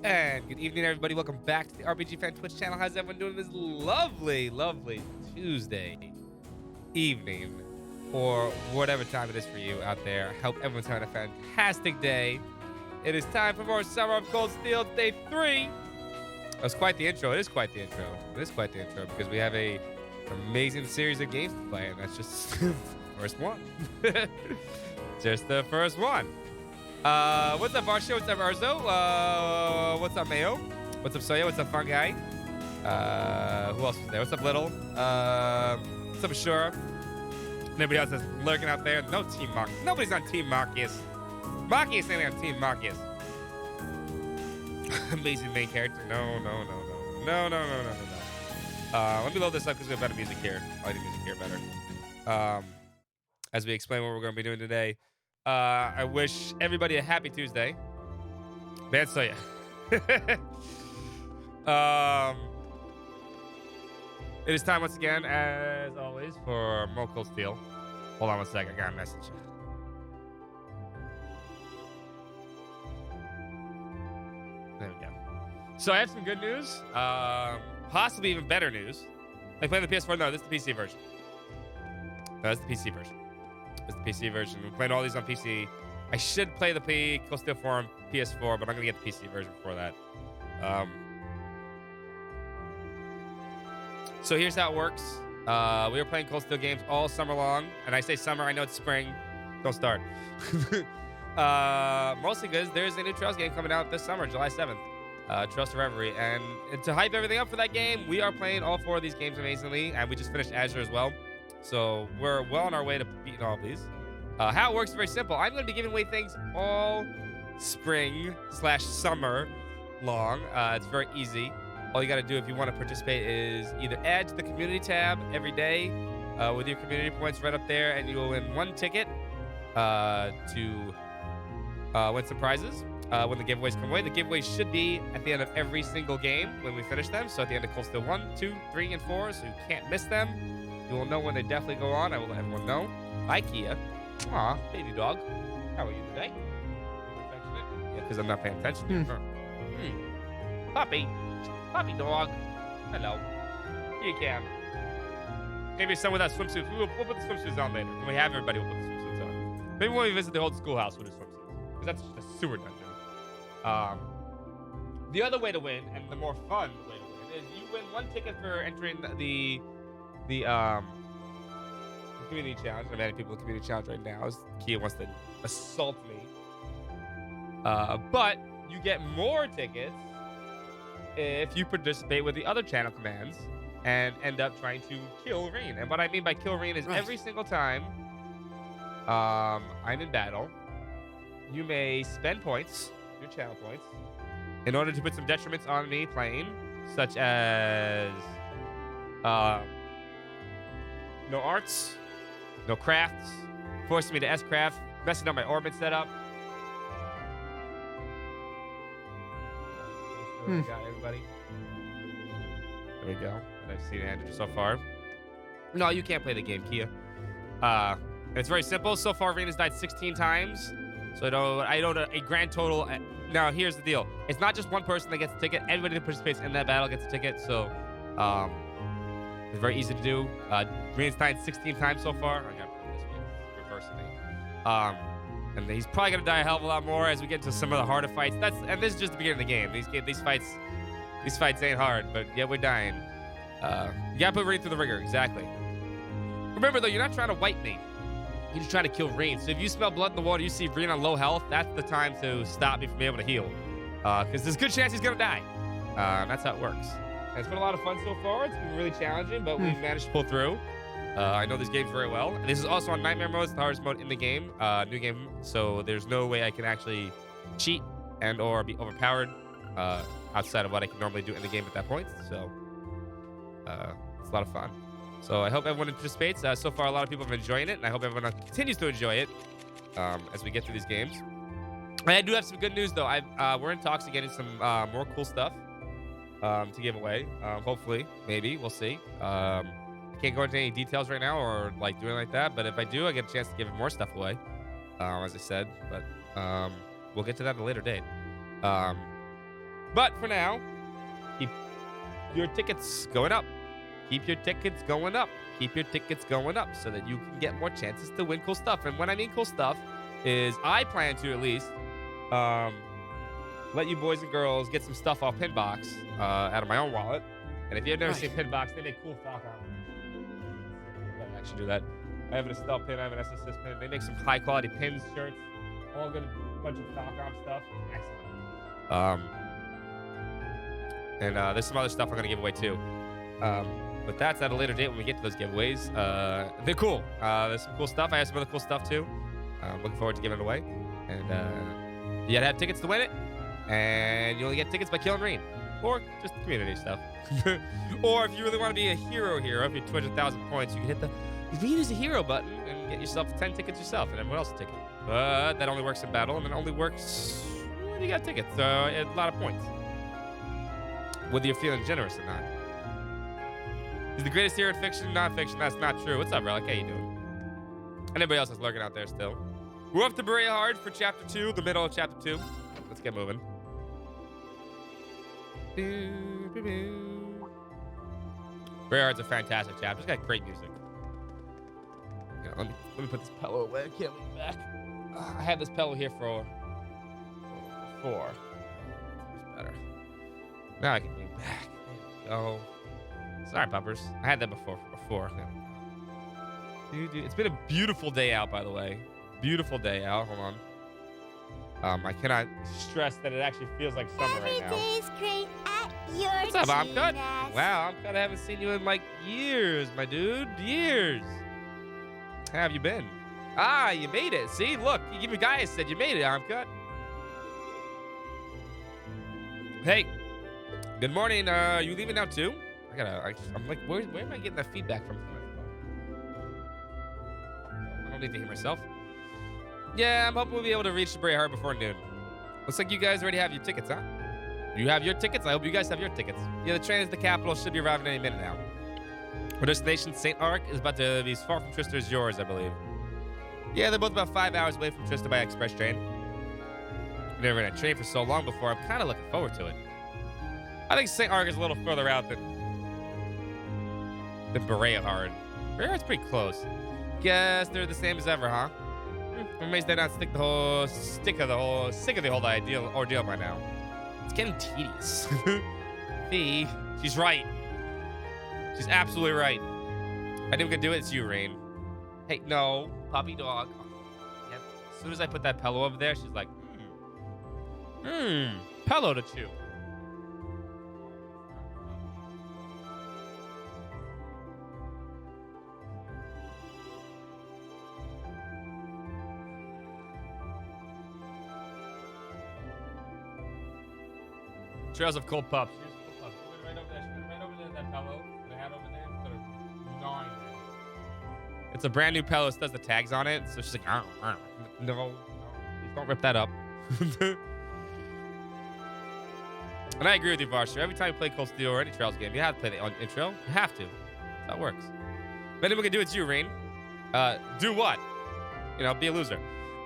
And good evening, everybody. Welcome back to the RPG Fan Twitch channel. How's everyone doing this lovely, lovely Tuesday evening, or whatever time it is for you out there? Hope everyone's having a fantastic day. It is time for more Summer of Cold Steel Day 3. That's quite the intro. It is quite the intro. It is quite the intro because we have an amazing series of games to play, and that's just the first one. Just the first one. What's up, Varsho? What's up, Urzo? What's up, Mayo? What's up, Soya? What's up, Fun Guy? Who else was there? What's up, Little? What's up, Ashura? Anybody else that's lurking out there? No Team Marcus. Nobody's on Team Marcus. Marcus ain't on Team Marcus. Amazing main character. No. Let me load this up because we have better music here. I like the music here better. As we explain what we're going to be doing today. I wish everybody a happy Tuesday. Man, so yeah. It is time once again, as always, for more Cold Steel. Hold on one second. I got a message. There we go. So I have some good news. Possibly even better news. I play the PS4. No, this is the PC version. No, this is the PC version. It's the PC version. We're playing all these on PC. I should play the Cold Steel 4 on PS4, but I'm going to get the PC version for that. So here's how it works. We were playing Cold Steel games all summer long. And I say summer, I know it's spring. Don't start. Mostly because there's a new Trails game coming out this summer, July 7th. Trails to Reverie. And to hype everything up for that game, we are playing all 4 of these games amazingly. And we just finished Azure as well. So we're well on our way to beating all of these. How it works is very simple. I'm going to be giving away things all spring/summer long. It's very easy. All you got to do if you want to participate is either add to the community tab every day with your community points right up there, and you will win 1 ticket to win some prizes when the giveaways come away. The giveaways should be at the end of every single game when we finish them. So at the end of Cold Steel 1, 2, 3, and 4, so you can't miss them. You will know when they definitely go on. I will let everyone know. Hi, Kia. Aw, baby dog. How are you today? Affectionate? Yeah, because I'm not paying attention to you. Puppy. Puppy dog. Hello. Here you can. Maybe some without swimsuits. We'll put the swimsuits on later. When we have everybody, we'll put the swimsuits on. Maybe when we visit the old schoolhouse, we'll do swimsuits. Because that's just a sewer dungeon. The other way to win, and the more fun way to win, is you win 1 ticket for entering the community challenge. I'm adding people to the community challenge right now. Kia wants to assault me. But you get more tickets if you participate with the other channel commands and end up trying to kill Reen. And what I mean by kill Reen is every single time I'm in battle, you may spend points, your channel points, in order to put some detriments on me playing, such as no arts, no crafts, forcing me to S-craft, messing up my orbit setup. Got everybody. There we go. That I've seen Andrew so far. No, you can't play the game, Kia. It's very simple. So far, Rain has died 16 times. So I know a grand total. Now, here's the deal. It's not just one person that gets a ticket. Everybody that participates in that battle gets a ticket. So it's very easy to do. Rain's died 16 times so far. I got this way. Reversing me. And he's probably going to die a hell of a lot more as we get into some of the harder fights. And this is just the beginning of the game. These fights ain't hard, but yeah, we're dying. You got to put Rain through the ringer. Exactly. Remember, though, you're not trying to wipe me. You're just trying to kill Rain. So if you smell blood in the water, you see Rain on low health, that's the time to stop me from being able to heal. Because there's a good chance he's going to die. That's how it works. And it's been a lot of fun so far. It's been really challenging, but we've managed to pull through. I know this game very well. This is also on Nightmare mode. It's the hardest mode in the game. New game. So there's no way I can actually cheat and or be overpowered outside of what I can normally do in the game at that point. So it's a lot of fun. So I hope everyone participates. So far, a lot of people have been enjoying it, and I hope everyone continues to enjoy it as we get through these games. I do have some good news, though. We're in talks of getting some more cool stuff to give away. Hopefully, maybe. We'll see. I can't go into any details right now or like doing like that, but if I do, I get a chance to give more stuff away, as I said. But we'll get to that at a later date. But for now, keep your tickets going up. Keep your tickets going up. Keep your tickets going up so that you can get more chances to win cool stuff. And when I mean cool stuff is I plan to at least let you boys and girls get some stuff off Pinbox out of my own wallet. And if you've never seen Pinbox, they make cool Falcon. I actually do that. I have an Estelle pin. I have an SSS pin. They make some high quality pins, shirts, all good, bunch of Falcon stuff. Excellent. And there's some other stuff I'm gonna give away too. But that's at a later date when we get to those giveaways. They're cool. There's some cool stuff. I have some other cool stuff too. I'm looking forward to giving it away. And you gotta have tickets to win it. And you only get tickets by killing Rain. Or just community stuff. Or if you really want to be a hero, if you 200,000 points, you can hit the Rain is a hero button and get yourself 10 tickets yourself and everyone else a ticket. But that only works in battle and it only works when you got tickets. So a lot of points. Whether you're feeling generous or not. He's the greatest hero in fiction, non-fiction. That's not true. What's up, Relic? How you doing? And everybody else is lurking out there still. We're up to Berea Hard for Chapter 2, the middle of Chapter 2. Let's get moving. Berea Hard's a fantastic chapter. It's got great music. Yeah, let me put this pillow away. I can't lean back. I had this pillow here before. It's better. Now I can lean back. There we go. Sorry, puppers. I had that before. Dude, it's been a beautiful day out, by the way. Beautiful day out. Hold on. I cannot stress that it actually feels like summer right now. Great at your What's up, Amcut? genius. Wow, Amcut, I haven't seen you in like years, my dude. Years. How have you been? Ah, you made it. See, look, even guys said you made it, Amcut. Hey, good morning. You leaving now too? I'm like, where am I getting that feedback from? I don't need to hear myself. Yeah, I'm hoping we'll be able to reach the Berea Hard before noon. Looks like you guys already have your tickets, huh? You have your tickets? I hope you guys have your tickets. Yeah, the train is the capital. Should be arriving any minute now. Our destination, St. Arc, is about to be as far from Trista as yours, I believe. Yeah, they're both about 5 hours away from Trista by express train. I've never ridden a train for so long before. I'm kind of looking forward to it. I think St. Arc is a little further out than Berea Hard. Berea Hard's pretty close. Guess they're the same as ever, huh? I'm amazed they're not sick of the whole ordeal by now. It's getting tedious. Fee, she's right. She's absolutely right. I think we can do it. It's you, Rain. Hey, no, puppy dog. Yep. As soon as I put that pillow over there, she's like, pillow to chew. Trails of cold pups. Here's cold pups. She went right over there. She went right over there. That pillow that I had over there. Sort of gnawing there. It's a brand new pillow. It still has the tags on it. So she's like, no, please don't rip that up. And I agree with you, Varsher. Every time you play Cold Steel or any Trails game, you have to play the intro. You have to. That's how it works. If anyone can do it, it's you, Rain. Do what? You know, be a loser.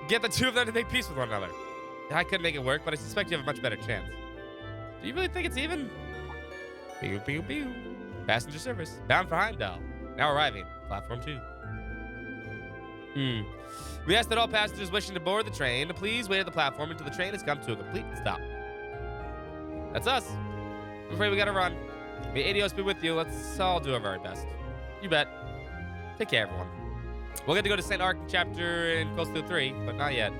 Get the two of them to make peace with one another. I couldn't make it work, but I suspect you have a much better chance. Do you really think it's even? Pew, pew, pew. Passenger service. Bound for Heimdall. Now arriving. Platform 2. We ask that all passengers wishing to board the train to please wait at the platform until the train has come to a complete stop. That's us. I'm afraid we gotta run. May Adios be with you. Let's all do our very best. You bet. Take care, everyone. We'll get to go to St. Ark chapter in Cold Steel 3, but not yet.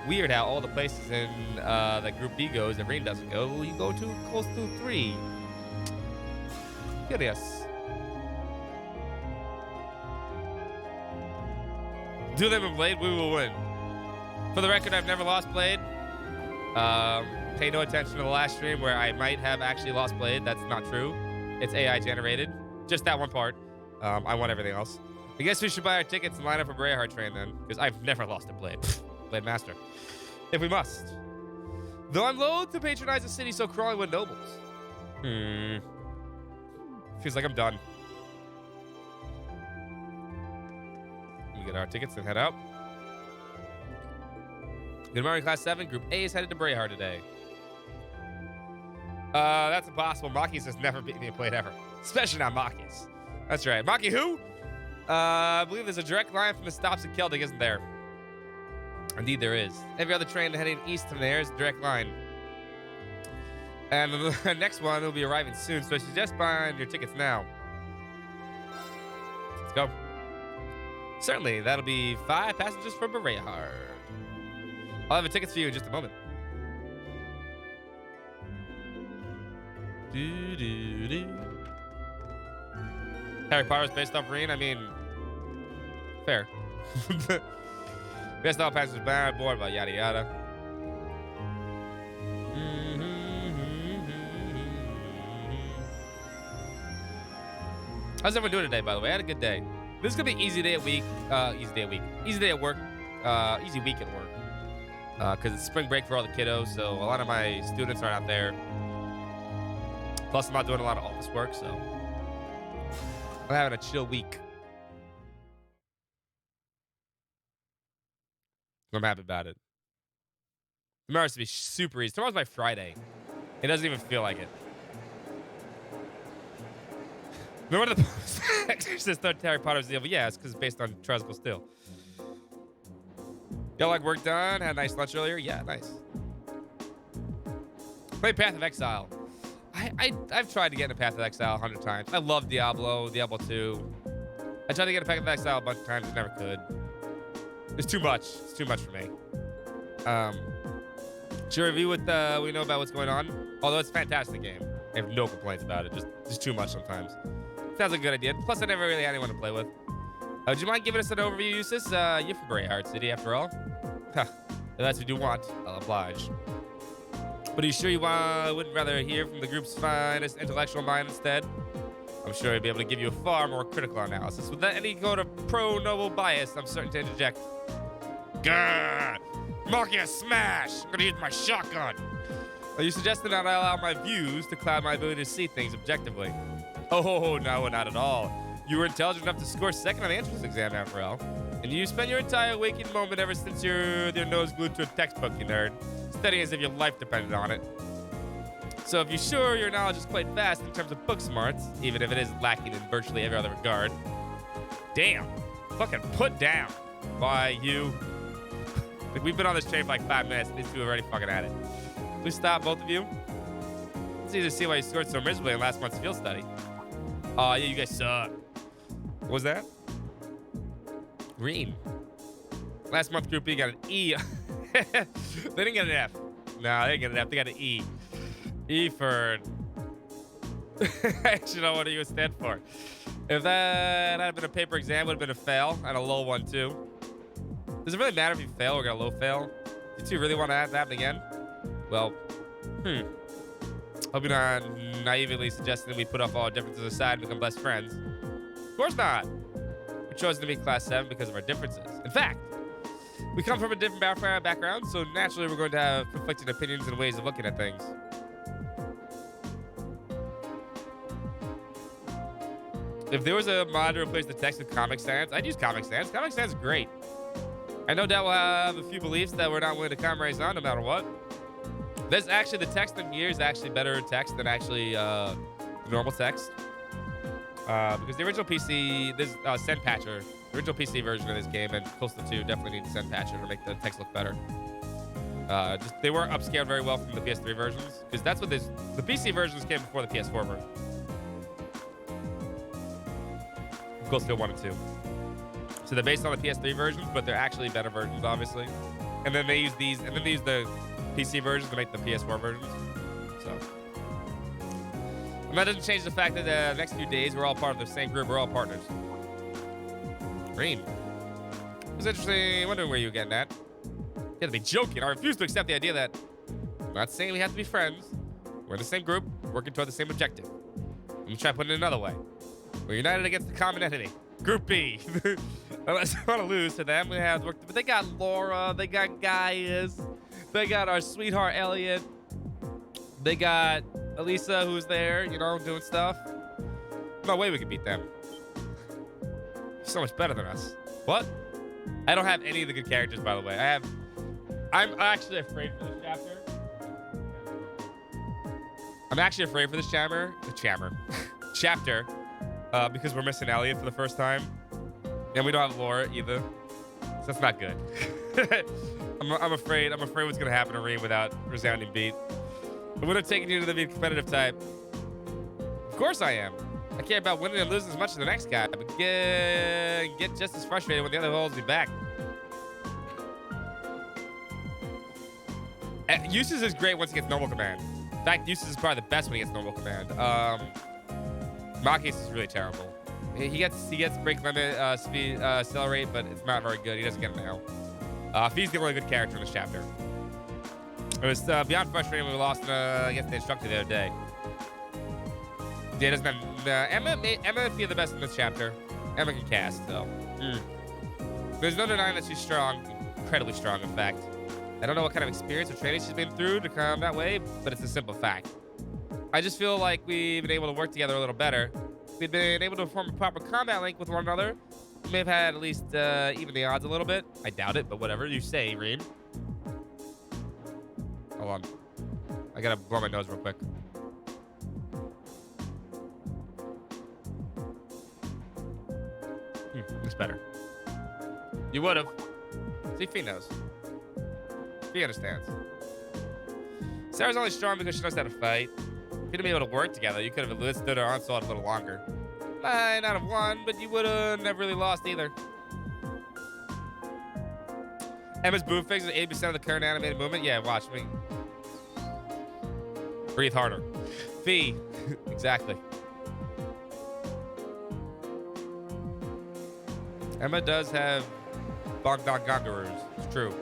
Weird how all the places in that Group B goes that Rain doesn't go, you go to Cold Steel 3. Curious. Do them in Blade, we will win. For the record, I've never lost Blade. Pay no attention to the last stream where I might have actually lost Blade. That's not true. It's AI generated. Just that one part. I won everything else. I guess we should buy our tickets and line up for Braveheart train then, because I've never lost a Blade. Blade Master. If we must. Though I'm loath to patronize a city so crawling with nobles. Feels like I'm done. We get our tickets and head out. Good morning, Class 7. Group A is headed to Braveheart today. That's impossible. Maki's has never beaten me a plate ever. Especially not Maki's. That's right. Maki who? I believe there's a direct line from the stops at Celtic, isn't there? Indeed there is. Every other train heading east from there is a direct line. And the next one will be arriving soon, so I suggest buying your tickets now. Let's go. Certainly, that'll be 5 passengers for Braveheart. I'll have the tickets for you in just a moment. Harry Potter's based off Reen. I mean, fair. Best all passengers bound aboard, about yada yada. How's everyone doing today, by the way? I had a good day. This is gonna be easy day at week. Easy day at work. Easy week at work. Because it's spring break for all the kiddos, so a lot of my students aren't out there. Plus, I'm not doing a lot of office work, so I'm having a chill week. I'm happy about it. Tomorrow's to be super easy. Tomorrow's my Friday. It doesn't even feel like it. Remember the Exorcist third Harry Potter's deal? But yeah, it's because it's based on Tricycle Steel. Y'all like work done? Had a nice lunch earlier? Yeah, nice. Play Path of Exile. I've tried to get into Path of Exile 100 times. I love Diablo 2. I tried to get into Path of Exile a bunch of times, never could. It's too much. It's too much for me. Should review what we know about what's going on. Although it's a fantastic game. I have no complaints about it. Just too much sometimes. Sounds like a good idea. Plus, I never really had anyone to play with. Would you mind giving us an overview, Eustace? You're from Braveheart City, after all. Huh. If that's what you want, I'll oblige. But are you sure you wouldn't rather hear from the group's finest intellectual mind instead? I'm sure he'd be able to give you a far more critical analysis. Without any kind of pro-noble bias, I'm certain to interject. Grrr! Marking a smash! I'm gonna use my shotgun! Are you suggesting that I allow my views to cloud my ability to see things objectively? Oh, no, not at all. You were intelligent enough to score second on the entrance exam, after all. And you spent your entire waking moment ever since your nose glued to a textbook, you nerd. Studying as if your life depended on it. So if you're sure your knowledge is quite vast in terms of book smarts, even if it is lacking in virtually every other regard. Damn. Fucking put down. Why, you. Like, we've been on this train for like 5 minutes and these two are already fucking at it. Please stop, both of you. It's easy to see why you scored so miserably in last month's field study. Oh, yeah, you guys suck. What was that? Green. Last month, Group B got an E. They didn't get an F. No, they didn't get an F. They got an E. E for... I actually don't know what it would stand for. If that had been a paper exam, it would have been a fail and a low one, too. Does it really matter if you fail or get a low fail? Do you two really want to have that happen again? Well, hope you're not naively suggesting that we put off all our differences aside and become best friends. Of course not. We chose to meet Class 7 because of our differences. In fact, We come from a different background, so naturally we're going to have conflicting opinions and ways of looking at things. If there was a mod to replace the text with Comic Sans, I'd use Comic Sans. Comic Sans is great. I know that we'll have a few beliefs that we're not willing to compromise on no matter what. There's actually, the text in here is actually better text than actually normal text. Because the original PC, this Send Patcher, the original PC version of this game and close to 2 definitely need Send Patcher to make the text look better. They weren't upscaled very well from the PS3 versions, because that's what the PC versions came before the PS4 version. Close to 1 and 2. So they're based on the PS3 versions, but they're actually better versions, obviously. And then they use these, and then they use the PC versions to make the PS4 versions. So, and that doesn't change the fact that the next few days we're all part of the same group. We're all partners. Green. It was interesting. Wondering where you were getting at. You had to be joking. I refuse to accept the idea that I'm not saying we have to be friends. We're in the same group, working toward the same objective. Let me try putting it another way. We're united against the common enemy. Group B. Unless I want to lose to them, we have to work. But they got Laura. They got Gaius. They got our sweetheart Elliot. They got Elisa, who's there, you know, doing stuff. No way we can beat them. So much better than us. What? I don't have any of the good characters, by the way. I'm actually afraid for this chapter. I'm actually afraid for this chapter. Chapter. Because we're missing Elliot for the first time. And we don't have Laura either. So that's not good. I'm afraid what's gonna happen to Reem without resounding beat. But when I'm taking you to the competitive type, of course I am. I care about winning and losing as much as the next guy, but get just as frustrated when the other holds me back. Eustace is great once he gets normal command. In fact, Eustace is probably the best when he gets normal command. Marcus is really terrible. He gets break limit, speed, accelerate, but it's not very good. He doesn't get it now. Fee's the only good character in this chapter. It was beyond frustrating when we lost against the instructor the other day. Yeah, it doesn't have, Emma and Fee are the best in this chapter. Emma can cast, though. There's no denying that she's strong, incredibly strong, in fact. I don't know what kind of experience or training she's been through to come that way, but it's a simple fact. I just feel like we've been able to work together a little better. If we'd been able to form a proper combat link with one another, we may have had at least even the odds a little bit. I doubt it, but whatever you say, Reem. Hold on. I gotta blow my nose real quick. It's better. You would've. See, Fee knows. Fee understands. Sarah's only strong because she knows how to fight. If you'd have been able to work together, you could have withstood her onslaught a little longer. Might not have won, but you would have never really lost either. Emma's boom fix is 80% of the current animated movement. Yeah, watch me. Breathe harder. Fee. Exactly. Emma does have Bogdagangarus. It's true.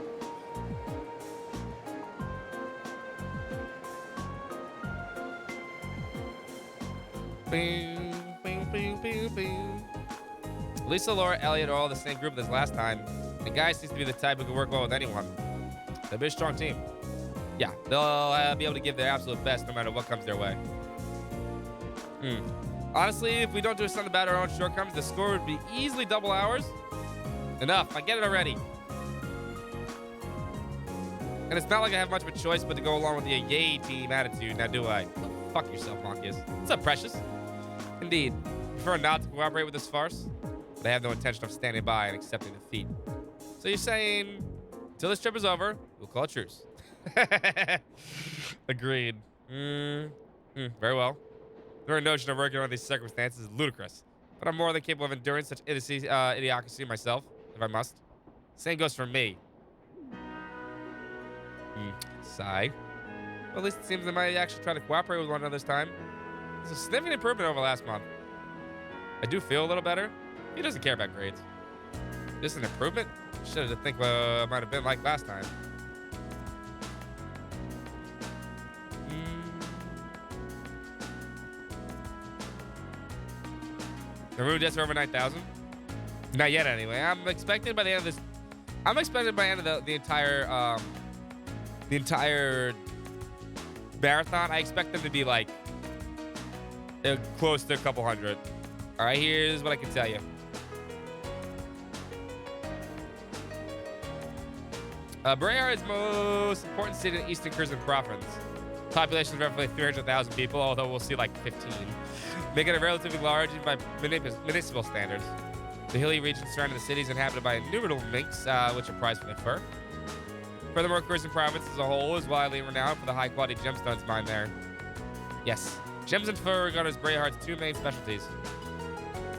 Bing, bing, bing, bing, bing. Lisa, Laura, Elliot are all the same group as last time. The guy seems to be the type who can work well with anyone. They'll be a strong team. Yeah, they'll be able to give their absolute best no matter what comes their way. Honestly, if we don't do something about our own shortcomings, the score would be easily double ours. Enough. I get it already. And it's not like I have much of a choice but to go along with the yay team attitude, now do I? Go fuck yourself, Marcus. What's up, Precious? Indeed. Prefer not to cooperate with this farce, but I have no intention of standing by and accepting defeat. So you're saying, until this trip is over, we'll call it truce. Agreed. Very well. The very notion of working under these circumstances is ludicrous, but I'm more than capable of enduring such idiocracy myself, if I must. Same goes for me. Sigh. Well, at least it seems they might actually try to cooperate with one another this time. It's a significant improvement over last month. I do feel a little better. He doesn't care about grades. This is an improvement? Should have think what it might have been like last time. The Rue deaths are over 9,000? Not yet, anyway. I'm expecting by the end of this I'm expecting by the end of the entire marathon, I expect them to be like close to a couple hundred. All right, here's what I can tell you. Brayard is most important city in Eastern Kherson province. Population is roughly 300,000 people, although we'll see like 15, making it relatively large even by municipal standards. The hilly region surrounding the city is inhabited by innumerable minks, which are prized for their fur. Furthermore, Kherson province as a whole is widely renowned for the high-quality gemstones mined there. Yes, gems and fur are regarded as Brayhard's two main specialties.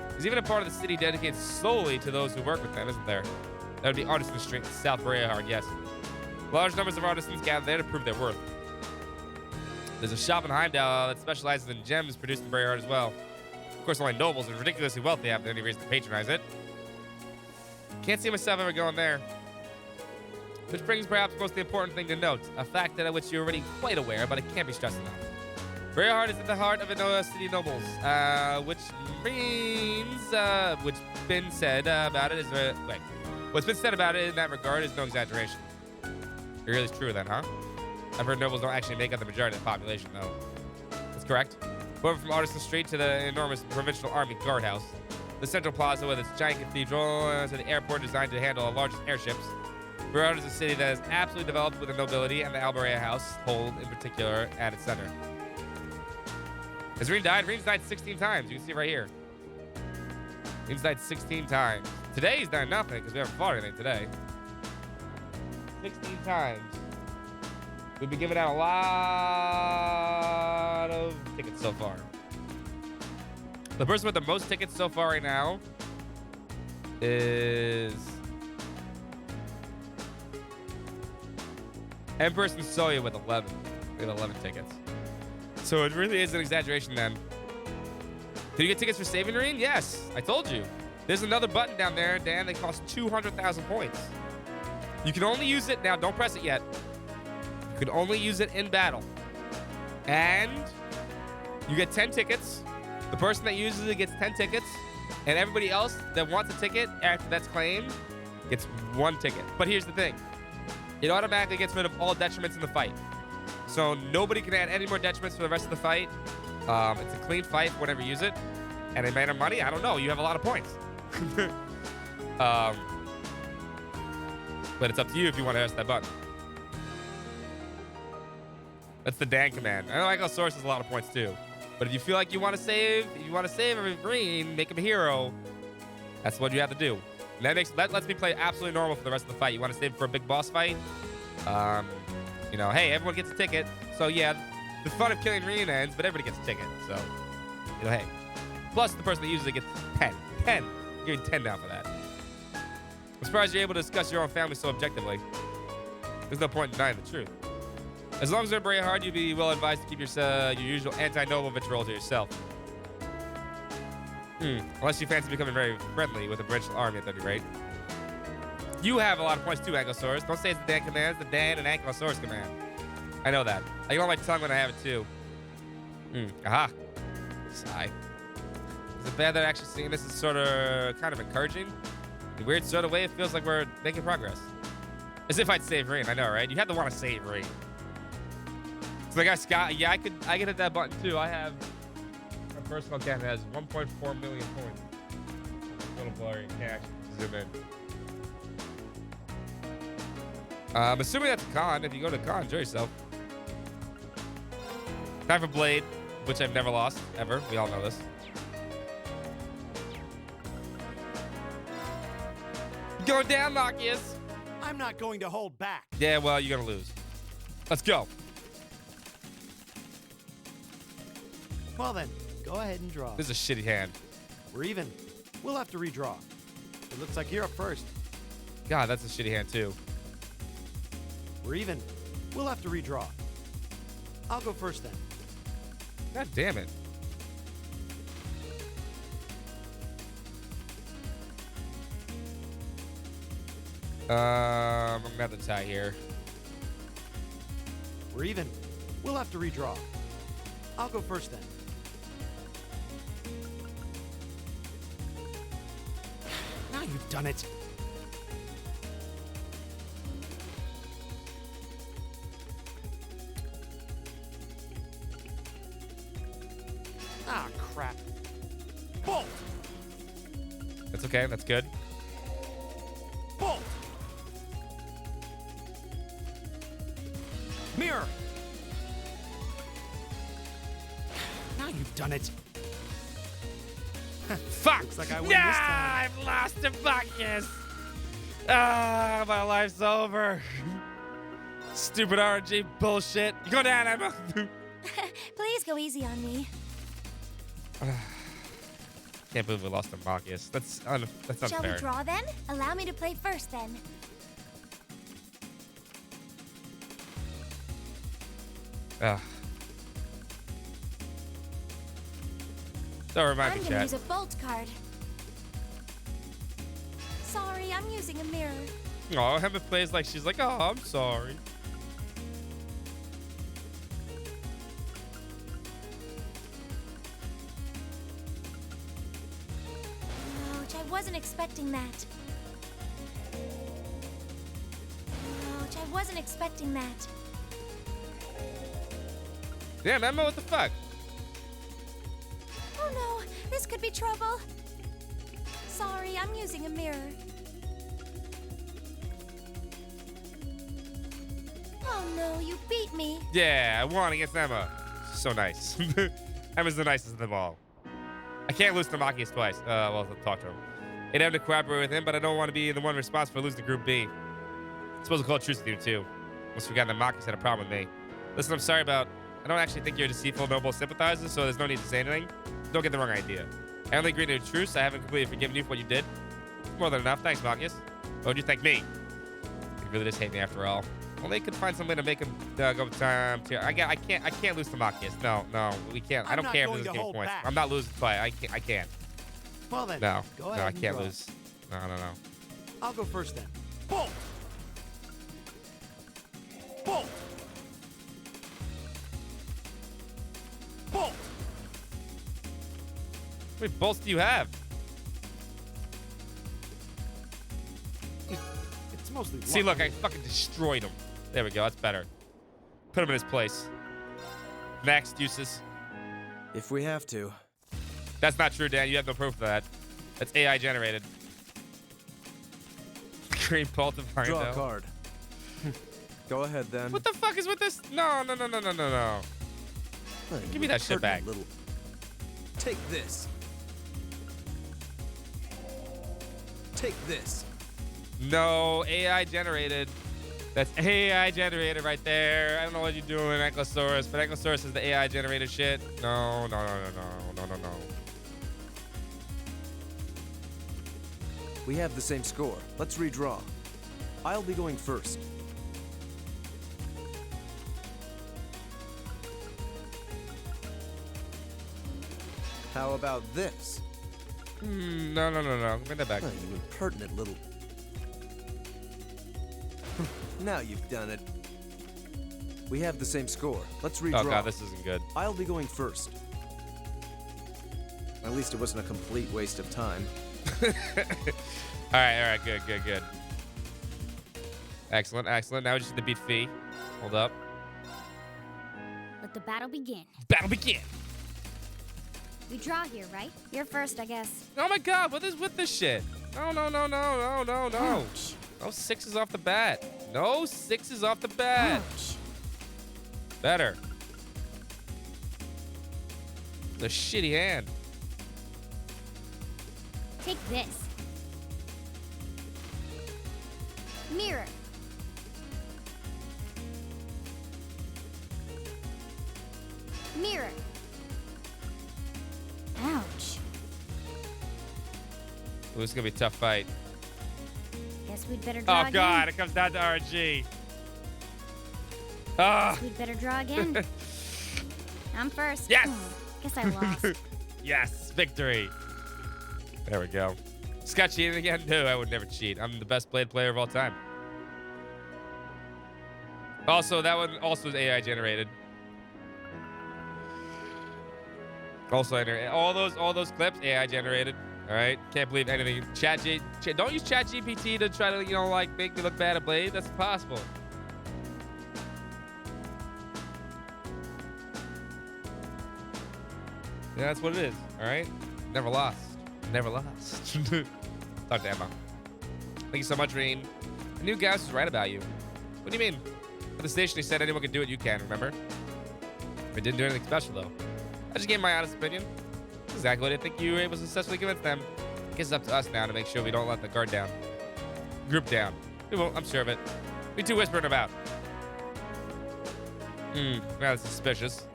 There's even a part of the city dedicated solely to those who work with them, isn't there? That would be Artisan Street, South Brayhard, yes. Large numbers of artisans gather there to prove their worth. There's a shop in Heimdall that specializes in gems produced in Brayhard as well. Of course, only nobles and ridiculously wealthy have any reason to patronize it. Can't see myself ever going there. Which brings perhaps most the important thing to note, a fact that of which you're already quite aware, but it can't be stressed enough. Brayhard is at the heart of the city nobles, which means, what's been said about it is, what's been said about it in that regard is no exaggeration. It really is true then, huh? I've heard nobles don't actually make up the majority of the population, though. That's correct. Going from Artisan Street to the enormous Provincial Army Guardhouse, the Central Plaza with its giant cathedral, to the airport designed to handle the largest airships, Brayhard is a city that is absolutely developed with the nobility and the Alberea House hold in particular at its center. Has Reen died? Reen's died 16 times. You can see right here. Reen's died 16 times. Today he's done nothing because we haven't fought anything today. 16 times. We've been giving out a lot of tickets so far. The person with the most tickets so far right now is Empress and Soya with 11. We have 11 tickets. So it really is an exaggeration then. Did you get tickets for Saving Reen? Yes, I told you. There's another button down there, Dan, that costs 200,000 points. You can only use it now. Don't press it yet. You can only use it in battle. And you get 10 tickets. The person that uses it gets 10 tickets. And everybody else that wants a ticket after that's claimed gets 1 ticket. But here's the thing. It automatically gets rid of all detriments in the fight. So nobody can add any more detriments for the rest of the fight. It's a clean fight whenever you use it. And it made of money? I don't know. You have a lot of points. But it's up to you if you want to press that button. That's the Dan command. I know Ankylosaurus has a lot of points too. But if you feel like you want to save, every green, make him a hero. That's what you have to do. And that lets me play absolutely normal for the rest of the fight. You want to save for a big boss fight? You know, hey, everyone gets a ticket. So yeah, the fun of killing Reen ends, but everybody gets a ticket. So, you know, hey. Plus, the person that uses it gets 10. 10. You're getting 10 down for that. I'm surprised you're able to discuss your own family so objectively. There's no point in denying the truth. As long as they're Brayhard, you'd be well advised to keep your usual anti-noble vitriol to yourself. Unless you fancy becoming very friendly with the provincial army at any rate. You have a lot of points too, Ankylosaurus. Don't say it's the Dan command, it's the Dan and Ankylosaurus command. I know that. I get on my tongue when I have it too. Aha. Sigh. Is it bad that actually seeing this is sort of kind of encouraging? In a weird sort of way, it feels like we're making progress. As if I'd save Reen, I know, right? You had to want to save Reen. So I got Scott. Yeah, I could hit that button too. I have a personal account that has 1.4 million points. It's a little blurry. Can't actually zoom in. I'm assuming that's a con. If you go to con, enjoy yourself. Time for Blade, which I've never lost, ever. We all know this. Going down, Marcus. I'm not going to hold back. Yeah, well, you're going to lose. Let's go. Well then, go ahead and draw. This is a shitty hand. We're even. We'll have to redraw. It looks like you're up first. God, that's a shitty hand too. We're even. We'll have to redraw. I'll go first then. God damn it. I'm gonna have to tie here. We're even. We'll have to redraw. I'll go first then. Now you've done it. Ah, crap. Bolt! That's okay. That's good. Bolt! Mirror! Now you've done it. Fuck! Looks like I win Yeah, this time. I've lost to Buckus. Ah, my life's over. Stupid RNG bullshit. You go down, Emma. Please go easy on me. Can't believe we lost to Marcus. That's unfair. Shall we draw then? Allow me to play first then. Ugh. Don't remind I'm me, gonna chat. use a bolt card. Sorry, I'm using a mirror. Oh, Emma plays like she's like, oh, I'm sorry. Ouch, I wasn't expecting that. Ouch, I wasn't expecting that. Damn, Emma, what the fuck? Oh no, this could be trouble. Sorry, I'm using a mirror. Oh no, you beat me. Yeah, I won against Emma. So nice. Emma's the nicest of them all. I can't lose to Marcus twice. Well, I'll talk to him. I'd have to cooperate with him, but I don't want to be the one responsible for losing to Group B. I'm supposed to call truce with you, too. Almost forgotten that Marcus had a problem with me. Listen, I'm sorry about... I don't actually think you're a deceitful, noble sympathizer, so there's no need to say anything. Don't get the wrong idea. I only agreed to a truce. I haven't completely forgiven you for what you did. It's more than enough. Thanks, Marcus. Or would you thank me? You really just hate me after all. Well, they could find some way to make him go time to. I can't lose to Marcus. No, we can't. I I'm don't not care if going this to game hold points. back. I'm not losing twice. I can't. Well then, No, go no, ahead I and can't draw. lose. No. I'll go first then. Bolt! Bolt! Bolt! How many bolts do you have? It's mostly See, luck. look, I fucking destroyed him. There we go. That's better. Put him in his place. Next, uses. If we have to. That's not true, Dan. You have no proof of that. That's AI generated. Green bolt of Draw a Heimdall. card. Go ahead then. What the fuck is with this? No. Hey, Give me that shit back. Little... Take this. Take this. No, AI generated. That's AI generated right there. I don't know what you're doing, Ankylosaurus, but Ankylosaurus is the AI generated shit. No. We have the same score. Let's redraw. I'll be going first. How about this? No. Bring that back. Oh, you impertinent little... Now you've done it. We have the same score. Let's redraw. Oh god, this isn't good. I'll be going first. At least it wasn't a complete waste of time. All right, good. Excellent. Now we just need to beat Fee. Hold up. Let the battle begin. Battle begin. We draw here, right? You're first, I guess. Oh my god, what is with this shit? No. Ouch. No sixes off the bat. No sixes off the bat. Ouch. Better. It's a shitty hand. Take this. Mirror. Mirror. Ouch. Ooh, this is gonna be a tough fight. Guess we'd better draw Oh again. god, it comes down to RNG. Ah, We'd better draw again. I'm first. Yes! Guess I lost. yes, victory. There we go. Scott cheating again? No, I would never cheat. I'm the best played player of all time. Also, that one also is AI generated. Also, all those clips AI generated. All right, can't believe anything. Don't use ChatGPT to try to like make me look bad at Blade. That's impossible. Yeah, that's what it is. All right. Never lost. Never lost. Talk to Emma. Thank you so much, Reen. I knew Gauss was right about you. What do you mean? At the station, he said anyone can do it, you can, remember? I didn't do anything special, though. I just gave my honest opinion. That's exactly what I think you were able to successfully convince them. I guess it's up to us now to make sure we don't let the guard down. Group down. We won't, I'm sure of it. We two whispering about. Now that's suspicious.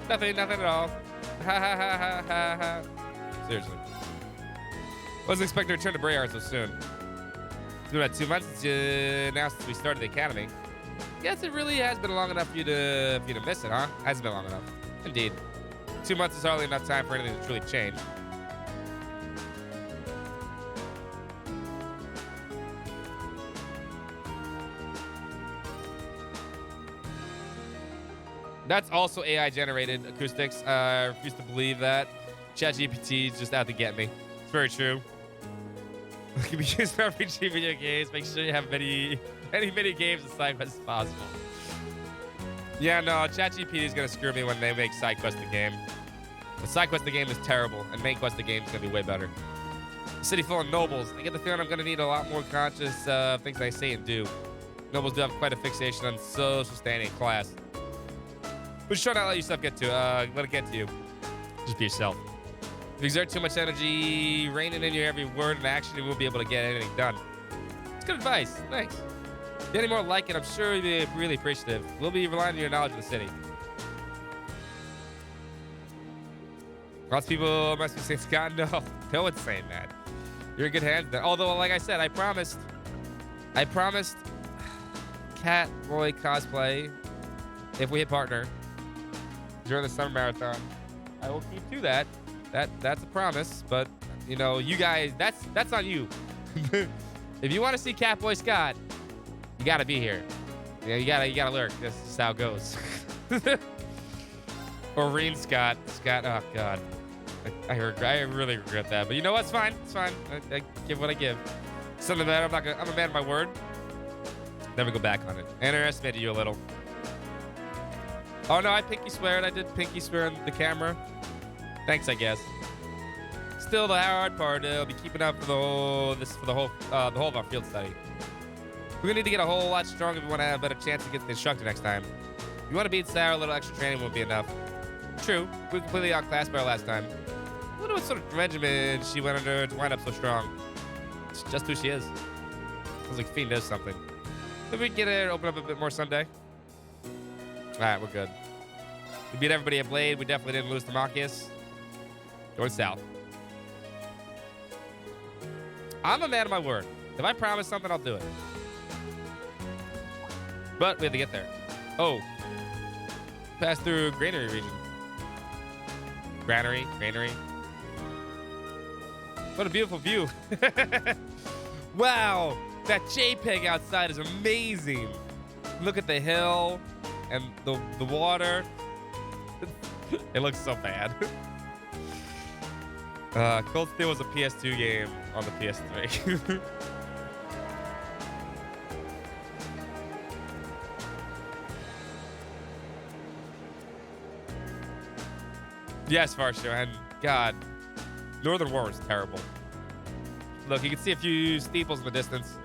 Nothing at all. Ha ha ha ha ha ha. Seriously. Wasn't expecting to return to Braeyard so soon. It's been about 2 months since we started the academy. Guess it really has been long enough for you to miss it, huh? Hasn't been long enough. Indeed. 2 months is hardly enough time for anything to truly change. That's also AI generated acoustics. I refuse to believe that. ChatGPT is just out to get me. It's very true. It can be used for RPG video games. Make sure you have many mini games and side quests as possible. Yeah, no, ChatGPT is gonna screw me when they make side quest the game. The side quest the game is terrible, and main quest the game is gonna be way better. A city full of nobles. I get the feeling I'm gonna need a lot more conscious things I say and do. Nobles do have quite a fixation on social standing and class. But just try not to let yourself get to let it get to you. Just be yourself. If you exert too much energy, reining in your every word and action, you won't be able to get anything done. It's good advice. Thanks. If you any more like it, I'm sure you'll be really appreciative. We'll be relying on your knowledge of the city. Lots of people must be saying, Scott, no one's saying that. You're in good hands then. Although, like I said, I promised Catboy cosplay, if we hit partner during the summer marathon, I will keep to that. That's a promise, but you know, you guys, that's on you. If you want to see Catboy Scott, you gotta be here. Yeah, you gotta lurk. This is how it goes. Or Reen Scott, oh god, I really regret that. But you know what? It's fine. It's fine. I give what I give. Something that I'm a man of my word. Never go back on it. I underestimated you a little. Oh no, I pinky swear. I did pinky swear on the camera. Thanks, I guess. Still, the hard part, will be keeping up for the whole of our field study. We're gonna need to get a whole lot stronger if we want to have a better chance to get the instructor next time. If you want to beat Sarah, a little extra training won't be enough. True, we completely outclassed her last time. I wonder what sort of regimen she went under to wind up so strong. It's just who she is. Sounds like Fiend knows something. Maybe we can get her open up a bit more someday. All right, we're good. We beat everybody at Blade. We definitely didn't lose to Marcus. Going south. I'm a man of my word. If I promise something, I'll do it. But we have to get there. Oh. Pass through Granary region. Granary. What a beautiful view. Wow. That JPEG outside is amazing. Look at the hill and the water. It looks so bad. Cold Steel was a PS2 game on the PS3. Yes, Varsho, and God, Northern War was terrible. Look, you can see a few steeples in the distance.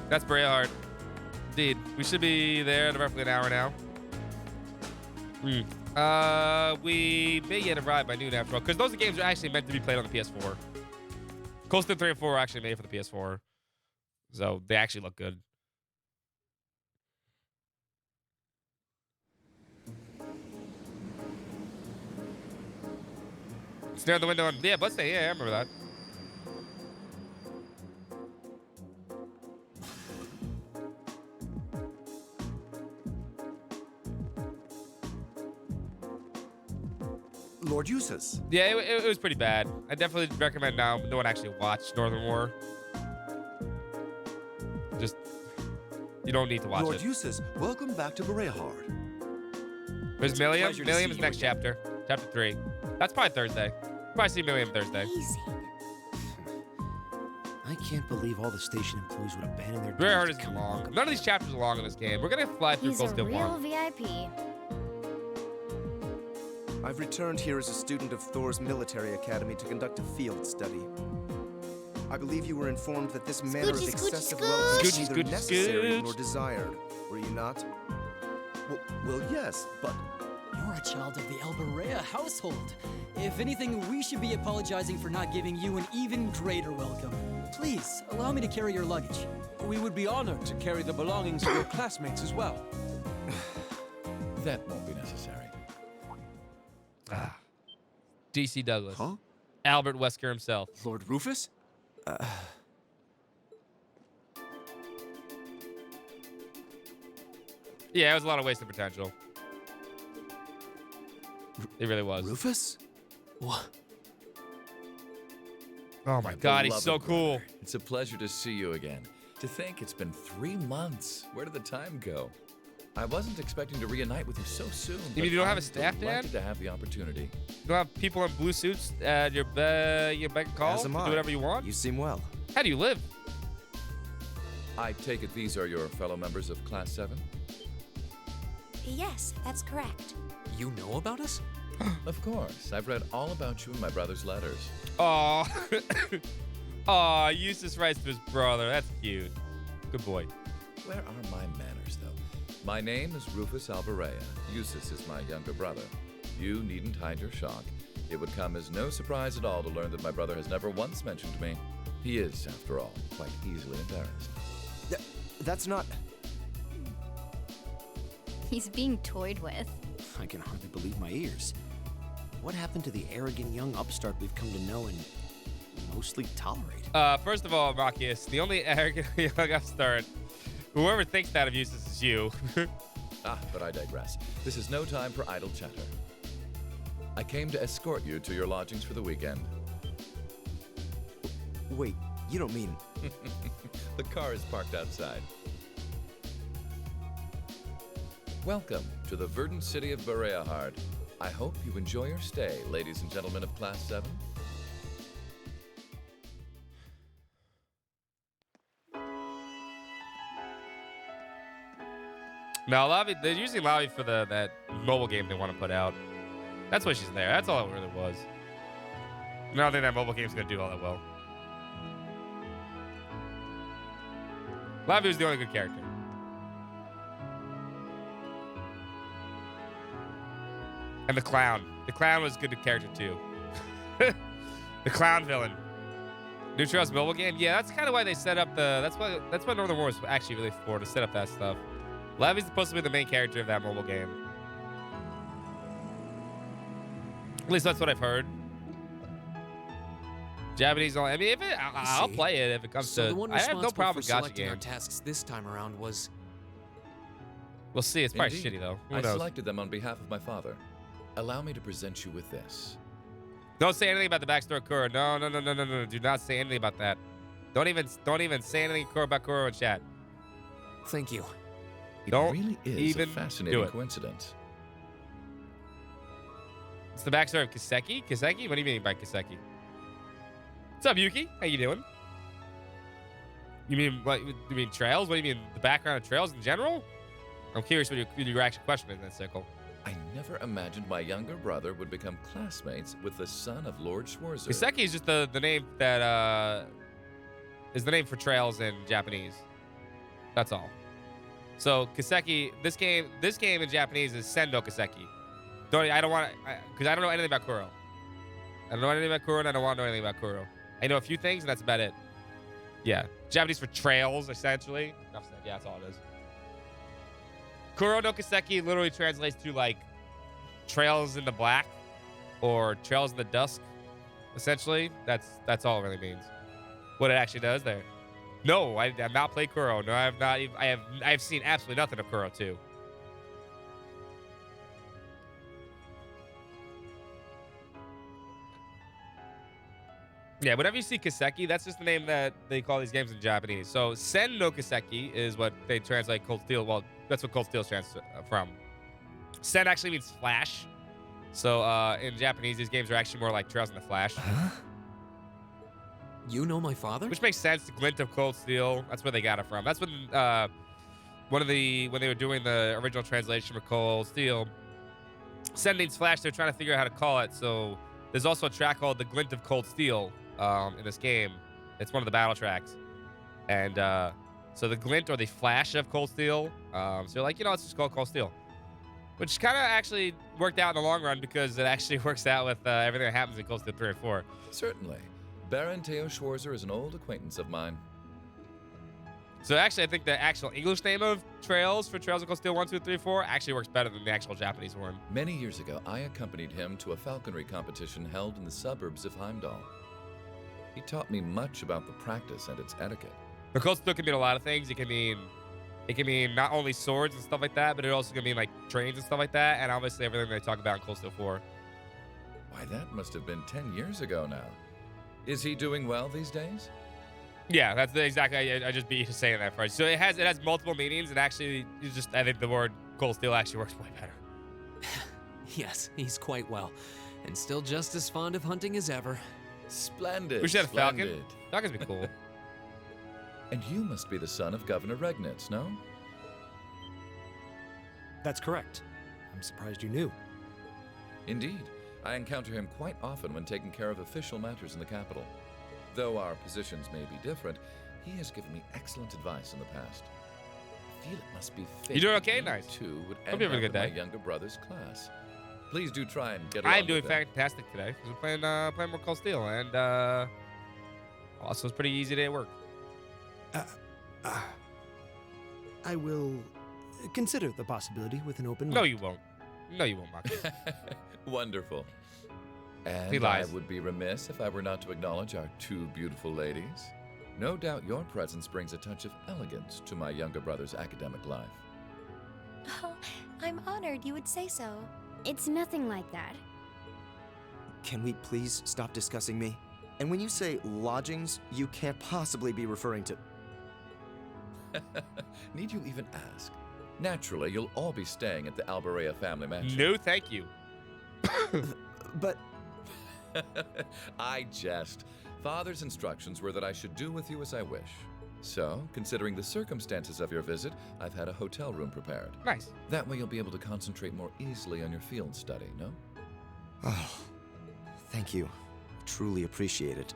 That's Braeyard. Indeed, we should be there in roughly an hour now. We may yet arrive by noon after all, because those games are actually meant to be played on the PS4. Cold Steel 3 and 4 are actually made for the PS4, so they actually look good. Stare out the window and yeah, Bloodstained. Yeah, I remember that. Lord Eustace. Yeah, it was pretty bad. I definitely recommend now no one actually watch Northern War. Just, you don't need to watch Lord it. Eustace, welcome back to Braeyard. There's It's a Milliam. pleasure to Milliam see is you next again. chapter. Chapter 3. That's probably Thursday. Probably see Milliam Thursday. Amazing. I can't believe all the station employees would abandon their Braeyard dreams is to come long. along. None of these chapters are long in this game. We're gonna fly through He's Cold a Steel real 1. VIP. I've returned here as a student of Thor's military academy to conduct a field study. I believe you were informed that this manner of Scoochie, scoochie, excessive scooch. welcome is Scoochie, neither scoochie, necessary scooch. nor desired. Were you not? Well, yes, but You're a child of the Alberea household. If anything, we should be apologizing for not giving you an even greater welcome. Please, allow me to carry your luggage. We would be honored to carry the belongings of your classmates as well. That won't be necessary. DC Douglas. Huh? Albert Wesker himself. Lord Rufus? Yeah, it was a lot of wasted potential. It really was. Rufus? What? Oh my God, he's so Beloved cool. brother, It's a pleasure to see you again. To think it's been 3 months. Where did the time go? I wasn't expecting to reunite with you so soon. You mean but you don't have I'm a staff, Dad? delighted to have the opportunity. You don't have people in blue suits at your beck and call as to am do I. whatever you want? You seem well. How do you live? I take it these are your fellow members of Class 7? Yes, that's correct. You know about us? Of course. I've read all about you in my brother's letters. Aw. Aw, Eustace writes to his brother. That's cute. Good boy. Where are my manners, though? My name is Rufus Alberea. Eustace is my younger brother. You needn't hide your shock. It would come as no surprise at all to learn that my brother has never once mentioned me. He is, after all, quite easily embarrassed. That's not... He's being toyed with. I can hardly believe my ears. What happened to the arrogant young upstart we've come to know and mostly tolerate? First of all, Marcus, the only arrogant young upstart, whoever thinks that of Eustace is you. But I digress. This is no time for idle chatter. I came to escort you to your lodgings for the weekend. Wait, you don't mean... The car is parked outside. Welcome to the verdant city of Bereahard. I hope you enjoy your stay, ladies and gentlemen of Class 7. No, Lavi, they're using Lavi for that mobile game they want to put out. That's why she's there. That's all it really was. I don't think that mobile game's going to do all that well. Lavi was the only good character. And the clown. The clown was good character too. The clown villain. New Trails mobile game? Yeah, that's kind of why they set up the... That's what Northern War was actually really for, to set up that stuff. Lavi's supposed to be the main character of that mobile game. At least that's what I've heard. Japanese only. I mean, if I'll see. play it if it comes So to... the one I have no responsible problem for with gacha selecting our games. tasks this time around was... We'll see. It's probably Indeed. shitty, though. Who I knows? selected them on behalf of my father. Allow me to present you with this. Don't say anything about the backstory of Kuro. No. Do not say anything about that. Don't even say anything about Kuro in chat. Thank you. It Don't really is even a do fascinating it. coincidence. It's the backstory of Kiseki? Kiseki? What do you mean by Kiseki? What's up, Yuki? How you doing? You mean what? You mean Trails? What do you mean the background of Trails in general? I'm curious what your actual question is in that circle. I never imagined my younger brother would become classmates with the son of Lord Schwarzer. Kiseki is just the name that is the name for Trails in Japanese. That's all. So Kiseki, this game in Japanese is Sendo Kiseki. I don't want to, because I don't know anything about Kuro. I don't know anything about Kuro, and I don't want to know anything about Kuro. I know a few things, and that's about it. Yeah, Japanese for trails, essentially. Enough said. Yeah, that's all it is. Kuro no Kiseki literally translates to like trails in the black or trails in the dusk. Essentially, that's all it really means. What it actually does there. No, I have not played Kuro. No, I have not. I've seen absolutely nothing of Kuro 2. Yeah, whenever you see Kiseki, that's just the name that they call these games in Japanese. So Sen no Kiseki is what they translate Cold Steel. Well, that's what Cold Steel stands from. Sen actually means flash. So in Japanese, these games are actually more like Trails in the Flash. Huh? You know my father? Which makes sense. The glint of Cold Steel. That's where they got it from. That's when when they were doing the original translation for Cold Steel, sending Flash. They're trying to figure out how to call it. So there's also a track called the Glint of Cold Steel in this game. It's one of the battle tracks. And so the glint or the flash of Cold Steel. So you're like, it's just called Cold Steel. Which kind of actually worked out in the long run because it actually works out with everything that happens in Cold Steel 3 and 4. Certainly. Baron Teo Schwarzer is an old acquaintance of mine. So actually, I think the actual English name of Trails for Trails of Cold Steel 1, 2, 3, 4 actually works better than the actual Japanese one. Many years ago, I accompanied him to a falconry competition held in the suburbs of Heimdall. He taught me much about the practice and its etiquette. The Cold Steel can mean a lot of things. It can mean not only swords and stuff like that, but it also can mean like trains and stuff like that, and obviously everything they talk about in Cold Steel 4. Why, that must have been 10 years ago now. Is he doing well these days? Yeah, that's exactly. I just beat you to saying that first. So it has multiple meanings, and actually, I think the word Cold Steel actually works way better. Yes, he's quite well, and still just as fond of hunting as ever. Splendid. We should have a Falcon. Splendid. Falcons be cool. And you must be the son of Governor Regnitz, no? That's correct. I'm surprised you knew. Indeed. I encounter him quite often when taking care of official matters in the capital. Though our positions may be different, he has given me excellent advice in the past. I feel it must be fate. You doing okay? that Nice. Too would Hope end you're having a up good in my day. younger brother's class. Please do try and get along I'm doing with him. fantastic today because we're playing more Cold Steel, and also it's pretty easy day at work. I will consider the possibility with an open No, mind. you won't. No, you won't, Marcus. Wonderful. And He I lies. would be remiss if I were not to acknowledge our two beautiful ladies. No doubt your presence brings a touch of elegance to my younger brother's academic life. Oh, I'm honored you would say so. It's nothing like that. Can we please stop discussing me? And when you say lodgings, you can't possibly be referring to... Need you even ask? Naturally, you'll all be staying at the Alberea family mansion. No, thank you. But I jest. Father's instructions were that I should do with you as I wish. So, considering the circumstances of your visit, I've had a hotel room prepared. Nice. That way you'll be able to concentrate more easily on your field study, no? Oh, thank you. Truly appreciate it.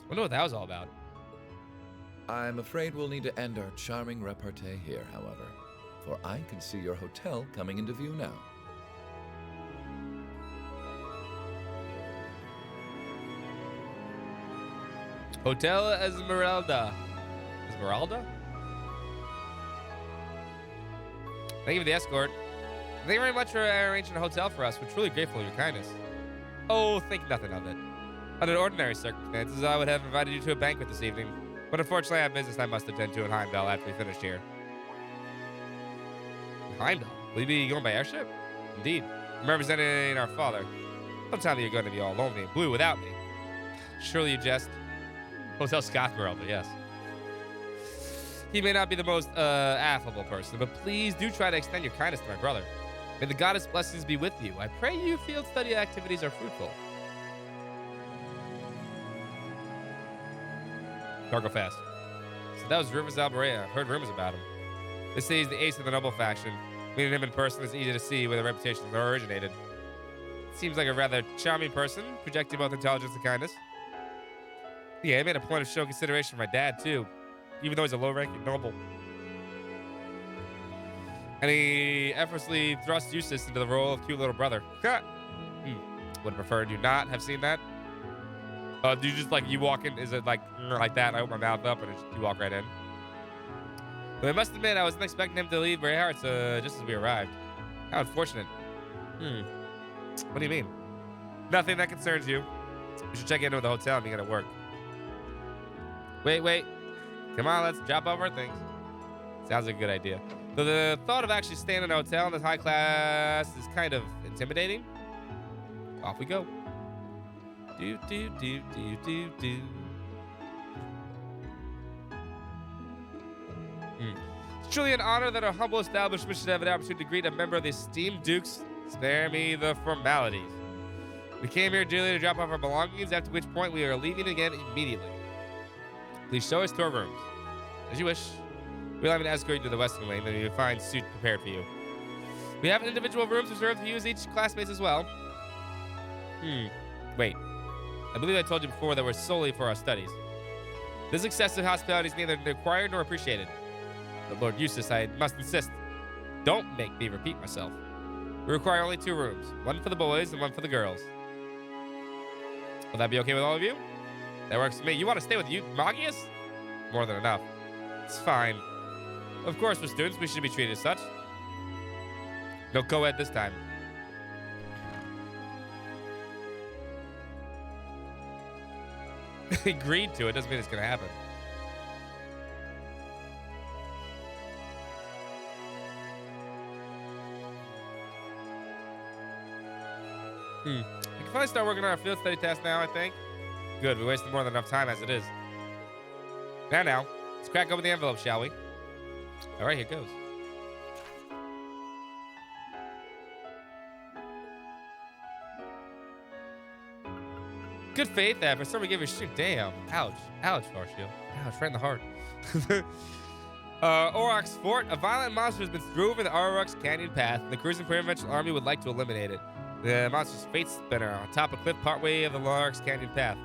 I wonder what that was all about. I'm afraid we'll need to end our charming repartee here, however, for I can see your hotel coming into view now. Hotel Esmeralda. Esmeralda? Thank you for the escort. Thank you very much for arranging a hotel for us. We're truly grateful for your kindness. Oh, think nothing of it. Under ordinary circumstances, I would have invited you to a banquet this evening. But unfortunately, I have business I must attend to in Heimdall after we finish here. Heimdall? Will you be going by airship? Indeed. I'm representing our father. Sometime you're going to be all lonely and blue without me. Surely you jest. Hotel Scotsmeralda, yes. He may not be the most affable person, but please do try to extend your kindness to my brother. May the goddess blessings be with you. I pray you field study activities are fruitful. Cargo fast. So that was Rufus Alberea. I've heard rumors about him. They say he's the ace of the noble faction. Meeting him in person is easy to see where the reputations are originated. Seems like a rather charming person, projecting both intelligence and kindness. Yeah, he made a point of showing consideration for my dad, too, even though he's a low-ranking noble. And he effortlessly thrust Eustace into the role of cute little brother. Would have preferred you not have seen that. Do you just, like, you walk in, is it like that, I open my mouth up, and you walk right in? But I must admit, I wasn't expecting him to leave Greyhearts just as we arrived. How unfortunate. What do you mean? Nothing that concerns you. You should check into the hotel and be at work. Wait. Come on, let's drop off our things. Sounds like a good idea. Though the thought of actually staying in a hotel in this high class is kind of intimidating. Off we go. Do. It's truly an honor that our humble establishment should have an opportunity to greet a member of the esteemed Dukes. Spare me the formalities. We came here daily to drop off our belongings, after which point we are leaving again immediately. Please show us to our rooms. As you wish. We'll have an escort you to the western wing, then you'll find suite prepared for you. We have individual rooms reserved to use each classmates as well. Wait. I believe I told you before that we're solely for our studies. This excessive hospitality is neither required nor appreciated. But Lord Eustace, I must insist. Don't make me repeat myself. We require only 2 rooms. One for the boys and one for the girls. Will that be okay with all of you? That works for me. You want to stay with you, Magius? More than enough. It's fine. Of course, we're students. We should be treated as such. No co-ed this time. Agreed to it doesn't mean it's going to happen. We can finally start working on our field study test now, I think. Good, we wasted more than enough time as it is. Now, let's crack open the envelope, shall we? All right, here goes. Good faith effort. Somebody give you a shoot. Damn. Ouch. Ouch, Farshield. Ouch, right in the heart. Aurochs Fort. A violent monster has been through over the Aurochs Canyon path. The Cruising Prevention Army would like to eliminate it. The monster's fate spinner on top of cliff partway of the Aurochs Canyon path.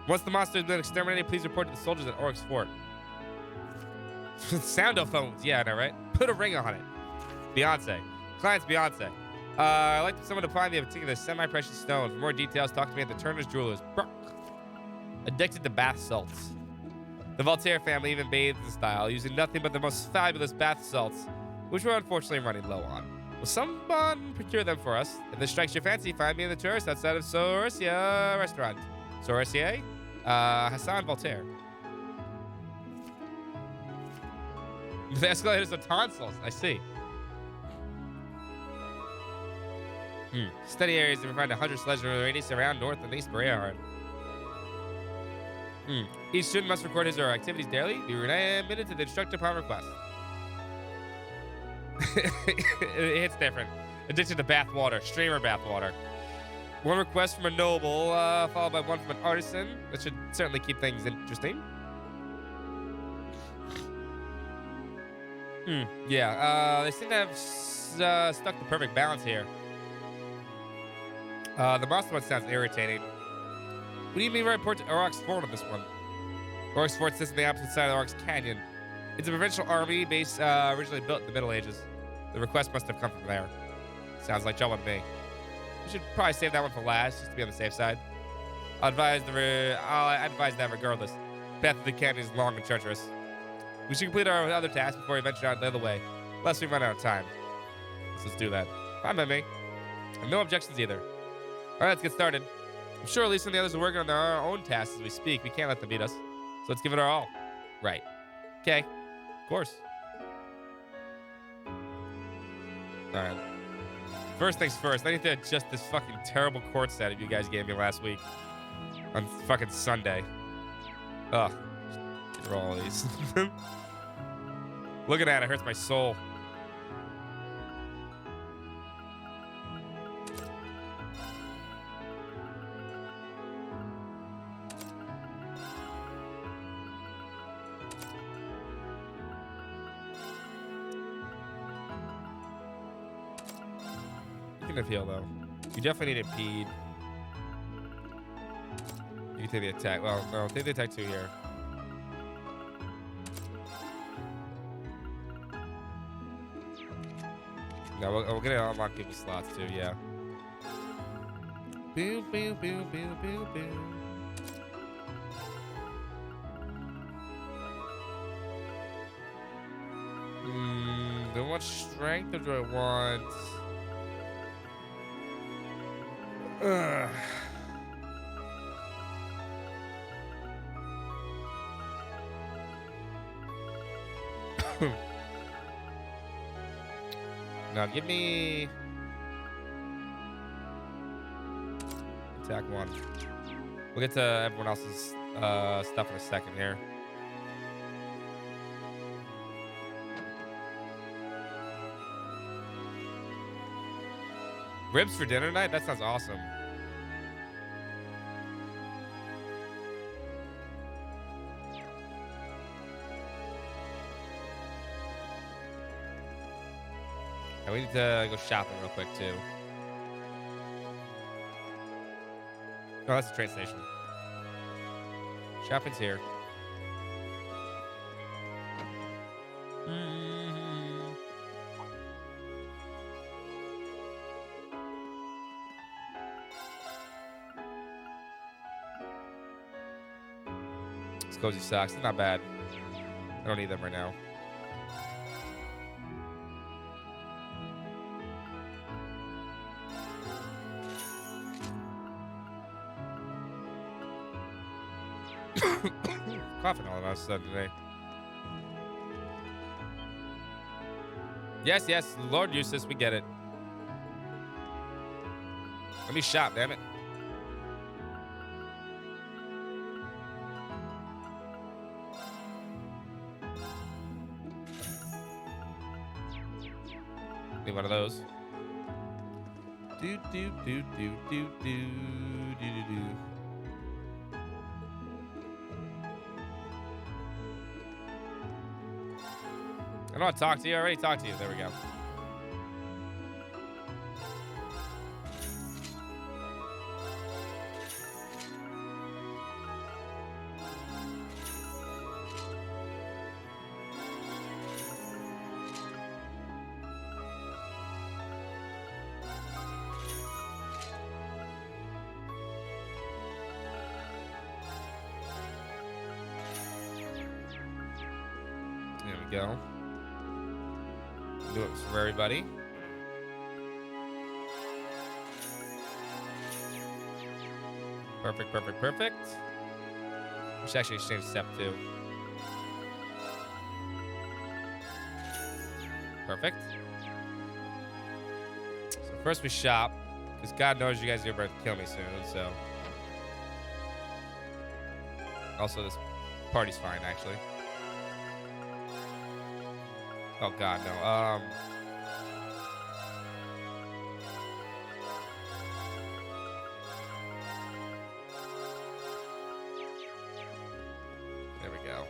Once the monster has been exterminated, please report to the soldiers at Aurochs Fort. Soundophones. Yeah, I know, right? Put a ring on it. Beyonce. Client's Beyonce. I'd like someone to find me a particular semi-precious stone. For more details, talk to me at the Turner's Jewelers. Bruck. Addicted to bath salts. The Voltaire family even bathes in style, using nothing but the most fabulous bath salts, which we're unfortunately running low on. Will someone procure them for us? If this strikes your fancy, find me in the tourist outside of Sourcia restaurant. Sourcia? Hassan Voltaire. The escalators are tonsils. I see. Study areas to provide 100 sledge radius around North and East Breahard. Each student must record his or her activities daily. Be remitted to the instructor upon request. It hits different. Addicted to bath water. Streamer bath water. One request from a noble, followed by one from an artisan. That should certainly keep things interesting. Yeah, they seem to have stuck the perfect balance here. The monster one sounds irritating. What do you mean by report to Aurochs Fort on this one? Aurochs Fort sits on the opposite side of the Aurochs Canyon. It's a provincial army base originally built in the Middle Ages. The request must have come from there. Sounds like trouble to me. We should probably save that one for last, just to be on the safe side. I'll advise that regardless. The path to the canyon is long and treacherous. We should complete our other tasks before we venture out the other way, lest we run out of time. Let's do that. Fine by me. And no objections either. All right, let's get started. I'm sure Lisa and the others are working on their own tasks as we speak. We can't let them beat us. So let's give it our all. Right. Okay. Of course. All right. First things first, I need to adjust this fucking terrible court setup you guys gave me last week. On fucking Sunday. Ugh. Get rid of all these. Looking at it hurts my soul. Heal though. You definitely need a peed. You can take the attack. Well, no, take the attack 2 here. No, we'll get it to unlock people's slots too, yeah. Boo, boo, boo, boo, boo, boo. Do I want strength or do I want... Ugh. Now give me attack 1. We'll get to everyone else's stuff in a second here. Ribs for dinner night? That sounds awesome. we need to go shopping real quick too. Oh, that's the train station. Shopping's here. It's cozy socks. It's not bad. I don't need them right now. Coughing all of a sudden today. Yes, yes, Lord Eustace, we get it. Let me shop, damn it. Need one of those. Do do do do do do do do do. I don't want to talk to you. I already talked to you. There we go. There we go. Do it for everybody. Perfect, perfect, perfect. We should actually exchange step 2. Perfect. So first we shop, because God knows you guys are about to kill me soon, so. Also, this party's fine, actually. Oh God, no. There we go.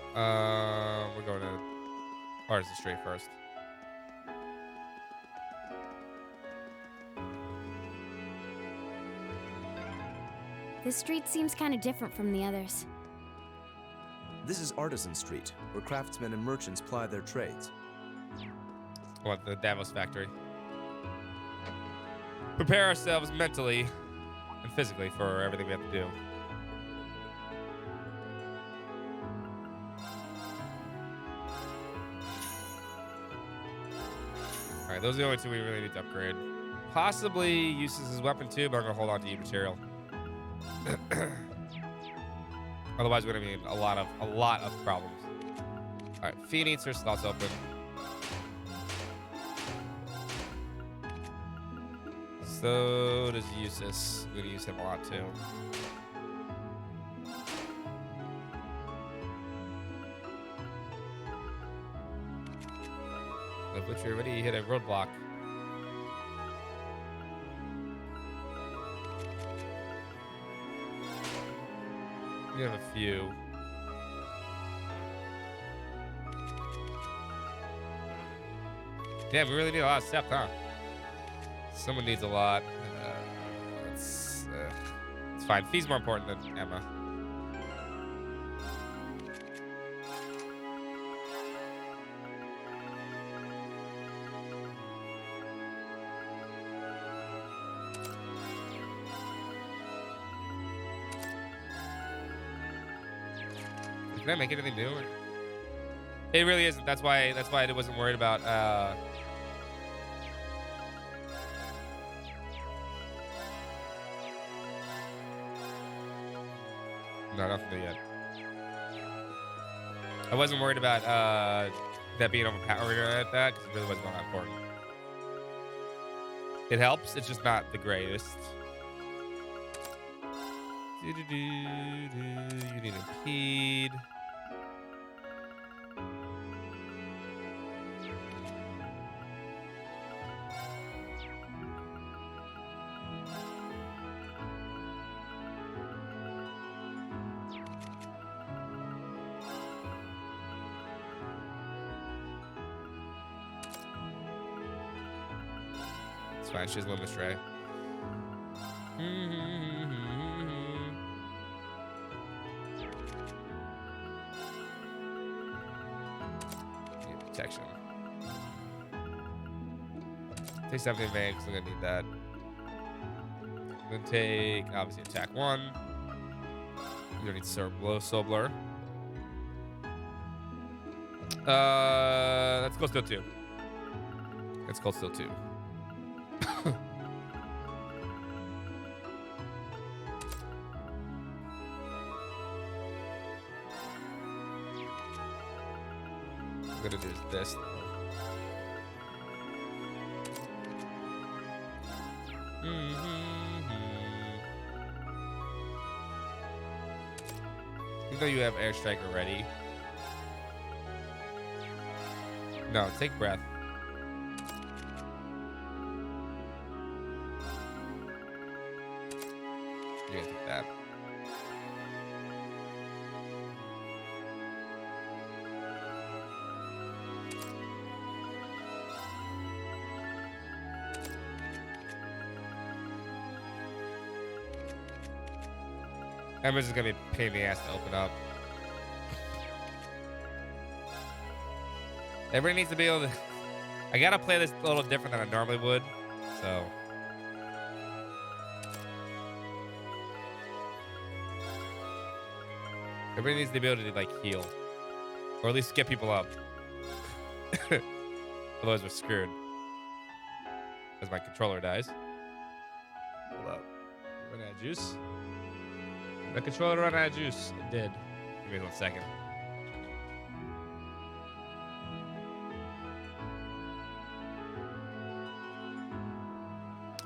We're going to Artisan Street first. This street seems kind of different from the others. This is Artisan Street, where craftsmen and merchants ply their trades. What, the Davos factory? Prepare ourselves mentally and physically for everything we have to do. Alright, those are the only 2 we really need to upgrade. Possibly uses his weapon too, but I'm gonna hold on to E material. Otherwise, we're gonna be in a lot of problems. All right, Fiend Eater slots open. So does Eustace. We're gonna use him a lot too. The Butcher already hit a roadblock. We have a few. Damn, we really need a lot of steps, huh? Someone needs a lot. It's fine. Fee's more important than Emma. Can I make anything new? It really isn't. That's why I wasn't worried about no, nothing new yet. I wasn't worried about that being overpowered or anything like that, because it really wasn't that important. It helps, it's just not the greatest. You need impede. fine. She has Luminous Ray. Protection. Take 17 man because I'm gonna need that. I'm gonna take obviously attack 1. You don't need Soul Blur. Let's go still 2. Let's go still 2. I'm gonna do this. Even though you have Airstrike already. No, take breath. You're gonna take that. Embers is gonna be a pain in the ass to open up. Everybody needs to be able to. I gotta play this a little different than I normally would, so. Everybody needs to be able to like heal, or at least get people up. Otherwise, we're screwed. As my controller dies. Hold up. Run out of juice. The controller ran out of juice. It did. Give me 1 second.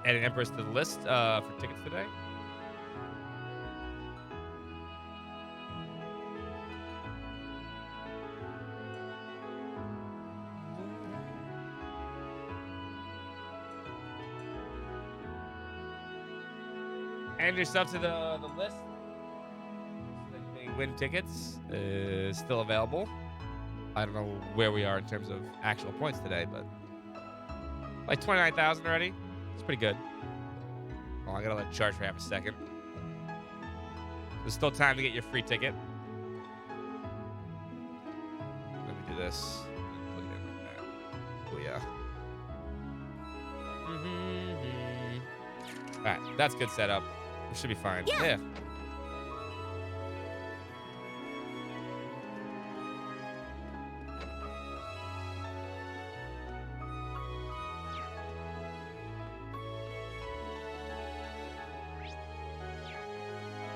Adding Empress to the list for tickets today. Add yourself to the list. Win tickets is still available. I don't know where we are in terms of actual points today, but like 29,000 already. It's pretty good. Oh, I gotta let it charge for half a second. There's still time to get your free ticket. Let me do this. Plug it in like that. Oh yeah. All right, that's good setup. We should be fine. Yeah.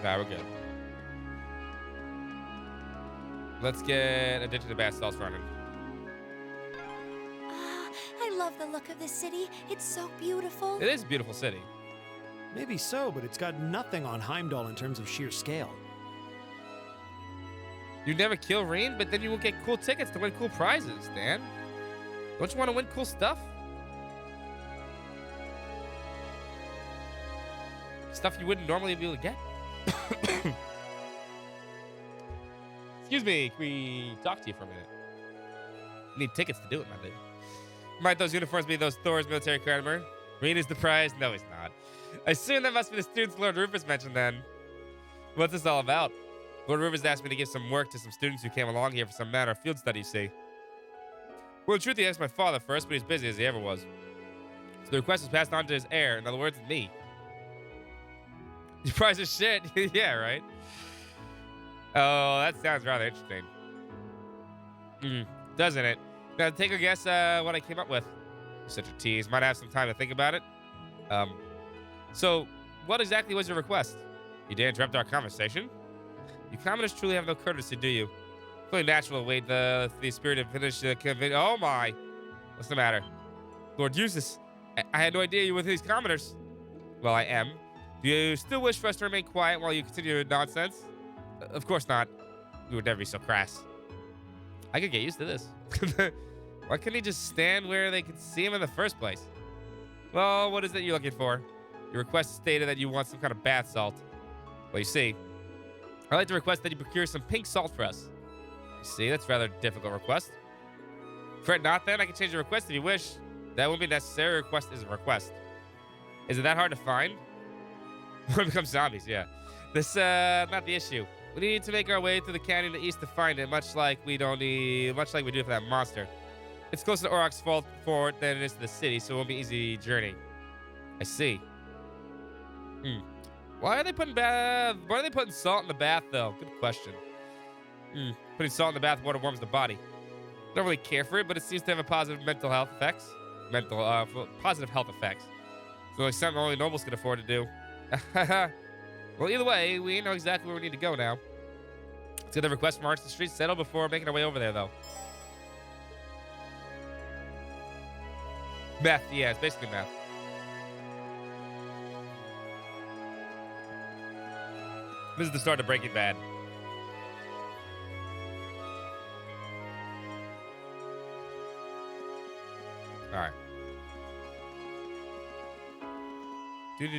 Nah, we're good. Let's get Addicted to Bath Salts running. I love the look of this city. It's so beautiful. It is a beautiful city. Maybe so, but it's got nothing on Heimdall in terms of sheer scale. You never kill Reen, but then you will get cool tickets to win cool prizes, Dan. Don't you want to win cool stuff? Stuff you wouldn't normally be able to get. Excuse me, can we talk to you for a minute? You need tickets to do it, my dude. Might those uniforms be those Thor's military academy? Reen is the prize? No, he's not. I assume that must be the students Lord Rufus mentioned then. What's this all about? Lord Rufus asked me to give some work to some students who came along here for some matter of field study, you see. Well, in truth, he asked my father first, but he's busy as he ever was. So the request was passed on to his heir, in other words, me. You prize is shit. Yeah, right? Oh, that sounds rather interesting. Doesn't it? Now, take a guess what I came up with. Such a tease. Might have some time to think about it. So, what exactly was your request? You dare interrupt our conversation? You commoners truly have no courtesy, do you? It's only natural to wait the spirit to finish the convention. Oh my! What's the matter? Lord Eustace, I had no idea you were with these commoners. Well, I am. Do you still wish for us to remain quiet while you continue your nonsense? Of course not. You would never be so crass. I could get used to this. Why couldn't he just stand where they could see him in the first place? Well, what is it you're looking for? Your request stated that you want some kind of bath salt. Well, you see, I'd like to request that you procure some pink salt for us. You see, that's a rather difficult request. Fret not then, I can change your request if you wish. That won't be necessary. A request is a request. Is it that hard to find? Or become zombies, yeah. This, not the issue. We need to make our way through the canyon to the east to find it, much like we do for that monster. It's closer to Auroch's fort than it is to the city, so it won't be an easy journey. I see. Why are they putting salt in the bath, though? Good question. Putting salt in the bath water warms the body. Don't really care for it, but it seems to have a positive mental health effects. Positive health effects. So like something only nobles can afford to do. Well, either way, we know exactly where we need to go now. Let's get the request from Arch the Street settled before making our way over there, though. Meth, yeah, it's basically meth. This is the start of Breaking Bad. All right. All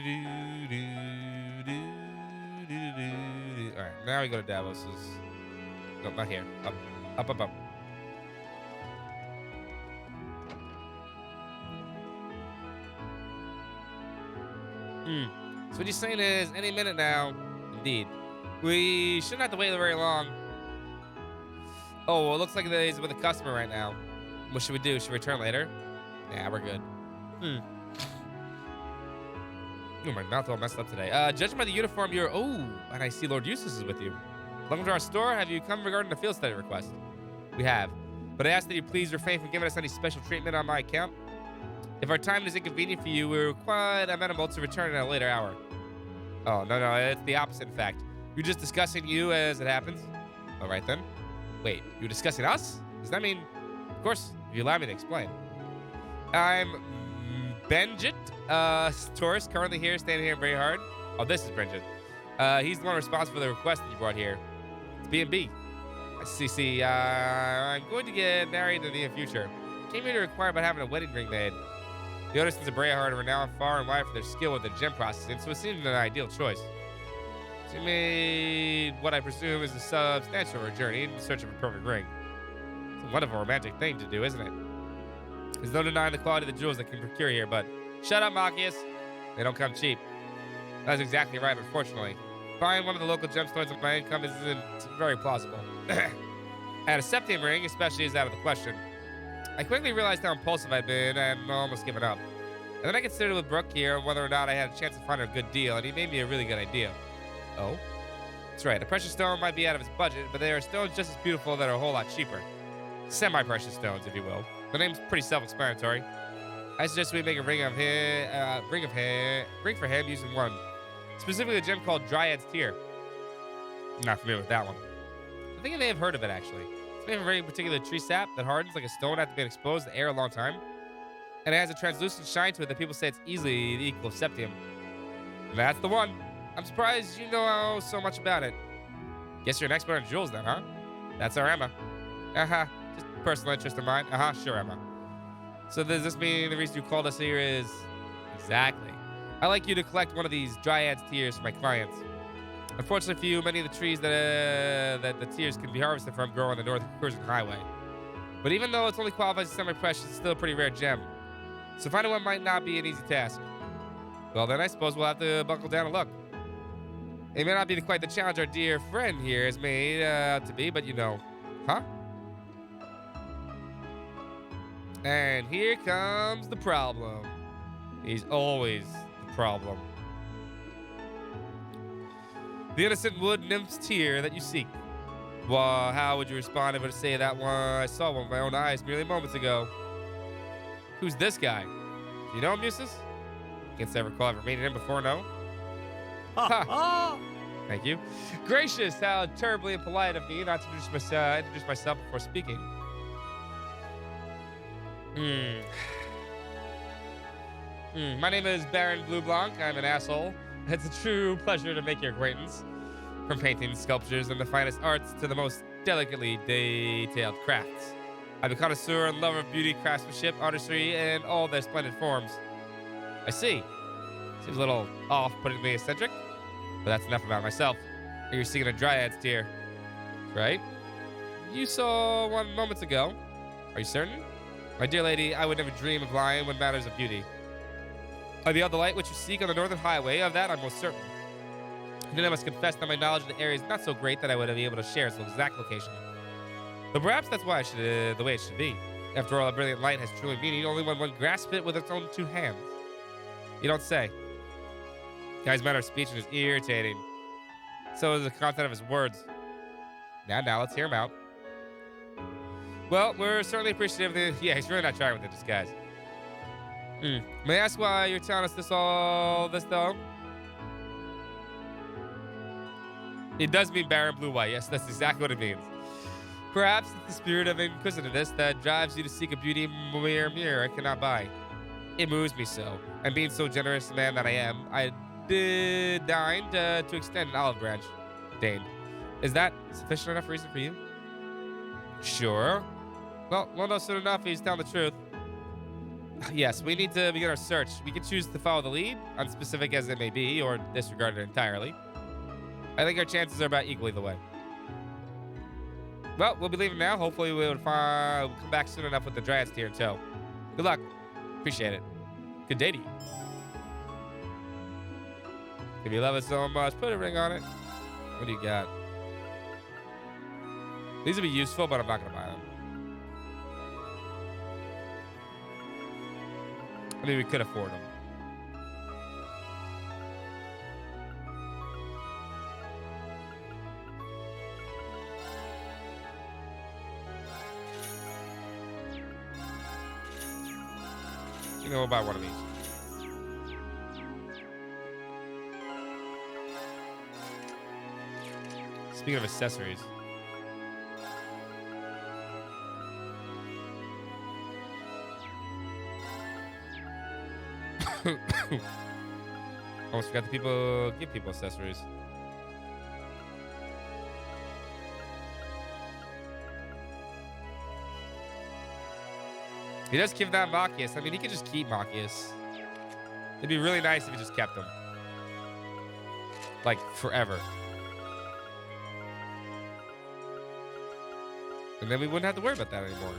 right, now we go to Davos's. No, not here. Up. So what you're saying is, any minute now, indeed. We shouldn't have to wait very long. Oh, well, it looks like he's with a customer right now. What should we do? Should we return later? Yeah, we're good. Oh, my mouth all messed up today. Judging by the uniform, you're... Oh, and I see Lord Eustace is with you. Welcome to our store. Have you come regarding the field study request? We have. But I ask that you please refrain from giving us any special treatment on my account. If our time is inconvenient for you, we're quite amenable to return at a later hour. Oh, no, it's the opposite, in fact. We're just discussing you as it happens. All right, then. Wait, you're discussing us? Does that mean... Of course, if you allow me to explain. I'm Benjit, tourist, currently here, standing here very hard. Oh, this is Benjit. He's the one responsible for the request that you brought here. It's B&B. See, I'm going to get married in the near future. Came here to inquire about having a wedding ring made. The Otisons of Brayhard are renowned far and wide for their skill with the gem processing, so it seemed an ideal choice. She made what I presume is a substantial journey in search of a perfect ring. It's a wonderful romantic thing to do, isn't it? There's no denying the quality of the jewels that can procure here, but shut up, Machias. They don't come cheap. That's exactly right, unfortunately. Buying one of the local gemstones with my income isn't very plausible. And a septium ring, especially, is out of the question. I quickly realized how impulsive I'd been and almost given up. And then I considered with Brooke here whether or not I had a chance to find a good deal, and he made me a really good idea. Oh? That's right, a precious stone might be out of his budget, but there are stones just as beautiful that are a whole lot cheaper. Semi-precious stones, if you will. The name's pretty self-explanatory. I suggest we make a ring for him using one. Specifically a gem called Dryad's Tear. I'm not familiar with that one. I think I may have heard of it, actually. It's made from a very particular tree sap that hardens like a stone after being exposed to air a long time. And it has a translucent shine to it that people say it's easily the equal of septium. And that's the one. I'm surprised you know so much about it. Guess you're an expert on jewels then, huh? That's our Emma. Just personal interest of mine. Sure, Emma. So does this mean the reason you called us here is... Exactly. I'd like you to collect one of these Dryad's Tears for my clients. Unfortunately for you, many of the trees that the tears can be harvested from grow on the North Curzon Highway. But even though it's only qualified as semi-precious, it's still a pretty rare gem. So finding one might not be an easy task. Well then, I suppose we'll have to buckle down and look. It may not be quite the challenge our dear friend here has made out to be, but you know. Huh? And here comes the problem. He's always the problem. The innocent wood nymph's tear that you seek. Well, how would you respond if I were to say that one? I saw one with my own eyes merely moments ago. Who's this guy? Do you know him, Eustace? Can't ever recall ever meeting him before, no? Ha! Thank you. Gracious, how terribly impolite of me not to introduce myself before speaking. My name is Baron Blue Blanc. I'm an asshole. It's a true pleasure to make your acquaintance. From painting, sculptures, and the finest arts to the most delicately detailed crafts. I'm a connoisseur and lover of beauty, craftsmanship, artistry, and all their splendid forms. I see. Seems a little off-puttingly eccentric, but that's enough about myself. You're seeking a Dryad's Tear, right? You saw one moments ago. Are you certain? My dear lady, I would never dream of lying when matters of beauty. I beheld the light which you seek on the northern highway. Of that I'm most certain. And then I must confess that my knowledge of the area is not so great that I would be able to share its exact location. But perhaps that's why the way it should be. After all, a brilliant light has truly meaning only when one grasps it with its own two hands. You don't say. Guy's manner of speech is irritating. So is the content of his words. Now, let's hear him out. Well, we're certainly appreciative of the... Yeah, he's really not trying with the disguise. May I ask why you're telling us all this, though? It does mean Baron Blue White. Yes, that's exactly what it means. Perhaps it's the spirit of inquisitiveness that drives you to seek a beauty mirror I cannot buy. It moves me so. And being so generous a man that I am, I did deign to extend an olive branch. Dane. Is that sufficient enough reason for you? Sure. Well, we'll know soon enough if he's telling the truth. Yes, we need to begin our search. We can choose to follow the lead, unspecific as it may be, or disregard it entirely. I think our chances are about equal either way. Well, we'll be leaving now. Hopefully we'll come back soon enough with the Dryads here in tow. Good luck. Appreciate it. Good day to you. If you love it so much, put a ring on it. What do you got? These would be useful, but I'm not going to buy them. I mean, we could afford them. You know, we'll buy one of these. Speaking of accessories. Almost forgot the people give people accessories. He does give that Machias. I mean, he could just keep Machias. It'd be really nice if he just kept him. Like, forever. And then we wouldn't have to worry about that anymore.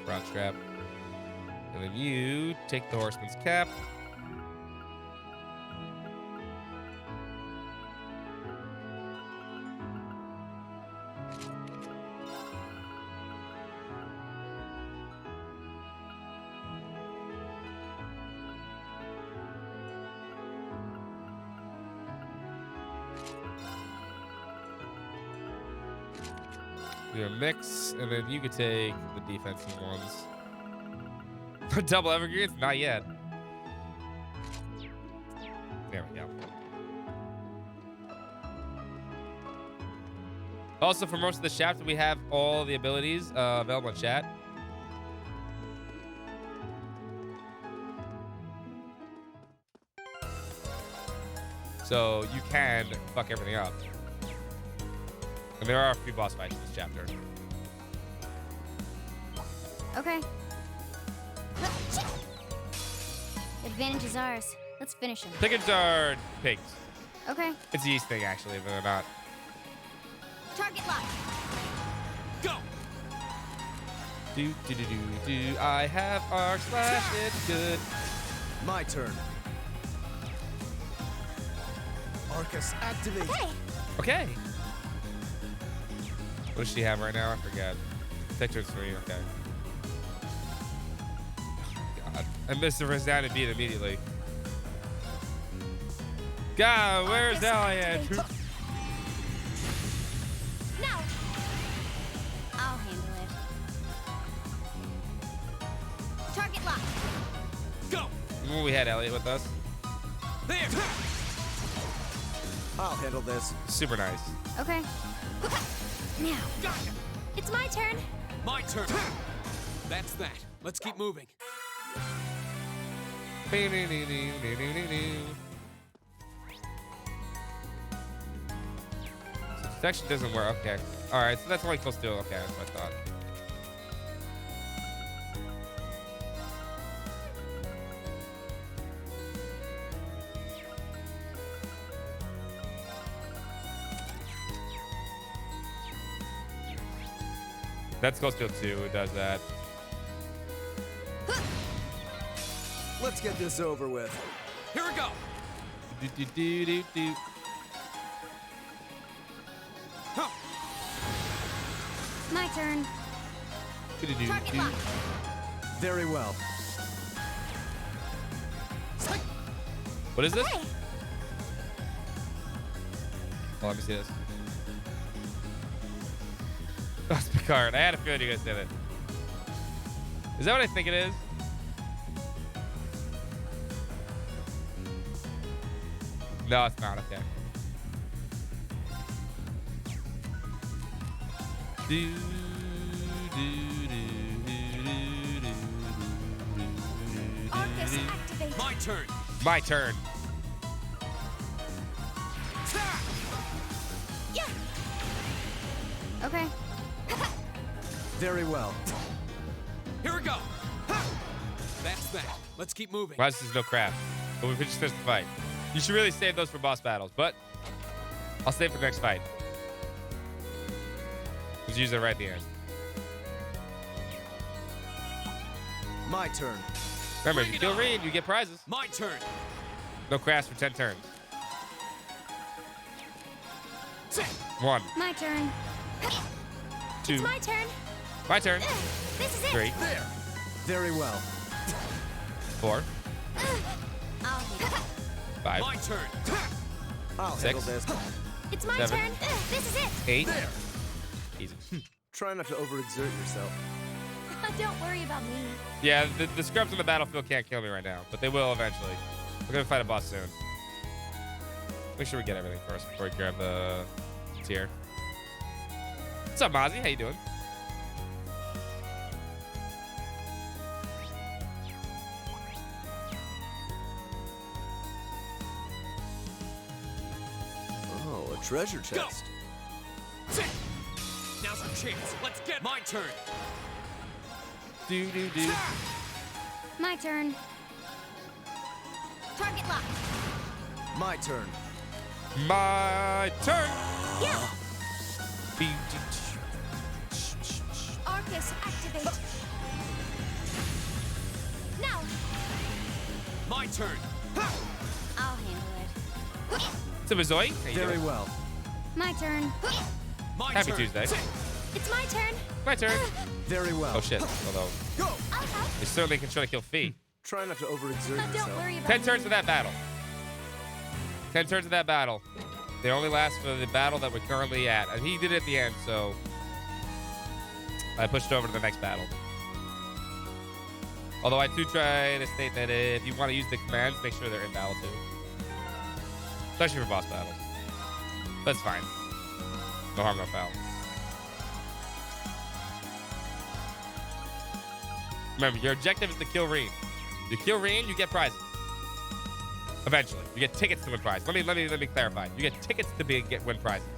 Front strap. And then you take the horseman's cap. Do a mix, and then you could take the defensive ones. Double evergreens? Not yet. There we go. Also, for most of the chapter, we have all the abilities available in chat. So you can fuck everything up. And there are a few boss fights in this chapter. Okay. Advantage is ours. Let's finish him. Tickets are pigs. Okay. It's the East thing, actually, but they're not. Target lock. Go! Do. I have arc slash. It's good. My turn. Arcus, activate. Hey, Okay. What does she have right now? I forgot. Pictures 3. Okay. God. I missed the resounding beat immediately. God, where's Elliot? now. I'll handle it. Target lock. Go! When we had Elliot with us. There! I'll handle this. Super nice. Okay. Now. Gotcha! It's my turn. My turn. That's that. Let's keep moving. So detection doesn't work. Okay. All right. So that's only close to. Okay. That's what I thought. That's Ghostfield 2 who does that. Let's get this over with. Here we go. Do, do, do, do, do. My turn. Do, do, do, Target do. lock. Very well. What is this? Hey, Oh, let me see this. Oh, it's Picard. I had a feeling you guys did it. Is that what I think it is? No, it's not. Okay. Do, do, do, do, do, do, Arcus activate. My turn. My turn. Yeah. Okay. Very well. Here we go. That's that. Let's keep moving. Why is no craft? But we just finished the fight. You should really save those for boss battles, but I'll save for the next fight. Just use it right at the end. My turn. Remember, if Bring you it kill on. Reed, you get prizes. My turn. No crafts for 10 turns. 1, My turn. 2, My turn. my turn. This is it. 3, There. Very well. 4, I'll hit it. 5, My turn. I'll 6. handle this. It's my 7. turn. This is it. 8. There. Easy. Try not to overexert yourself. Don't worry about me. Yeah, the scrubs on the battlefield can't kill me right now, but they will eventually. We're gonna fight a boss soon. Make sure we get everything first before we grab the tier. What's up, Mozzie? How you doing? Oh, a treasure chest. Now's our chance. Let's get my turn. Do do do. My turn. Target lock. My turn. My turn. Yeah. Be- Arcus activate. Now. My turn. I'll handle it. What's up, Zoe? How you Very doing? well. My turn. My Happy turn. Tuesday. It's my turn. My turn. Very well. Oh shit. Although Go. I'll help. they certainly can try to kill Fee. Try not to overexert Don't yourself. worry about 10 me. turns of that battle. 10 turns of that battle. They only last for the battle that we're currently at. And he did it at the end, so I pushed over to the next battle. Although I do try to state that if you want to use the commands, make sure they're in battle too. Especially for boss battles. That's fine. No harm, no foul. Remember, your objective is to kill Reen. You kill Reen, you get prizes. Eventually, you get tickets to win prizes. Let me clarify. You get tickets to win prizes.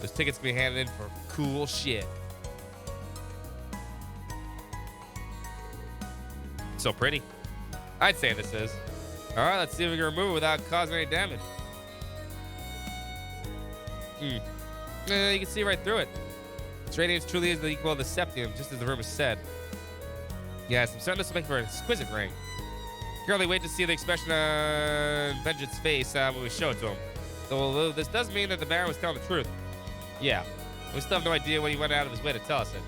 Those tickets can be handed in for cool shit. So pretty. I'd say this is. All right, let's see if we can remove it without causing any damage. You can see right through it. Its radiance truly is the equal of the septium, just as the rumor said. Yes, I'm starting this to make for an exquisite ring. Currently wait to see the expression on Vengeance's face when we show it to him. So this does mean that the Baron was telling the truth. Yeah, we still have no idea when he went out of his way to tell us it.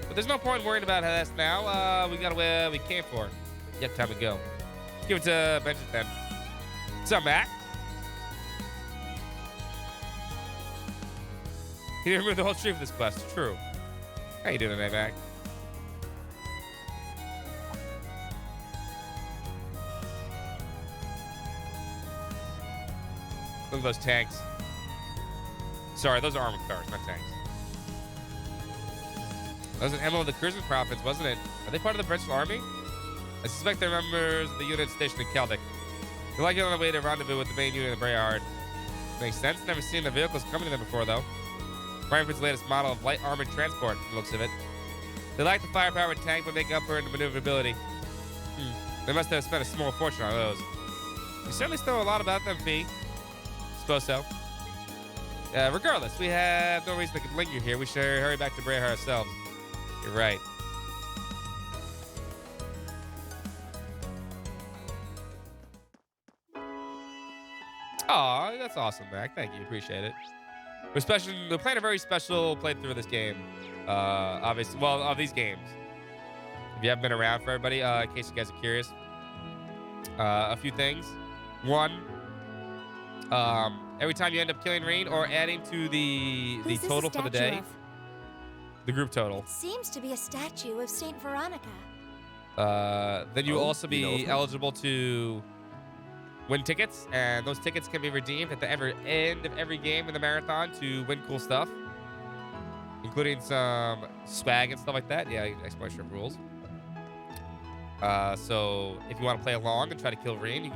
But there's no point worrying about this now. We got where we came for. Yet time to go. Let's give it to Vengeance then. What's up, Mac? He didn't remove the whole tree for this quest. True. How you doing today, Mac? Look at those tanks. Sorry, those are armored cars, not tanks. That was an emblem of the cruising profits, wasn't it? Are they part of the British Army? I suspect they're members of the unit stationed in Celtic. They're likely on the way to rendezvous with the main unit in Brayard. Makes sense. Never seen the vehicles coming to them before, though. Frankfurt's latest model of light armored transport, from the looks of it. They lack the firepower tank, but make up for it in maneuverability. They must have spent a small fortune on those. You certainly know a lot about them, Fee. Suppose so. Regardless, we have no reason to linger here. We should hurry back to Breha ourselves. You're right. Aw, that's awesome, Mac. Thank you. Appreciate it. We're playing a very special playthrough of this game. Obviously, well, of these games. If you haven't been around for everybody, in case you guys are curious. A few things. One, every time you end up killing Rean or adding to the Who's this a total for the statue day, of? the group total, It seems to be a statue of Saint Veronica. then you'll Oh, also you know be her? eligible to win tickets, and those tickets can be redeemed at the end of every game in the marathon to win cool stuff, including some swag and stuff like that. Yeah, exploration of rules. So if you want to play along and try to kill Rean, you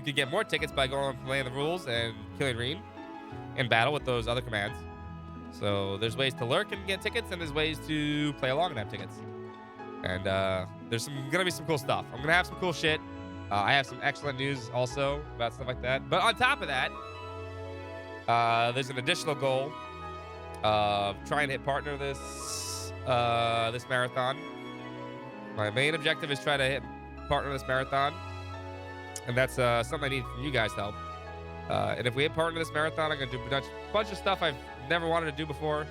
can get more tickets by going and playing the rules and killing Rean in battle with those other commands. So there's ways to lurk and get tickets, and there's ways to play along and have tickets. And there's gonna be some cool stuff. I'm gonna have some cool shit. I have some excellent news also about stuff like that. But on top of that, there's an additional goal of trying to hit partner this marathon. My main objective is try to hit partner this marathon, and that's something I need from you guys' help. And if we hit partner this marathon, I'm gonna do a bunch of stuff I've never wanted to do before,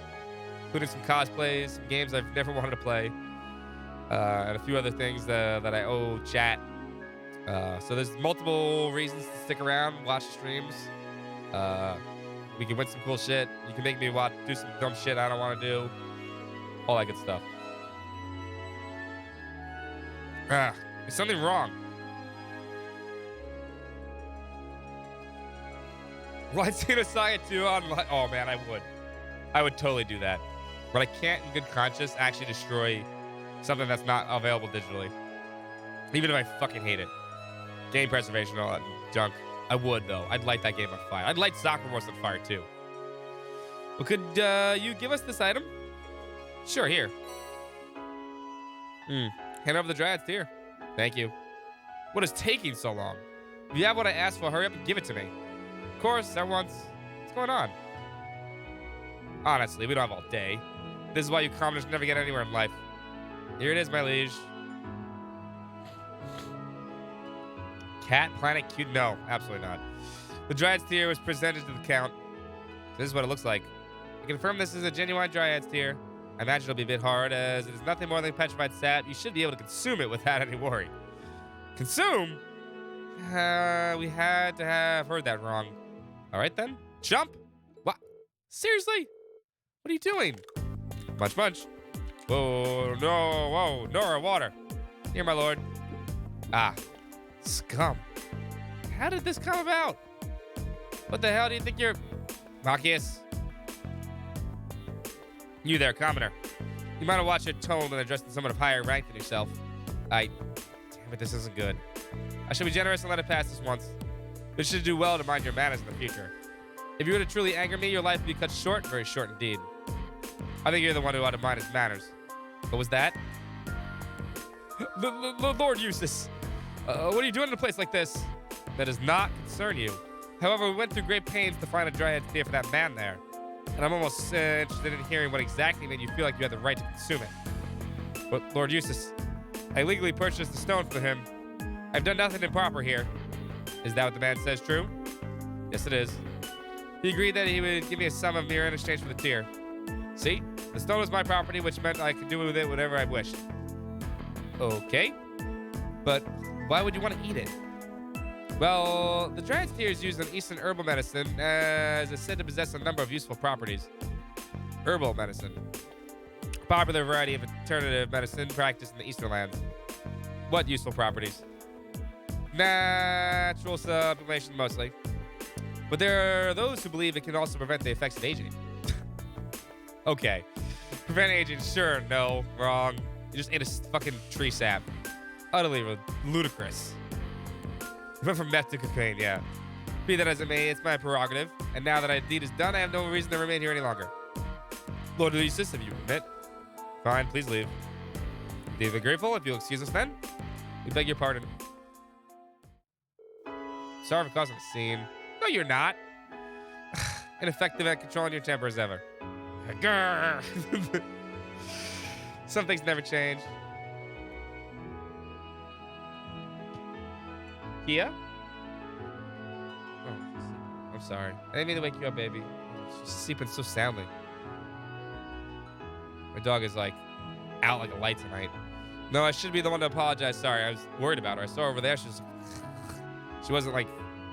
including some cosplays, some games I've never wanted to play, and a few other things that I owe chat. So there's multiple reasons to stick around, watch the streams. We can win some cool shit. You can make me do some dumb shit I don't want to do. All that good stuff. Is something wrong? Lightsina Saga 2 on... Oh, man, I would. I would totally do that. But I can't, in good conscience, actually destroy something that's not available digitally. Even if I fucking hate it. Game preservation, all that junk. I would, though. I'd light that game on fire. I'd light Soccer Wars on fire, too. Well, could you give us this item? Sure, here. Hand over the Dryad's Tear. Thank you. What is taking so long? If you have what I asked for, hurry up and give it to me. Of course, what's going on? Honestly, we don't have all day. This is why you commoners never get anywhere in life. Here it is, my liege. Cat Planet Cute? No, absolutely not. The Dryad's Tear was presented to the Count. This is what it looks like. I confirm this is a genuine Dryad's Tear. I imagine it'll be a bit hard, as it is nothing more than petrified sap. You should be able to consume it without any worry. Consume? We had to have heard that wrong. All right, then. Jump? What? Seriously? What are you doing? Munch, munch. Whoa, no, whoa. Nora, water. Here, my lord. Ah. Scum. How did this come about? What the hell do you think you're... Machias? You there, commoner. You might have watched your tone when addressing someone of higher rank than yourself. Damn it, this isn't good. I should be generous and let it pass this once. But you should do well to mind your manners in the future. If you were to truly anger me, your life would be cut short, very short indeed. I think you're the one who ought to mind his manners. What was that? Lord Eustace. What are you doing in a place like this? That does not concern you. However, we went through great pains to find a Dryad's Tear for that man there. And I'm almost interested in hearing what exactly made you feel like you had the right to consume it. But, Lord Eustace, I legally purchased the stone for him. I've done nothing improper here. Is that what the man says true? Yes, it is. He agreed that he would give me a sum of mere in exchange for the tear. See? The stone was my property, which meant I could do with it whatever I wished. Okay. But why would you want to eat it? Well, the Dryad's Tear is used in Eastern herbal medicine, as it's said to possess a number of useful properties. Herbal medicine. A popular variety of alternative medicine practiced in the Eastern lands. What useful properties? Natural sublimation, mostly. But there are those who believe it can also prevent the effects of aging. Okay. Prevent aging, sure, no, wrong. You just ate a fucking tree sap. Utterly ludicrous. Went from meth to cocaine, yeah. Be that as it may, it's my prerogative. And now that my deed is done, I have no reason to remain here any longer. Lord Lucius, if you permit. Fine, please leave. Deeply grateful, if you'll excuse us then. We beg your pardon. Sorry for causing a scene. No, you're not. ineffective at controlling your temper as ever. Grr. Some things never change. Kia? Oh, I'm sorry. I didn't mean to wake you up, baby. She's sleeping so soundly. My dog is like out like a light tonight. No, I should be the one to apologize. Sorry, I was worried about her. I saw her over there. She wasn't like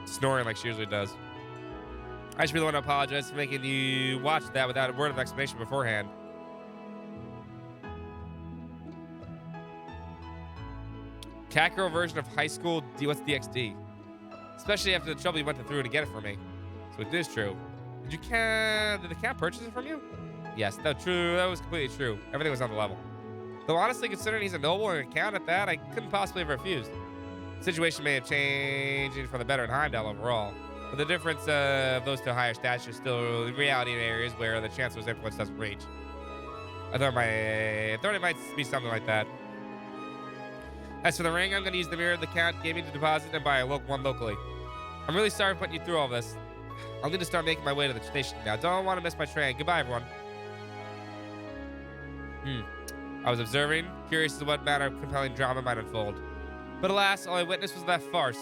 snoring like she usually does. I should be the one to apologize for making you watch that without a word of explanation beforehand. Cat girl version of high school what's DxD? Especially after the trouble you went through to get it for me. So it is true. Did the cat purchase it from you? Yes, that's true. That was completely true. Everything was on the level. Though honestly, considering he's a noble and a count at that, I couldn't possibly have refused. The situation may have changed for the better in Heimdall overall, but the difference of those two higher stats is still in reality in areas where the chancellor's influence doesn't reach. I thought it might be something like that. As for the ring, I'm going to use the mirror the count gave me to deposit and buy one locally. I'm really sorry for putting you through all this. I'll need to start making my way to the station now. Don't want to miss my train. Goodbye, everyone. I was observing, curious as to what manner of compelling drama might unfold. But alas, all I witnessed was that farce.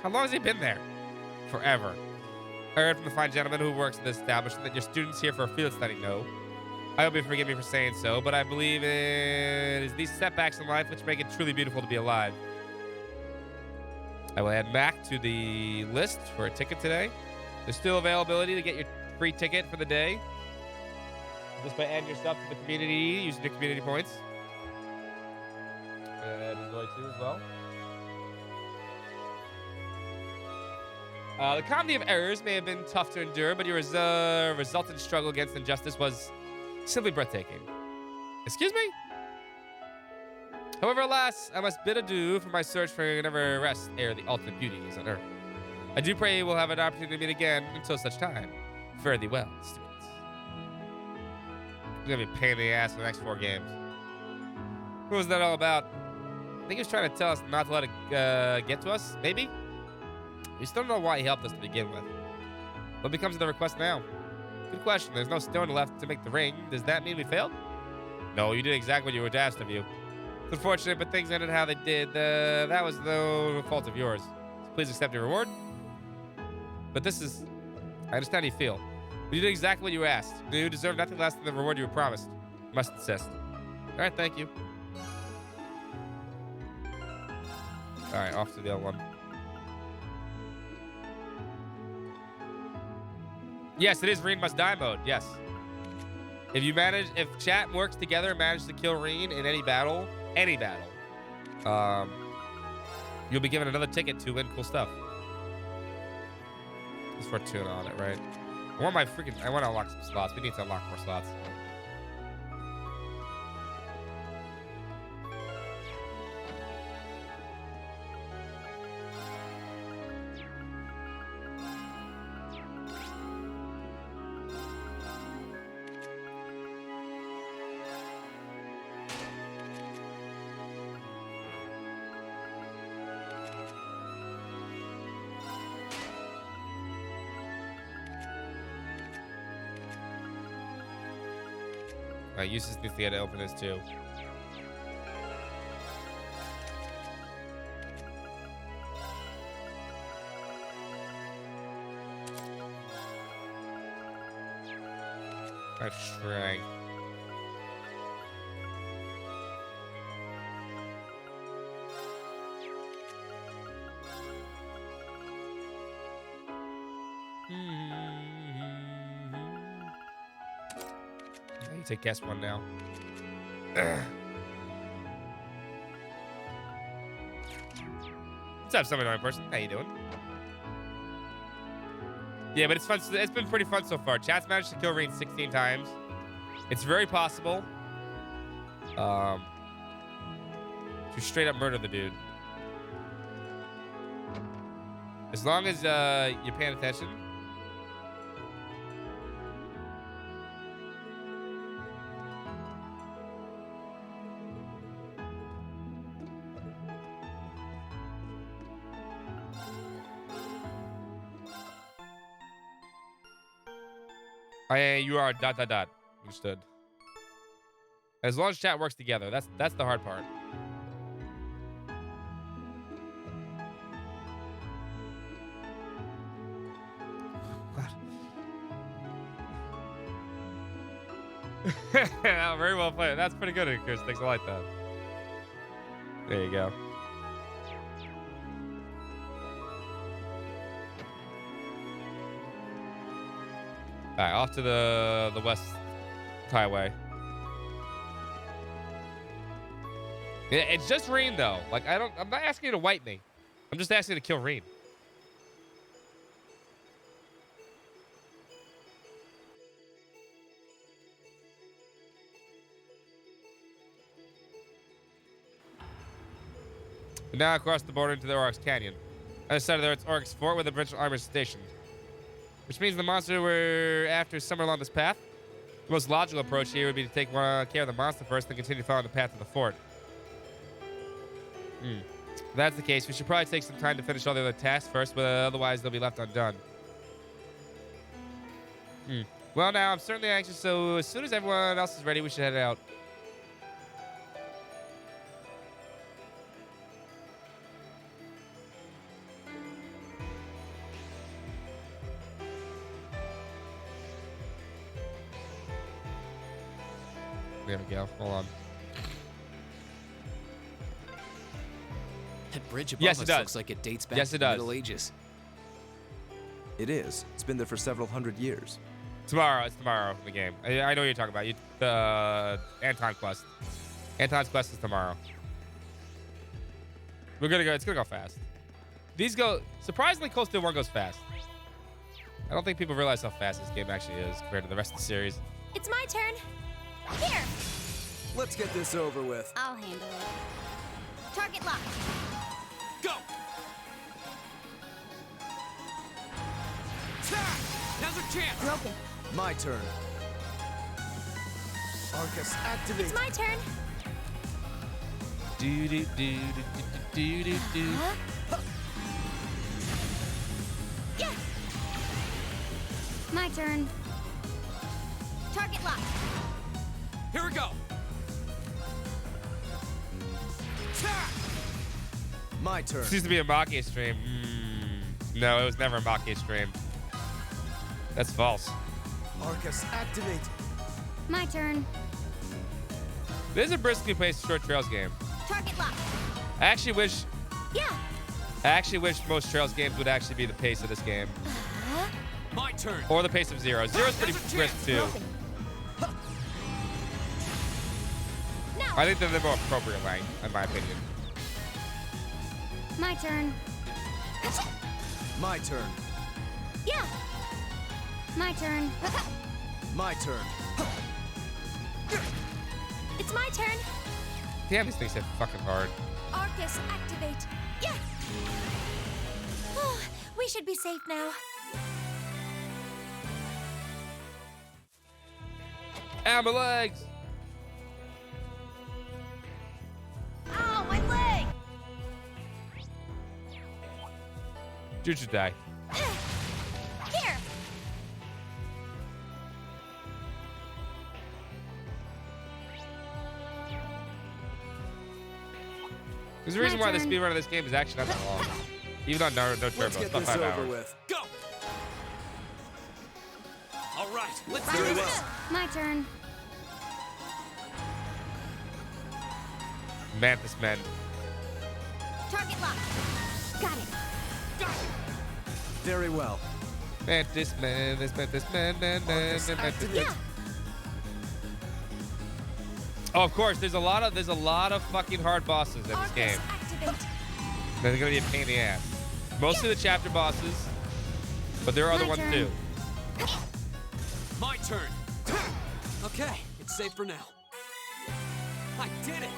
How long has he been there? Forever. I heard from the fine gentleman who works at this establishment that your students here for a field study know. I hope you forgive me for saying so, but I believe it is these setbacks in life which make it truly beautiful to be alive. I will add Mac to the list for a ticket today. There's still availability to get your free ticket for the day. Just by adding yourself to the community using your community points. And enjoy too as well. The comedy of errors may have been tough to endure, but your resultant struggle against injustice was simply breathtaking. Excuse me? However, alas, I must bid adieu for my search for never rest ere the ultimate beauty is unearthed. I do pray we'll have an opportunity to meet again until such time. Fare thee well, students. It's gonna be a pain in the ass for the next 4 games. What was that all about? I think he was trying to tell us not to let it get to us, maybe? We still don't know why he helped us to begin with. What becomes of the request now? Good question. There's no stone left to make the ring. Does that mean we failed? No, you did exactly what you were asked of you. It's unfortunate, but things ended how they did. That was no fault of yours. So please accept your reward. But this is... I understand how you feel. But you did exactly what you were asked. You deserve nothing less than the reward you were promised. Must insist. All right, thank you. All right, off to the other one. Yes, it is Reen must die mode. Yes. If chat works together and manage to kill Reen in any battle, you'll be given another ticket to win cool stuff. Let's fortune on it, right? I want to unlock some slots. We need to unlock more slots. Eustace needs to get to open this too. That's strength. I need to guess one now. What's up, some annoying person? How you doing? Yeah, but it's fun. It's been pretty fun so far. Chat's managed to kill Reen 16 times. It's very possible to straight up murder the dude. As long as you're paying attention. You are ... Understood. As long as chat works together, that's the hard part. Very well played. That's pretty good, Chris. Thanks a lot, though. There you go. All right, off to the West Highway. Yeah, it's just Rean though. Like I'm not asking you to wipe me. I'm just asking you to kill Rean. We now across the border into the Oryx Canyon. On the side of there, it's Oryx Fort with a provincial army stationed. Which means the monster we're after is somewhere along this path. The most logical approach here would be to take care of the monster first, then continue following the path to the fort. If that's the case, we should probably take some time to finish all the other tasks first, but otherwise they'll be left undone. Well, now I'm certainly anxious, so as soon as everyone else is ready, we should head out. There we go. Hold on. That bridge above Yes, it us does. looks like it dates back Yes, to it the does. Middle Ages. It is. It's been there for several hundred years. Tomorrow. It's tomorrow in the game. I know what you're talking about. The Anton quest. Anton's quest is tomorrow. We're gonna go. It's gonna go fast. These go surprisingly close to one goes fast. I don't think people realize how fast this game actually is compared to the rest of the series. It's my turn. Here. Let's get this over with. I'll handle it. Target locked. Go! Now's our chance! Broken. My turn. Arcus, activate. It's my turn. Do do do do do do do. Huh? Yeah. My turn. Target locked. Here we go! My turn. This used to be a Maki stream. No, it was never a Maki stream. That's false. Arcus, activate. My turn. This is a briskly paced short Trails game. Target locked. I actually wish Yeah. most Trails games would actually be the pace of this game. My turn! Or the pace of Zero. Zero's pretty brisk too. Broken. Now. I think they're the more appropriate length, in my opinion. My turn. My turn. Yeah. My turn. My turn. It's my turn. Damn, these things hit fucking hard. Arcus, activate. Yeah. We should be safe now. Ow, my legs! Ow, my leg. Jutsu die. Here. There's a reason why the turn. speedrun of this game is actually not that long. Even on no Turbo, Let's it's get about this 5 over hours. with. Go! All right, let's Very do well. this! My turn. Mantis Men. Target locked. Got it. Got it! Very well. Mantis Men, this Mantis Men, Arcus, Mantis activate. Yeah. Oh, of course, there's a lot of fucking hard bosses in this Arcus, game. activate. They're gonna be a pain in the ass. Mostly the chapter bosses, but there are other My ones turn. too. My turn! Okay, it's safe for now. I did it!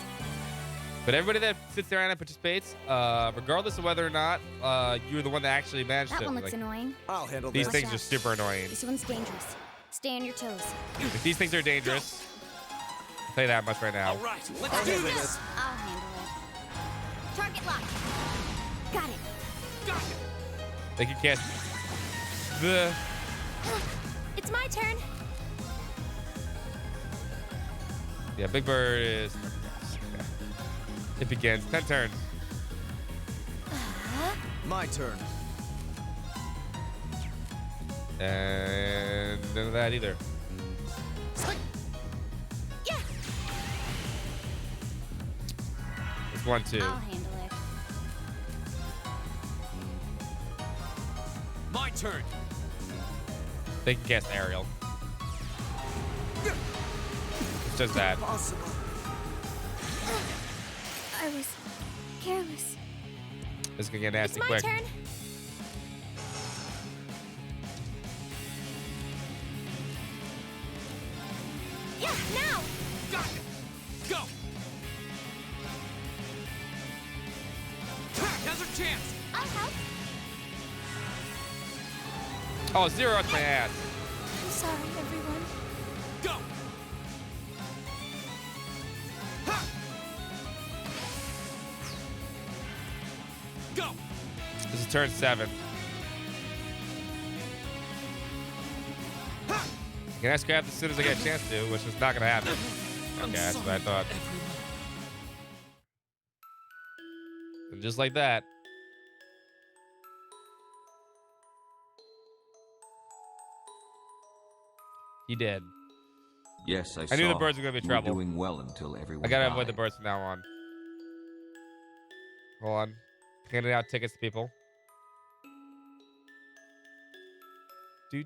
But everybody that sits there and participates, regardless of whether or not you're the one that actually managed That to, one looks like, annoying. I'll handle these this. things are super annoying. This one's dangerous. Stay on your toes. If these things are dangerous, I'll tell you that much right now. All right, let's I'll do handle this! this. I'll handle it. Target locked. Got it. Got it! They can cast the. It's my turn. Yeah, Big Bird is. Okay. It begins. 10 turns. My turn. And none of that either. Yeah. It's 1-2. I'll handle it. My turn. They can cast Aerial. It's just that. Possible. I was careless. This can get It's nasty my quick. turn. Yeah, now. Got it. Go. Now's our chance. I'll help. Oh, 0 at my ass. I'm sorry, everyone. Go. Go. This is turn 7. I can ask Craft as soon as I get a chance to, which is not going to happen. Okay, that's what I thought. And just like that. He did. Yes, I knew the saw. birds were gonna be You were trouble. doing well until everyone I gotta died. avoid the birds from now on. Hold on. Handing out tickets to people. Do.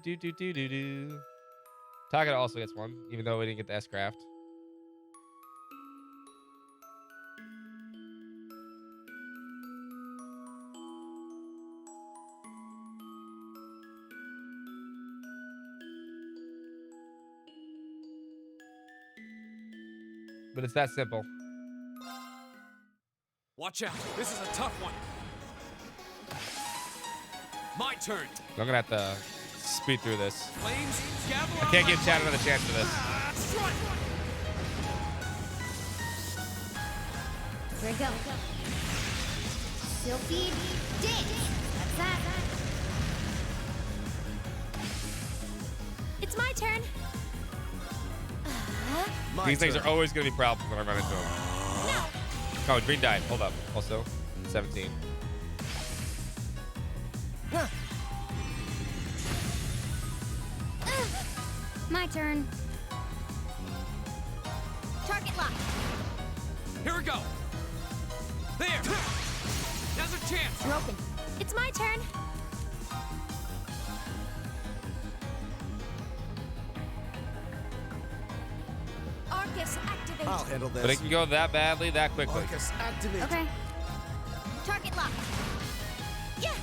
Taka also gets one, even though we didn't get the S-Craft. But it's that simple. Watch out. This is a tough one. My turn. I'm gonna have to speed through this. Flames, gather I can't give Chad another chance for this. Strike. Here we go. Sylphie Dance. That's that. It's my turn. My These things turn. are always gonna be problems when I run into them. No. Oh, Green died. Hold up. Also, 17. My turn. Target lock. Here we go. There. Now's a chance. Broken. It's my turn. Arcus activate. I'll handle this. But it can go that badly, that quickly. Arcus, activate. Okay. Target lock. Yeah.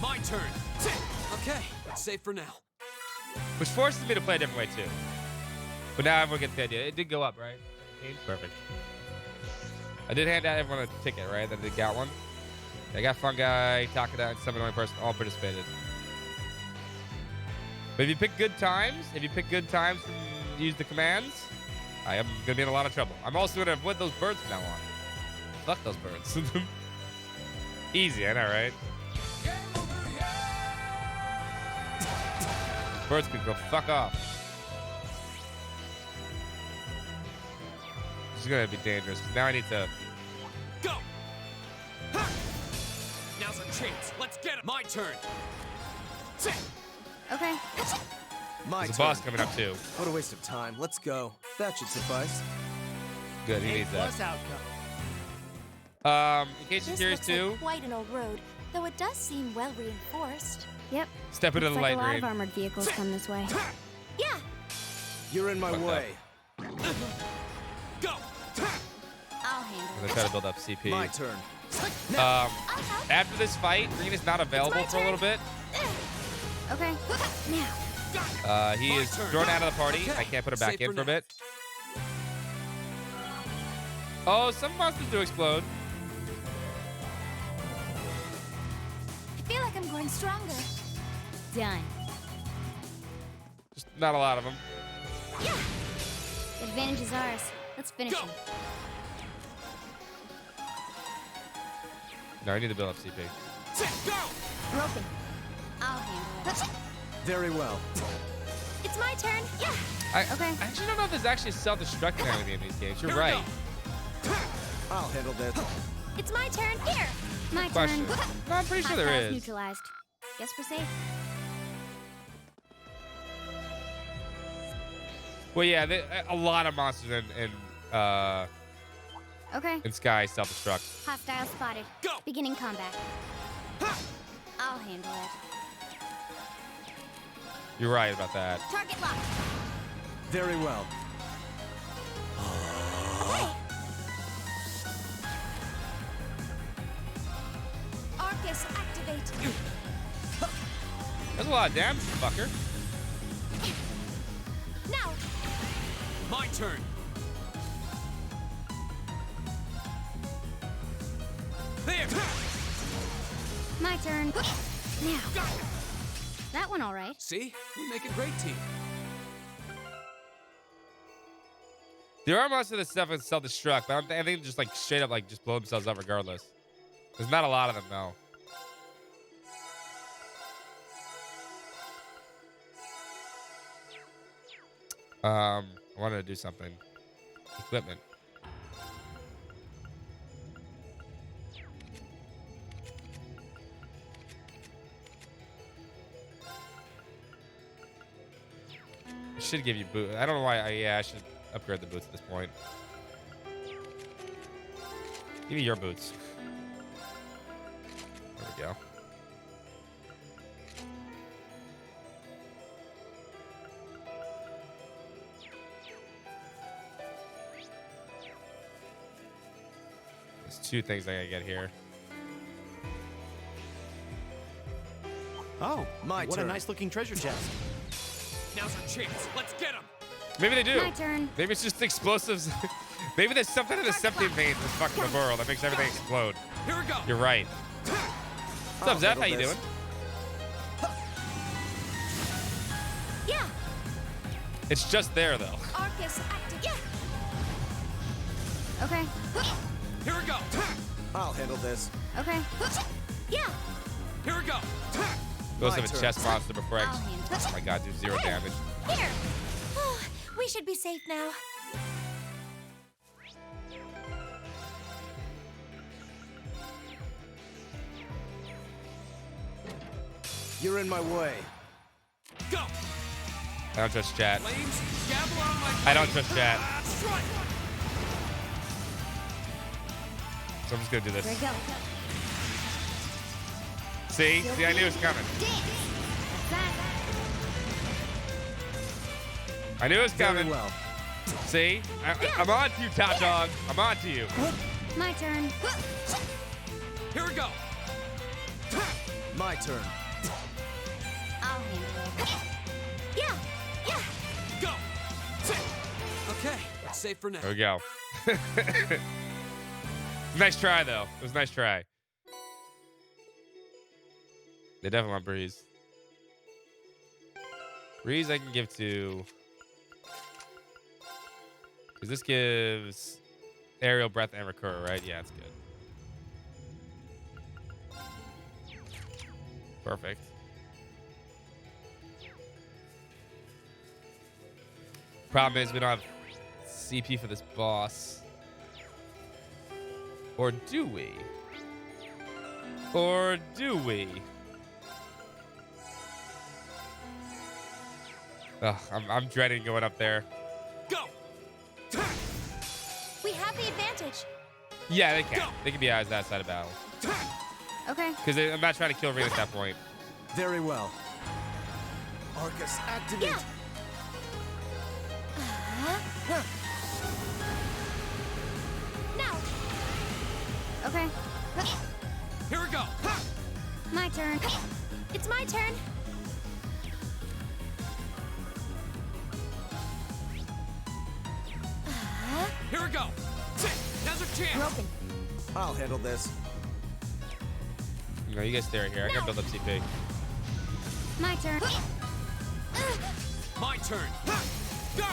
My turn. Okay, it's safe for now. Which forces me to play a different way, too. But now everyone gets the idea. It did go up, right? Perfect. I did hand out everyone a ticket, right? That they got one. I got Fungi, Takada, and some annoying person all participated. But if you pick good times, and use the commands, I am going to be in a lot of trouble. I'm also going to avoid those birds from now on. Fuck those birds. Easy, I know, right? Birds can go fuck off. This is going to be dangerous. Now I need to... Go. Ha! Now's our chance. Let's get it. My turn. Okay. My There's a turn. boss coming up, too. What a waste of time. Let's go. That should suffice. Good, he needs that. Plus outcome. In case you're This curious, looks too, like quite an old road, though it does seem well reinforced. Yep. step into Looks the like light a lot green. of armored vehicles come this way. Yeah. You're in my Fuck way. Go. I'll handle I'm it. gonna try to build up CP. My turn. I'll help. After this fight, Green is not available for a little bit. Okay. Now. He My is turn. thrown out of the party. Okay. I can't put him back Safe in for for a now. bit. Oh, some monsters do explode. I feel like I'm growing stronger. Done. Just not a lot of them. Yeah. The advantage is ours. Let's finish Go. him. No, I need to build up CP. Go. Broken. I'll handle it. Very well. It's my turn. Yeah. I actually don't know if there's actually a self-destruct enemy in these games. You're right. I'll handle this. It's my turn. Here. My Question. turn. No, I'm pretty sure there Hostiles is. neutralized. Guess we're safe. Well, yeah, a lot of monsters Okay. in Sky self-destruct. Hostile spotted. Go. Beginning combat. I'll handle it. You're right about that. Target locked. Very well. Okay. Arcus activate. That's a lot of damage, fucker. Now. My turn. There. My turn. Now. That one all right. See? We make a great team. There are most of this stuff in self-destruct, but I think just like straight up like just blow themselves up regardless. There's not a lot of them though. I wanted to do something. Equipment. I should give you boots. I don't know why. I should upgrade the boots at this point. Give me your boots. There we go. There's two things I gotta get here. Oh, My what turn. a nice looking treasure chest. Now's our chance. Let's get him. Maybe they do. My turn. Maybe it's just explosives. Maybe there's something in the septic veins that's fucking the world that makes everything explode. Here we go. You're right. What's up, Zeph? How you handle doing? this. Yeah. It's just there, though. Arcus activate. Yeah. Okay. Here we go. I'll handle this. Okay. Yeah. Here we go. Goes My to a turn. chest monster before I. I'll handle it. Oh my god, do 0 damage. Here. We should be safe now. You're in my way. Go. I don't trust chat. Flames. Gavel on my. I don't trust chat. Strike. So I'm just gonna do Here we this. go. See? See, I knew it was coming. That's that. I knew it was Very coming. well. See? I'm on to you, top dog. I'm on to you. My turn. Here we go. My turn. I'll handle it. Yeah. Yeah. Go. Sit. Okay. It's safe for now. There we go. Nice try, though. It was a nice try. They definitely want Breeze. Breeze I can give to... Because this gives aerial, breath, and recur, right? Yeah, it's good. Perfect. Problem is we don't have CP for this boss. Or do we? Or do we? Ugh, I'm dreading going up there. Go. We have the advantage. Yeah, they can. They can be eyes that side of battle. Okay. Because I'm not trying to kill Ring at that point. Very well. Arcus activate. Yeah. Now. Okay. Here we go. My turn. It's my turn. Here we go. Sit. Now's our chance. Broken. I'll handle this. No, you guys stay right here. I gotta build up CP. My turn. My turn. Go.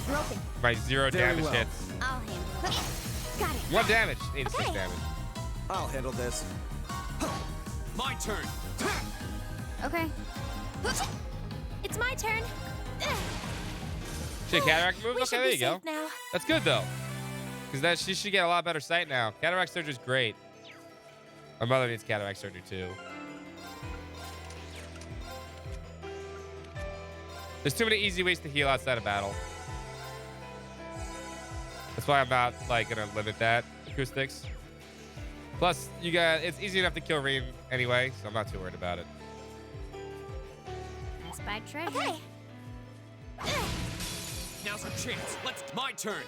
Broken. My 0 Very damage well. hits. I'll handle it. Got it. 1 damage. 86 Okay. damage. I'll handle this. My turn. Okay. It's my turn. She a cataract move? We Okay, should there be you go. safe now. That's good though, because that she should get a lot better sight now. Cataract surgery is great. My mother needs cataract surgery too. There's too many easy ways to heal outside of battle. That's why I'm not like gonna limit that acoustics. Plus, it's easy enough to kill Rean anyway, so I'm not too worried about it. I spied treasure. Okay. Now's our chance. My turn.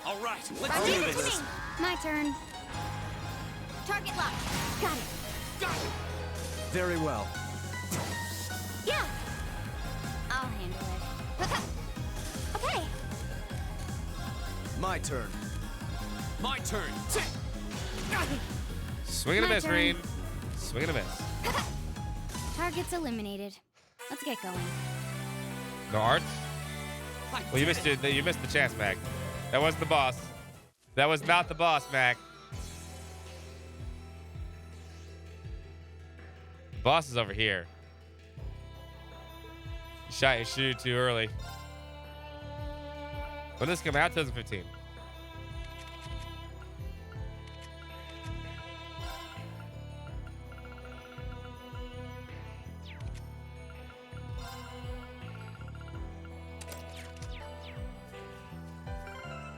All right, let's do Leave it to this. me. My turn. Target lock. Got it. Got it. Very well. Yeah. I'll handle it. Okay. My turn. My turn. Swing and a My miss, turn. Rean. Swing and a miss. Target's eliminated. Let's get going. No arts? Well, you missed it. You missed the chance, Mac. That wasn't the boss. That was not the boss, Mac. The boss is over here. You shot your shoe too early. When did this come out? 2015.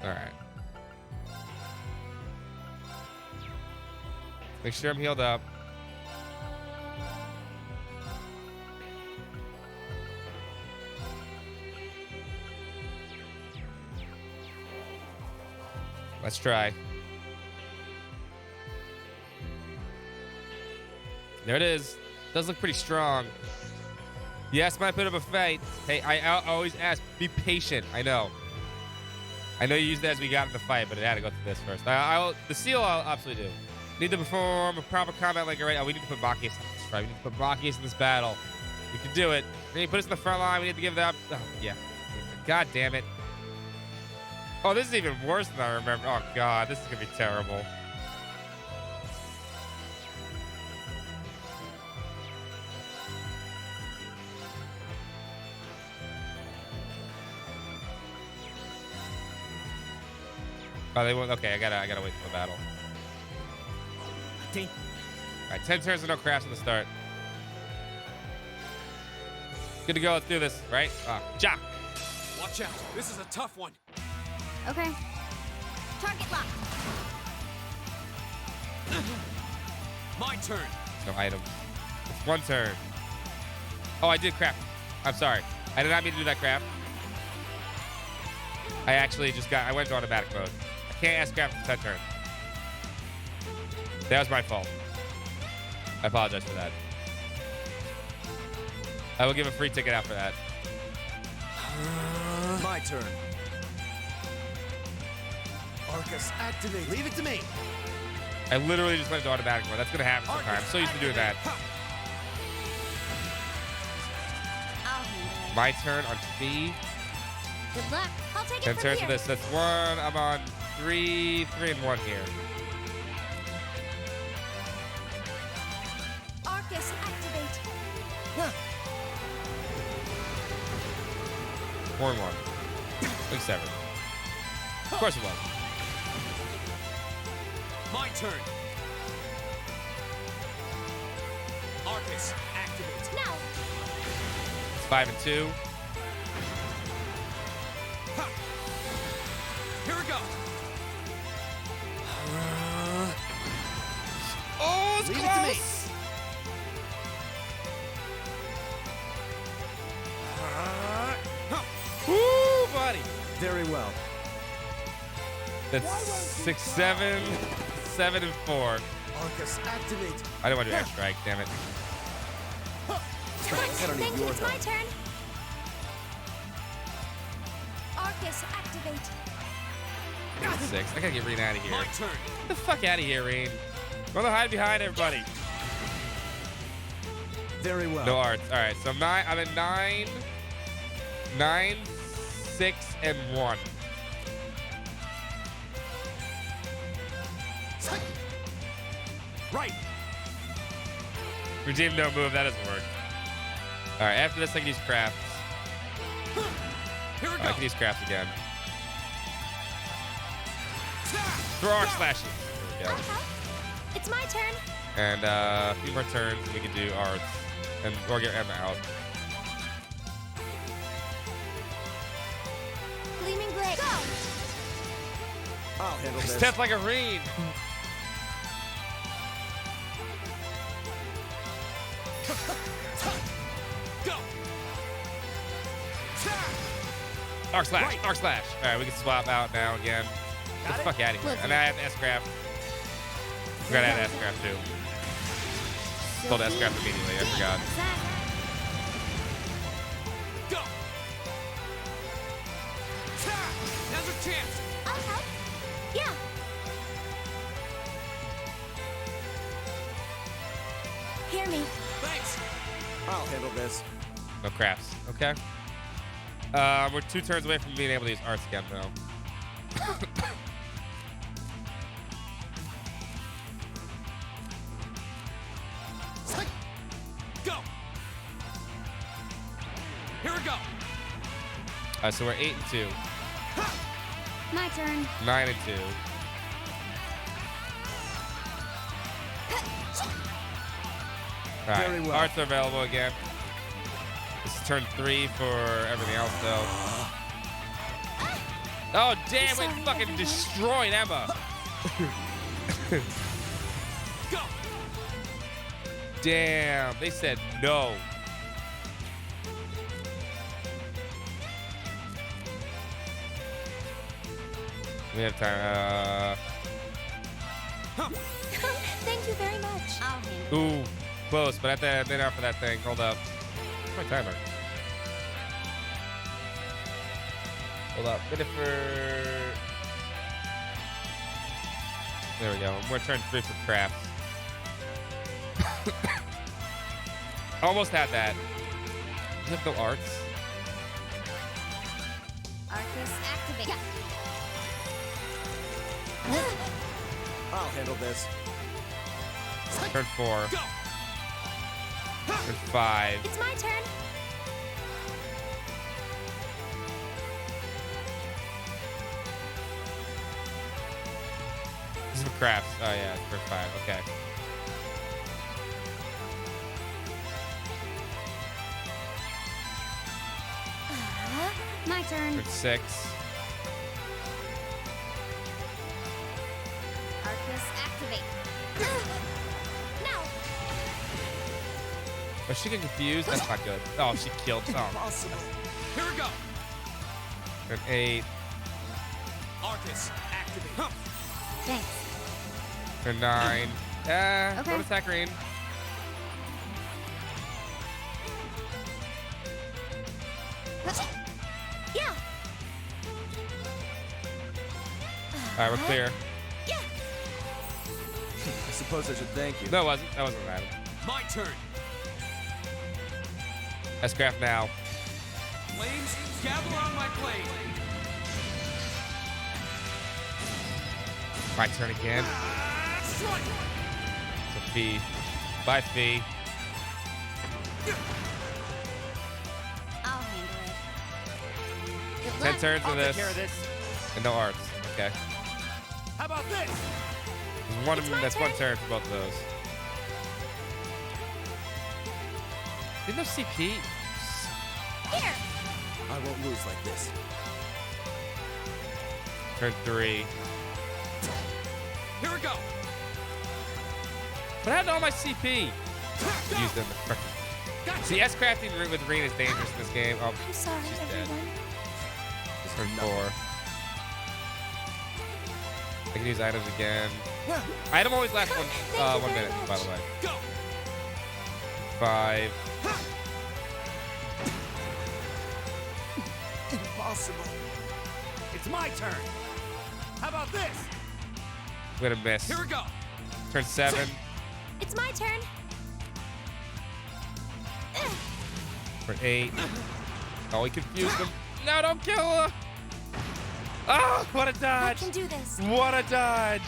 All right. Make sure I'm healed up. Let's try. There it is. Does look pretty strong. Yes, might put up a fight. Hey, I always ask, be patient. I know you used that as we got in the fight, but it had to go through this first. The seal I'll absolutely do. Need to perform a proper combat like right. Oh, we need to put Machias on this fight. We need to put Machias in this battle. We can do it. Then you put us in the front line. We need to give that. Oh, yeah. God damn it. Oh, this is even worse than I remember. Oh, God. This is going to be terrible. Oh, they won't. Okay, I gotta wait for the battle. All right, 10 turns with no crafts in the start. Good to go. Let's do this, right? Jock. Watch out. This is a tough one. Okay. Target lock. My turn. No items. It's one turn. Oh, I did craft. I'm sorry. I did not mean to do that craft. I actually I went to automatic mode. I can't ask craft for 10 turns. That was my fault. I apologize for that. I will give a free ticket out for that. My turn. Arcus, activate. Leave it to me. I literally just went to automatic mode. That's going to happen sometimes. I'm so used to doing that. I'll handle it. My turn on speed. Good luck. I'll take it 10 from turns here. for this. That's one. I'm on 3 and 1 here. Arcus, activate. 4 and 1. Like 7. Of course it was. My turn. Arcus, activate. Now. It's 5 and 2. Ha. Here we go. Oh, it's Leave close. it to me. Woo, buddy. Very well. That's 6, 7, 7 and 4. Arcus, activate. I didn't want to do air strike, damn it. I don't need Thank you. your It's my help. turn. Arcus, activate. 6. I gotta get Rean out of here. My turn. Get the fuck out of here, Rean. Wanna hide behind everybody. Very well. No arts. All right, so I'm at 9, 6, and 1. Right. Redeem no move. That doesn't work. All right, after this, I can use crafts. Here we I go. can use crafts again. Throw arc slashes. There we go. It's my turn. And a few more turns, we can do arts. And or get Emma out. Gleaming blade. Go. I'll handle this. Step like a reed. Go. Arc slash, arc slash. All right, we can swap out now again. Get the fuck out of here. And I have S-craft. We gotta add S-craft too. Pulled S-craft immediately, I forgot. Go. Now's your chance. I'll help. Yeah. Hear me. Thanks. I'll handle this. No crafts. Okay. We're 2 turns away from being able to use arts again, though. Go. Here we go. So we're 8 and 2. My turn. 9 and 2. All right, Very well. arts are available again. This is turn 3 for everything else, though. Oh, damn, we sorry, fucking everyone. destroyed Emma. Go. Damn, they said no. We have time. Thank you very much. I'll handle Ooh, close, but at the minute for that thing. Hold up. Where's my timer? Hold up. Minute for. There we go. We're turn 3 for crafts. Almost had that. You have no arts. Arcus activate. I'll handle this. Turn 4. Go. Turn 5. It's my turn. This is for crafts. Oh yeah, it's for 5. Okay. My turn. Turn 6. Arcus activate. Now. Was she getting confused? That's not good. Oh, she killed. Oh, Possible. Here we go. turn 8. Arcus activate. Thanks. Turn 9. Okay. Don't attack green. Yeah. All right, we're clear. Yeah. I suppose I should thank you. No, it wasn't. That wasn't random. My turn. S-craft now. Flames, gather on my blade. My turn again. Strike. It's a fee. Bye, fee. I'll handle it. Good 10 luck. turns I'll of take this. care of this. And no arts. Okay. How about this? One, It's my that's one turn. turn for both of those. Didn't have CP. Here. I won't lose like this. Turn 3. Here we go. What happened to all my CP? Used them. See, S-crafting with Reen is dangerous in this game. Oh, I'm sorry, she's dead. everyone. Turn 4. I can use items again. Item always lasts Thank you 1 very minute, by much. the way. Go. 5. Impossible. It's my turn. How about this? We're gonna miss. Here we go. Turn 7. It's my turn. Turn 8. Oh, we confused him. No, don't kill her. Oh, what a I dodge. can do this. What a dodge.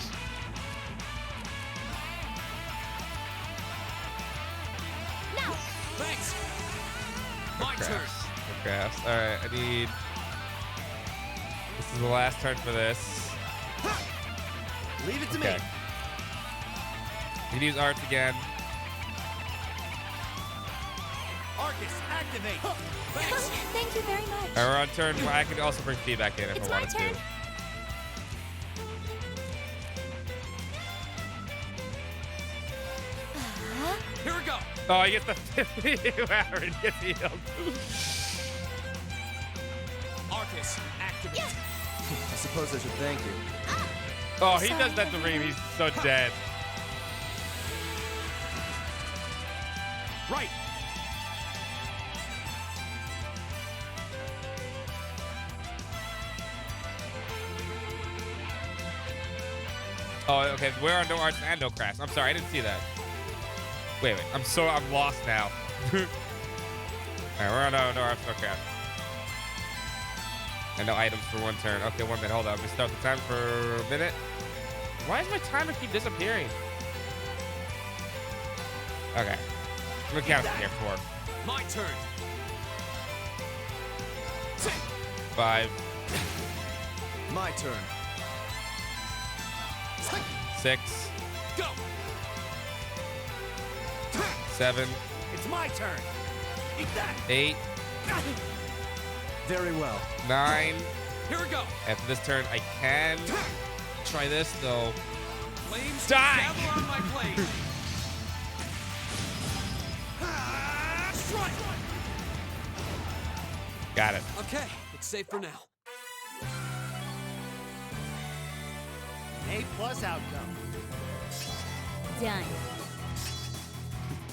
Now. Thanks. My turn. Crafts. All right, I need. This is the last turn for this. Leave it to Okay. me. We can use arts again. Arcus, activate. Thank you very much. All right, we're on turn. I can also bring feedback in if It's I my wanted turn. to. Here we go. Oh, he gets the Aaron gets healed. Arcus, activate. I suppose I should thank you. Oh, he does that to Reem. He's so dead. Right. Oh, okay. Where are no arts and no crafts? I'm sorry, I didn't see that. Wait. I'm lost now. All right, we're on no arts, no crafts. And no items for one turn. Okay, 1 minute. Hold on. Let me start the time for a minute. Why does my timer keep disappearing? Okay. I'm gonna count from here. 4, My turn. 5, My turn. 6, Go. 7, It's my turn. Eat that. 8, Very well. 9. Here we go. After this turn, I can try this though. Flames Die. dabble on my blade. Strike. Got it. Okay, it's safe for now. A+ outcome. Done.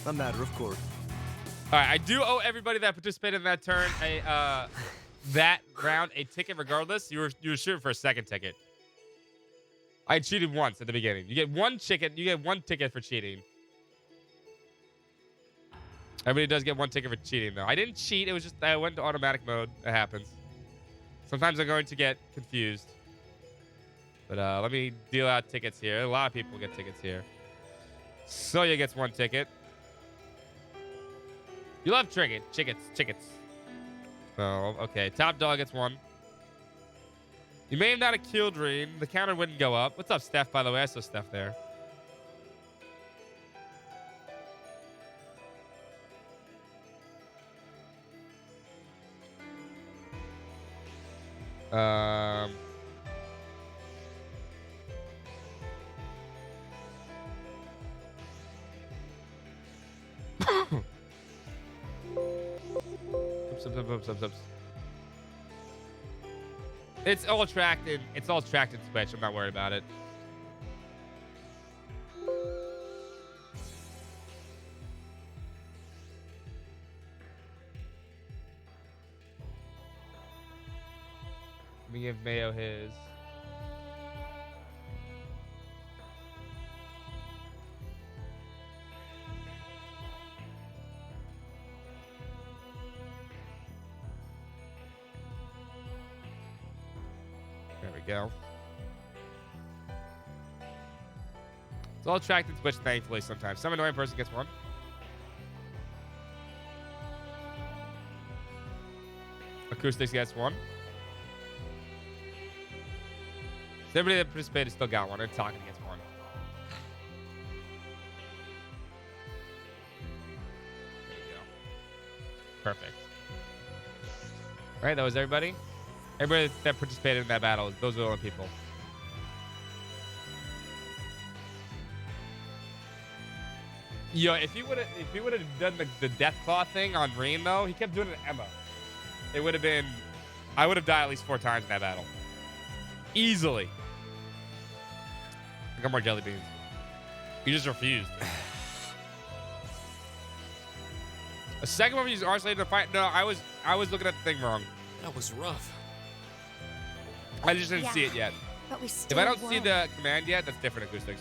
A matter of course. All right, I do owe everybody that participated in that turn that round a ticket regardless. You were shooting for a second ticket. I cheated once at the beginning. You get one ticket. You get one ticket for cheating. Everybody does get one ticket for cheating though. I didn't cheat. It was just I went to automatic mode. It happens. Sometimes I'm going to get confused. But let me deal out tickets here. A lot of people get tickets here. Soya gets one ticket. You love tickets. Oh, okay. Top dog gets one. You may have not have killed Reem. The counter wouldn't go up. What's up, Steph, by the way? I saw Steph there. Oops. It's all tracked in. It's all tracked in Twitch. I'm not worried about it. Let me give Mayo his. There we go. It's all tracked in Twitch, thankfully, sometimes. Some annoying person gets one. Acoustics gets one. So everybody that participated still got one, and Talking gets one. There you go. Perfect. All right, that was everybody. Everybody that participated in that battle, those are the only people. Yo, if he would have done the death claw thing on Reem though, he kept doing it to Emma. It would have been, I would have died at least 4 times in that battle, easily. I got more jelly beans. You just refused. A second one we used Arsenal to fight. No, I was looking at the thing wrong. That was rough. I just didn't see it yet. But we If still I don't won. see the command yet, that's different acoustics.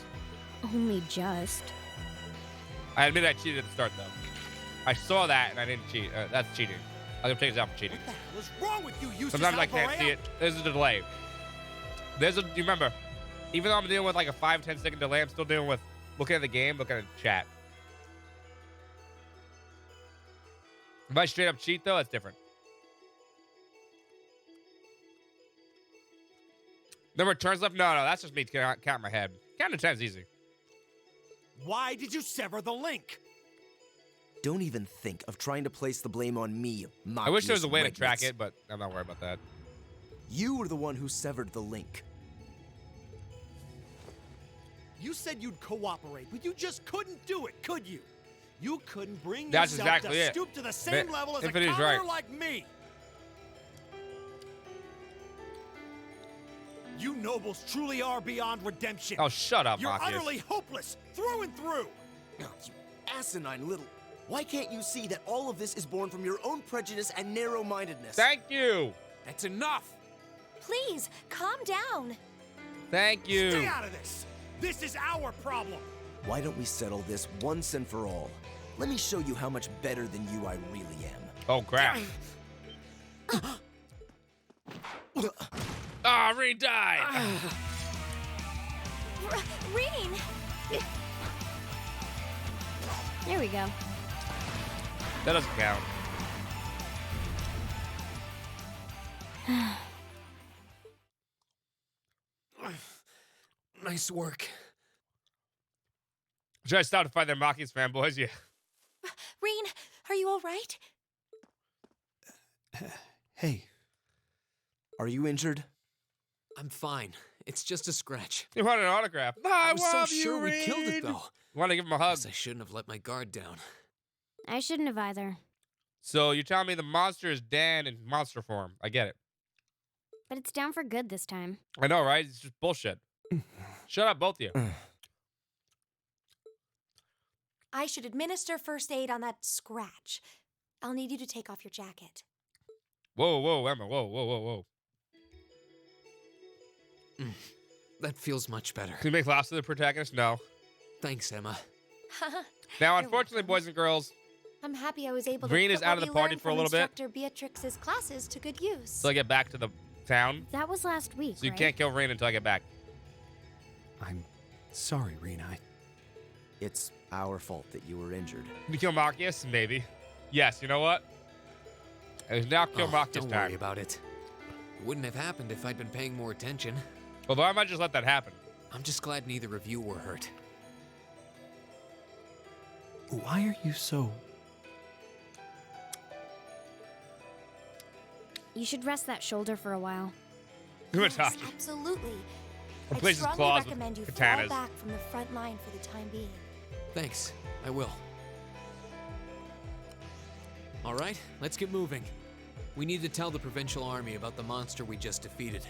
Only just. I admit I cheated at the start, though. I saw that, and I didn't cheat. That's cheating. I'll take this out for cheating. What's wrong with you, Eustace Sometimes I can't Alvarez? see it. There's a delay. You remember, even though I'm dealing with like a 5-10 second delay, I'm still dealing with looking at the game, looking at the chat. If I straight up cheat, though, that's different. Number of turns left? No, that's just me counting my head. Counting to 10's easy. Why did you sever the link? Don't even think of trying to place the blame on me, I wish there was a way to Regnitz. track it, but I'm not worried about that. You were the one who severed the link. You said you'd cooperate, but you just couldn't do it, could you? You couldn't bring That's yourself exactly to it. stoop to the same level as a Infinity's commoner right. like me. You nobles truly are beyond redemption. Oh, shut up, You're Marcus. utterly hopeless, through and through. You asinine little... Why can't you see that all of this is born from your own prejudice and narrow-mindedness? Thank you. That's enough. Please, calm down. Thank you. Stay out of this. This is our problem. Why don't we settle this once and for all? Let me show you how much better than you I really am. Oh, crap. Ah, Reed died. Reen! There we go. That doesn't count. Nice work. Should I stop to find their Machias fanboys? Yeah. Reen, are you all right? Hey. Are you injured? I'm fine. It's just a scratch. You want an autograph? I was so sure we killed it, though. Want to give him a hug? Guess I shouldn't have let my guard down. I shouldn't have either. So you're telling me the monster is Dan in monster form? I get it. But it's down for good this time. I know, right? It's just bullshit. Shut up, both of you. I should administer first aid on that scratch. I'll need you to take off your jacket. Whoa, whoa, Emma. Whoa, whoa, whoa, whoa. That feels much better. Can you make laughs to the protagonist? No. Thanks, Emma. Now, You're unfortunately, welcome. boys and girls, I'm happy I was able Green to is put out what of the we party learned for a from little bit. Instructor Beatrix's classes to good use. till I get back to the town. That was last week, So you right? can't kill Rain until I get back. I'm sorry, Rena. It's our fault that you were injured. Can you kill Marcus? Maybe. Yes, you know what? It's now kill Marcus Don't time. worry about it. It wouldn't have happened if I'd been paying more attention. Although I might just let that happen. I'm just glad neither of you were hurt. Why are you so... You should rest that shoulder for a while. Yes, Umataki. absolutely. I'd Replace his strongly claws with recommend you katanas. fall back from the front line for the time being. Thanks. I will. All right, let's get moving. We need to tell the Provincial Army about the monster we just defeated.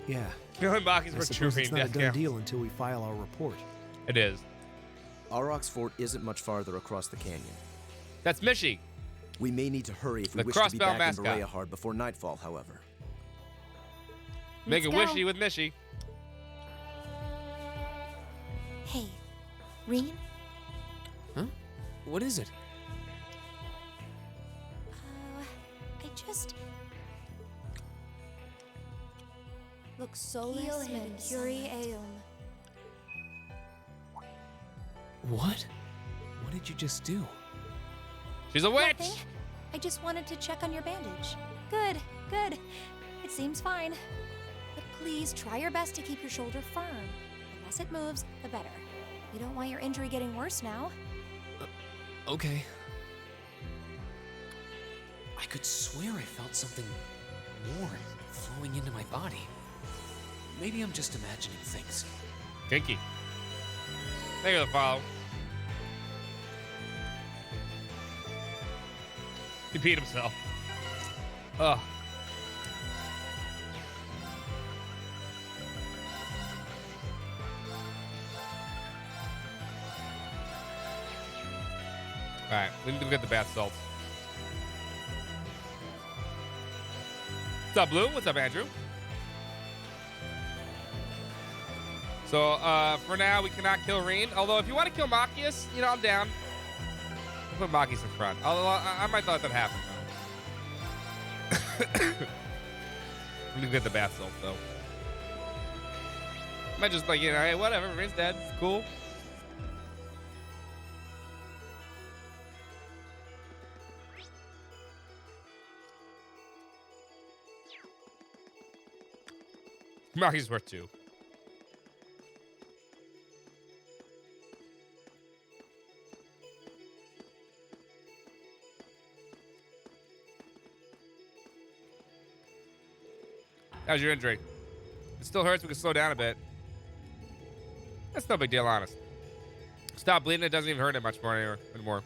Yeah, Killing Marcus I for suppose true it's not a death done count. deal until we file our report. It is. Aurochs Fort isn't much farther across the canyon. That's Mishi. We may need to hurry if we The wish to be crossbow back in mascot. Bereahard before nightfall, however. Make it Let's go. wishy with Mishi. Hey, Reen? Huh? What is it? I just... Look solus Mercuri eum. What? What did you just do? She's a witch. Nothing. I just wanted to check on your bandage. Good, good. It seems fine. But please try your best to keep your shoulder firm. The less it moves, the better. You don't want your injury getting worse now. Okay. I could swear I felt something warm flowing into my body. Maybe I'm just imagining things. Kinky. Thank you for the follow. He peed himself. Ugh. Alright, we need to get the bath salts. What's up, Blue? What's up, Andrew? So, for now, we cannot kill Reen. Although, if you want to kill Machias, you know, I'm down. We'll put Machias in front. Although, I might let that happen, though. We need to get the bath salt, though. Might just, like, you know, hey, whatever. Reen's dead. It's cool. Maggie's worth 2. How's your injury? It still hurts. We can slow down a bit. That's no big deal, honest. Stop bleeding. It doesn't even hurt it much more anymore.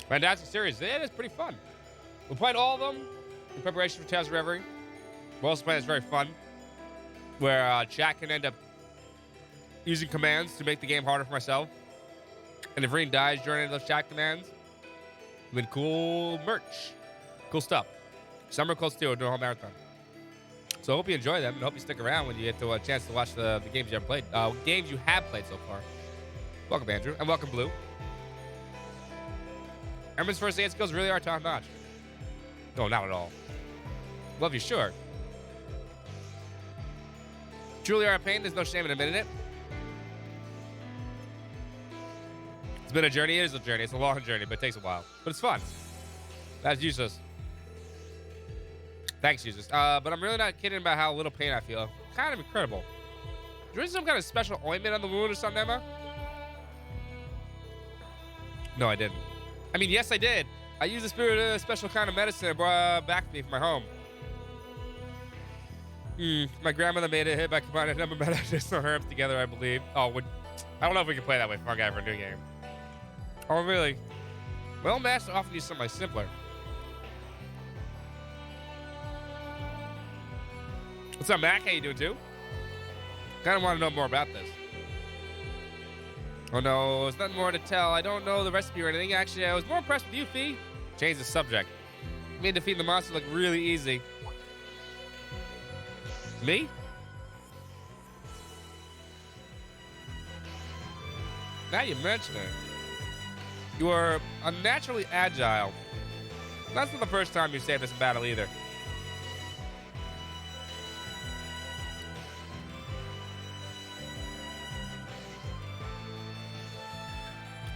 Fantastic series. It is pretty fun. We played all of them in preparation for Tales of Reverie. We also played this very fun, where chat can end up using commands to make the game harder for myself. And if Reen dies during any of those chat commands, we win cool merch. Cool stuff. Summer Cold Steel, do a whole marathon. So I hope you enjoy them and hope you stick around when you get a chance to watch the games you haven't played. Games you have played so far. Welcome, Andrew. And welcome, Blue. Emma's first aid skills really are top notch. No, not at all. Love you, sure. Truly are a pain. There's no shame in admitting it. It's been a journey. It is a journey. It's a long journey, but it takes a while. But it's fun. That's useless. Thanks, Jesus. But I'm really not kidding about how little pain I feel. Kind of incredible. Is there some kind of special ointment on the wound or something, Emma? No, I didn't. I mean, yes, I did. I used a special kind of medicine it brought back to me from my home. My grandmother made it hit by combining a number of medicinal herbs together, I believe. Oh, I don't know if we can play that way, Fun Guy, for a new game. Oh, really? Well, Master often use something simpler. What's up, Mac? How you doing, too? Kind of want to know more about this. Oh, no. There's nothing more to tell. I don't know the recipe or anything. Actually, I was more impressed with you, Fee. Change the subject. You made defeating the monster look really easy. Me? Now you mention it. You are unnaturally agile. That's not the first time you saved us in battle either.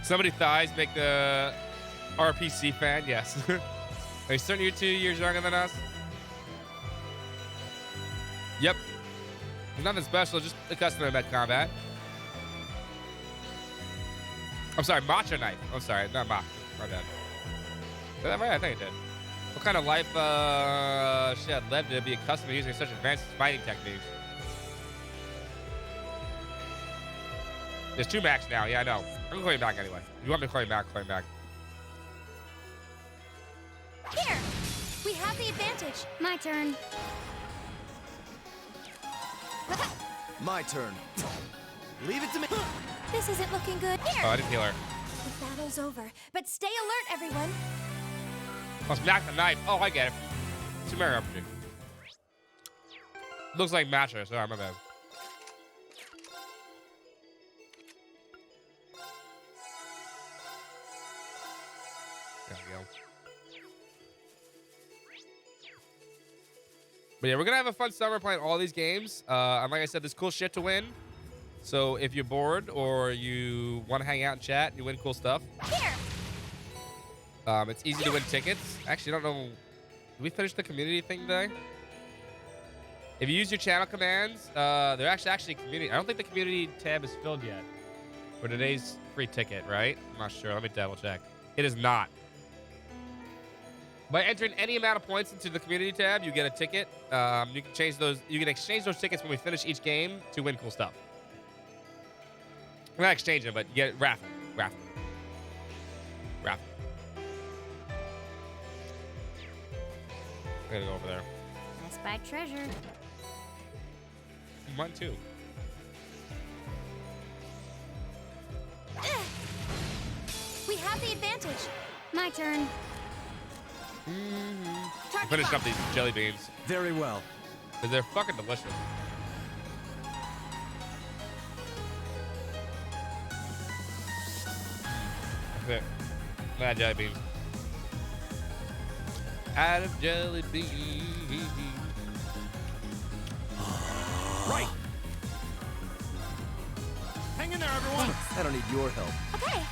Somebody thighs make the RPC fan? Yes. Are you certain you're 2 years younger than us? Yep. There's nothing special, just accustomed to med combat. I'm sorry, Macho Knife. I'm sorry, not Mach. My bad. Did that right? I think I did. What kind of life should have led to be accustomed to using such advanced fighting techniques? There's 2 Macs now. Yeah, I know. I'm gonna call you back anyway. If you want me to call you back, call you back. Here! We have the advantage. My turn. My turn. Leave it to me. This isn't looking good. Here! Oh, I didn't heal her. The battle's over, but stay alert, everyone. Oh, smack the knife. Oh, I get it. Sumeria RPG. Looks like Matcher. Sorry, my bad. There we go. But yeah, we're gonna have a fun summer playing all these games. And like I said, there's cool shit to win. So if you're bored or you want to hang out and chat, you win cool stuff. Here. It's easy to win tickets. Actually, I don't know. Did we finish the community thing today? If you use your channel commands, they're actually community. I don't think the community tab is filled yet for today's free ticket, right? I'm not sure. Let me double check. It is not. By entering any amount of points into the community tab, you get a ticket. You can change those. You can exchange those tickets when we finish each game to win cool stuff. We're not exchanging, but you get raffle. I'm gonna go over there. I spy treasure. Mine too. We have the advantage. My turn. Finish up these jelly beans. Very well. Because they're fucking delicious. That's it. Mad jelly beans. Out of jelly beans. Right. Hang in there, everyone. I don't need your help. Okay.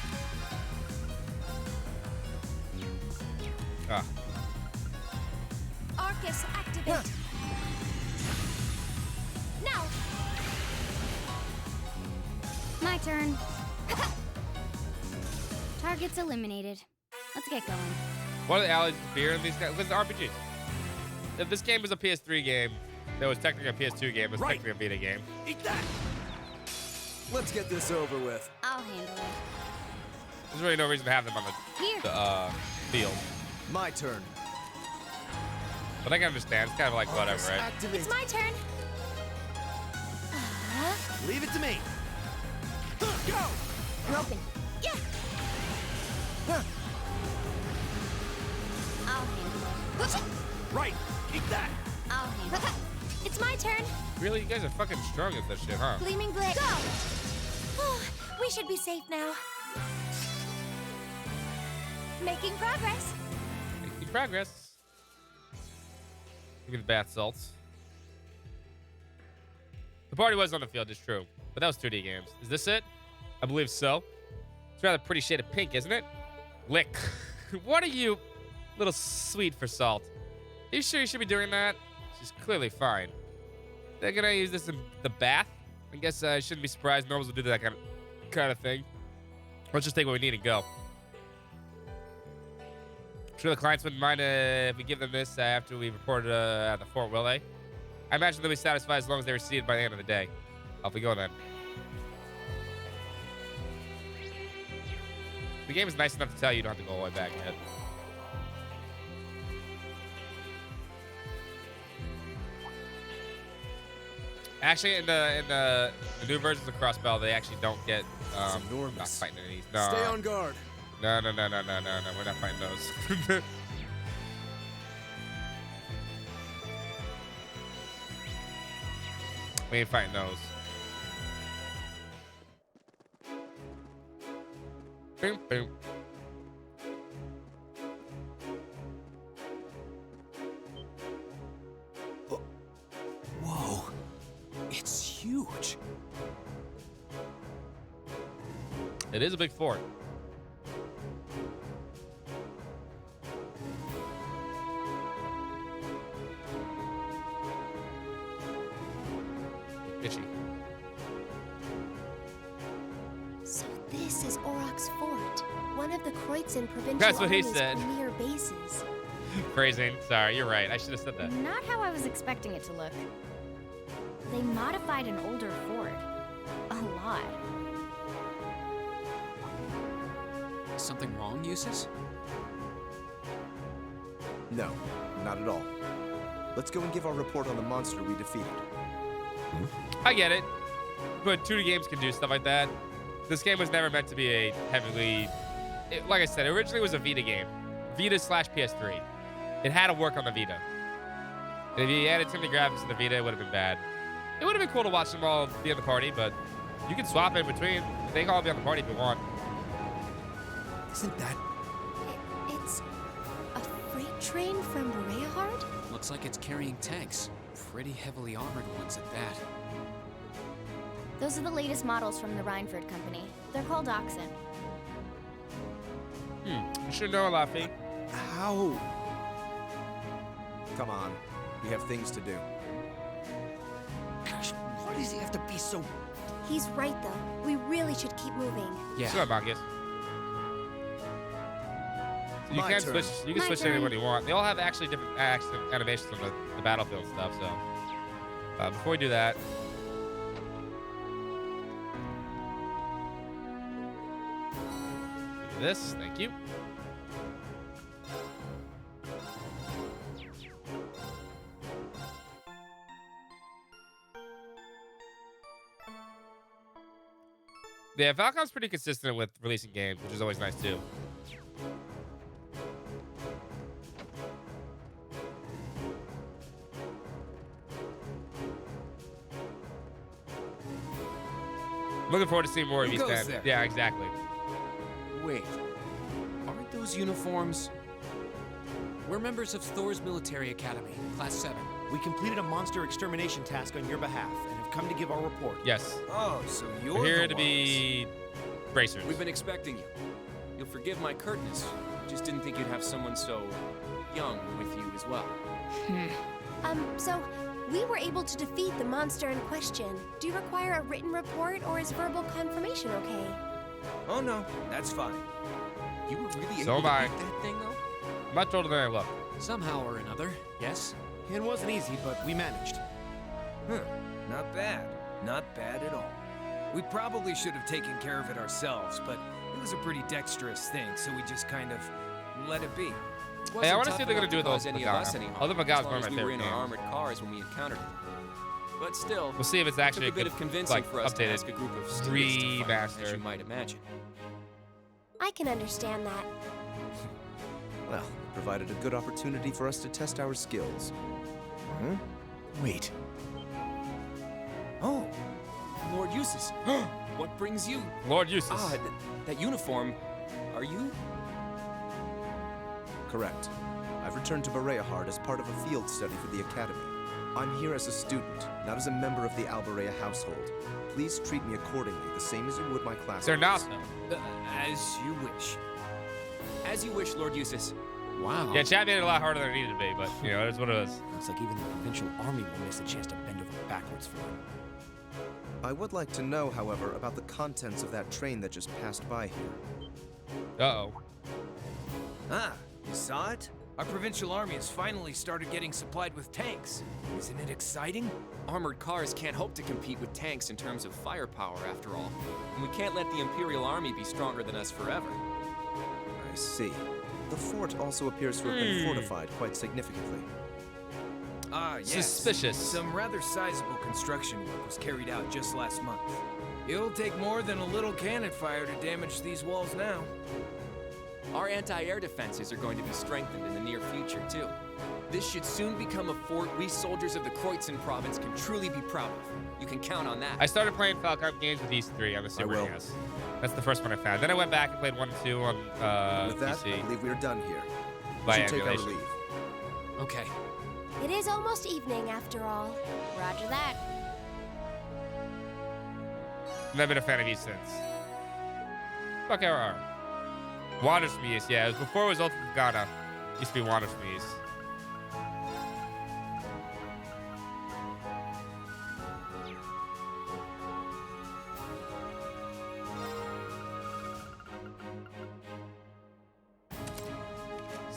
Ah. Our Focus, activate. Now. My turn. Targets eliminated. Let's get going. What are the allergies to beer in these guys? Because RPGs. If this game was a PS3 game, that was technically a PS2 game, it was technically a Vita game. Eat that! Let's get this over with. I'll handle it. There's really no reason to have them on Here. the field. My turn. But I can understand. It's kind of like whatever, right? Activate. It's my turn. Leave it to me. Go! Broken. Yeah. I'll handle it. Right. Eat that. I'll handle it. It's my turn. Really? You guys are fucking strong at this shit, huh? Gleaming blade. Go. Oh, we should be safe now. Making progress. Making progress. Look at the bath salts. The party was on the field, it's true. But that was 2D games. Is this it? I believe so. It's rather pretty shade of pink, isn't it? Lick. What are you? Little sweet for Salt. Are you sure you should be doing that? She's clearly fine. They're gonna use this in the bath? I guess I shouldn't be surprised normals will do that kind of thing. Let's just take what we need and go. I'm sure the clients wouldn't mind if we give them this after we reported at the fort, will they? I imagine they'll be satisfied as long as they receive it by the end of the day. Off we go then. The game is nice enough to tell you don't have to go all the way back yet. Actually, in the new versions of Crossbell, they actually don't get enormous. not fighting enemies. No. Stay on guard. No. We're not fighting those. We ain't fighting those. Boom, boom. Whoa. It's huge. It is a big fort. Itchy. So this is Auroch's fort, one of the Kreutzen provincial That's what he army's said. premier bases. Phrasing. Sorry, you're right. I should have said that. Not how I was expecting it to look. They modified an older fort. A lot. Something wrong, Eustace? No, not at all. Let's go and give our report on the monster we defeated. I get it. But 2D games can do stuff like that. This game was never meant to be a heavily... like I said, it originally was a Vita game. Vita/PS3. It had to work on the Vita. And if you added too many graphics to the Vita, it would have been bad. It would have been cool to watch them all be on the party, but you can swap in between. They can all be on the party if you want. Isn't that... It's a freight train from Bereahard? Looks like it's carrying tanks. Pretty heavily armored ones at that. Those are the latest models from the Reinford Company. They're called Oxen. You should know, Laffy. How? Come on. We have things to do. Gosh, why does he have to be so... He's right, though. We really should keep moving. Yeah. Sure, Marcus. So you My can turn. switch. You can My switch to turn. anyone you want. They all have actually different action animations on the battlefield stuff. So before we do that, do this. Thank you. Yeah, Falcom's pretty consistent with releasing games, which is always nice too. Looking forward to seeing more of Who these goes guys. there? Yeah, exactly. Wait, aren't those uniforms? We're members of Thor's Military Academy, Class 7. We completed a monster extermination task on your behalf and have come to give our report. Yes. Oh, so you're We're here the to be bracers. We've been expecting you. You'll forgive my curtness. Just didn't think you'd have someone so young with you as well. So we were able to defeat the monster in question. Do you require a written report or is verbal confirmation okay? Oh no, that's fine. You were really So able to am I. beat that thing, though? Much older than I look. Somehow or another, yes? It wasn't easy, but we managed. Huh, not bad. Not bad at all. We probably should have taken care of it ourselves, but it was a pretty dexterous thing, so we just kind of let it be. Hey, I want to see what they're going to do with cause those any of us any Magana. harm, Although as Magana's long one of as my we were in favorite our games. armored cars when we encountered it. But still, We'll see if it's actually it took a bit good, of convincing like, for us to updated ask a group of students to fight, as remaster. you might imagine. I can understand that. Well, it provided a good opportunity for us to test our skills. Huh? Wait. Oh, Lord Eustace. What brings you? Lord Eustace. Ah, that uniform. Are you? Correct. I've returned to Bereahard as part of a field study for the Academy. I'm here as a student, not as a member of the Alberea household. Please treat me accordingly, the same as you would my classmates. They're not, though. As you wish. As you wish, Lord Eustace. Wow. Yeah, chat made it a lot harder than it needed to be, but, you know, it is what it is. Looks like even the provincial army will miss a chance to bend over backwards for him. I would like to know, however, about the contents of that train that just passed by here. Uh-oh. Ah, you saw it? Our provincial army has finally started getting supplied with tanks. Isn't it exciting? Armored cars can't hope to compete with tanks in terms of firepower, after all. And we can't let the Imperial Army be stronger than us forever. I see. The fort also appears to have been fortified quite significantly. Ah, yes. Suspicious. Some rather sizable construction work was carried out just last month. It'll take more than a little cannon fire to damage these walls now. Our anti-air defenses are going to be strengthened in the near future, too. This should soon become a fort we soldiers of the Kreutzen province can truly be proud of. You can count on that. I started playing Falcon games with these three on the Super NES. That's the first one I found. Then I went back and played 1 and 2 on With that, PC. I believe we are done here. We By should take our emulation. leave. Okay. It is almost evening after all. Roger that. Never been a fan of these since. Fuck RR. Wandersmees, yeah. It was before it was Ultimate Ghana. Used to be Wandersmees.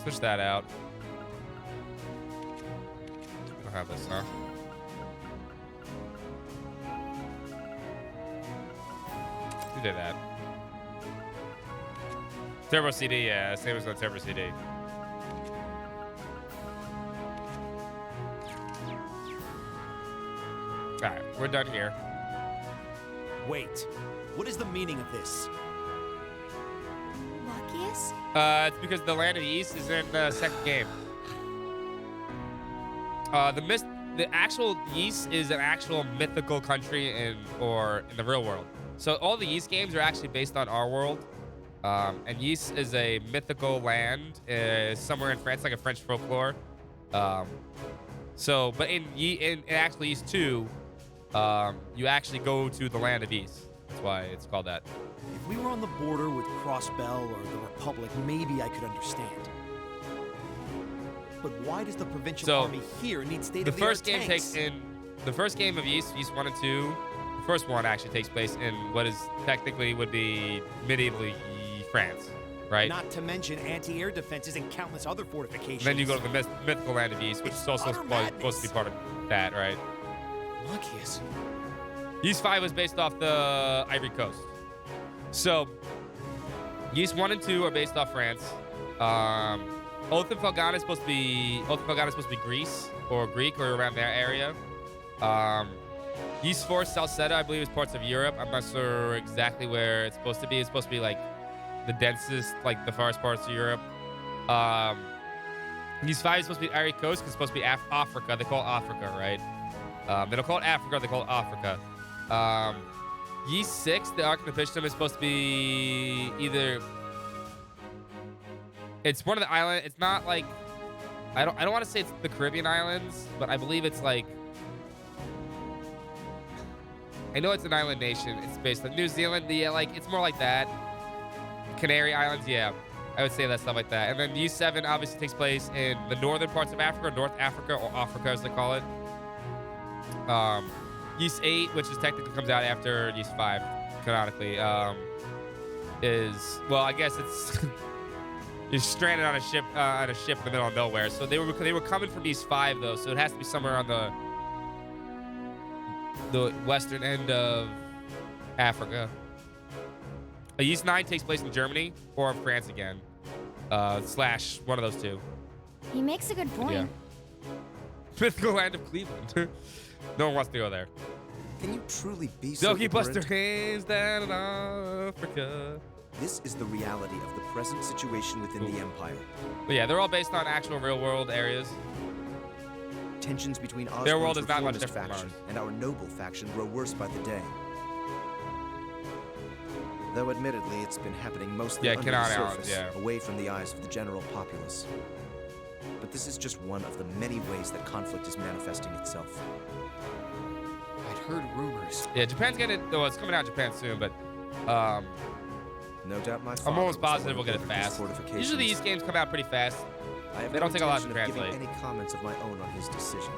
Switch that out. I'll have this, huh? Who did that? Turbo CD, yeah, same as on Turbo CD. Alright, we're done here. Wait. What is the meaning of this? Machias? It's because the Land of the East is in the second game. The actual East is an actual mythical country in the real world. So all the East games are actually based on our world. And Ys is a mythical land somewhere in France, like a French folklore. But in actually Ys 2, you actually go to the land of Ys. That's why it's called that. If we were on the border with Crossbell or the Republic, maybe I could understand. But why does the provincial army here need state-of-the-art The first game tanks? takes in the first game of Ys 1 and 2. The first one actually takes place in what is technically would be medieval France, right? Not to mention anti-air defenses and countless other fortifications. Then you go to the mythical land of Ys, which is also supposed to be part of that, right? Machias. Ys 5 was based off the Ivory Coast. So, Ys 1 and 2 are based off France. Oath and Felghana is supposed to be Greece or Greek or around that area. Ys 4 Salceda, I believe, is parts of Europe. I'm not sure exactly where it's supposed to be. It's supposed to be like the densest, like the farthest parts of Europe. Ys 5 is supposed to be Ivory Coast because it's supposed to be Africa. They call it Africa, right? They don't call it Africa. They call it Africa. Ys 6, the Ark of the Pishdom, is supposed to be either. It's one of the islands. It's not like I don't want to say it's the Caribbean islands, but I believe it's like. I know it's an island nation. It's based on New Zealand. Yeah, like it's more like that. Canary Islands, yeah. I would say that stuff like that. And then Ys 7 obviously takes place in the northern parts of Africa, North Africa, or Africa as they call it. Ys 8, which is technically comes out after Ys 5, canonically, is, well, I guess it's you're stranded on a ship in the middle of nowhere. So they were coming from Ys 5 though, so it has to be somewhere on the western end of Africa. Ys 9 takes place in Germany or France again, slash one of those two. He makes a good point. Yeah. Mythical land of Cleveland. No one wants to go there. Can you truly be so Don't keep Buster ignorant? Haynes down in Africa. This is the reality of the present situation within the Empire. But yeah, they're all based on actual real-world areas. Tensions between Their world Osborn's is not much reformist different from faction ours. and our noble faction grow worse by the day. Though admittedly, it's been happening mostly Yeah, under the Canaan Islands, surface, yeah. away from the eyes of the general populace. But this is just one of the many ways that conflict is manifesting itself. I'd heard rumors. Yeah, Japan's getting it. Well, it's coming out in Japan soon, but no doubt my I'm father almost was the positive one we'll who get it ordered these fast. fortifications. Usually these games come out pretty fast. I have They no don't take a lot to intention of translate. giving any comments of my own on his decision.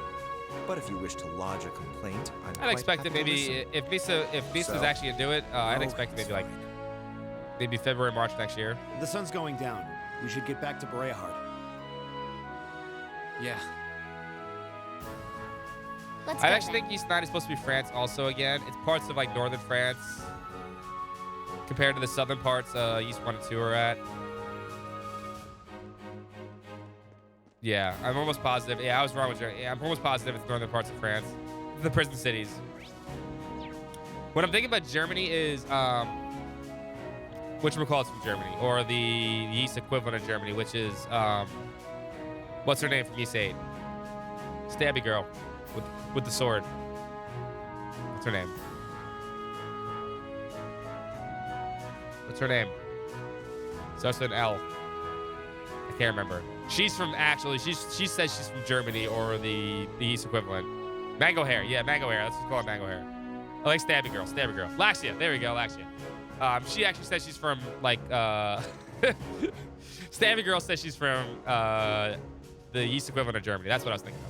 But if you wish to lodge a complaint, I'd quite expect it happy to maybe listen. if Misa's So- actually into it, I'd Oh, expect it's maybe like maybe February, March next year. The sun's going down. We should get back to Bereahard. Yeah. Let's I go actually then. think Ys 9 is supposed to be France also again. It's parts of like northern France compared to the southern parts Ys 1 and 2 are at. Yeah, I'm almost positive. Yeah, I was wrong with you. Yeah, I'm almost positive it's northern parts of France. The prison cities. What I'm thinking about Germany is whatchamacallit's from Germany, or the Ys equivalent of Germany, which is what's her name from Ys 8? Stabby girl with the sword. What's her name? What's her name? Starts with an L. I can't remember. She's from she says she's from Germany or the Ys equivalent. Mango hair, yeah, mango hair. Let's just call it mango hair. I like Stabby girl, Stabby girl. Laxia, there we go, Laxia. She actually says she's from like Stabby girl says she's from the Ys equivalent of Germany. That's what I was thinking of.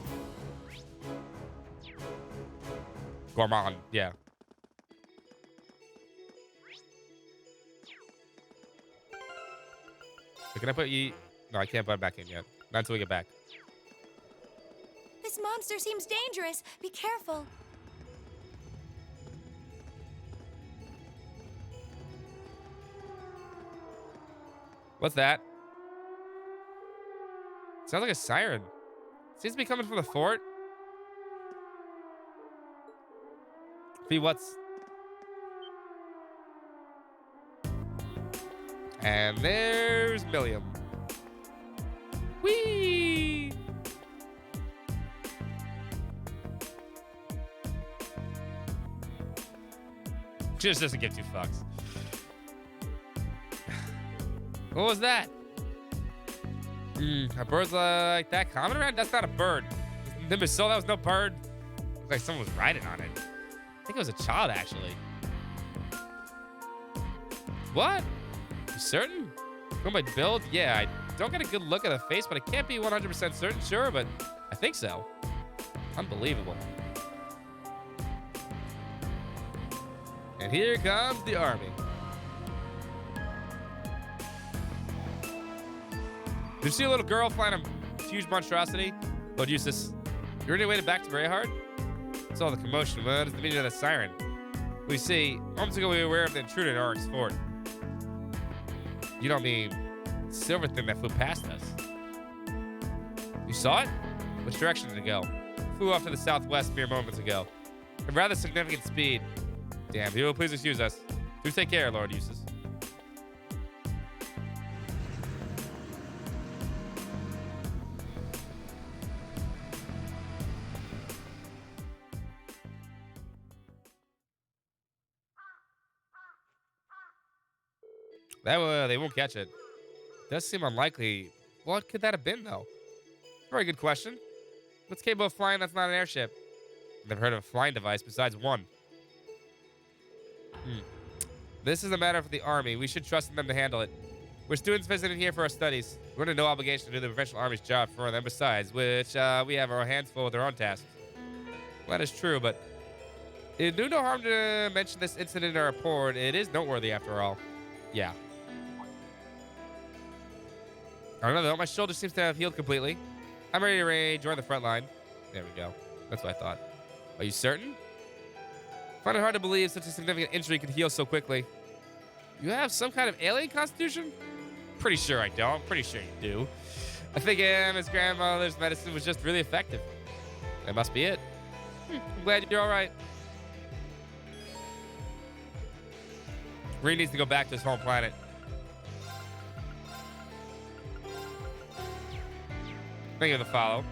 Gourmand, yeah. So can I put you? No, I can't put it back in yet. Not until we get back. This monster seems dangerous. Be careful. What's that? Sounds like a siren. Seems to be coming from the fort. See what's... And there's Milliam. Whee! Just doesn't give two fucks. What was that? A bird like that common around? That's not a bird. Nimbus, so that was no bird. Looks like someone was riding on it. I think it was a child, actually. What? You certain? Going by build? Yeah, I don't get a good look at the face, but I can't be 100% certain. Sure, but I think so. Unbelievable. And here comes the army. Did you see a little girl flying a huge monstrosity? Lord Eustace, you're on your way back to Bereahard? What's all the commotion? What is the meaning of the siren? We see, moments ago we were aware of the intruder in Oryx Fort. You don't mean silver thing that flew past us? You saw it? Which direction did it go? Flew off to the southwest mere moments ago. At rather significant speed. Damn, you will please excuse us. Do take care, Lord Eustace. They won't catch it. Does seem unlikely. What could that have been, though? Very good question. What's capable of flying that's not an airship? Never heard of a flying device besides one. This is a matter for the army. We should trust in them to handle it. We're students visiting here for our studies. We're under no obligation to do the professional army's job for them. Besides, which we have our hands full with our own tasks. Well, that is true, but it do no harm to mention this incident in our report. It is noteworthy after all. Yeah. I don't know though. My shoulder seems to have healed completely. I'm ready to rejoin the front line. There we go. That's what I thought. Are you certain? Find it hard to believe such a significant injury could heal so quickly. You have some kind of alien constitution? Pretty sure I don't. Pretty sure you do. I think his grandmother's medicine was just really effective. That must be it. I'm glad you're all right. Reed needs to go back to his home planet. Thank you for the follow.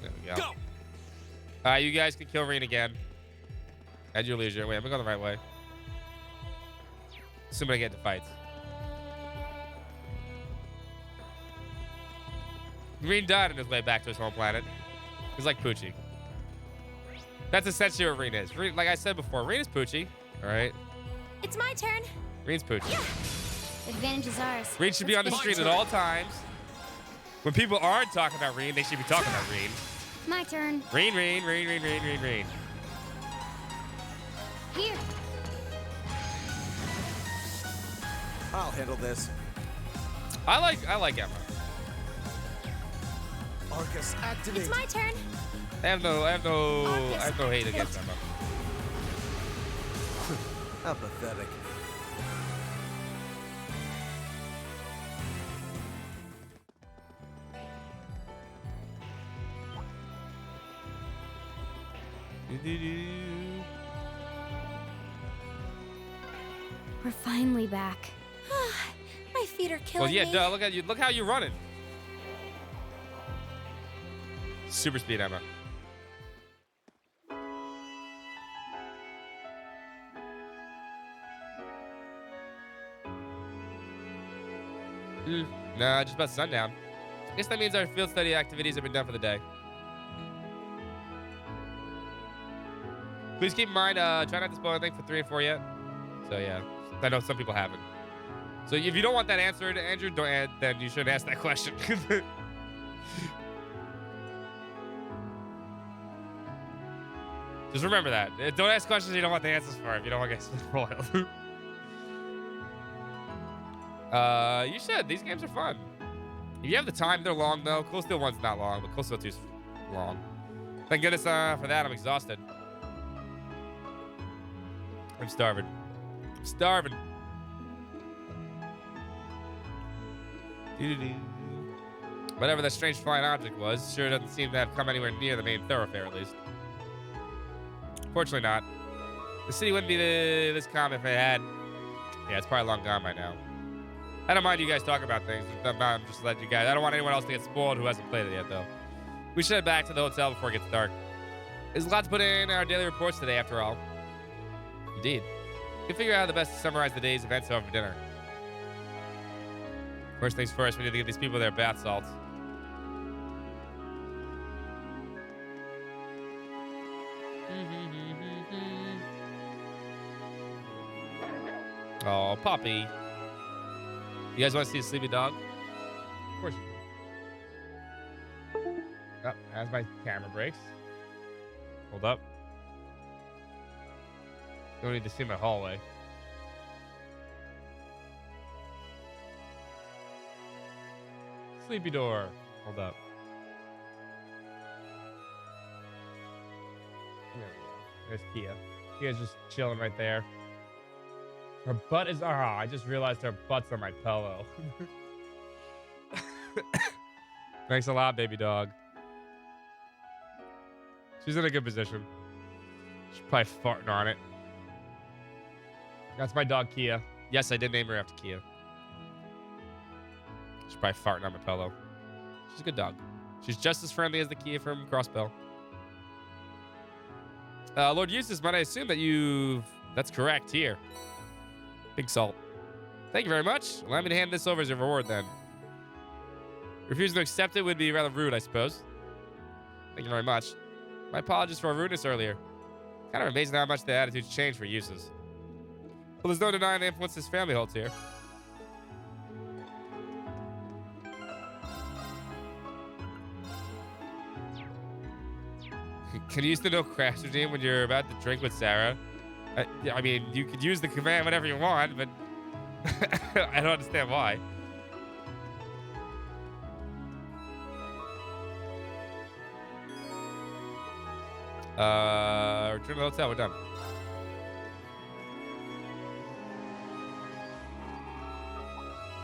There we go. You guys can kill Reen again. At your leisure. Wait, am I going the right way? Assuming I get into fights. Reen died on his way back to his home planet. He's like Poochie. That's essentially what Reen is. Reen, like I said before, Reen is Poochie. All right? It's my turn. Reen's Poochie. Yeah. Advantage is ours. Reen should be on the screen at all times. When people aren't talking about Reen, they should be talking about Reen. My turn. Reen, Reen, Reen, Reen, Reen, Reen, Reen. Here. I'll handle this. I like Emma. Arcus, activate. It's my turn. I have no hate against Emma. How pathetic. We're finally back. My feet are killing Well, yeah, me. duh, look at you. Look how you're running. Super speed, Emma. Nah, just about sundown. I guess that means our field study activities have been done for the day. Please keep in mind, try not to spoil anything for 3 and 4 yet. So yeah, I know some people haven't. So if you don't want that answered, Andrew, then you shouldn't ask that question. Just remember that. Don't ask questions you don't want the answers for if you don't want to get spoiled. You should. These games are fun. If you have the time, they're long though. Cool Steel 1's not long, but Cool Steel 2's long. Thank goodness for that. I'm exhausted. I'm starving. I'm starving. Whatever that strange flying object was, sure doesn't seem to have come anywhere near the main thoroughfare, at least. Fortunately not. The city wouldn't be this calm if it had. Yeah, it's probably long gone by now. I don't mind you guys talking about things. I'm just letting you guys. I don't want anyone else to get spoiled who hasn't played it yet, though. We should head back to the hotel before it gets dark. There's a lot to put in our daily reports today, after all. Indeed. We can figure out how the best to summarize the day's events over dinner. First things first, we need to get these people their bath salts. Oh, Poppy. You guys want to see a sleepy dog? Of course you do. Oh, as my camera breaks. Hold up. Don't need to see my hallway. Sleepy door. Hold up. There we go. There's Kia. Kia's just chilling right there. Her butt is... I just realized her butt's on my pillow. Thanks a lot, baby dog. She's in a good position. She's probably farting on it. That's my dog, Kia. Yes, I did name her after Kia. She's probably farting on my pillow. She's a good dog. She's just as friendly as the Kia from Crossbell. Lord Eustace, might I assume that you've... That's correct, here. Big salt. Thank you very much. Allow me to hand this over as a reward, then. Refusing to accept it would be rather rude, I suppose. Thank you very much. My apologies for our rudeness earlier. Kind of amazing how much the attitudes change for uses. Well, there's no denying the influence his family holds here. Can you use the no crash regime when you're about to drink with Sarah? I mean, you could use the command whenever you want, but I don't understand why. Return to the hotel. We're done.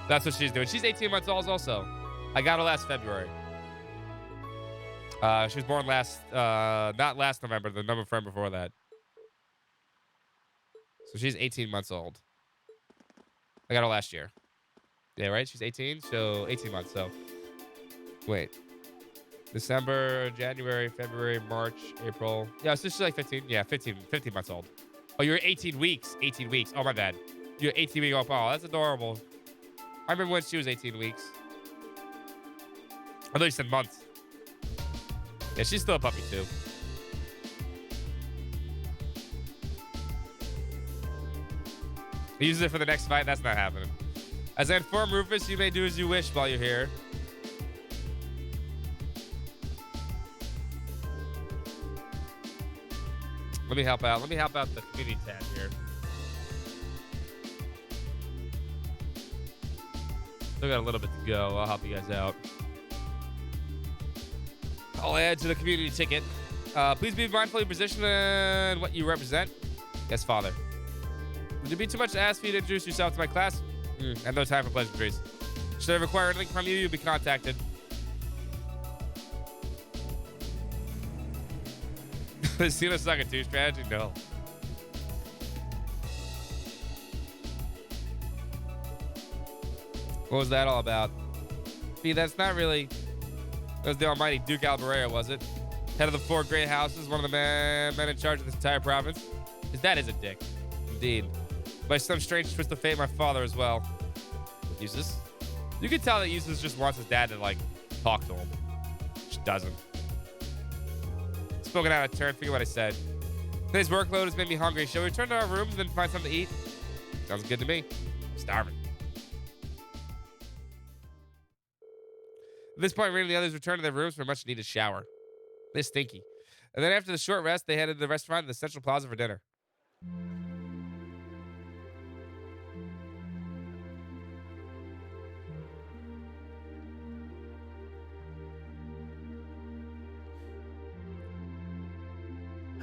That's what she's doing. She's 18 months old also. I got her last February. She was born not last November, the November before that. So she's 18 months old. I got her last year. Yeah, right? She's 18, so 18 months. So, wait. December, January, February, March, April. Yeah, so she's like 15. Yeah, 15 months old. Oh, you're 18 weeks. 18 weeks. Oh, my bad. You're 18 weeks old. Oh, that's adorable. I remember when she was 18 weeks. I thought you said months. Yeah, she's still a puppy, too. He uses it for the next fight. That's not happening. As I inform Rufus, you may do as you wish while you're here. Let me help out. Let me help out the community tab here. Still got a little bit to go. I'll help you guys out. I'll add to the community ticket. Please be mindful of your position and what you represent. Yes, Father. Would it be too much to ask for you to introduce yourself to my class? I have no time for pleasantries. Should I require anything from you, you'll be contacted. See the sucker 2 strategy? No. What was that all about? See, that's not really... That was the almighty Duke Alberea, was it? Head of the 4 great houses, one of the men in charge of this entire province. His dad is a dick. Indeed. By some strange twist of fate, my father as well. Eustace? You can tell that Eustace just wants his dad to, like, talk to him. Just doesn't. Spoken out of turn, forget what I said. Today's workload has made me hungry. Shall we return to our rooms and then find something to eat? Sounds good to me. I'm starving. At this point, Rain and the others returned to their rooms for a much-needed shower. They're stinky. And then after the short rest, they headed to the restaurant in the Central Plaza for dinner.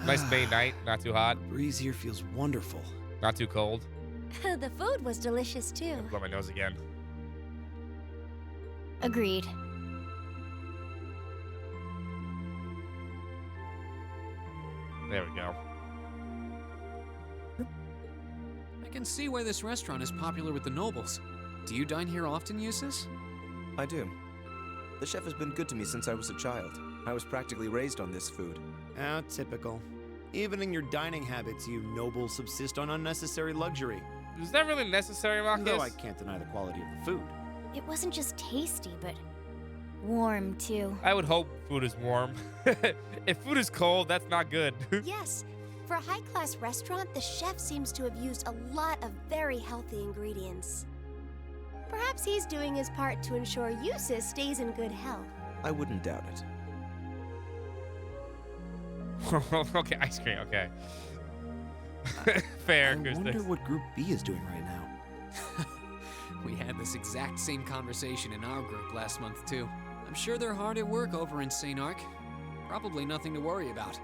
Nice May night, not too hot. The breeze here feels wonderful. Not too cold. The food was delicious too. Blow my nose again. Agreed. There we go. I can see why this restaurant is popular with the nobles. Do you dine here often, Eustace? I do. The chef has been good to me since I was a child. I was practically raised on this food. Ah, typical. Even in your dining habits, you nobles subsist on unnecessary luxury. Is that really necessary, Marcus? Though I can't deny the quality of the food. It wasn't just tasty, but warm, too. I would hope food is warm. If food is cold, that's not good. Yes. For a high-class restaurant, the chef seems to have used a lot of very healthy ingredients. Perhaps he's doing his part to ensure Eustace stays in good health. I wouldn't doubt it. Okay, ice cream, okay. Fair, I wonder what Group B is doing right now. We had this exact same conversation in our group last month, too. I'm sure they're hard at work over in St. Arc. Probably nothing to worry about.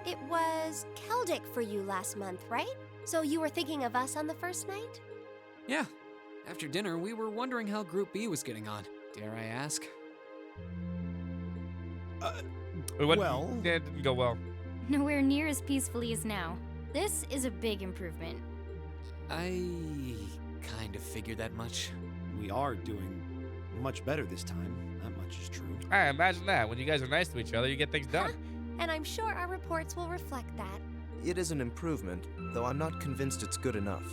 It was Keldic for you last month, right? So you were thinking of us on the first night? Yeah. After dinner, we were wondering how Group B was getting on. Dare I ask? Well... Yeah, it didn't go well. Nowhere near as peacefully as now. This is a big improvement. I kind of figured that much. We are doing much better this time. That much is true. I imagine that. When you guys are nice to each other, you get things done. And I'm sure our reports will reflect that. It is an improvement, though I'm not convinced it's good enough.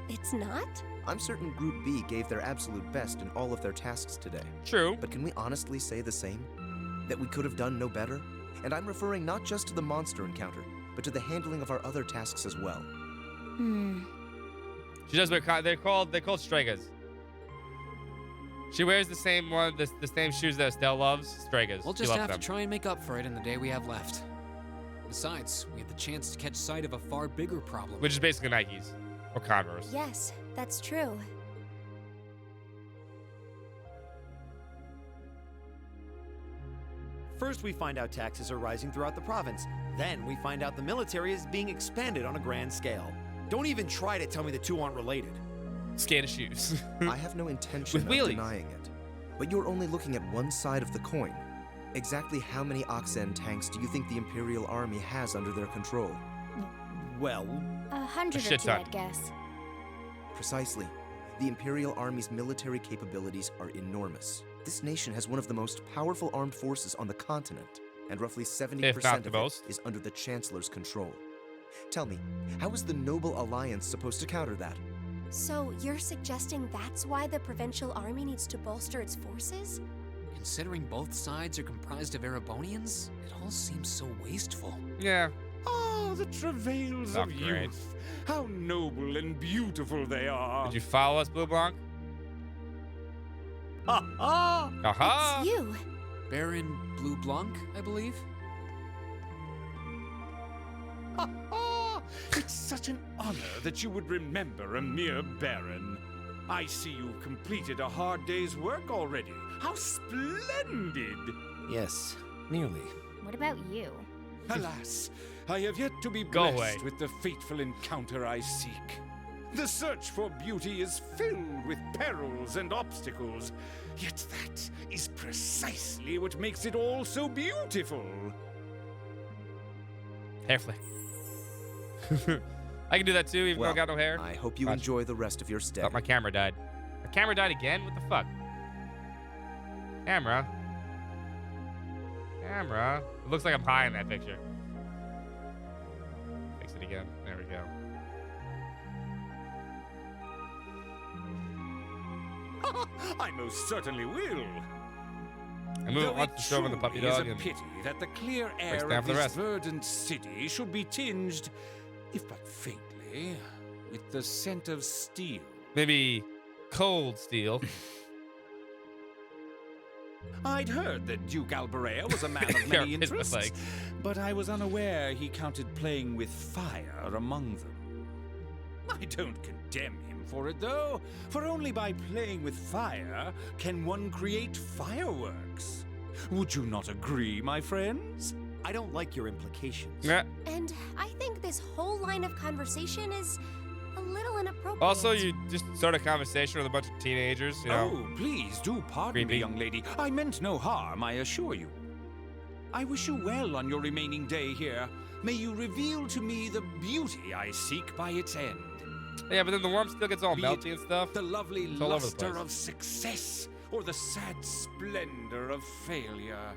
It's not? I'm certain Group B gave their absolute best in all of their tasks today. True. But can we honestly say the same? That we could have done no better? And I'm referring not just to the monster encounter, but to the handling of our other tasks as well. She does wear. They're called Stregas. She wears the same the same shoes that Estelle loves. Stregas. We'll She just loves have them. to try and make up for it in the day we have left. Besides, we have the chance to catch sight of a far bigger problem. Which is basically Nikes or Converse. Yes, that's true. First, we find out taxes are rising throughout the province. Then, we find out the military is being expanded on a grand scale. Don't even try to tell me the two aren't related. Scan of shoes. I have no intention With of wheelies. denying it. But you're only looking at one side of the coin. Exactly how many Oxen tanks do you think the Imperial Army has under their control? Well, 100 or shit 2, ton. I'd guess. Precisely. The Imperial Army's military capabilities are enormous. This nation has one of the most powerful armed forces on the continent, and roughly 70% If not of the it most. is under the Chancellor's control. Tell me, how is the Noble Alliance supposed to counter that? So you're suggesting that's why the Provincial Army needs to bolster its forces? Considering both sides are comprised of Erebonians, it all seems so wasteful. Yeah. Ah, the travails Not of great. youth. How noble and beautiful they are. Did you follow us, Blue Blanc? ha ha! Aha! It's you. Baron Blue Blanc, I believe? Ha ha! It's such an honor that you would remember a mere baron. I see you've completed a hard day's work already. How splendid! Yes, nearly. What about you? Alas, I have yet to be Go blessed away. with the fateful encounter I seek. The search for beauty is filled with perils and obstacles, yet that is precisely what makes it all so beautiful. Hair flick. I can do that too, even though I got no hair. I hope you Gotcha. enjoy the rest of your stay. Oh, my camera died. My camera died again? What the fuck? Camera? Camera? It looks like I'm high in that picture. Fix it again. There we go. I most certainly will. I move Though it once to show him the puppy truly is dog a and pity that the clear breaks air down of for the this rest. verdant city should be tinged, if but faintly, with the scent of steel. maybe cold steel. I'd heard that Duke Alberea was a man of Your many business interests, legs. but I was unaware he counted playing with fire among them. I don't condemn him for it, though, for only by playing with fire can one create fireworks. Would you not agree, my friends? I don't like your implications. Yeah. And I think this whole line of conversation is a little inappropriate. Also, you just start a conversation with a bunch of teenagers, you know. Oh, please do pardon Creepy. me, young lady. I meant no harm, I assure you. I wish you well on your remaining day here. May you reveal to me the beauty I seek by its end. Yeah, but then the worm still gets all Be melty it and stuff. The lovely It's all over the luster place. of success or the sad splendor of failure.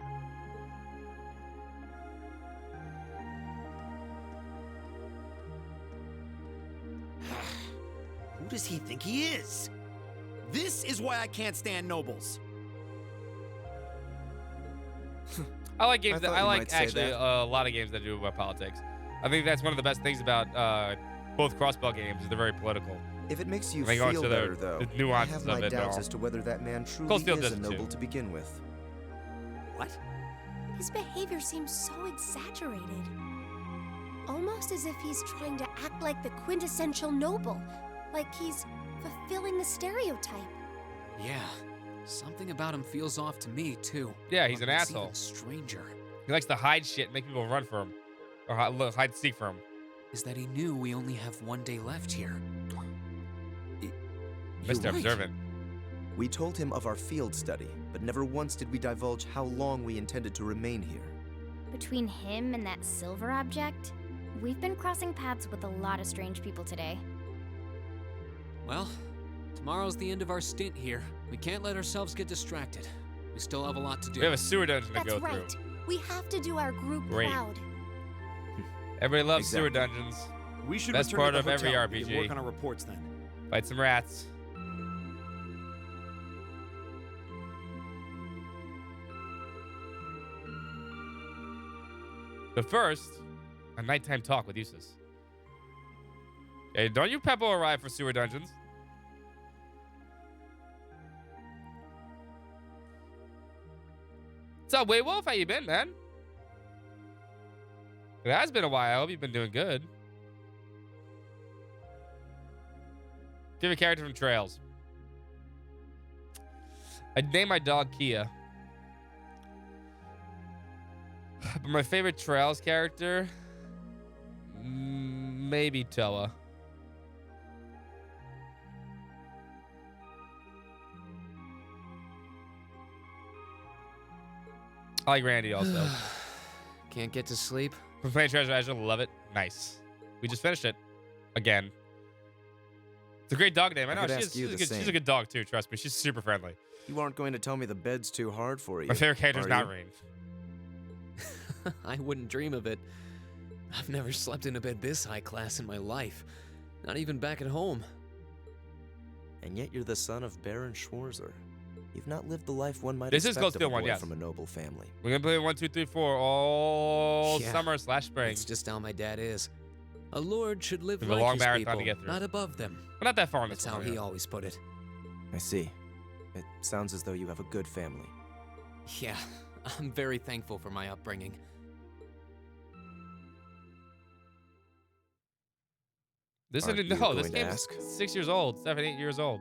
Who does he think he is? This is why I can't stand nobles. I like games I that thought I you like might say actually that. a lot of games that do about politics. I think that's one of the best things about both crossbow games is they're very political. If it makes you They go feel into the- better, though, the I nuances have of my it and doubts all. as to whether that man truly Cold Steel is does a it noble too. to begin with. What? His behavior seems so exaggerated. Almost as if he's trying to act like the quintessential noble. Like he's fulfilling the stereotype. Yeah, something about him feels off to me, too. Yeah, he's But an what's asshole. even stranger He likes to hide shit and make people run for him. Or hide and seek for him. is that he knew we only have one day left here. Mr. right. Observant. We told him of our field study, but never once did we divulge how long we intended to remain here. Between him and that silver object, we've been crossing paths with a lot of strange people today. Well, tomorrow's the end of our stint here. We can't let ourselves get distracted. We still have a lot to do. We have a sewer dungeon to That's go right. through. We have to do our group Great. proud. Everybody loves sewer Exactly. dungeons. We should Best return part to of the every hotel. We can RPG. work on our reports then. Fight some rats. But first, a nighttime talk with Eustace. Hey, don't you Peppo arrive for sewer dungeons? What's up, Waywolf? How you been, man? It has been a while. I hope you've been doing good. Favorite character from Trails? I'd name my dog Kia. But my favorite Trails character? Maybe Toa. I like Randy also. Can't get to sleep. From playing Treasure Island, love it. Nice. We just finished it. Again. It's a great dog name. I know. She's a good dog too, trust me. She's super friendly. You aren't going to tell me the bed's too hard for you. My favorite character is are not you? Rain. I wouldn't dream of it. I've never slept in a bed this high class in my life. Not even back at home. And yet you're the son of Baron Schwarzer. You've not lived the life one might This is expect of a Ghostfield 1, boy yes. from a noble family. We're going to play 1, 2, 3, 4 all Yeah, summer / spring. It's just how my dad is. A lord should live We have a like long his marathon people, to get through. not above them. We're not that far on this That's how one, he yeah. always put it. I see. It sounds as though you have a good family. Yeah, I'm very thankful for my upbringing. This Aren't is you no. This going to game's ask? 6 years old, 7, 8 years old.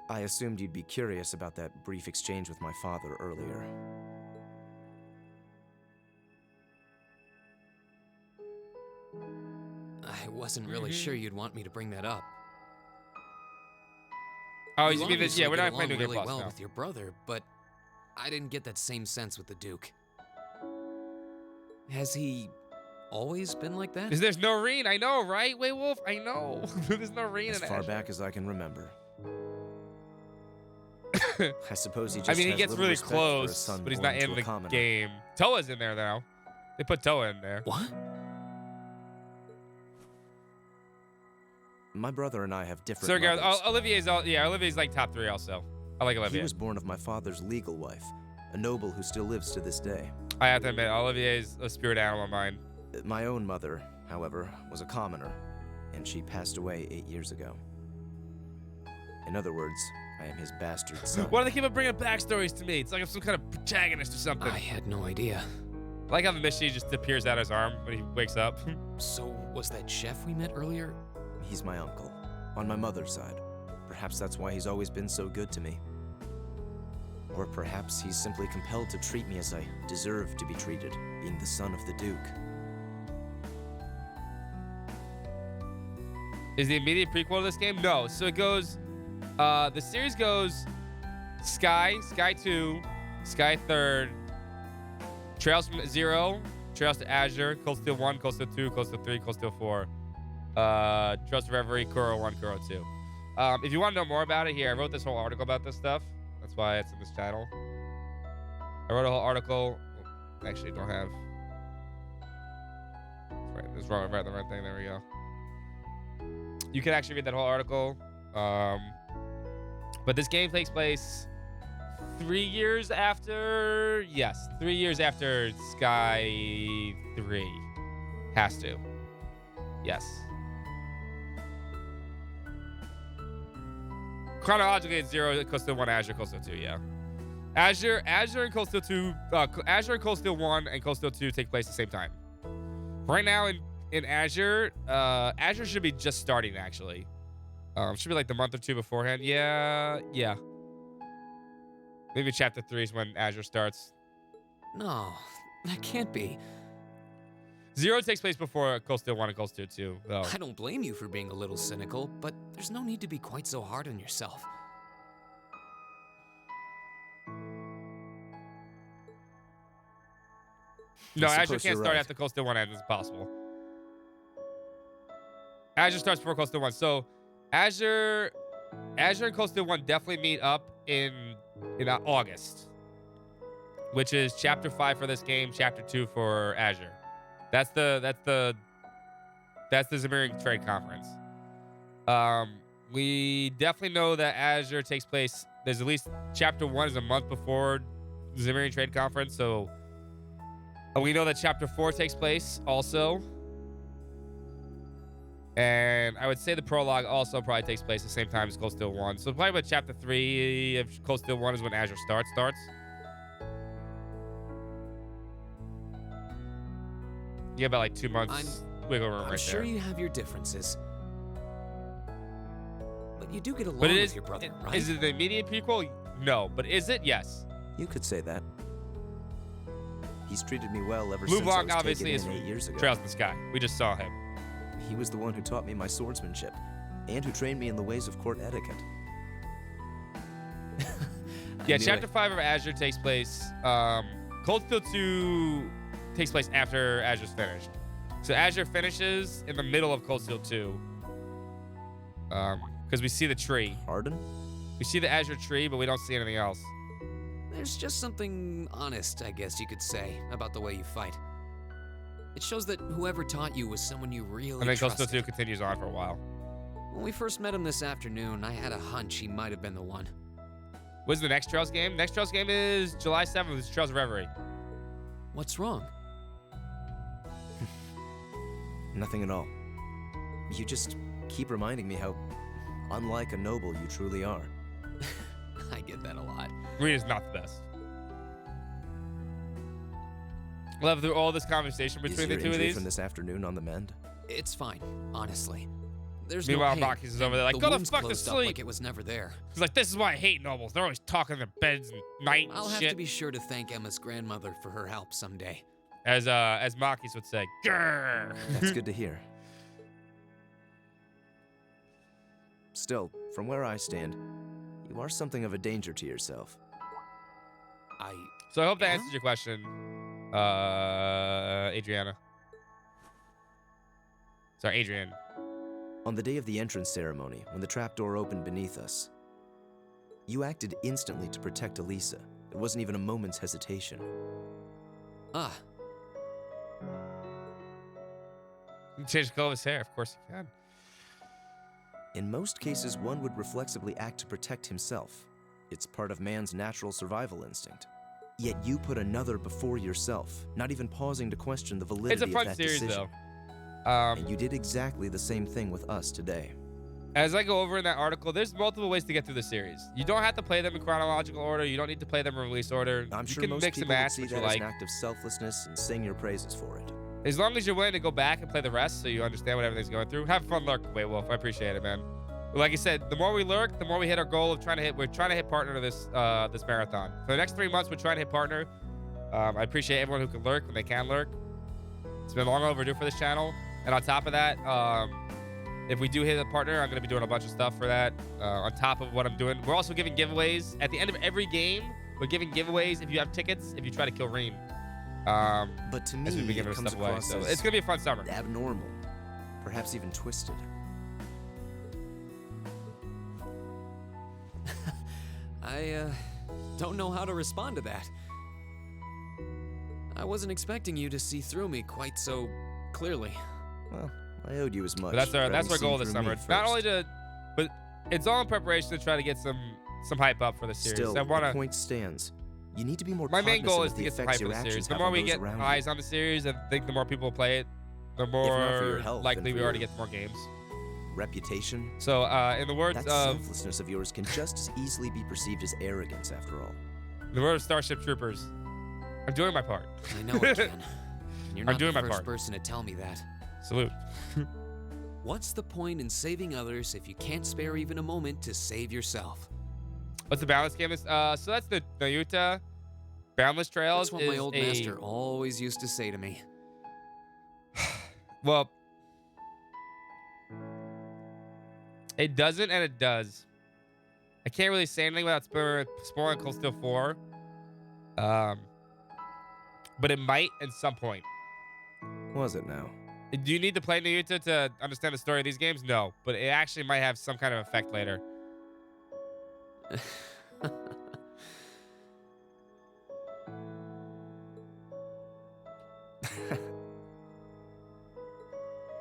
I assumed you'd be curious about that brief exchange with my father earlier. I wasn't really sure you'd want me to bring that up. Oh, You you mean this? Yeah, obviously we're get not playing along New Game really Plus well now. with your brother, but I didn't get that same sense with the Duke. Has he always been like that? Because there's no Reen. I know, right? Waywolf? I know. There's no Reen As in far Ash. back as I can remember. I suppose he just I mean, he has gets little really respect for his close, son but he's born not to in a the commoner. game. Toa's in there now. They put Toa in there. What? My brother and I have different Sir Gareth, mothers. Olivier's like top 3 also. I like Olivia. He was born of my father's legal wife, a noble who still lives to this day. I have to admit, Olivier's a spirit animal of mine. My own mother, however, was a commoner, and she passed away 8 years ago. In other words, I am his bastard son. Why do they keep on bringing backstories to me? It's like I'm some kind of protagonist or something. I had no idea. I like how the Misty just appears out of his arm when he wakes up. So, was that chef we met earlier? He's my uncle, on my mother's side. Perhaps that's why he's always been so good to me. Or perhaps he's simply compelled to treat me as I deserve to be treated, being the son of the Duke. Is the immediate prequel to this game? No. So it goes, the series goes Sky 2, Sky 3rd, Trails from 0, Trails to Azure, Cold Steel 1, Cold Steel 2, Cold Steel 3, Cold Steel 4, Trails to Reverie, Kuro 1, Kuro 2. If you want to know more about it, here, I wrote this whole article about this stuff. That's why it's in this channel. I wrote a whole article. Oh, actually, don't have. Right, this is wrong, right, the right thing. There we go. You can actually read that whole article. But this game takes place 3 years after. Yes, 3 years after Sky 3. Has to. Yes. Chronologically, it's 0, Cold Steel 1, Azure, Cold Steel 2, yeah. Azure and Cold Steel 2, Azure and Cold Steel 1 and Cold Steel 2 take place at the same time. Right now in Azure, Azure should be just starting, actually. Should be like the month or two beforehand. Yeah. Maybe chapter 3 is when Azure starts. No, that can't be. 0 takes place before Cold Steel 1 and Cold Steel 2, though. I don't blame you for being a little cynical, but there's no need to be quite so hard on yourself. No, I Azure suppose can't you're start right. after Cold Steel 1 ends. It's impossible. Azure starts before Cold Steel 1. So Azure and Cold Steel 1 definitely meet up in August, which is chapter 5 for this game, chapter 2 for Azure. That's the Zemirian Trade Conference. We definitely know that Azure takes place. There's at least chapter 1 is a month before the Zemirian Trade Conference, so We know that Chapter 4 takes place also. And I would say the prologue also probably takes place at the same time as Cold Steel 1. So probably about Chapter 3 of Cold Steel 1 is when Azure starts. You have about like 2 months wiggle room right there. I'm sure you have your differences. But you do get along But it with is, your brother, right? Is it the immediate prequel? No. But is it? Yes. You could say that. He's treated me well ever Blue since I Blanc was obviously taken is in 8 years ago. Trails in the Sky. We just saw him. He was the one who taught me my swordsmanship, and who trained me in the ways of court etiquette. Yeah, Chapter 5 of Azure takes place. Cold Steel 2 takes place after Azure's finished. So Azure finishes in the middle of Cold Steel 2. Because we see the tree. Pardon? We see the Azure tree, but we don't see anything else. There's just something honest, I guess you could say, about the way you fight. It shows that whoever taught you was someone you really And then Cold trusted. Steel 2 continues on for a while. When we first met him this afternoon, I had a hunch he might have been the one. What's the next Trails game? Next Trails game is July 7th. It's Trails of Reverie. What's wrong? Nothing at all. You just keep reminding me how unlike a noble you truly are. I get that a lot. Green is not the best. Love through all this conversation between Is the your two of injury these. from this afternoon on the mend? It's fine, honestly. There's Meanwhile, no pain. Marcus is over there like, the go the wound's fuck to closed up sleep. like it was never there. He's like, this is why I hate nobles. They're always talking in their beds and night and I'll have shit. to be sure to thank Emma's grandmother for her help someday. As Makis would say, grrr. That's good to hear. Still, from where I stand, you are something of a danger to yourself. So I hope that answers your question, Adriana. Sorry, Adrian. On the day of the entrance ceremony, when the trapdoor opened beneath us, you acted instantly to protect Elisa. There wasn't even a moment's hesitation. Ah. You can change the color of his hair. Of course you can. In most cases, one would reflexively act to protect himself. It's part of man's natural survival instinct. Yet you put another before yourself, not even pausing to question the validity It's a fun of that series, decision. though. And you did exactly the same thing with us today. As I go over in that article, there's multiple ways to get through the series. You don't have to play them in chronological order. You don't need to play them in release order. I'm you sure can most mix and people would match see what that you as like. an act of selflessness and sing your praises for it. As long as you're willing to go back and play the rest so you understand what everything's going through. Have fun, lurk, Waywolf. I appreciate it, man. Like I said, the more we lurk, the more we hit our goal of we're trying to hit partner to this this marathon. For the next 3 months, we're trying to hit partner. I appreciate everyone who can lurk when they can lurk. It's been long overdue for this channel. And on top of that, if we do hit a partner, I'm going to be doing a bunch of stuff for that. On top of what I'm doing, we're also giving giveaways. At the end of every game, we're giving giveaways if you have tickets, if you try to kill Reem. But to me, as we've been it giving comes stuff away. across So as it's going to be a fun summer. abnormal, perhaps even twisted. I don't know how to respond to that. I wasn't expecting you to see through me quite so clearly. Well, I owed you as much. But for that's having our goal seen this through me summer. Not first. only to, but it's all in preparation to try to get some hype up for the series. Still, I want the point stands. You need to be more My main goal cognizant is of to the get some effects hype for your the series. actions The have more on we those get around you. eyes on the series, I think the more people play it, the not for your more health, likely then we for are to your get more games. Reputation. So, in the words That of selflessness of yours can just as easily be perceived as arrogance, after all. the word of Starship Troopers, I'm doing my part. I know it can. And you're I'm not doing the my first part. person to tell me that. Salute. What's the point in saving others if you can't spare even a moment to save yourself? What's the balance game? So that's the Nayuta Boundless Trails. That's what my is old a- master always used to say to me. Well, it doesn't and it does. I can't really say anything without spoiling Cold Steel 4. But it might at some point. Was it now? Do you need to play Nayuta to understand the story of these games? No, but it actually might have some kind of effect later.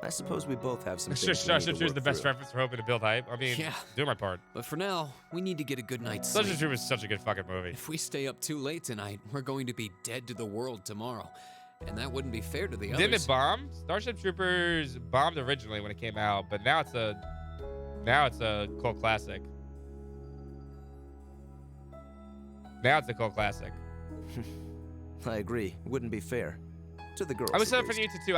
I suppose we both have some Sure, things we need to Starship Troopers is work the best through. reference for hoping to build hype. I mean, Yeah. do my part. But for now, we need to get a good night's sleep. Starship Troopers is such a good fucking movie. If we stay up too late tonight, we're going to be dead to the world tomorrow. And that wouldn't be fair to the others. Didn't it bomb? Starship Troopers bombed originally when it came out, but now it's a cult classic. Now it's a cult classic. I agree. Wouldn't be fair. To the girls. I was at set up for least. Nayuta too.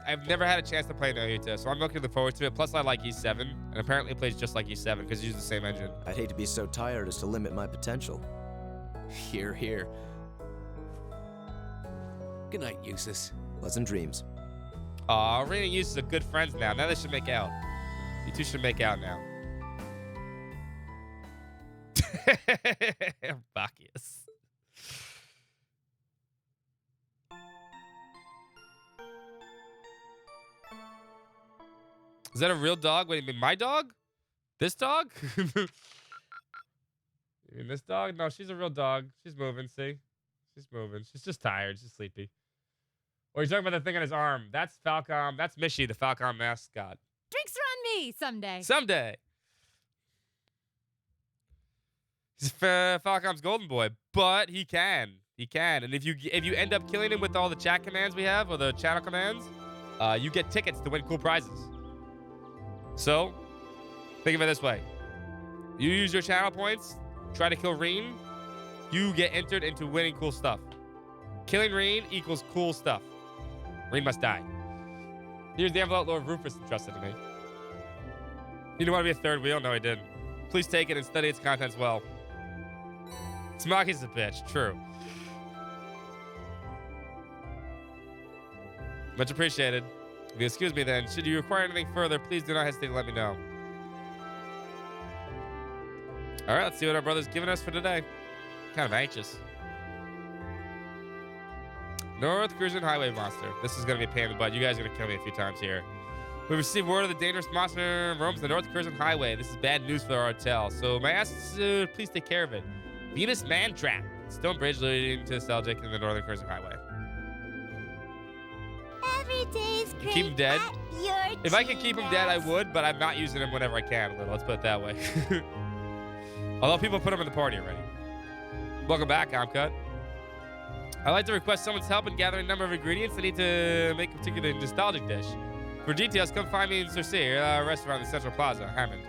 I've never had a chance to play Nayuta, so I'm looking forward to it. Plus, I like E7, and apparently it plays just like E7 because it uses the same engine. I'd hate to be so tired as to limit my potential. Here, here. Good night, Eustace. Pleasant dreams. Aw, Reina and Eustace are good friends now. Now they should make out. You two should make out now. Bacchius. Is that a real dog? Wait, you mean my dog? This dog? You mean this dog? No, she's a real dog. She's moving, see? She's moving. She's just tired. She's sleepy. Or you're talking about the thing on his arm. That's Falcom. That's Mishy, the Falcom mascot. Drinks are on me someday. Someday. He's Falcom's golden boy, but he can. He can. And if you end up killing him with all the chat commands we have, or the channel commands, you get tickets to win cool prizes. So, think of it this way. You use your channel points, try to kill Reen, you get entered into winning cool stuff. Killing Reen equals cool stuff. Reen must die. Here's the envelope Lord Rufus entrusted to me. You didn't want to be a third wheel? No, I didn't. Please take it and study its contents well. Smoky's a bitch, true. Much appreciated. If you excuse me then, should you require anything further, please do not hesitate to let me know. All right, let's see what our brother's giving us for today. Kind of anxious. North Cruising Highway Monster. This is going to be a pain in the butt. You guys are going to kill me a few times here. We received word of the dangerous monster roams the North Curzon Highway. This is bad news for our hotel. So may I ask please take care of it. Venus Mantrap. Stone bridge leading to Seljuk in the Northern Curzon Highway. Every day's great. Keep him dead. Your If I could keep him dead, I would, but I'm not using him whenever I can. Let's put it that way. Although people put him in the party already. Welcome back, Amcut. I'd like to request someone's help in gathering a number of ingredients I need to make a particular nostalgic dish. For details, come find me in Cersei, a restaurant in Central Plaza, Hammond.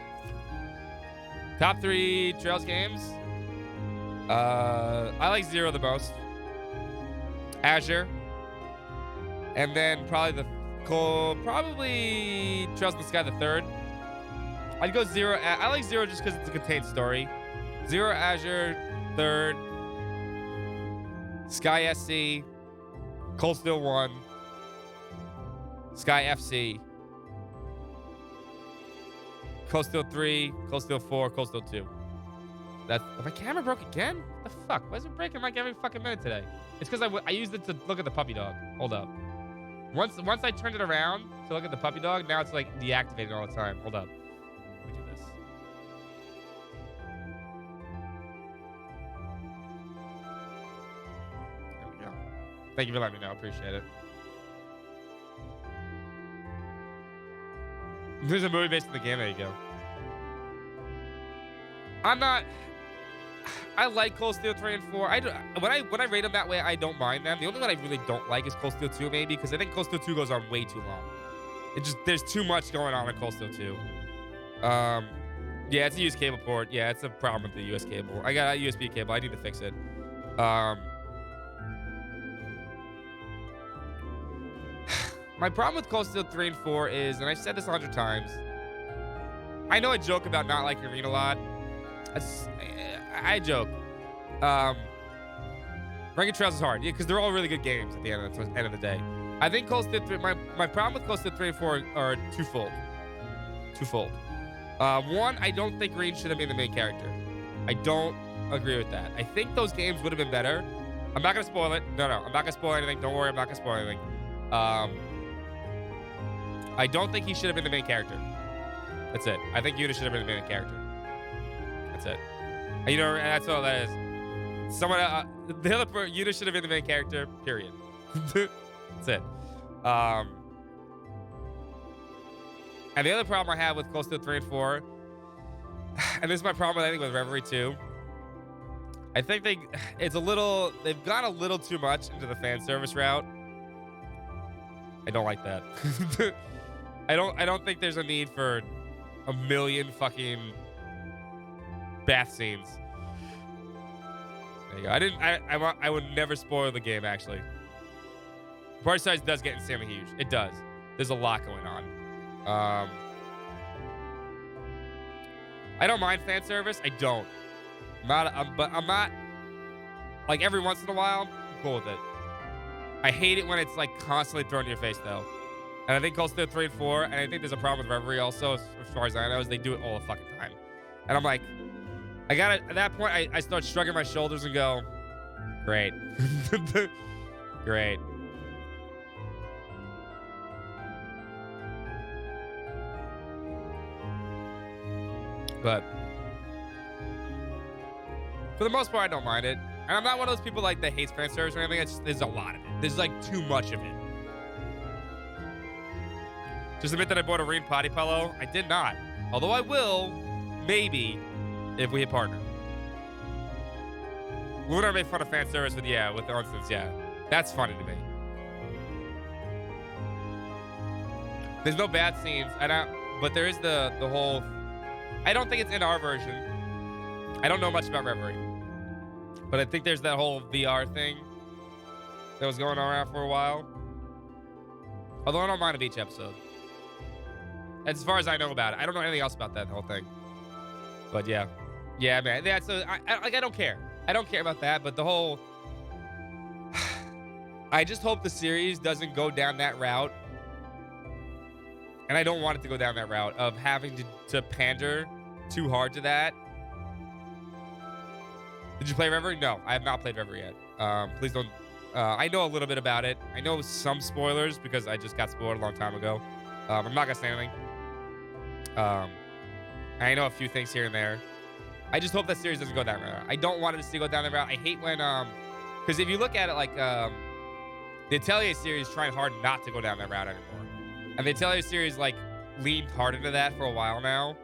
Top 3 Trails games. I like Zero the most. Azure. And then probably Trails in the Sky the third. I'd go Zero. I like Zero just because it's a contained story. Zero, Azure, third. Sky SC. Cold Steel 1. Sky FC. Cold Steel 3. Cold Steel 4. Cold Steel 2. My camera broke again? What the fuck? Why is it breaking like every fucking minute today? It's because I used it to look at the puppy dog. Hold up. Once I turned it around to look at the puppy dog, now it's like deactivated all the time. Hold up. Let me do this. There we go. Thank you for letting me know. Appreciate it. There's a movie based on the game. There you go. I like Cold Steel 3 and 4. When I rate them that way, I don't mind them. The only one I really don't like is Cold Steel 2, maybe, because I think Cold Steel 2 goes on way too long. There's too much going on in Cold Steel 2. Yeah, it's a US cable port. Yeah, it's a problem with the US cable. I got a USB cable. I need to fix it. My problem with Cold Steel 3 and 4 is, and I've said this 100 times, I know I joke about not liking Arena a lot. I joke. Ranking Trails is hard, yeah, because they're all really good games at the end of the day. I think Cold Steel 3, my problem with Cold Steel 3 and 4 are twofold. One, I don't think Green should have been the main character. I don't agree with that. I think those games would have been better. I'm not gonna spoil it. No, I'm not gonna spoil anything. Don't worry, I'm not gonna spoil anything. I don't think he should have been the main character. That's it. I think Yuta should have been the main character. That's it. And, and that's all that is. Yuta should have been the main character, period. That's it. And the other problem I have with Cold Steel 3 and 4, and this is my problem I think with Reverie 2, I think they've gone a little too much into the fan service route. I don't like that. I don't think there's a need for a million fucking bath scenes. There you go. I would never spoil the game, actually. Party size does get insanely huge. It does. There's a lot going on. I don't mind fan service. I don't. But I'm not, like, every once in a while, I'm cool with it. I hate it when it's, like, constantly thrown in your face, though. And I think Cold Steel 3 and 4, and I think there's a problem with Reverie also, as far as I know, is they do it all the fucking time. And I'm like, at that point, I start shrugging my shoulders and go, great. Great. But for the most part, I don't mind it. And I'm not one of those people like that hates fan service or anything. It's just, there's a lot of it. There's like too much of it. Just admit that I bought a Reen potty pillow. I did not. Although I will, maybe, if we hit partner. Lunar made fun of fan service with the instance, yeah. That's funny to me. There's no bad scenes. But there is the whole... I don't think it's in our version. I don't know much about Reverie. But I think there's that whole VR thing that was going around for a while. Although I don't mind a beach episode. As far as I know about it. I don't know anything else about that whole thing. But yeah. Yeah, man. Yeah, so I don't care. I don't care about that, but the whole... I just hope the series doesn't go down that route. And I don't want it to go down that route of having to pander too hard to that. Did you play Reverie? No, I have not played Reverie yet. Please don't... I know a little bit about it. I know some spoilers because I just got spoiled a long time ago. I'm not going to say anything. I know a few things here and there. I just hope that series doesn't go down that route. I don't want it to go down that route. I hate when... Because if you look at it like... the Atelier series trying hard not to go down that route anymore. And the Atelier series, like, leaned hard into that for a while now.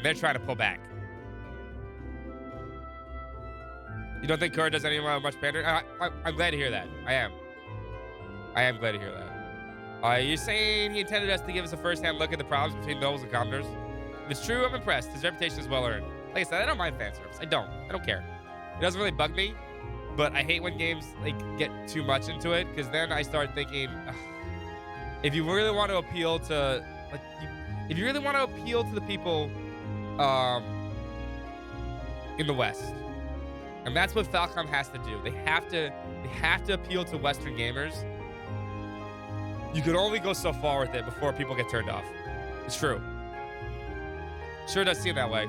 They're trying to pull back. You don't think Kura does any much pandering? I'm glad to hear that. I am. I am glad to hear that. Are you saying he intended us to give us a first-hand look at the problems between nobles and commoners? If it's true, I'm impressed. His reputation is well earned. Like I said, I don't mind fan service. I don't care. It doesn't really bug me, but I hate when games like get too much into it because then I start thinking, if you really want to appeal to, like, if you really want to appeal to the people, in the West, and that's what Falcom has to do. They have to appeal to Western gamers. You can only go so far with it before people get turned off. It's true. Sure does seem that way.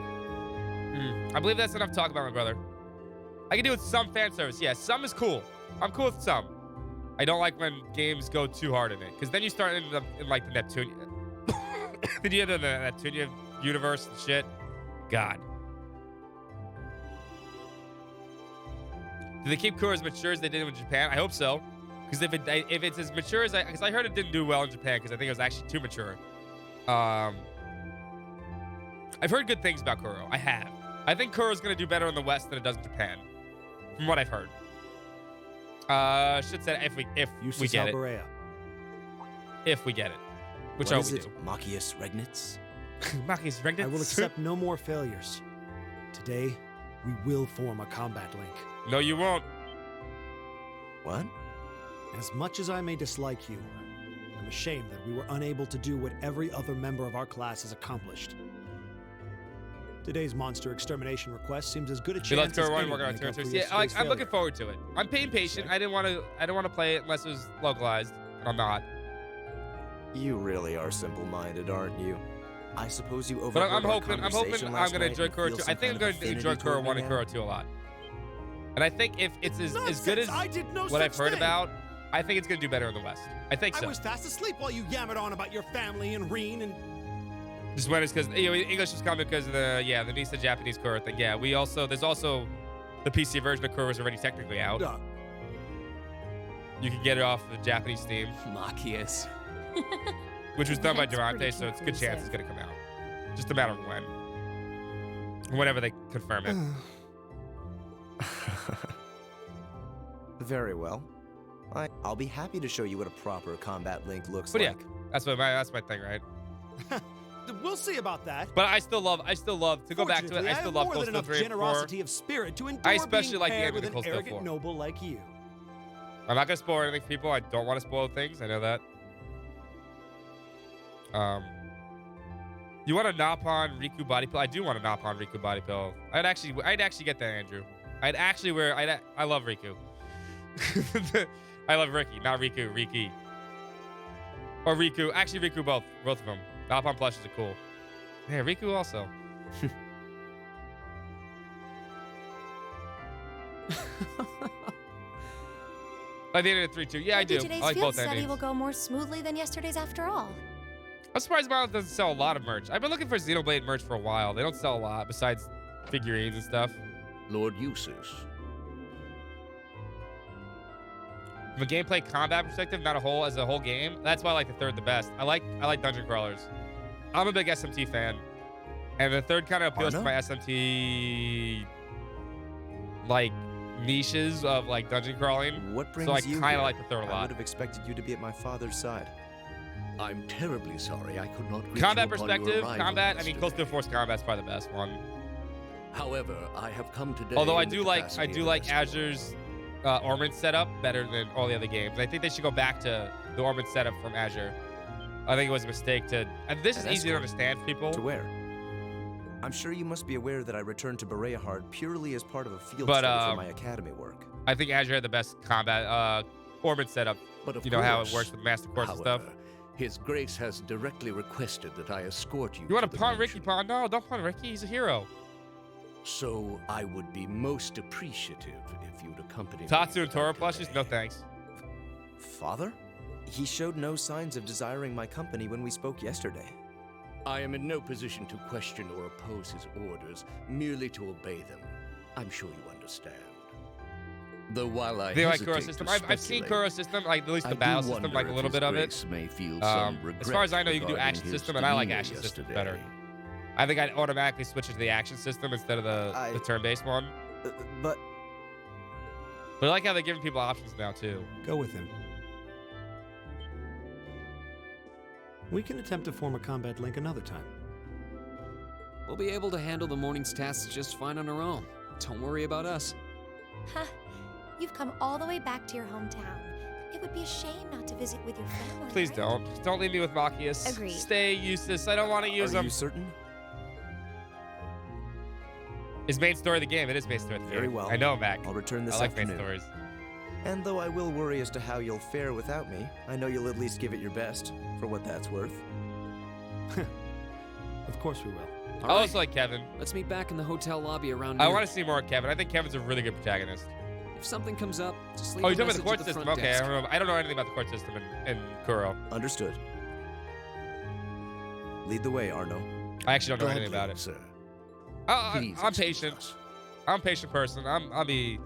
I believe that's enough talk about my brother. I can do with some fan service. Yeah, some is cool. I'm cool with some. I don't like when games go too hard in it, because then you start in like the Neptunia. Then you have the Neptunia universe and shit. God. Do they keep Kura as mature as they did in Japan? I hope so. Because if it's as mature as because I heard it didn't do well in Japan because I think it was actually too mature. I've heard good things about Kuro. I have. I think Kuro's gonna do better in the West than it does in Japan, from what I've heard. Should say if we get it. If we get it, which I hope we do. Machias Regnitz? Machias Regnitz? I will accept no more failures. Today, we will form a combat link. No, you won't. What? As much as I may dislike you, I'm ashamed that we were unable to do what every other member of our class has accomplished. Today's monster extermination request seems as good a chance as any to make up for yesterday's I'm looking failure. forward to it. I'm being patient. I didn't want to play it unless it was localized. I'm not. You really are simple-minded, aren't you? I suppose you overheard But I'm our hoping I'm conversation last going to night enjoy and Kuro feel 2. I some think I'm kind of going to enjoy affinity Kuro toward 1 me and now. Kuro 2 a lot. And I think if it's as good as I did no what I've such heard thing. about, I think it's going to do better in the West. I think so. I was fast asleep while you yammered on about your family and Reen and... Just when it's because English was coming because of the Nisa Japanese Kuro thing. Yeah, there's also the PC version of Kuro is already technically out. You can get it off the Japanese Steam. Machias. Which was done by That's Durante, pretty so it's a good chance it's conclusive. going to come out. Just a matter of when. Whenever they confirm it. Very well. I'll be happy to show you what a proper combat link looks But like. yeah, that's my thing, right? We'll see about that. But I still love to go back to it. Fortunately, I still have love more Cold than Steel enough 3 and 4. generosity of spirit to endure I especially being like the paired end of with the an Cold Steel arrogant 4. noble like you. I'm not gonna spoil anything for people. I don't want to spoil things. I know that. You want a Napon Riku body pill? I do want a Napon Riku body pill. I'd actually get that, Andrew. I love Riku. I love Ricky, not Riku. Riki. Or Riku. Actually, Riku both of them. Napon plushes are cool. Yeah, Riku also. By the end of the 3-2. Yeah, I do. Today's I like field both study endings. will go more smoothly than yesterday's after all. I'm surprised Miles doesn't sell a lot of merch. I've been looking for Xenoblade merch for a while. They don't sell a lot besides figurines and stuff. Lord Eustace. From a gameplay combat perspective, not as a whole game. That's why I like the third the best. I like dungeon crawlers. I'm a big SMT fan, and the third kind of appeals to my SMT like niches of like dungeon crawling. What brings so I you kind here? of like the third a I lot. would have expected you to be at my father's side. I'm terribly sorry I could not reach Combat you upon your perspective, arrival combat. I yesterday. mean, Cold Steel Force combat's probably the best one. However, I have come today. Although I in the do like capacity of Azure's Ormond setup better than all the other games. I think they should go back to the Ormond setup from Azure. I think it was a mistake to. And this is An easy to escort. understand for people. To where? I'm sure you must be aware that I returned to Bereahard purely as part of a field But, study for my academy work. I think Azure had the best combat Ormond setup. But of you know how it course, works with Master Course and stuff. however, His Grace has directly requested that I escort you. You want to to the pawn Ricky? Pawn? No, don't pawn Ricky. He's a hero. So I would be most appreciative if you'd accompany me. Tatsu and Tora plushes? No thanks. Father? He showed no signs of desiring my company when we spoke yesterday. I am in no position to question or oppose his orders, merely to obey them. I'm sure you understand. Though while I They like hesitate Kuro to system. I've seen speculate, Kuro system, like at least I the do battle system, wonder like a if little His bit of it. Grace may feel some As far as I know, you can do regret action regarding system, and I like his action system demeanor better. I think I'd automatically switch it to the action system instead of the turn-based one. But I like how they're giving people options now too. Go with him. We can attempt to form a combat link another time. We'll be able to handle the morning's tasks just fine on our own. Don't worry about us. Huh. You've come all the way back to your hometown. It would be a shame not to visit with your family. Please right? don't. Don't leave me with Machias. Agreed. Stay, Eustace. I don't want to use Are him. you certain? It's main story of the game. It is main story of the game. Very well. I know, Mac. I'll return this I like afternoon. main stories. And though I will worry as to how you'll fare without me, I know you'll at least give it your best, for what that's worth. Of course we will. I also like Kevin. Let's meet back in the hotel lobby around I noon. want to see more of Kevin. I think Kevin's a really good protagonist. If something comes up, just leave Oh, a you're talking about the message court at the system. front Okay, desk. I don't know anything about the court system in Kuro. Understood. Lead the way, Arno. I actually don't know anything about it. Sir. I'm patient. I'm a patient person. I'll be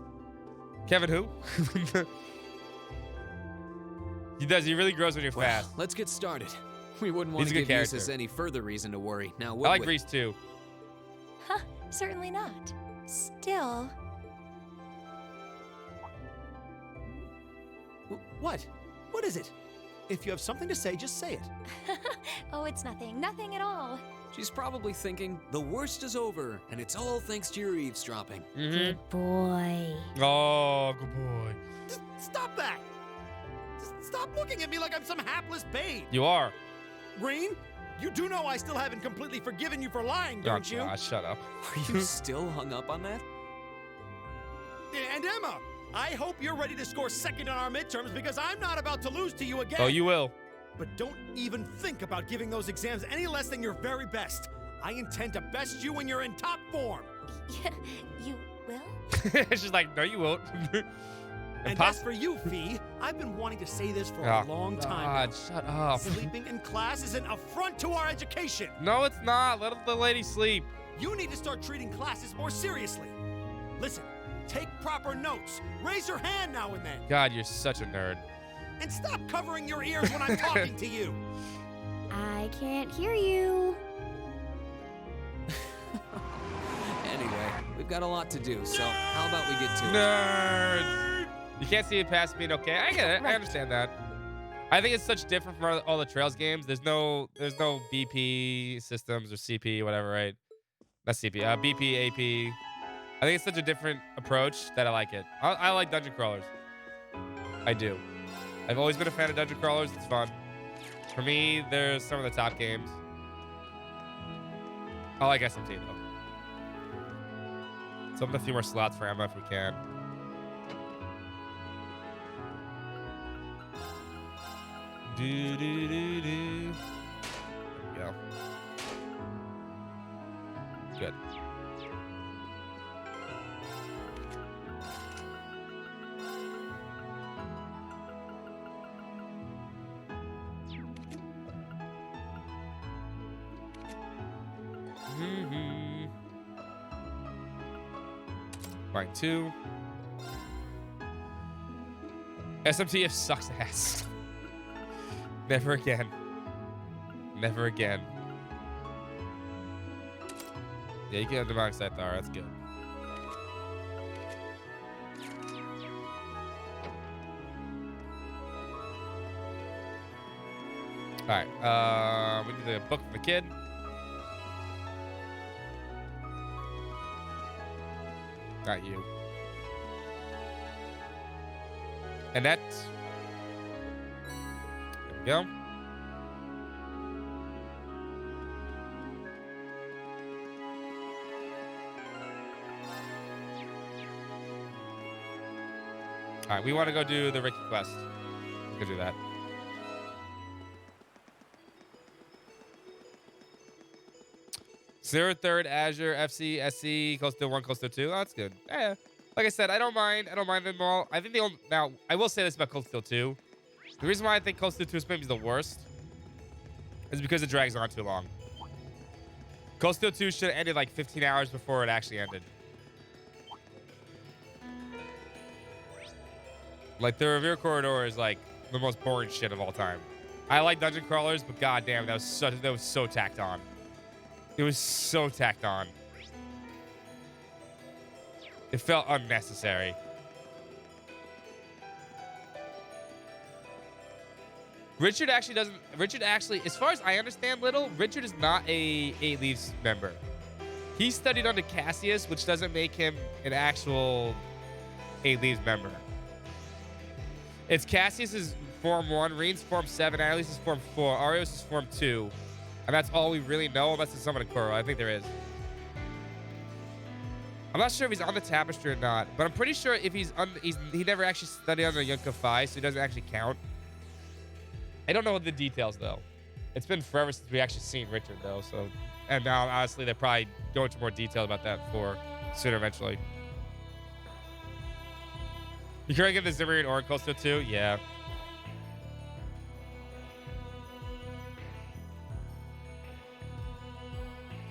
Kevin who? He really grows when you're Well, fast. let's get started. We wouldn't He's want a to good give Eustace character. any further reason to worry. Now, I would like we? Grease too. Huh, certainly not. Still. What? What is it? If you have something to say, just say it. Oh, it's nothing. Nothing at all. She's probably thinking, the worst is over, and it's all thanks to your eavesdropping. Good boy. Oh, good boy. Just stop that! Just stop looking at me like I'm some hapless babe. You are. Green, you do know I still haven't completely forgiven you for lying, don't you? God, shut up. Are you still hung up on that? And Emma, I hope you're ready to score second on our midterms because I'm not about to lose to you again. Oh, you will. But don't even think about giving those exams any less than your very best. I intend to best you when you're in top form. You will? She's like, no, you won't. And as for you, Fee, I've been wanting to say this for a long time. God, shut up. Sleeping in class is an affront to our education. No, it's not. Let the lady sleep. You need to start treating classes more seriously. Listen, take proper notes. Raise your hand now and then. God, you're such a nerd. And stop covering your ears when I'm talking to you. I can't hear you. Anyway, we've got a lot to do, so how about we get to it? Nerd. You can't see it past being okay. I get it. I understand that. I think it's such different from all the Trails games. There's no BP systems or CP, whatever, right? Not CP. BP, AP. I think it's such a different approach that I like it. I like dungeon crawlers. I do. I've always been a fan of dungeon crawlers. It's fun. For me, they're some of the top games. I like SMT though. Let's open a few more slots for Emma if we can. Do, do, do, do. There we go. Good. Right, 2. SMTF sucks ass. Never again. Never again. Yeah, you can have Demonic Scythe. That's good. Alright, we need the book for the kid. Not you. Annette. There we go. All right, we want to go do the Ricky quest. We can do that. Zero third Azure FC SC Coastal 1 Coastal 2. Oh, that's good. Yeah. Like I said, I don't mind them all. I think now I will say this about Coastal 2. The reason why I think Coastal 2 is maybe the worst is because it drags on too long. Coastal 2 should have ended like 15 hours before it actually ended. Like the Revere Corridor is like the most boring shit of all time. I like dungeon crawlers, but goddamn, that was so tacked on. It was so tacked on. It felt unnecessary. Richard actually, as far as I understand, Richard is not a 8 Leaves member. He studied under Cassius, which doesn't make him an actual 8 Leaves member. It's Cassius's Form 1, Reen's Form 7, Annalise is Form 4, Arios is Form 2. And that's all we really know, unless there's someone in Kuro. I think there is. I'm not sure if he's on the tapestry or not, but I'm pretty sure if he never actually studied under Yunka Phi, so he doesn't actually count. I don't know the details though. It's been forever since we actually seen Richard though, so and now honestly they probably go into more detail about that sooner eventually. You can get the Zimmerine Orin Coastal too? Yeah.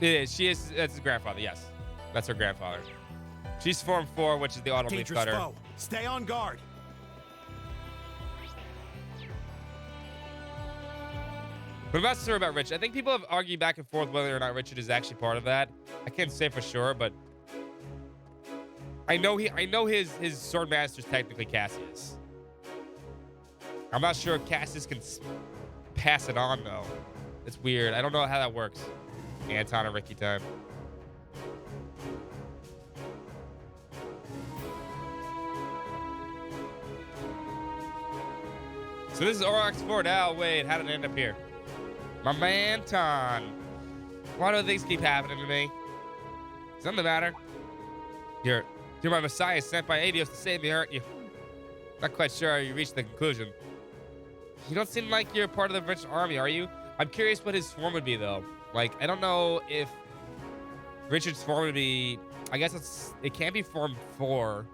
It is. She is. That's his grandfather. Yes, that's her grandfather. She's Form 4, which is the Autumn Leaf Cutter. Foe. Stay on guard. But I'm not sure about Richard. I think people have argued back and forth whether or not Richard is actually part of that. I can't say for sure, but I know his sword master is technically Cassius. I'm not sure if Cassius can pass it on though. It's weird. I don't know how that works. Anton and Ricky time. So this is Aurochs 4 now. Wait, how did it end up here? My man Ton. Why do things keep happening to me? Something the matter? You're my messiah sent by Adios to save me, aren't you? Not quite sure how you reached the conclusion. You don't seem like you're part of the French army, are you? I'm curious what his form would be though. Like, I don't know if Richard's form would be... I guess it can't be Form 4.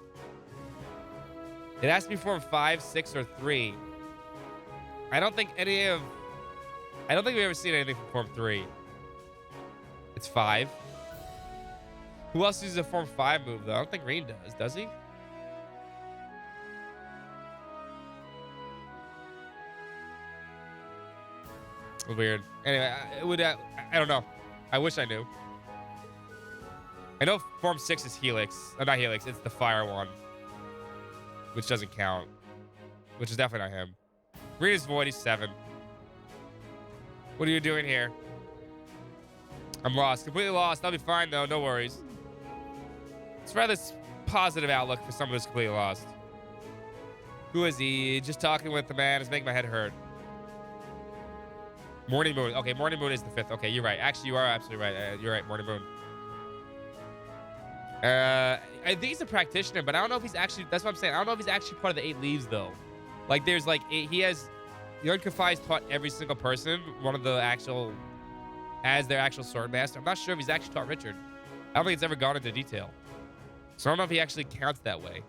It has to be Form 5, 6, or 3. I don't think we've ever seen anything from Form 3. It's 5. Who else uses a Form 5 move, though? I don't think Reen does he? Weird. Anyway, I don't know. I wish I knew. I know Form 6 is Helix. Not Helix, it's the fire one. which doesn't count. Which is definitely not him. Green is void. He's 7. What are you doing here? I'm lost. Completely lost. I'll be fine, though. No worries. It's rather positive outlook for someone who's completely lost. Who is he? Just talking with the man is making my head hurt. Morning Moon. Okay, Morning Moon is the 5th. Okay, you're right. Actually, you are absolutely right. You're right, Morning Moon. I think he's a practitioner, but I don't know if he's actually... That's what I'm saying. I don't know if he's actually part of the 8 Leaves, though. Like, there's like... He has... Yun Kafai's taught every single person one of the actual... As their actual sword master. I'm not sure if he's actually taught Richard. I don't think it's ever gone into detail. So I don't know if he actually counts that way.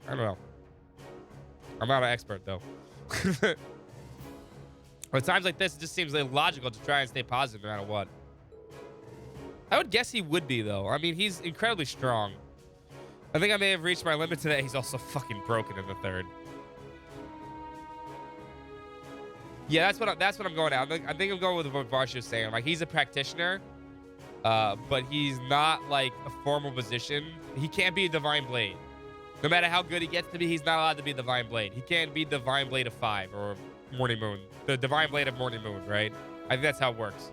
I don't know. I'm not an expert, though. But at times like this, it just seems illogical to try and stay positive no matter what. I would guess he would be, though. I mean, he's incredibly strong. I think I may have reached my limit today. He's also fucking broken in the 3rd. Yeah, that's what I'm going at. I think I'm going with what Varsha was saying. Like, he's a practitioner, but he's not, like, a formal position. He can't be a Divine Blade. No matter how good he gets to be, he's not allowed to be Divine Blade. He can't be Divine Blade of 5 or Morning Moon. The Divine Blade of Morning Moon, right? I think that's how it works.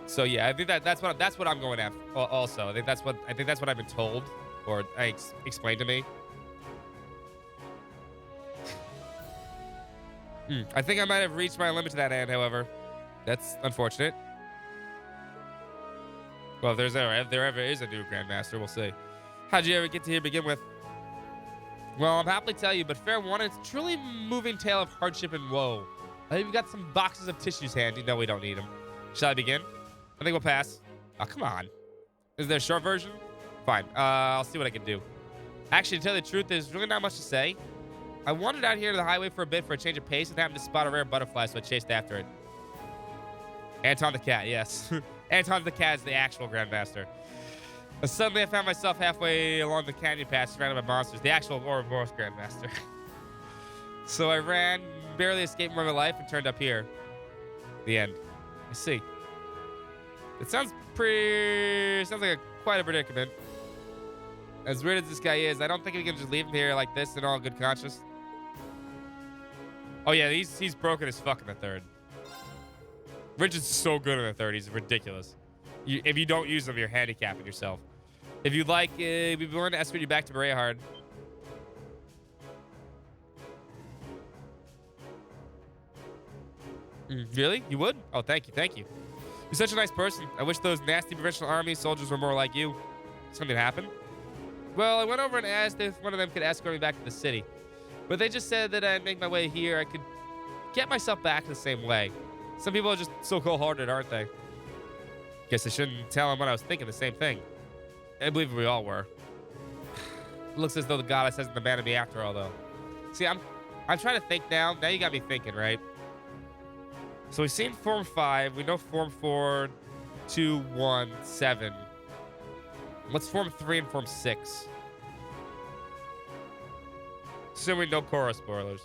So yeah, I think that's what I'm going at. Also, I think that's what I've been told or explained to me. I think I might have reached my limit to that end. However, that's unfortunate. Well, if there ever is a new Grandmaster, we'll see. How'd you ever get to here to begin with? Well, I'm happy to tell you, but fair warning, it's a truly moving tale of hardship and woe. I think we've got some boxes of tissues handy. No, we don't need them. Shall I begin? I think we'll pass. Oh, come on. Is there a short version? Fine. I'll see what I can do. Actually, to tell you the truth, there's really not much to say. I wandered out here to the highway for a bit for a change of pace and happened to spot a rare butterfly, so I chased after it. Anton the Cat, yes. Anton the Cat is the actual Grandmaster. But suddenly I found myself halfway along the canyon path surrounded by monsters. The actual Ouroboros Grandmaster. So I ran, barely escaped my life, and turned up here. The end. I see. It sounds like quite a predicament. As weird as this guy is, I don't think we can just leave him here like this in all good conscience. Oh yeah, he's broken as fuck in the 3rd. Richard's so good in the 3rd, he's ridiculous. If you don't use him, you're handicapping yourself. If you'd like, we'd be willing to escort you back to Berehard. Really? You would? Oh, thank you. You're such a nice person. I wish those nasty provincial army soldiers were more like you. Something happened? Well, I went over and asked if one of them could escort me back to the city. But they just said that I'd make my way here. I could get myself back the same way. Some people are just so cold-hearted, aren't they? Guess I shouldn't tell them what I was thinking. The same thing. I believe we all were. It looks as though the goddess hasn't abandoned me after all, though. See, I'm trying to think now. Now you got me thinking, right? So we've seen Form 5. We know Form 4, 2, 1, 7. What's Form 3 and Form 6? Assuming no Korra spoilers.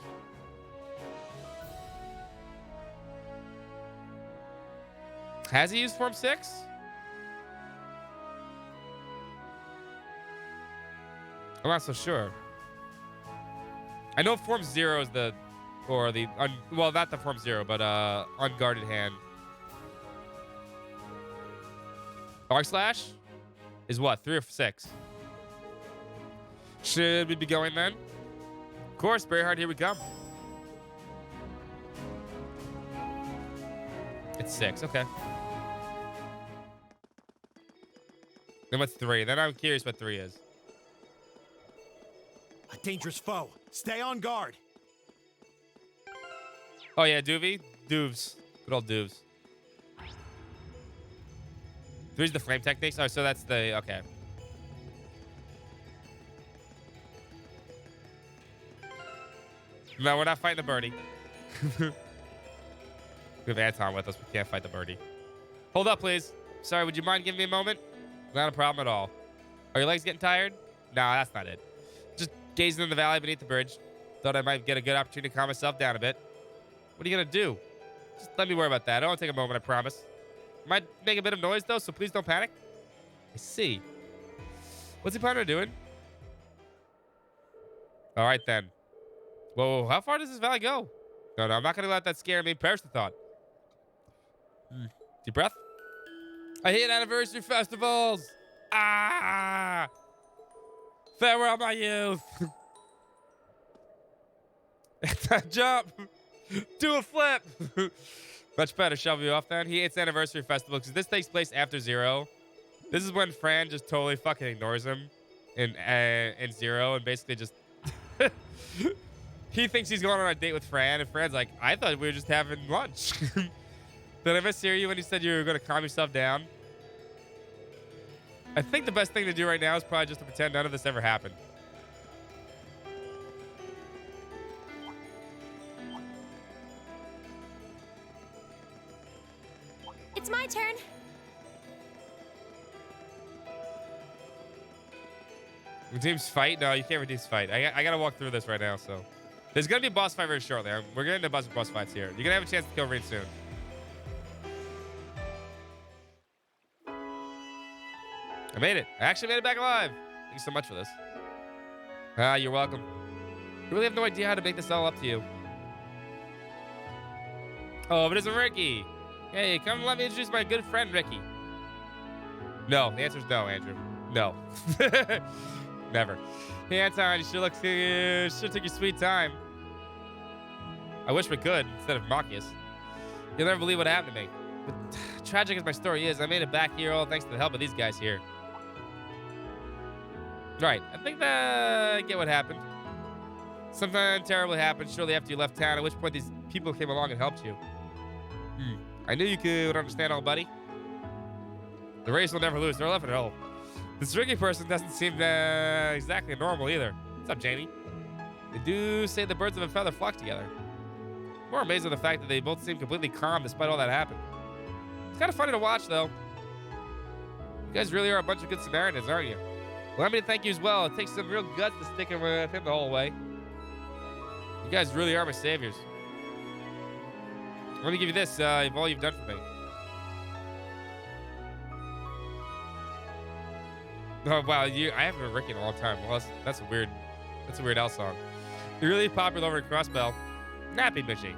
Has he used Form 6? I'm not so sure. I know Form 0 is the... Or the... well, not the Form 0, but Unguarded Hand. Arc Slash is what? 3 or 6? Should we be going then? Of course, Berehard, here we come. It's 6, okay. Then what's 3? Then I'm curious what 3 is. A dangerous foe. Stay on guard. Oh yeah, Doovy? Doovs. Good old Doovs. 3's the flame techniques? Oh, so that's the... Okay. No, we're not fighting the birdie. We have Anton with us. We can't fight the birdie. Hold up, please. Sorry, would you mind giving me a moment? Not a problem at all. Are your legs getting tired? No, that's not it. Just gazing in the valley beneath the bridge. Thought I might get a good opportunity to calm myself down a bit. What are you going to do? Just let me worry about that. It won't take a moment, I promise. Might make a bit of noise, though, so please don't panic. I see. What's he planning on doing? All right, then. Whoa, how far does this valley go? No, I'm not going to let that scare me. Perish the thought. Deep breath. I hate anniversary festivals. Ah! Farewell, my youth. Jump. Do a flip. Much better. Shove you off then. He hates anniversary festival because this takes place after Zero. This is when Fran just totally fucking ignores him in Zero and basically just he thinks he's going on a date with Fran and Fran's like, I thought we were just having lunch. Did I mishear you when you said you were going to calm yourself down? I think the best thing to do right now is probably just to pretend none of this ever happened. It's my turn. Redeems fight? No, you can't redeem fight. I gotta walk through this right now, so. There's gonna be a boss fight very shortly. We're getting to boss fights here. You're gonna have a chance to kill Reed soon. I made it. I actually made it back alive. Thank you so much for this. Ah, you're welcome. I really have no idea how to make this all up to you. Oh, but it's Ricky. Hey, come let me introduce my good friend, Ricky. No, the answer is no, Andrew. No. Never. Hey, Anton, you should take your sweet time. I wish we could, instead of Marcus. You'll never believe what happened to me. But tragic as my story is, I made it back here all thanks to the help of these guys here. Right, I think that I get what happened. Something terrible happened shortly after you left town, at which point these people came along and helped you. I knew you could understand, old buddy. The race will never lose. They're left at home. This Ricky person doesn't seem exactly normal either. What's up, Jamie? They do say the birds of a feather flock together. More amazed at the fact that they both seem completely calm despite all that happened. It's kind of funny to watch, though. You guys really are a bunch of good Samaritans, aren't you? Well, let me thank you as well. It takes some real guts to stick with him the whole way. You guys really are my saviors. Let me give you this, of all you've done for me. Oh wow, I haven't heard Ricky in a long time. Well, that's a weird L song. You're really popular over at Crossbell. Nappy Mishy.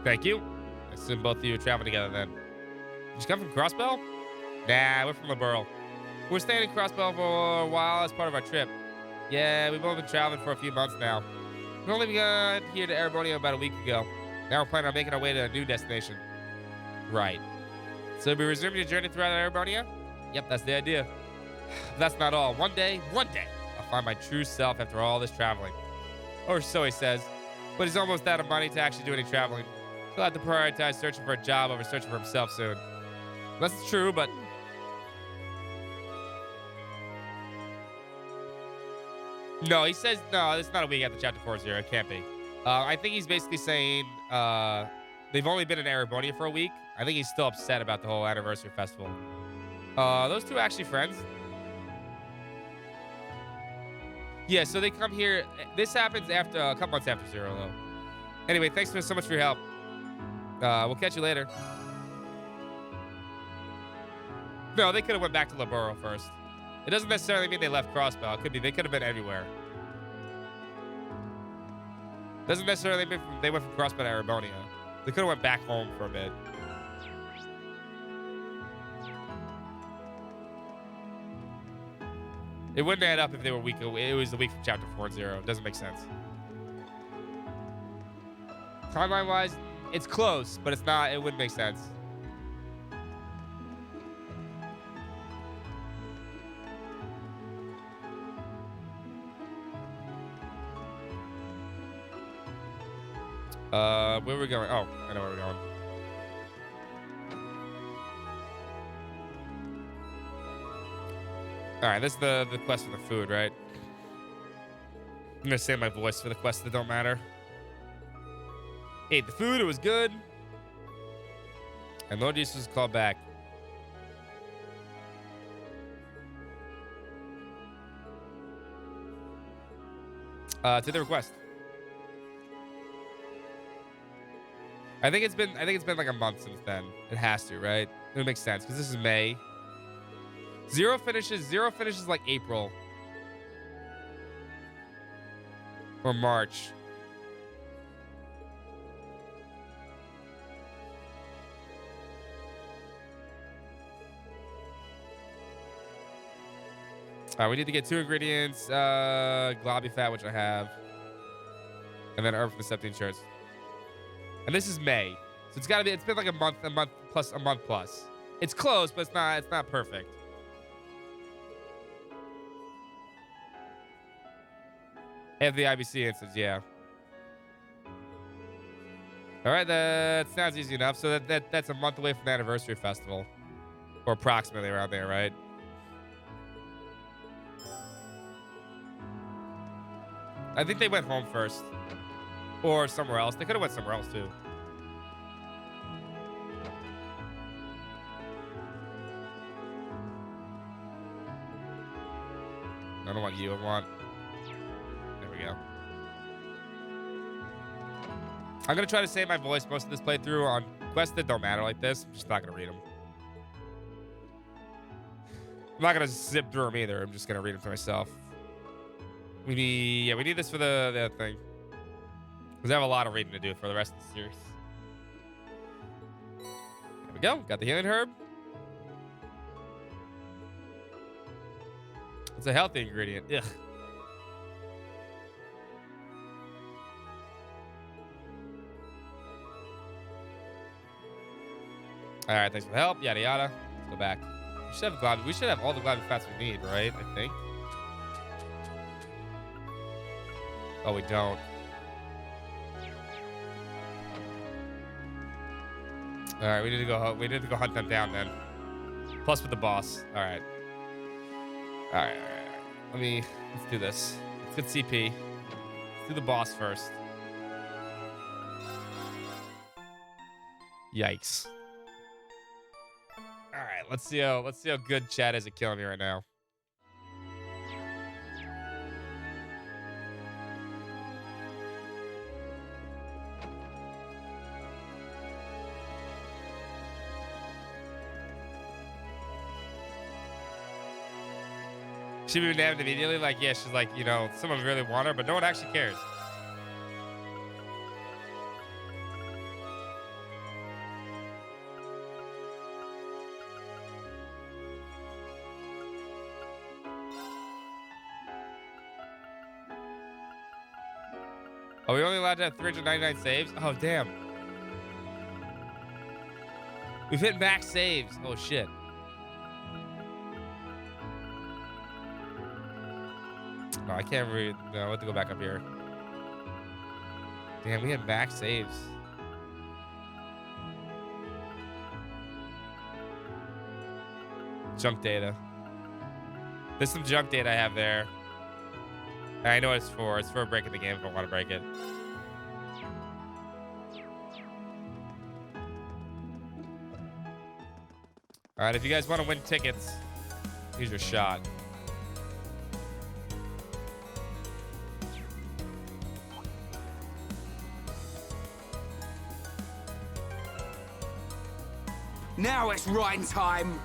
Thank you. I assume both of you are traveling together then. Did you come from Crossbell? Nah, we're from LeBurl. We're staying in Crossbell for a while as part of our trip. Yeah, we've only been traveling for a few months now. We only got here to Erebonia about a week ago. Now we're planning on making our way to a new destination. Right. So we'll be resuming your journey throughout Erebonia? Yep, that's the idea. But that's not all. One day, I'll find my true self after all this traveling. Or so he says. But he's almost out of money to actually do any traveling. He'll have to prioritize searching for a job over searching for himself soon. That's true, but... No, he says, no, it's not a week after Chapter 4-0. It can't be. I think he's basically saying they've only been in Erebonia for a week. I think he's still upset about the whole anniversary festival. Those two are actually friends. Yeah, so they come here. This happens after a couple months after Zero, though. Anyway, thanks so much for your help. We'll catch you later. No, they could have went back to Laburo first. It doesn't necessarily mean they left Crossbell. It could be they could have been anywhere. Doesn't necessarily mean they went from Crossbell to Erebonia. They could have went back home for a bit. It wouldn't add up if they were week away. It was the week from Chapter 4-0. It doesn't make sense. Timeline-wise, it's close, but it's not. It wouldn't make sense. Where are we going? Oh, I know where we're going. All right, this is the quest for the food, right? I'm gonna save my voice for the quests that don't matter. Ate the food, it was good. And Lord Jesus was called back. To the request. I think it's been like a month since then. It has to, right? It would make sense because this is May. Zero finishes like April or March. All right, we need to get 2 ingredients, globby fat, which I have, and then herb from the Septine shirts. And this is May, so it's been like a month plus. It's close, but it's not perfect. And the IBC instance, yeah. All right, that sounds easy enough. So that's a month away from the anniversary festival, or approximately around there, right? I think they went home first, or somewhere else. They could have went somewhere else too. I don't want you. I want. There we go. I'm gonna try to save my voice most of this playthrough on quests that don't matter like this. I'm just not gonna read them. I'm not gonna zip through them either. I'm just gonna read them for myself. We need this for the thing. Because I have a lot of reading to do for the rest of the series. There we go. Got the healing herb. It's a healthy ingredient. Ugh. All right, thanks for the help. Yada yada. Let's go back. We should have all the globby fats we need, right? I think. Oh, we don't. All right, we need to go hunt them down then. Plus with the boss. All right. Let's do this. Let's get CP. Let's do the boss first. Yikes. All right, let's see how good Chad is at killing me right now. She would be nabbed immediately. Like, yeah, she's like, someone really want her, but no one actually cares. Are we only allowed to have 399 saves? Oh, damn. We've hit max saves. Oh, shit. No, I can't read. No, I have to go back up here. Damn, we had max saves. Junk data. There's some junk data I have there. I know what it's for. It's for breaking the game if I want to break it. All right, if you guys want to win tickets, here's your shot. Now it's writing time!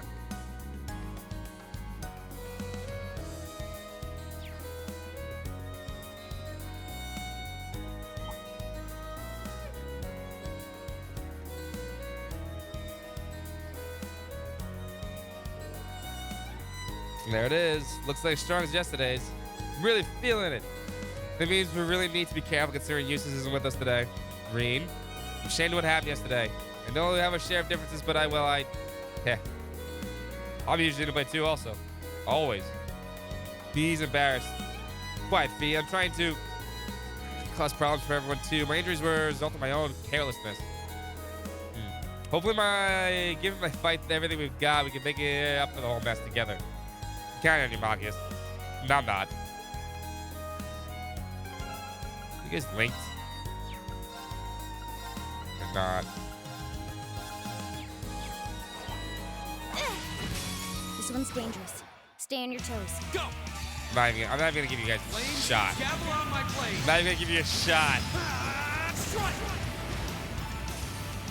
There it is. Looks like as strong as yesterday's. Really feeling it. That means we really need to be careful considering Eustace isn't with us today. Reen, I'm ashamed of what happened yesterday. I know we have a share of differences, but I'm usually to play too also. Always. Fee's embarrassed. Quiet, Fee. I'm trying to cause problems for everyone too. My injuries were a result of my own carelessness. Hopefully given my fight and everything we've got, we can make it up for the whole mess together. Count on you, Marcus. No, I'm not. You guys linked? You're not. This one's dangerous. Stay on your toes. Go! I'm not even gonna give you guys a shot. I'm not even gonna give you a shot.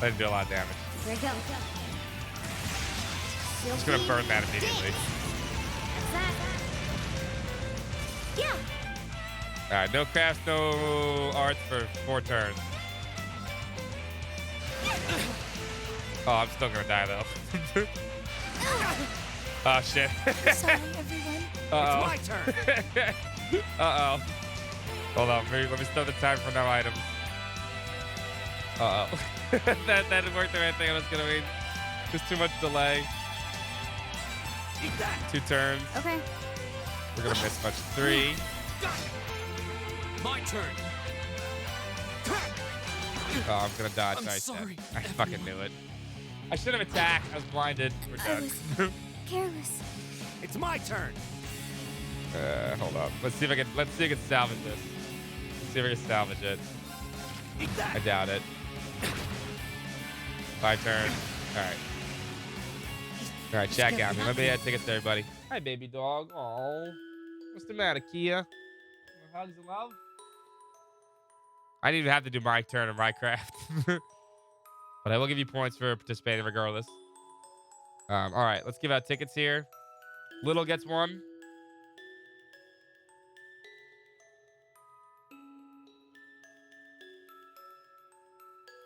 That didn't do a lot of damage. Here we go. I'm just gonna burn that immediately. Yeah. Alright, no crafts, no arts for 4 turns. Oh, I'm still gonna die though. Oh shit. Sorry, everyone. Uh-oh. It's my turn. Uh-oh. Hold on, let me start the time for no items. Uh-oh. that didn't work the way I think it was gonna be. There's too much delay. 2 turns. Okay. We're gonna miss much. 3. My turn. Oh, I'm gonna dodge. I'm Nice. sorry, I fucking knew it. I should have attacked. I was blinded. We're done. Careless. It's my turn. Hold on. Let's see if I can salvage this. Let's see if I can salvage it. I doubt it. 5 turns. Alright. Alright, chat got me. Let me add tickets to everybody. Hi, baby dog. Aw. What's the matter, Kia? Hugs and love? I didn't even have to do my turn in Minecraft. But I will give you points for participating regardless. Alright, let's give out tickets here. Little gets 1.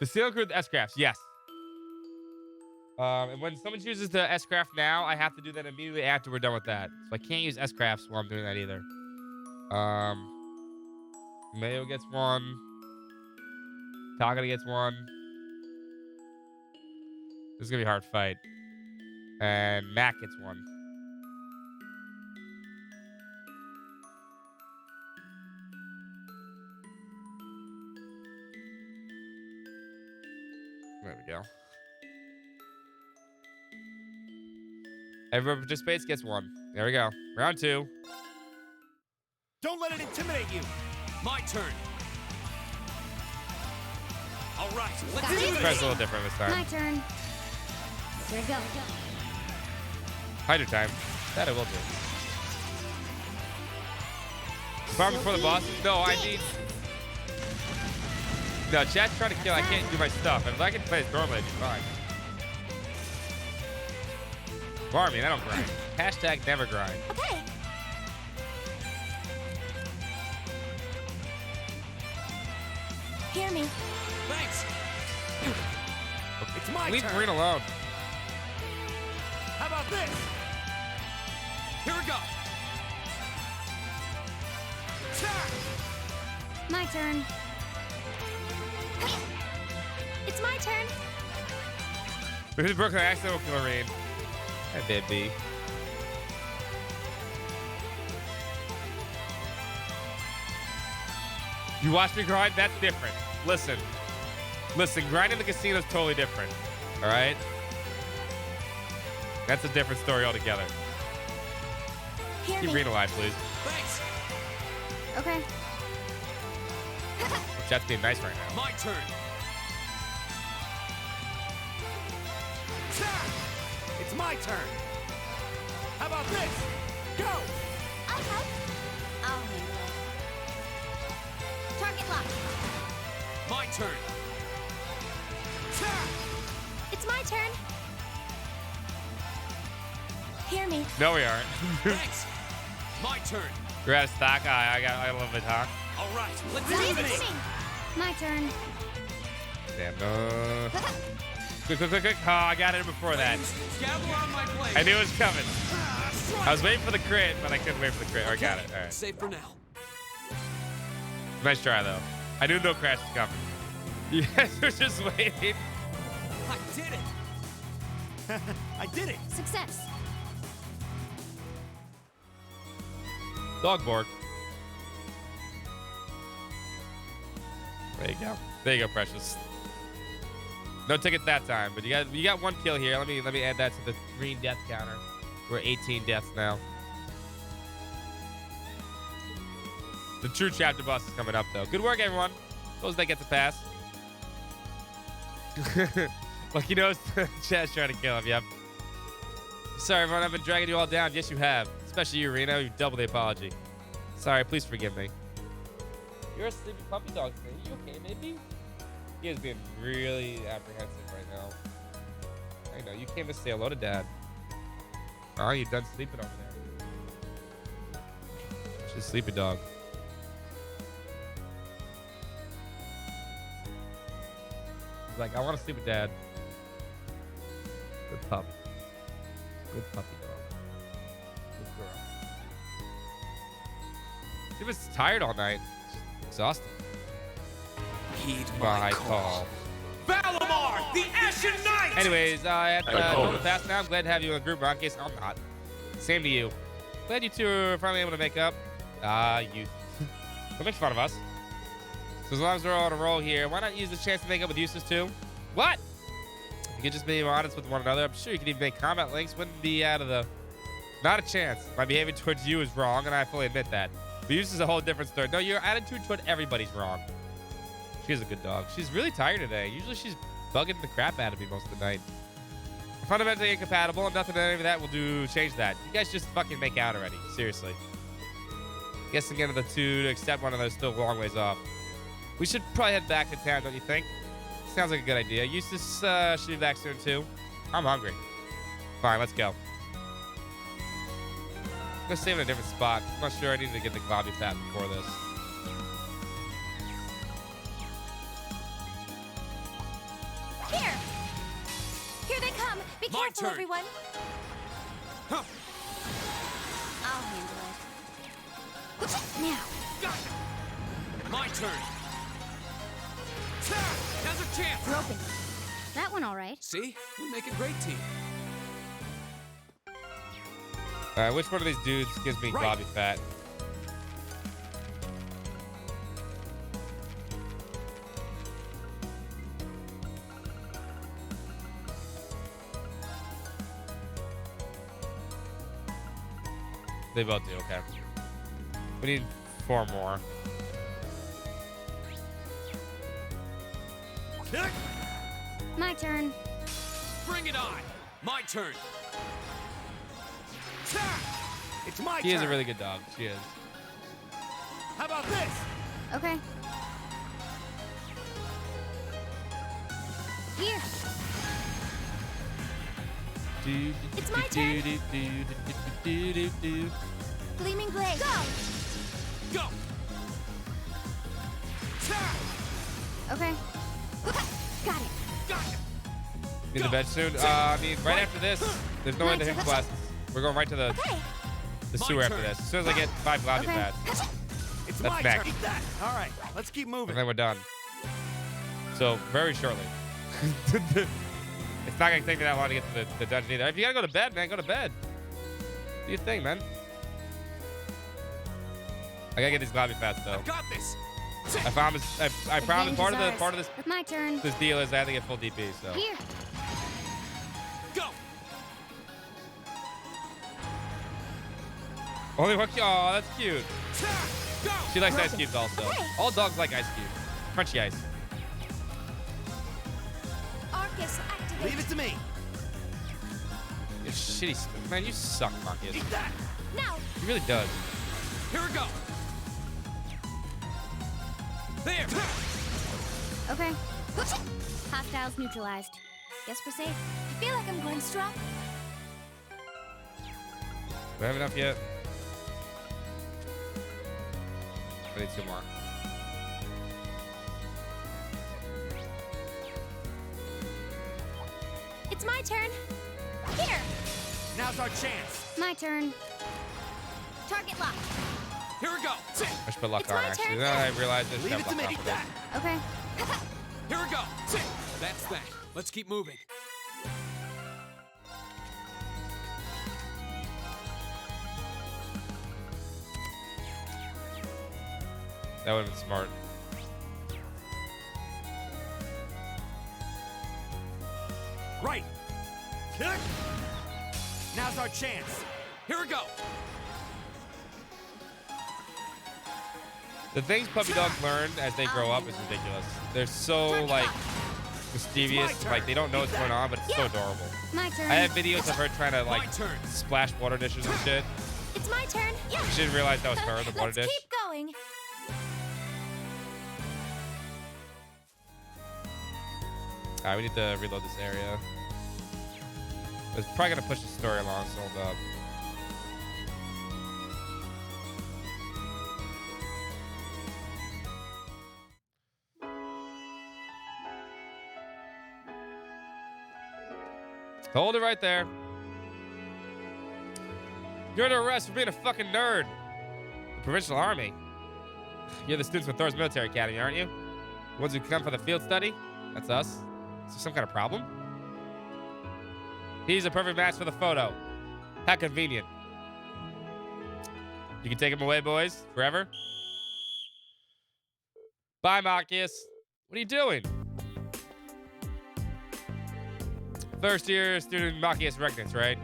The seal crew with S-Crafts, yes. And when someone chooses the S-Craft now, I have to do that immediately after we're done with that. So I can't use S-Crafts while I'm doing that either. Mayo gets 1. Tagada gets 1. This is going to be a hard fight. And Mac gets 1. There we go. Everyone who participates gets 1. There we go. Round 2. Don't let it intimidate you. My turn. All right, let's Got do it. this. Tries a little different this My time. turn. Here we go. Hydro time. That I will do. Farm before the boss? No, I need... No, chat's trying to kill. I can't do my stuff. If I can play this normally, it'd be fine. Farming, I don't grind. Hashtag never grind. Okay. Hear me. Thanks. It's my Leave turn. Marine alone. How about this? Here we go. My turn. It's my turn. This is Brooklyn accidental kill Marine. Hi, baby. You watch me grind? That's different. Listen. Listen, grinding the casino is totally different. All right? That's a different story altogether. Hear Keep me. Reen alive, please. Thanks. Okay. Chat's being nice right now. My turn. It's my turn. How about this? Go. I'll help. I'll handle it. Target locked. My turn. It's my turn. Hear me. No, we aren't. Thanks. My turn. We're out of stock. I got a little bit of talk. All right, let's Leave do it this. to me. My turn. Damn. Quick. Oh, I got it before that. Gather on my blade. I knew it was coming. I was waiting for the crit, but I couldn't wait for the crit. I got it. All right. Safe for now. Nice try, though. I knew no crash was coming. You guys were just waiting. I did it. I did it. Success. Dog bark. There you go. There you go, Precious. No ticket that time, but you got 1 kill here. Let me add that to the green death counter. We're 18 deaths now. The true chapter boss is coming up, though. Good work, everyone. Those that get the pass. Lucky knows Chad's trying to kill him. Yep. Sorry, everyone. I've been dragging you all down. Yes, you have. Especially you, Reno. You've doubled the apology. Sorry. Please forgive me. You're a sleepy puppy dog today. You okay, baby? He is being really apprehensive. I know. You came to say hello to Dad. Oh, you done sleeping over there? She's a sleepy dog. He's like, I want to sleep with Dad. Good pup. Good puppy dog. Good girl. She was tired all night. Exhausted. Heed my call. Valimar, the Ashen Knight! Anyways, I have to go to fast now. I'm glad to have you in the group, Ron. In case I'm not. Same to you. Glad you two are finally able to make up. You. Don't make fun of us. So as long as we're all on a roll here, why not use the chance to make up with Eustace too? What? If you could just be honest with one another, I'm sure you could even make combat links. Wouldn't be out of the... Not a chance. My behavior towards you is wrong, and I fully admit that. But Eustace is a whole different story. No, your attitude toward everybody's wrong. She's a good dog. She's really tired today. Usually she's bugging the crap out of me most of the night. We're fundamentally incompatible, and nothing any of that will do change that. You guys just fucking make out already. Seriously. Guessing again of the two to accept one of those still a long ways off. We should probably head back to town, don't you think? Sounds like a good idea. Eustace should be back soon too. I'm hungry. Fine, let's go. I'm gonna save it in a different spot. I'm not sure I need to get the Globby Fat before this. Here they come! Be careful, everyone! Huh. I'll handle it. Now. Got it. My turn. Now's our chance. Broken. That one all right. See? We make a great team. Which one of these dudes gives me Globby Fat? They both do, okay. We need 4 more. My turn. Bring it on. My turn. It's my She turn. is a really good dog. She is. How about this? Okay. Here. It's my turn. Gleaming Blade. Go! Go! Okay. Got it. Need the bed soon? I mean, right after this, there's no way to hit quests. We're going right to the sewer after this. As soon as I get 5 Globby Fats. It's That's my back. turn. Eat that. All right, let's keep moving. And then we're done. So, very shortly. It's not going to take me that long to get to the dungeon either. If you got to go to bed, man, go to bed. Do your thing, man. I got to get these Globby Fats, though. Got this. I promise part of this My turn. this deal is I have to get full DP, so. Here. Go. Only one. Oh, that's cute. Go. She likes ice cubes also. All dogs like ice cubes. Crunchy ice. Arcus, activate. Leave it to me. You shitty man, you suck, Marcus. Eat that. Now. He really does. Here we go. There. Okay. Hostiles neutralized. Guess we're safe. I feel like I'm going strong. Do I have enough yet? I need 2 more. It's my turn. Here. Now's our chance. My turn. Target locked. Here we go. I should put luck It's on, my actually. turn. Then I realized I should Leave have it to luck me. on Eat for this. that. Okay. Here we go. That's that. Let's keep moving. That would have been smart. Right. Now's our chance. Here we go. The things puppy dogs learn as they grow up is ridiculous. They're so, like, mischievous. Like, they don't know what's going on, but it's so adorable. My turn. I have videos of her trying to, like, My turn. splash water dishes and shit. It's my turn. Yeah. She didn't realize that was her, the water Let's dish. keep going. Alright, we need to reload this area. It's probably gonna push the story along, so hold up. Hold it right there. You're under arrest for being a fucking nerd. The Provincial Army. You're the students from Thor's Military Academy, aren't you? The ones who come for the field study? That's us. Is there some kind of problem? He's a perfect match for the photo. How convenient. You can take him away, boys. Forever. Bye, Marcus. What are you doing? First year student Marcus Regnitz, right?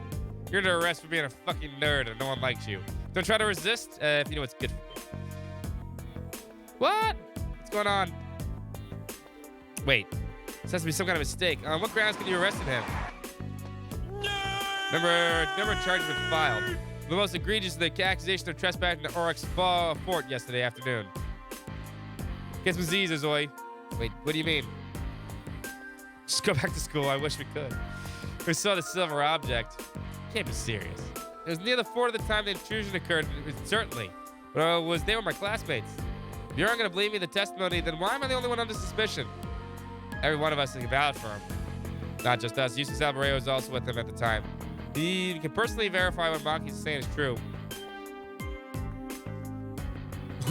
You're under arrest for being a fucking nerd and no one likes you. Don't try to resist if you know what's good for you. What? What's going on? Wait. This has to be some kind of mistake. On what grounds can you arrest him? Number of charges been filed. The most egregious is the accusation of trespassing to Oryx Fort yesterday afternoon. Get some Z's, Azoi. Wait, what do you mean? Just go back to school. I wish we could. We saw the silver object. Can't be serious. It was near the fort at the time the intrusion occurred. Certainly. But I was there with my classmates. If you aren't going to believe me the testimony, then why am I the only one under suspicion? Every one of us can vouch for him. Not just us. Eustace Alvarez was also with him at the time. He can personally verify what Maki is saying is true.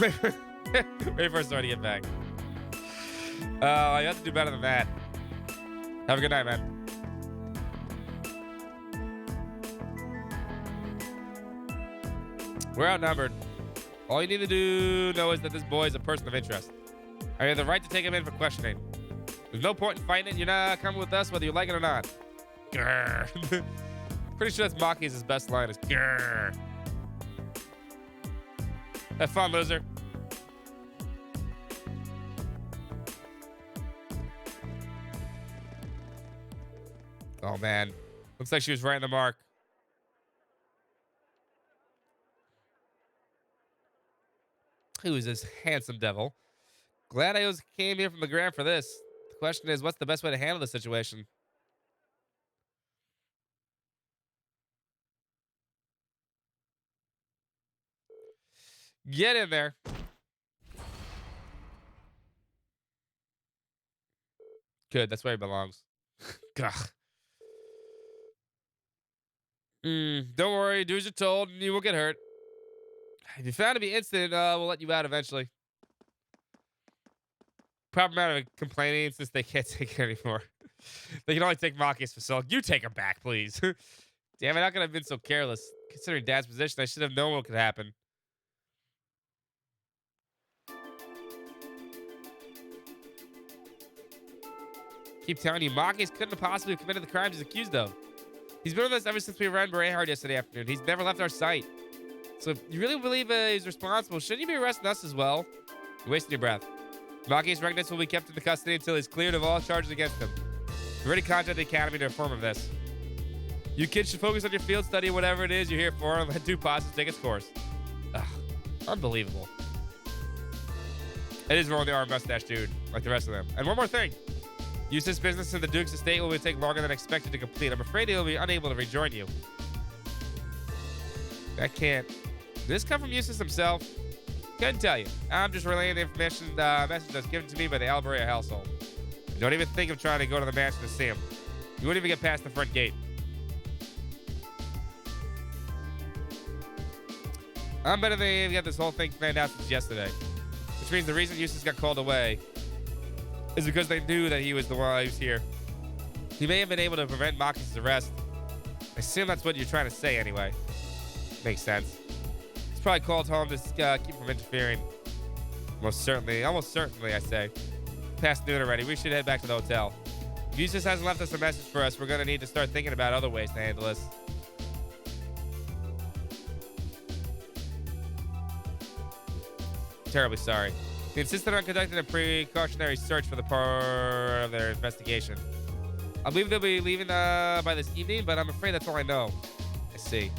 Wait for a story to get back. You have to do better than that. Have a good night, man. We're outnumbered. All you need to know is that this boy is a person of interest. I have the right to take him in for questioning. There's no point in fighting it. You're not coming with us whether you like it or not. Grrr. Pretty sure that's Maki's best line is grrr. Have fun, loser. Oh, man. Looks like she was right on the mark. Who is this handsome devil? Glad I came here from the ground for this. The question is, what's the best way to handle the situation? Get in there. Good, that's where he belongs. Gah. Don't worry, do as you're told and you won't get hurt. If you found to be instant, we'll let you out eventually. Proper amount of complaining since they can't take it anymore. They can only take Maki's for so long. You take him back, please. Damn it, how could I have been so careless? Considering Dad's position, I should have known what could happen. Keep telling you, Maki's couldn't have possibly committed the crimes he's accused of. He's been with us ever since we ran Berehard yesterday afternoon. He's never left our sight. So if you really believe he's responsible, shouldn't you be arresting us as well? You're wasting your breath. Marcus Regnitz will be kept into custody until he's cleared of all charges against him. We've already contacted the Academy to inform of this. You kids should focus on your field study, whatever it is you're here for, and let Dupas take its course. Ugh, unbelievable. It is rolling the arm mustache, dude, like the rest of them. And one more thing. Eustace's business in the Duke's estate will take longer than expected to complete. I'm afraid he'll be unable to rejoin you. I can't. Did this come from Eustace himself? Couldn't tell you. I'm just relaying the information message that's given to me by the Alvaria household. Don't even think of trying to go to the mansion to see him. You wouldn't even get past the front gate. I'm better than they've got this whole thing planned out since yesterday. Which means the reason Eustace got called away is because they knew that he was the one who was here. He may have been able to prevent Maki's arrest. I assume that's what you're trying to say anyway. Makes sense. He's probably called home to keep from interfering. Almost certainly, I say. Past noon already. We should head back to the hotel. If Eustace hasn't left us a message for us, we're going to need to start thinking about other ways to handle this. Terribly sorry. They insisted on conducting a precautionary search for the part of their investigation. I believe they'll be leaving by this evening, but I'm afraid that's all I know. I see.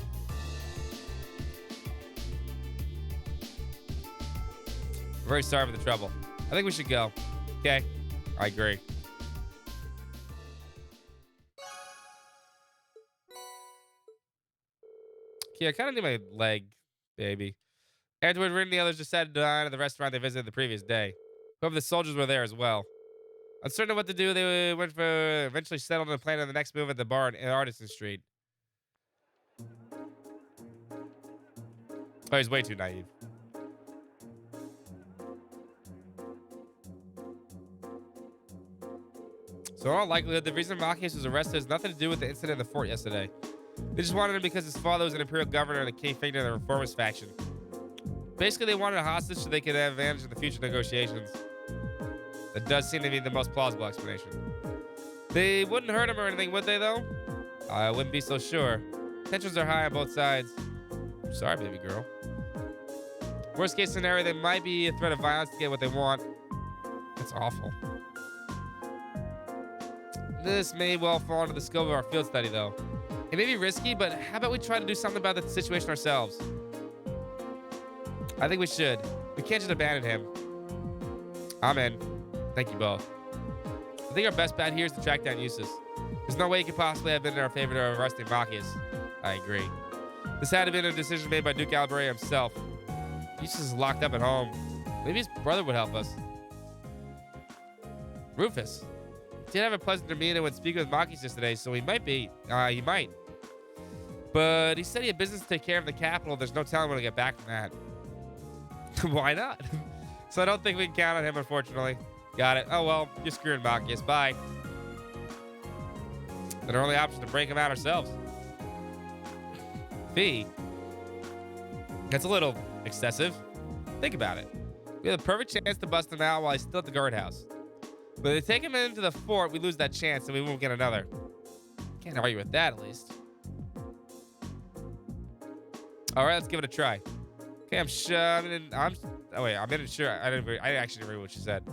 Very sorry for the trouble. I think we should go. Okay? I agree. Here, I kind of need my leg, baby. Afterward, Rin and the others decided to dine at the restaurant they visited the previous day. However, the soldiers were there as well. Uncertain of what to do, they went for eventually settled on a plan on the next move at the bar in Artisan Street. Oh, he's way too naive. So in all likelihood, the reason Machias was arrested has nothing to do with the incident in the fort yesterday. They just wanted him because his father was an imperial governor and a key figure in the reformist faction. Basically, they wanted a hostage so they could have advantage in the future negotiations. That does seem to be the most plausible explanation. They wouldn't hurt him or anything, would they, though? I wouldn't be so sure. Tensions are high on both sides. I'm sorry, baby girl. Worst case scenario, they might be a threat of violence to get what they want. That's awful. This may well fall into the scope of our field study, though. It may be risky, but how about we try to do something about the situation ourselves? I think we should. We can't just abandon him. I'm in. Thank you both. I think our best bet here is to track down Eustace. There's no way he could possibly have been in our favor to arresting Machias. I agree. This had to have been a decision made by Duke Albarea himself. Eustace is locked up at home. Maybe his brother would help us. Rufus. He did have a pleasant demeanor when speaking with Machias yesterday, so he might be. He might. But he said he had business to take care of in the capital. There's no telling when he'll get back from that. Why not? So I don't think we can count on him, unfortunately. Got it. Oh, well, you're screwing Machias. Bye. Then our only option is to break him out ourselves. Fee. That's a little excessive. Think about it. We have the perfect chance to bust him out while he's still at the guardhouse. But if they take him into the fort, we lose that chance and we won't get another. Can't argue with that, at least. All right, let's give it a try. Okay, I'm sure. I'm in sure. I actually didn't read what she said.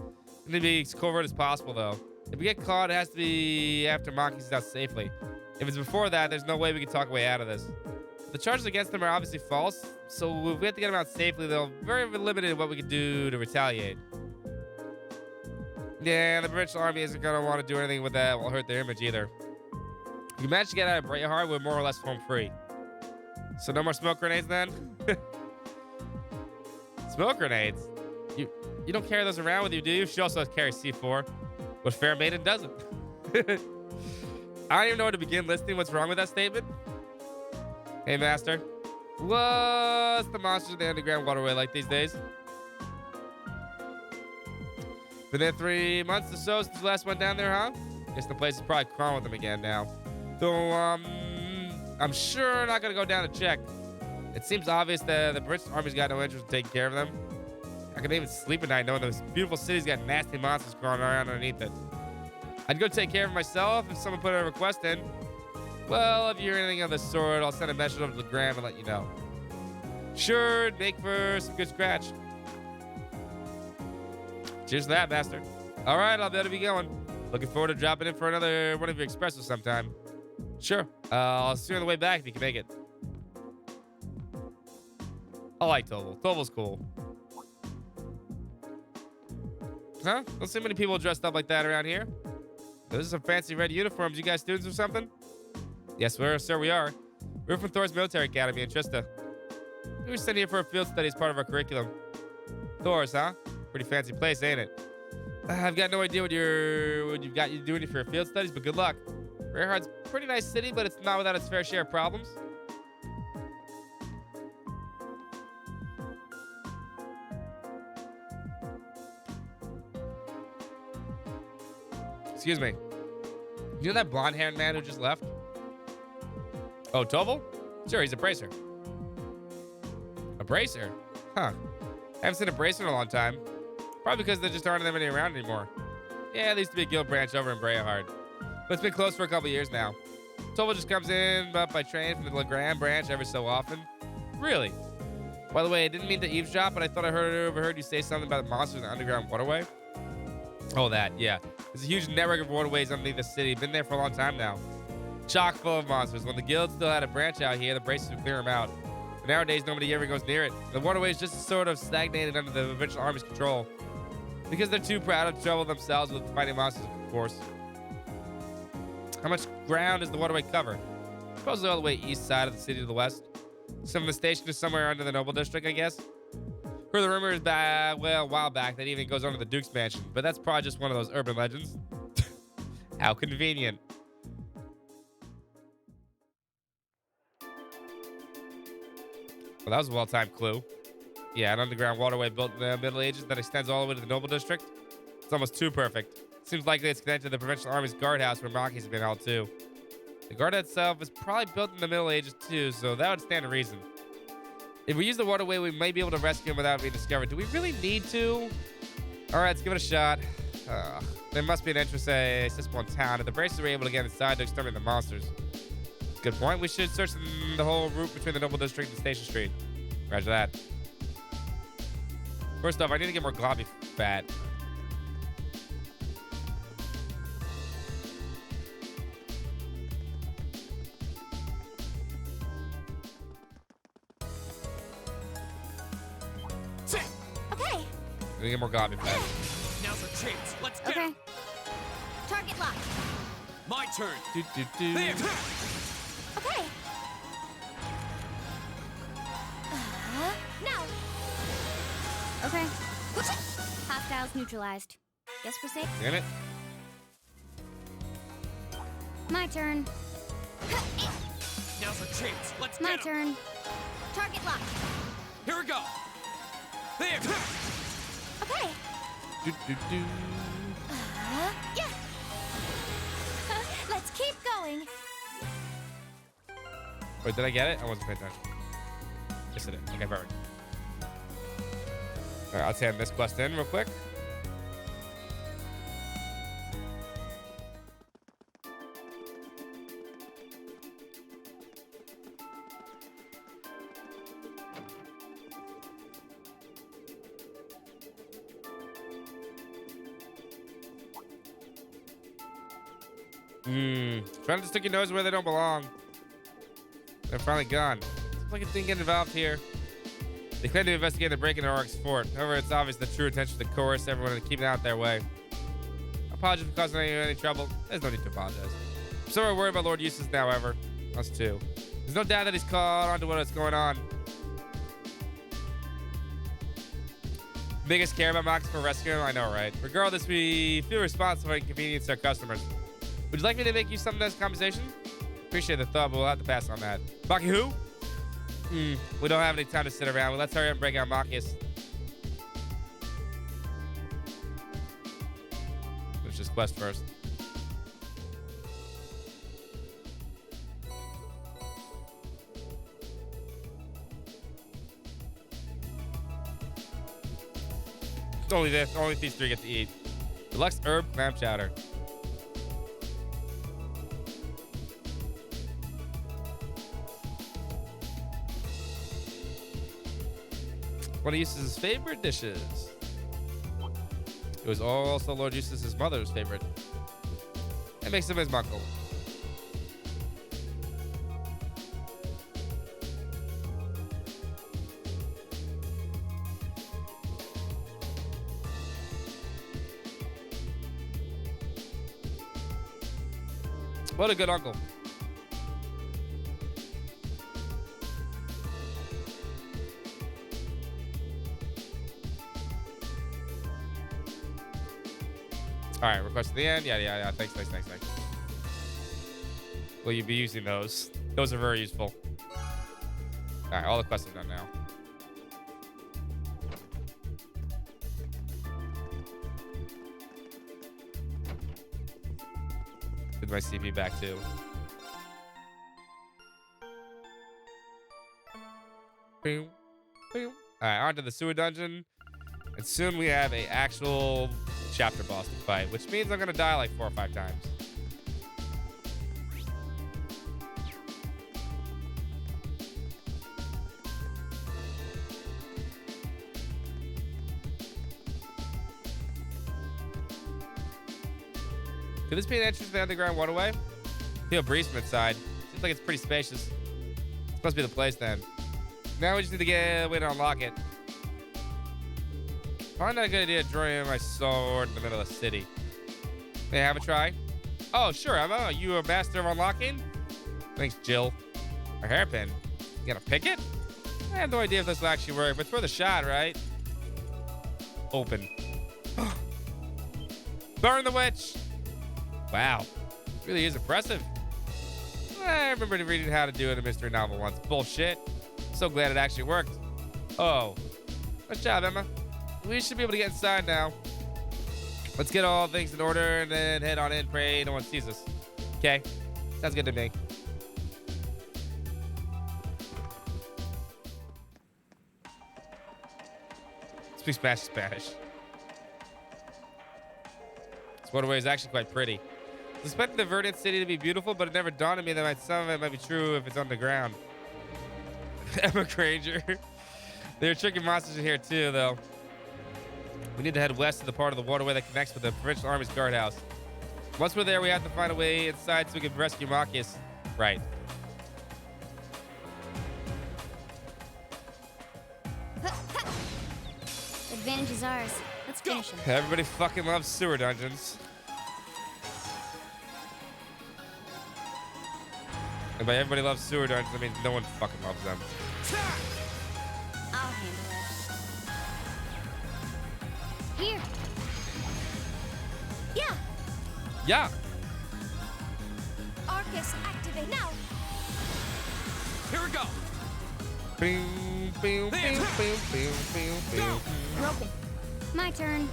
It need to be as covert as possible, though. If we get caught, it has to be after Machias is out safely. If it's before that, there's no way we can talk our way out of this. The charges against them are obviously false, so if we have to get them out safely, they'll very limited in what we can do to retaliate. Yeah, the provincial army isn't going to want to do anything with that. Will hurt their image either. If we manage to get out of Brayhard, we're more or less home free. So no more smoke grenades then? Smoke grenades? You don't carry those around with you, do you? She also carries C4. But Fair Maiden doesn't. I don't even know where to begin listing what's wrong with that statement. Hey, Master. What's the monsters of the underground waterway like these days? Been there 3 months or so since the last one down there, huh? Guess the place is probably crawling with them again now. Though, I'm sure not gonna go down to check. It seems obvious that the British Army's got no interest in taking care of them. I can even sleep at night knowing this beautiful city's got nasty monsters crawling around underneath it. I'd go take care of it myself if someone put a request in. Well, if you hear anything of the sort, I'll send a message over to the Gram and let you know. Sure, it'd make for some good scratch. Cheers to that, Master. All right, I'll better be going. Looking forward to dropping in for another one of your expressos sometime. Sure. I'll see you on the way back if you can make it. I like Toval. Toval's cool. Huh? Don't see many people dressed up like that around here. Those are some fancy red uniforms. You guys students or something? Yes, sir, we are. We're from Thor's Military Academy in Trista. We were sent here for a field study as part of our curriculum. Thor's, huh? Pretty fancy place, ain't it? I've got no idea what you've got you doing for your field studies, but good luck. Rarehard's a pretty nice city, but it's not without its fair share of problems. Excuse me. You know that blonde-haired man who just left? Oh, Toval? Sure, he's a bracer. A bracer? Huh. Haven't seen a bracer in a long time. Probably because there just aren't that many around anymore. Yeah, there used to be a guild branch over in Brayhard. But it's been closed for a couple years now. Toval just comes in by train from the Legrand branch every so often. Really? By the way, I didn't mean to eavesdrop, but I thought I overheard you say something about monsters in the underground waterway. Oh, that, yeah. There's a huge network of waterways underneath the city. Been there for a long time now. Chock full of monsters. When the guild still had a branch out here, the braces would clear them out. But nowadays, nobody ever goes near it. The waterway is just sort of stagnated under the provincial army's control. Because they're too proud to trouble themselves with fighting monsters, of course. How much ground does the waterway cover? Supposedly all the way east side of the city to the west. Some of the station is somewhere under the Noble District, I guess. Heard the rumor is back, well, a while back that even goes under the Duke's mansion, but that's probably just one of those urban legends. How convenient. Well, that was a well-timed clue. Yeah, an underground waterway built in the Middle Ages that extends all the way to the Noble District. It's almost too perfect. Seems likely it's connected to the Provincial Army's guardhouse where Maki's have been held too. The guard itself is probably built in the Middle Ages too, so that would stand to reason. If we use the waterway, we may be able to rescue him without being discovered. Do we really need to? All right, let's give it a shot. There must be an entrance accessible in town. If the Bracers were able to get inside to exterminate the monsters. Good point. We should search the whole route between the Noble District and Station Street. Roger that. First off, I need to get more globby fat. Okay. I need to get more globby fat. Now's our chance. Let's get Okay. him. Target locked. My turn. Okay. There. Now. Okay. Hostiles neutralized. Guess we're safe. Damn it. My turn. Now's our chance. Let's My get him. turn. Target locked. Here we go. There. Okay. Yeah. Let's keep going. Wait, did I get it? I wasn't paying attention. Yes, I did. Okay, perfect. All right, I'll hand this quest in real quick. Trying to stick your nose where they don't belong. They're finally gone. Seems like it didn't get involved here. They claim to investigate the break-in at Oryx Fort. However, it's obvious the true intention to coerce everyone and keep it out their way. I apologize for causing any trouble. There's no need to apologize. I'm sorry worried about Lord Eustace now, however. Us too. There's no doubt that he's caught on to what's going on. Biggest care about Mox for rescuing him? I know, right? Regardless, we feel responsible for inconveniencing our customers. Would you like me to make you some of this conversation? Appreciate the thought, but we'll have to pass on that. Maki who? We don't have any time to sit around. Well, let's hurry up and break out Machias. Finish this quest first. Only these three get to eat. Deluxe herb clam chowder. One of Eustace's favorite dishes. It was also Lord Eustace's mother's favorite. It makes him his uncle. What a good uncle. All right, request at the end. Yeah. Thanks. Will you be using those? Those are very useful. All right, all the quests are done now. With my CP back too. Boom, boom. All right, on to the sewer dungeon. And soon we have a actual chapter boss to fight, which means I'm gonna die like 4 or 5 times. Could this be an entrance to the underground waterway? Feel a breeze from inside. Seems like it's pretty spacious. This must be the place then. Now we just need to get a way to unlock it. Probably not a good idea drawing my sword in the middle of the city. May I have a try? Oh, sure. You a master of unlocking? Thanks, Jill. A hairpin. You gonna pick it? I have no idea if this will actually work, but it's worth a shot, right? Open. Burn the witch. Wow. Really is impressive. I remember reading how to do it in a mystery novel once. Bullshit. So glad it actually worked. Oh. Nice job, Emma. We should be able to get inside now. Let's get all things in order and then head on in. Pray no one sees us. Okay. Sounds good to me. Speak Spanish. This waterway is actually quite pretty. I suspected the verdant city to be beautiful, but it never dawned on me that some of it might be true if it's underground. Emma Granger. There are tricky monsters in here too, though. We need to head west to the part of the waterway that connects with the Provincial Army's guardhouse. Once we're there, we have to find a way inside so we can rescue Marcus. Right. Advantage is ours. Let's finish him. Everybody fucking loves sewer dungeons. And by everybody loves sewer dungeons, I mean no one fucking loves them. I'll handle it. Here. Yeah. Yeah. Arcus, activate now. Here we go. Bing, bing, bing, bing, bing, bing, bing. Broken. My turn.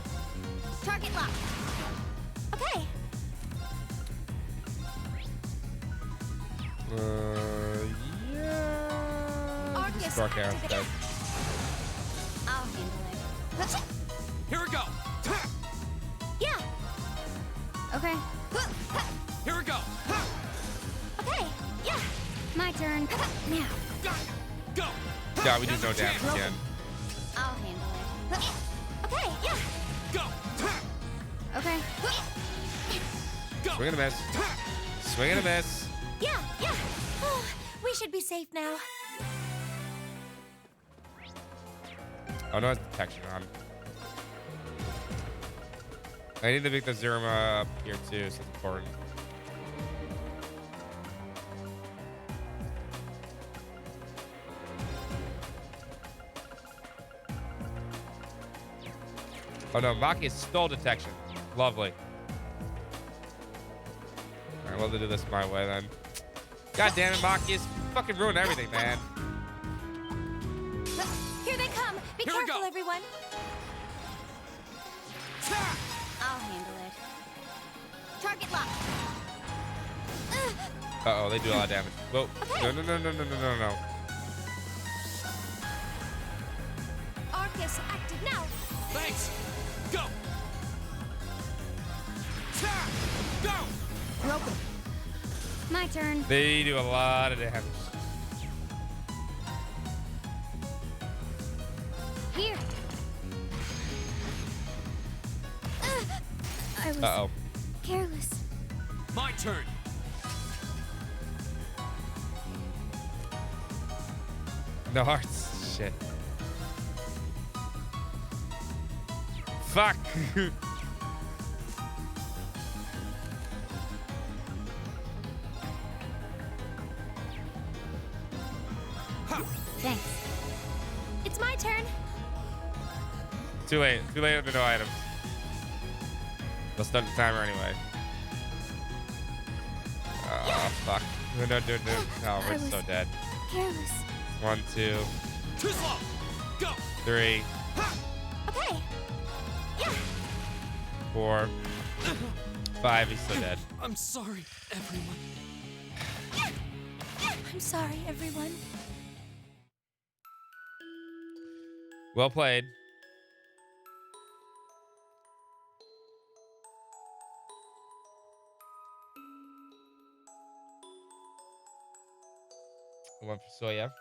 Target lock. Okay. Yeah. Arcus, Spark arrow. activate. Okay. I'll handle it. Here we go. Yeah. Okay. Here we go. Okay. Yeah. My turn. Now. Go. Yeah, we do no damage again. I'll handle it. Okay. Yeah. Go. Okay. Swing and a miss. Swing and a miss. Yeah. Yeah. We should be safe now. Oh no, it's detection on. I need to make the Zerma up here too, so it's important. Oh no, Maki stole detection. Lovely. Alright, well, to do this my way then. God damn it, Maki, fucking ruined everything, man. Here they come. Be Here we careful, go. everyone. I'll handle it. Target lock. Uh-oh, they do a lot of damage. Whoa. Okay. No. Arcus, active now. Thanks. Go. Go. Broken. My turn. They do a lot of damage. Here. I was Uh-oh. careless. My turn. No hearts. Shit. Fuck. Thanks. It's my turn. Too late. Too late with the no items. Let's start the timer anyway. Oh, fuck. No. No, we're so dead. Careless. 1, 2, Too slow. Go. 3, Okay. Yeah. 4, 5. He's so dead. I'm sorry, everyone. I'm sorry, everyone. Well played. One for Soya.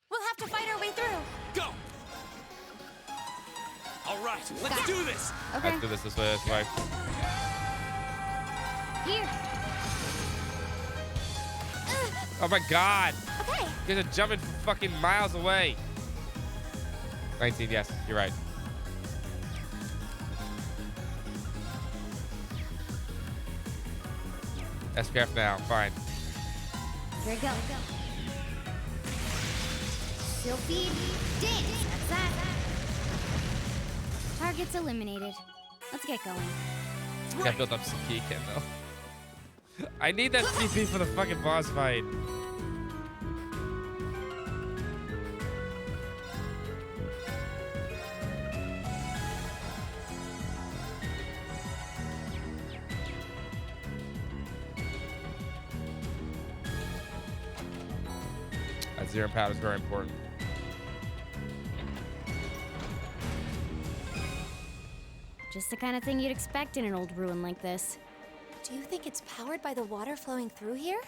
We'll have to fight our way through. Go. All right, let's do this. Okay. Let's do this way. Here. Oh my god. Okay. You guys are jumping fucking miles away. 19, yes, you're right. S-craft now. Fine. Here we go. Sylphie dance. That's that. Targets eliminated. Let's get going. Gotta build up CP again, though. I need that CP for the fucking boss fight. That zero powder is very important. Just the kind of thing you'd expect in an old ruin like this. Do you think it's powered by the water flowing through here?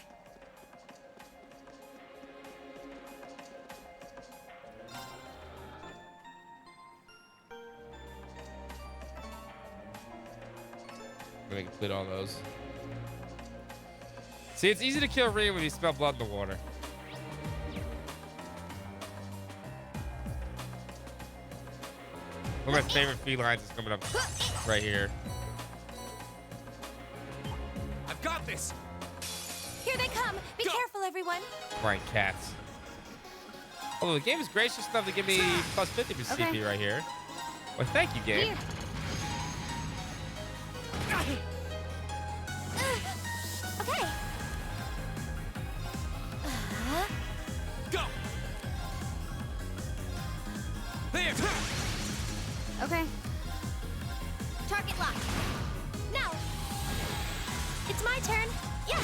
I'm gonna complete all those. See, it's easy to kill Rhea when you smell blood in the water. One of my favorite felines is coming up right here. I've got this. Here they come! Be careful, everyone! Flying cats. Although the game is gracious enough to give me plus 50 for CP right here. Well, thank you, game. Okay. Go. There. Okay. Target lock. Now. It's my turn. Yeah.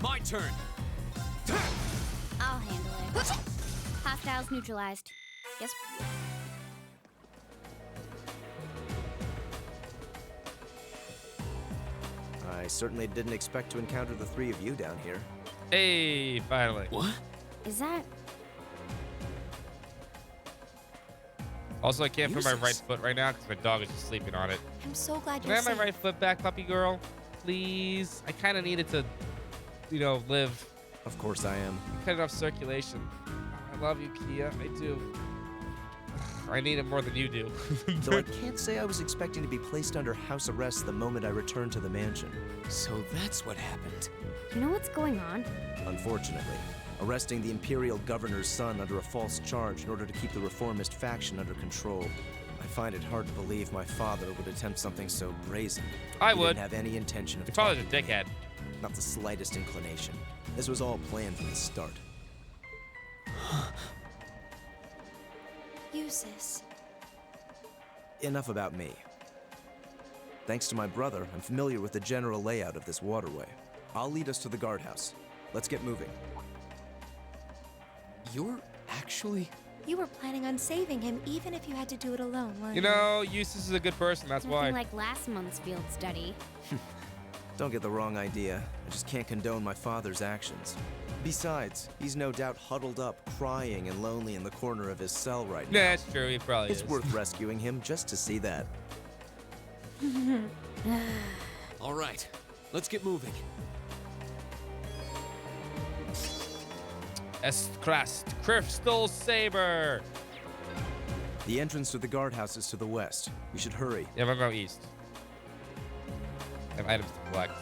My turn. I'll handle it. Hostiles neutralized. Yes. I certainly didn't expect to encounter the three of you down here. Hey, finally. What? Is that? Also, I can't put my right foot right now because my dog is just sleeping on it. I'm so glad Can you're I have my safe. right foot back, puppy girl? Please. I kind of need it to, you know, live. Of course I am. Cut it off circulation. I love you, Kia. I do. I need it more than you do. Though I can't say I was expecting to be placed under house arrest the moment I returned to the mansion. So that's what happened. You know what's going on? Unfortunately, arresting the Imperial Governor's son under a false charge in order to keep the reformist faction under control. I find it hard to believe my father would attempt something so brazen. I He would. didn't have any intention of Your father's a talking to me. dickhead. Not the slightest inclination. This was all planned from the start. Eustace. Enough about me. Thanks to my brother, I'm familiar with the general layout of this waterway. I'll lead us to the guardhouse. Let's get moving. You're actually... You were planning on saving him even if you had to do it alone, weren't You know, Eustace is a good person. That's Nothing why. like last month's field study. Don't get the wrong idea. I just can't condone my father's actions. Besides, he's no doubt huddled up, crying and lonely in the corner of his cell right now. Yeah, that's true. He probably It's is. worth rescuing him just to see that. All right, let's get moving. S-Crest Crystal Saber. The entrance to the guardhouse is to the west. We should hurry. Yeah, I'm gonna go east. I have items to collect.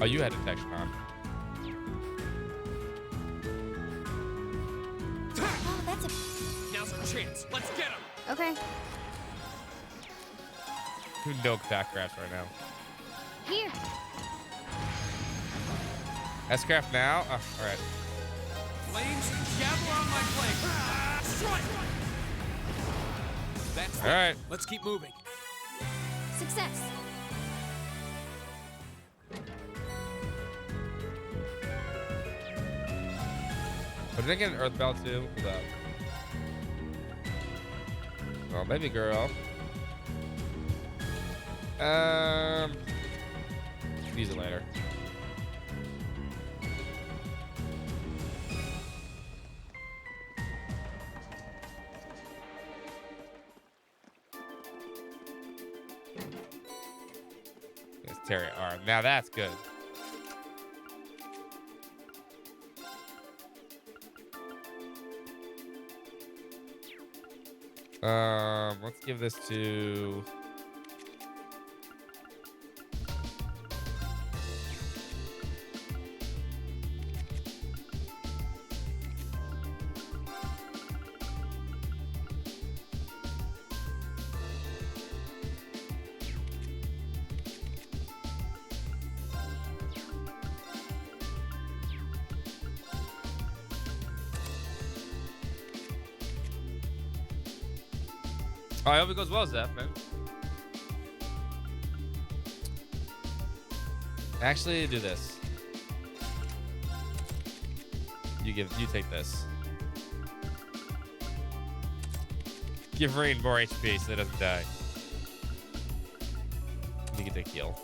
Oh, you had detection on. Oh, that's a... Now's our chance. Let's get him. Okay. No backcraft right now. Here. S-Craft now? Oh, alright. Flames, gather on my blade. Strike! That's it. All right. Let's keep moving. Success. But did I get an Earth Bell too? Hold up. Oh, baby girl. Use it later. Yes, Terry arm. Now that's good. Let's give this to. Oh, I hope it goes well, Zeph, man. Actually, do this. You take this. Give Rain more HP so it doesn't die. You can take heal.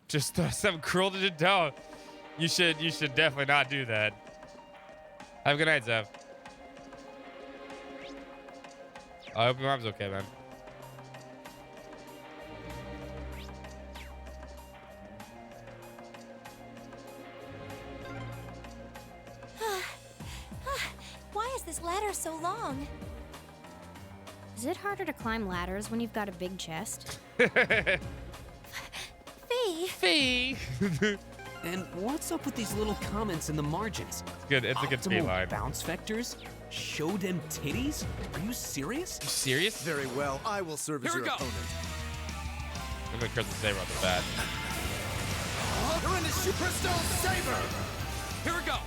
Just some cruel to down. You should definitely not do that. Have a good night, Zev. I hope your mom's okay, man. Why is this ladder so long? Is it harder to climb ladders when you've got a big chest? Fee. And what's up with these little comments in the margins? Good. It's a good speed Optimal line. bounce vectors? Show them titties? Are you serious? You serious? Very well. I will serve as Here we your go. opponent. I'm gonna Crystal Saber off the bat. You're in the Crystal Saber! Here we go!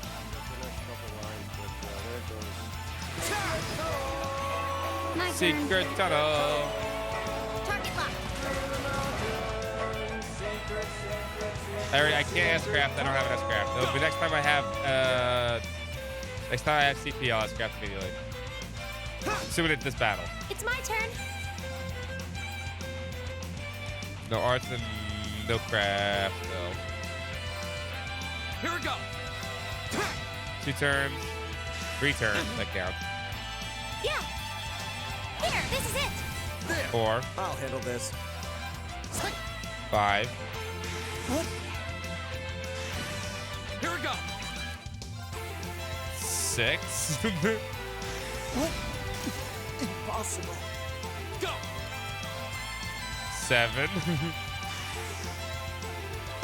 My turn. Secret tunnel. Target lock. I can't S-craft. I don't have an S-craft. It'll be next time I have CP, I'll S-craft immediately. Assuming it's this battle. It's my turn. No arts and no craft. No. Here we go! 2 turns. 3 turns. That counts. Yeah. Here, this is it. 4. I'll handle this. 5. What? Here we go! 6. What? Impossible. Go! 7.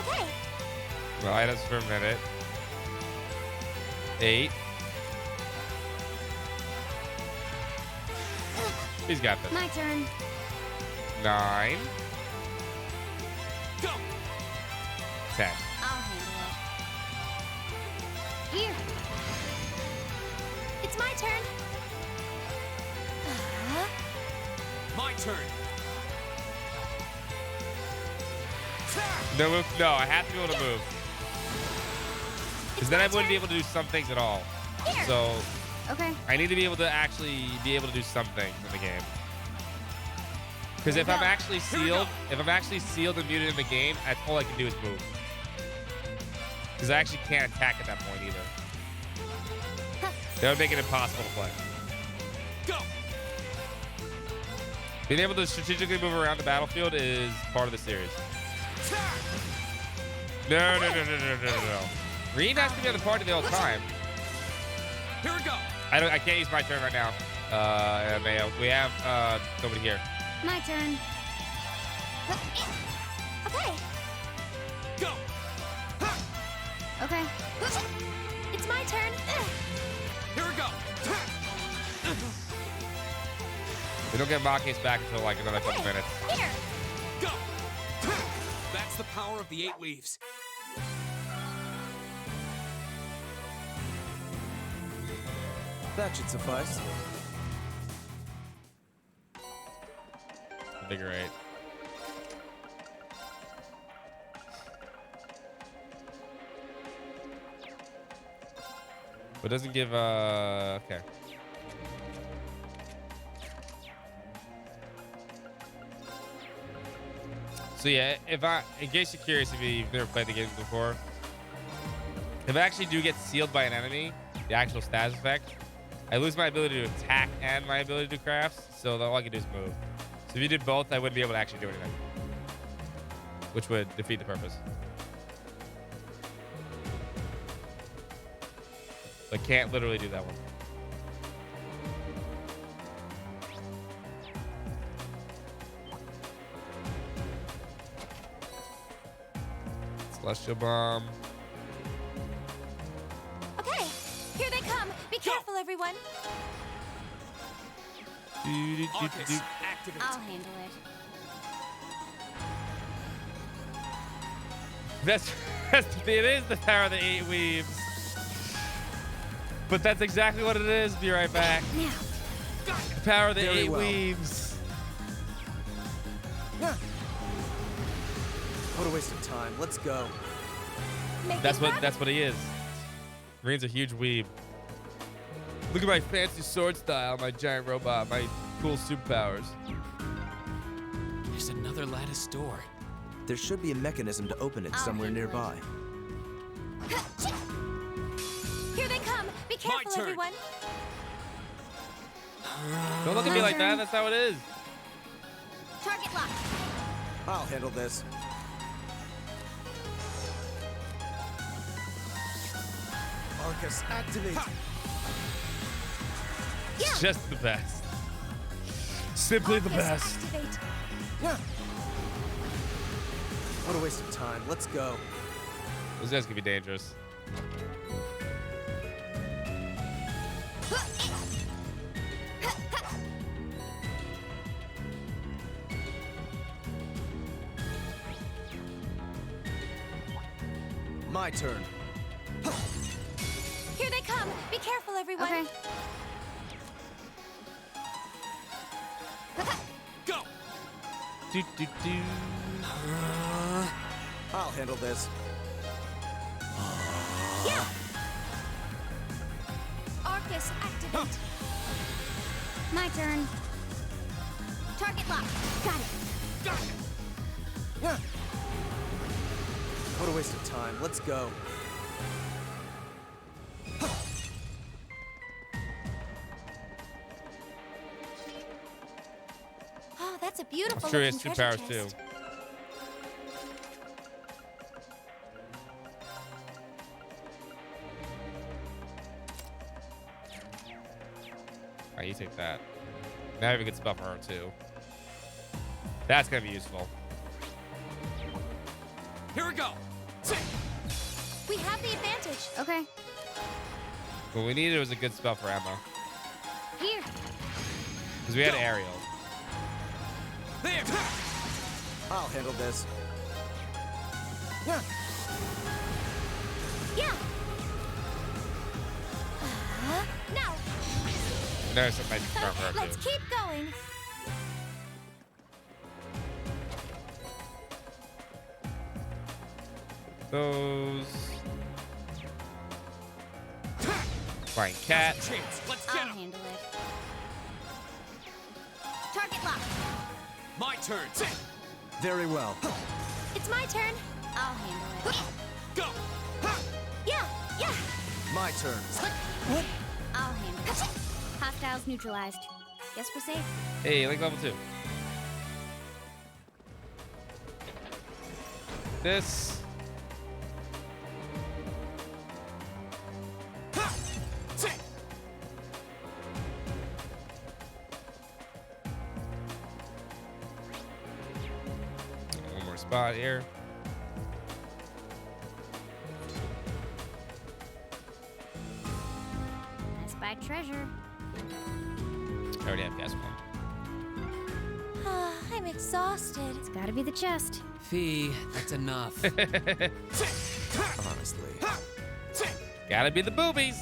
Okay. Well, items for a minute. 8. He's got this. My turn. 9. Go! 10. I'll handle it. Here. It's my turn. My turn! No move. No, I have to be able to move. Because then I wouldn't be able to do some things at all. Here. So Okay. I need to be able to actually be able to do some things in the game. Because if I'm actually sealed, and muted in the game, that's all I can do is move. Because I actually can't attack at that point either. That would make it impossible to play. Go! Being able to strategically move around the battlefield is part of the series. No. Reen has to be on the party the whole time. Here we go! I can't use my turn right now. Mayo. We have nobody here. My turn. Okay. Go! Okay. It's my turn. Here we go! We don't get Maki's back until like another couple minutes. Here. Go! That's the power of the 8 leaves. That should suffice. Figure 8. But it doesn't give okay. So yeah, in case you're curious, if you've never played the game before, if I actually do get sealed by an enemy, the actual status effect, I lose my ability to attack and my ability to do crafts, so all I can do is move. So if you did both, I wouldn't be able to actually do anything, which would defeat the purpose. But can't literally do that one. Celestial Bomb. Okay, here they come. Be careful, everyone. Arcus, activate. I'll handle it. It is the power of the 8 weaves. But that's exactly what it is. Be right back. The power of the Very 8 well. weaves. What a waste of time. Let's go. That's what he is. Green's a huge weeb. Look at my fancy sword style, my giant robot, my cool superpowers. There's another lattice door. There should be a mechanism to open it somewhere nearby. Here they come. Be careful, turn. everyone. Don't look at me like that. That's how it is. Target lock. I'll handle this. Arcus, activate. It's just the best. Simply the best. Activate. What a waste of time. Let's go. Those guys can be dangerous. My turn. Here they come. Be careful, everyone. Okay. Go. Do, do, do. I'll handle this. Yeah. Arcus, activate. My turn. Target lock. Got it. What a waste of time. Let's go. Oh, that's a beautiful I'm sure he has looking 2 treasure powers too. chest. Alright, you take that. Now I have a good spell for her too. That's gonna be useful. Here we go. We have the advantage. Okay. What we needed was a good spell for Emma. Here. Because we had Ariel. There. I'll handle this. Yeah. Now. There's some magic spell for her Let's too. keep going. Those. Flying cat. Let's I'll get him. handle it. Target lock. My turn. Very well. It's my turn. I'll handle it. Go. Yeah. My turn. I'll handle it. Hostiles neutralized. Guess we're safe. Hey, Link level 2. This. One more spot here. I spy treasure. I already have gas one. I'm exhausted. It's gotta be the chest. Fee, that's enough. Honestly. Gotta be the boobies.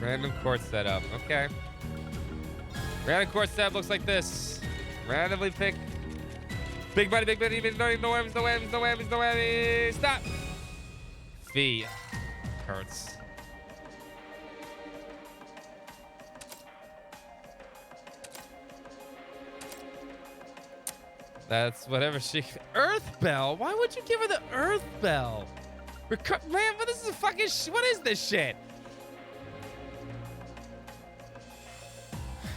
Random court setup. Okay. Random court setup looks like this. Randomly pick. Big money, big money, no whammies, no whammies, no whammies, no whammies. Stop. Fee. Hurts. That's whatever she. Earth Bell? Why would you give her the Earth Bell? Man, but this is a fucking. What is this shit?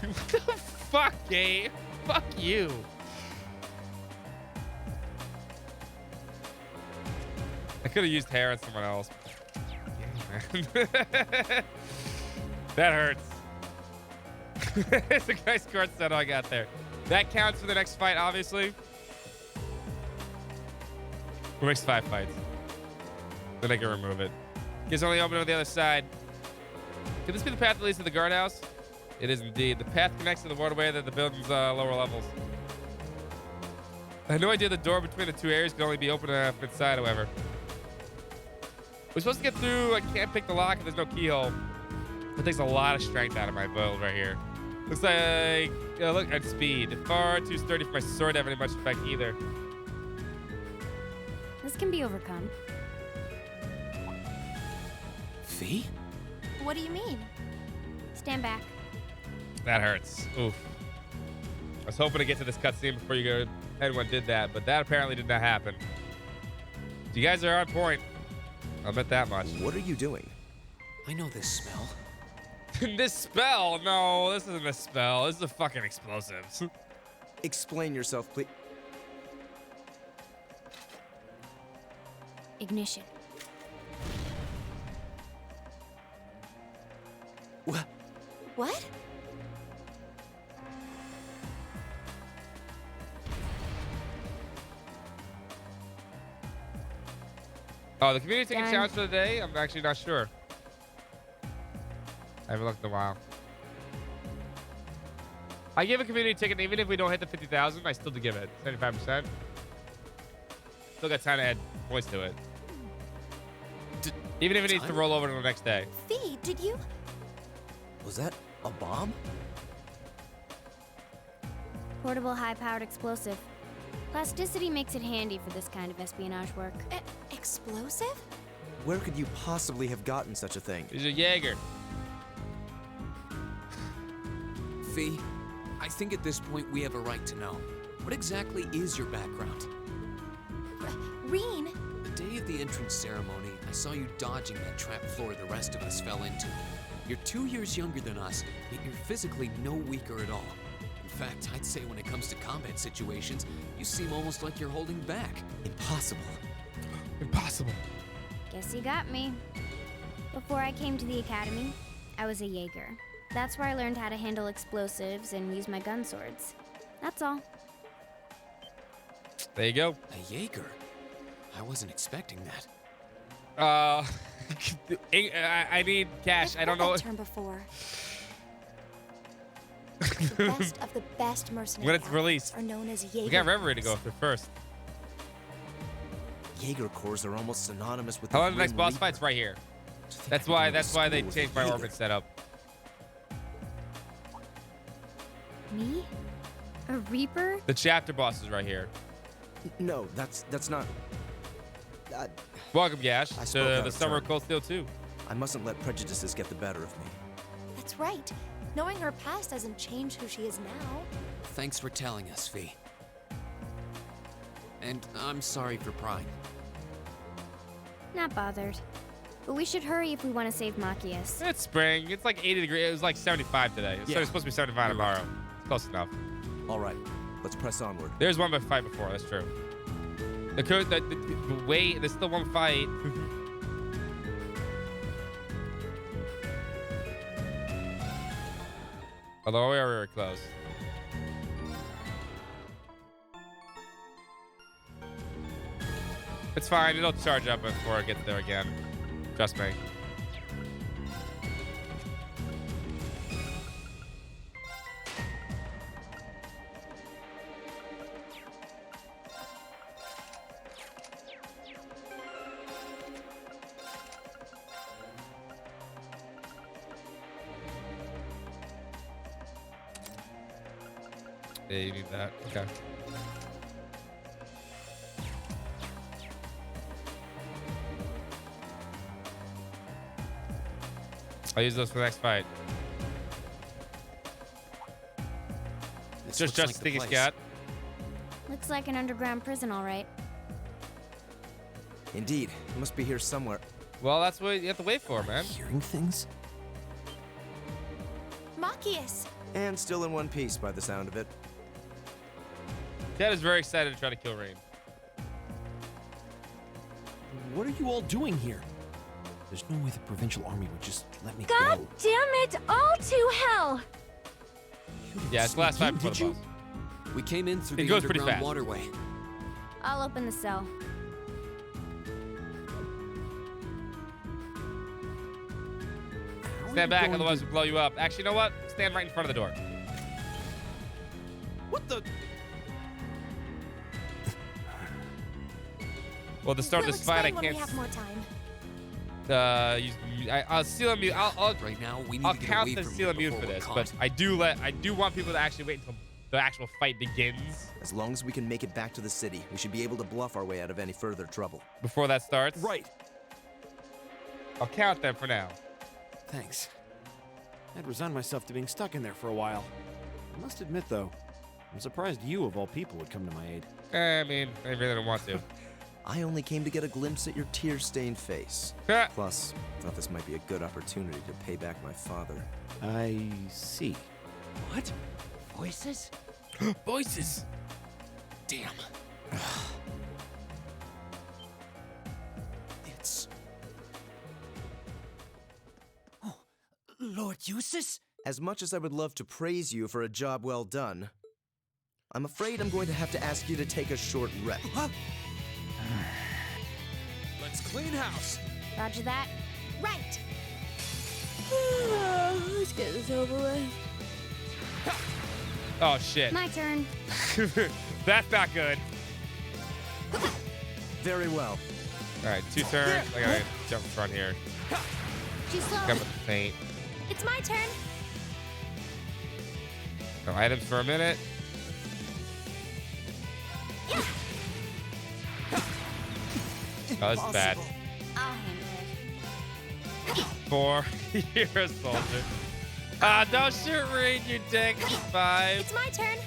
What the fuck, Gabe? Fuck you. I could have used hair on someone else. Yeah, man. That hurts. It's a nice card set I got there. That counts for the next fight, obviously. Or makes 5 fights. Then I can remove it. It's only open on the other side. Could this be the path that leads to the guardhouse? It is indeed. The path connects to the waterway that the building's lower levels. I had no idea the door between the two areas could only be open from inside, however. We're supposed to get through. I can't pick the lock if there's no keyhole. It takes a lot of strength out of my build right here. Looks like, look at speed. Far too sturdy for my sword to have any much effect either. This can be overcome. Fee? What do you mean? Stand back. That hurts. Oof. I was hoping to get to this cutscene before anyone did that, but that apparently did not happen. You guys are on point. I'll bet that much. What are you doing? I know this smell. This spell? No, this isn't a spell. This is a fucking explosives. Explain yourself, please. Ignition. What? What? Oh, the community taking challenge for the day? I'm actually not sure. I haven't looked in a while. I give a community ticket even if we don't hit the 50,000. I still do give it 75%. Still got time to add points to it. Even if it needs to roll over to the next day. Fee, did you? Was that a bomb? Portable high-powered explosive. Plasticity makes it handy for this kind of espionage work. Explosive? Where could you possibly have gotten such a thing? He's a Jaeger. Fee, I think at this point we have a right to know. What exactly is your background? Reen? The day of the entrance ceremony, I saw you dodging that trap floor the rest of us fell into. You're 2 years younger than us, yet you're physically no weaker at all. In fact, I'd say when it comes to combat situations, you seem almost like you're holding back. Impossible. Impossible. Guess you got me. Before I came to the academy, I was a Jaeger. That's where I learned how to handle explosives and use my gun swords. That's all. There you go. A Jaeger? I wasn't expecting that. I need cash. I don't know. That term before. The best of the best mercenary When it's released, are known as Jaeger. we got Reverie to go through first. Jaeger cores are almost synonymous with How the long the next Grim boss Reaper. fight's right here. That's I could go to why they school with changed a my Jaeger. orbit setup. Me? A Reaper? The chapter boss is right here. No, that's not. Welcome, Gash, I spoke to out the of Summer turn. of Cold Steel 2. I mustn't let prejudices get the better of me. That's right. Knowing her past doesn't change who she is now. Thanks for telling us, Fee. And I'm sorry for prying. Not bothered. But we should hurry if we want to save Machias. It's spring. It's like 80 degrees. It was like 75 today. It's supposed to be 75 tomorrow. It's close enough. All right, let's press onward. There's one fight before. That's true. The wait, there's still one fight. Although we are very close. It's fine. It'll charge up before it gets there again. Trust me. Yeah, you need that. Okay. I'll use those for the next fight. It's just looks like Sticky the place. Scat. Looks like an underground prison, all right. Indeed, it must be here somewhere. Well, that's what you have to wait for, man. Hearing things? Machias! And still in one piece by the sound of it. Ted is very excited to try to kill Rain. What are you all doing here? There's no way the provincial army would just let me God go. damn it! All to hell! Yeah, it's the last time before the boss. We came in through It the goes pretty underground fast. waterway. I'll open the cell. Stand back, otherwise we'll blow you up. Actually, you know what? Stand right in front of the door. What the? Well, to start We'll this fight, I explain when can't. we have more time. I'll seal and mute. I'll Right now, we need I'll to get count away the from seal and here mute for before this, we're but caught. I do want people to actually wait until the actual fight begins. As long as we can make it back to the city, we should be able to bluff our way out of any further trouble. Before that starts. Right. I'll count them for now. Thanks. I'd resigned myself to being stuck in there for a while. I must admit, though, I'm surprised you, of all people, would come to my aid. I mean, I really don't want to. I only came to get a glimpse at your tear-stained face. Plus, thought this might be a good opportunity to pay back my father. I see. What? Voices? Voices. Damn. It's... Oh, Lord Eustace? As much as I would love to praise you for a job well done, I'm afraid I'm going to have to ask you to take a short rest. Let's clean house. Roger that. Right. Let's get this over with. Oh shit. My turn. That's not good. Very well. All right, 2 turns. I gotta jump in front here. She's slow. Come with the feint. It's my turn. No items for a minute. Oh, this is bad. I'll handle it. 4. You're a soldier. Don't shoot Reed, you dick. 5. It's my turn.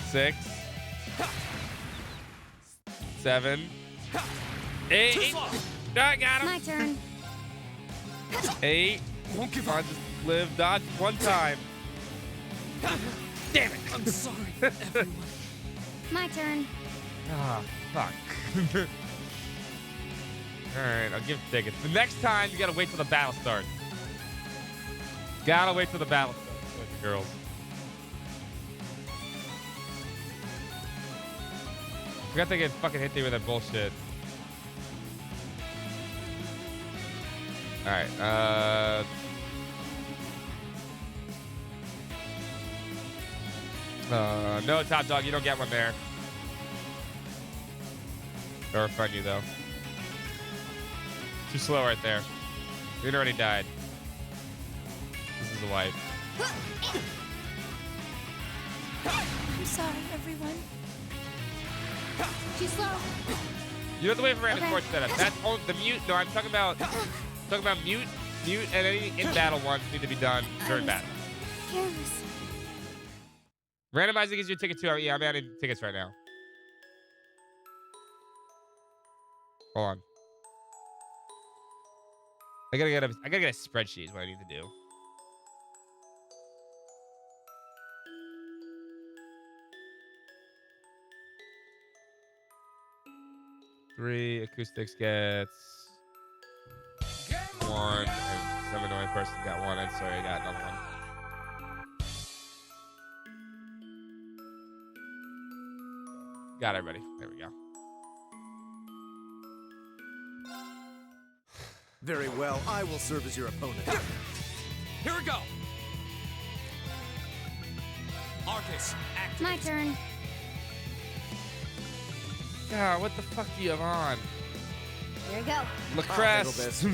6. 7. 8. No, I got him. My turn. 8. Won't give Come on, up. just live. Dodge one time. Damn it. I'm sorry, everyone. My turn. Ah, fuck. Alright, I'll give tickets. The next time, you gotta wait till the battle starts. Gotta wait till the battle starts, boys and girls. Forgot they get fucking hit there with that bullshit. Alright, no, Top Dog, you don't get one there. They'll refund you, though. Too slow right there. It already died. This is a wipe. I'm sorry, everyone. Too slow. You have to wait for random Okay. court setup. That's all, the mute. No, I'm talking about mute, and any in battle ones need to be done during battle. Careless. Randomizing gives you a ticket too. Yeah, I'm adding tickets right now. Hold on. I gotta get a spreadsheet is what I need to do. Three acoustics gets 1, and some annoying person got 1. I'm sorry, I got another one. Got everybody. There we go. Very well, I will serve as your opponent. Here we go. Arcus, activate. My turn. God, what the fuck do you have on? Here we go. Lacresse.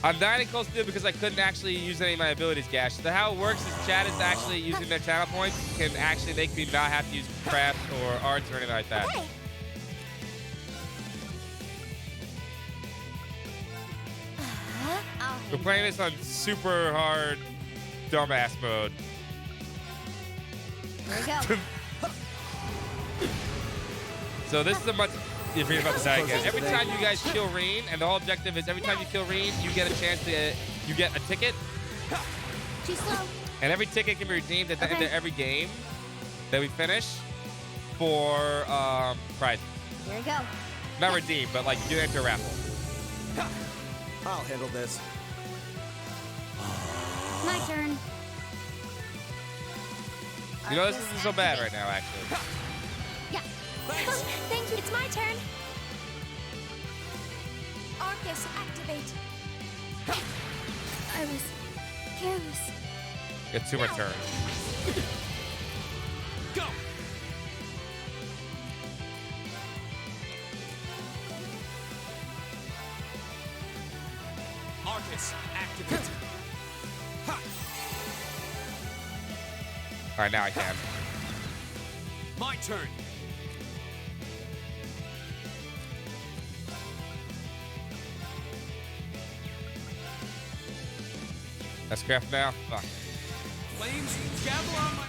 I'm dying to close to it because I couldn't actually use any of my abilities, Gash. So how it works is chat is actually using their channel points can actually make me not have to use crafts or arts or anything like that. Okay. I'll We're handle playing it. this on super hard dumbass mode. Here we go. So this is a much. If you're about to die again, every time you guys kill Reen, and the whole objective is every time you kill Reen, you get a chance to you get a ticket, Too slow. and every ticket can be redeemed at the end of every game that we finish. for prizes. Here we go. Not redeem, but like you enter a raffle. I'll handle this. My turn. You know, this isn't so bad right now, actually. Yeah. Thank you. It's my turn. Arcus, activate. I was careless. Get 2 more turns. Go! Arcus, activate. All right, now I can. My turn. Let's craft now. Fuck. Flames, gavel on my.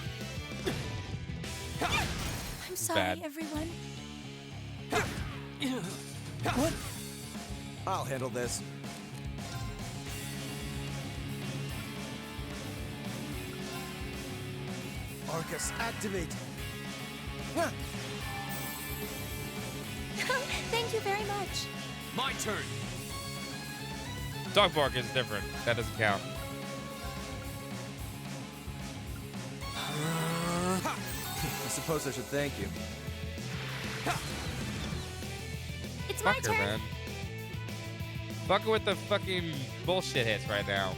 I'm sorry, Bad. everyone. What? I'll handle this. Arcus, activate. Thank you very much. My turn. Dog bark is different. That doesn't count. I suppose I should thank you. It's my Fucker, turn. man. Fucker with the fucking bullshit hits right now.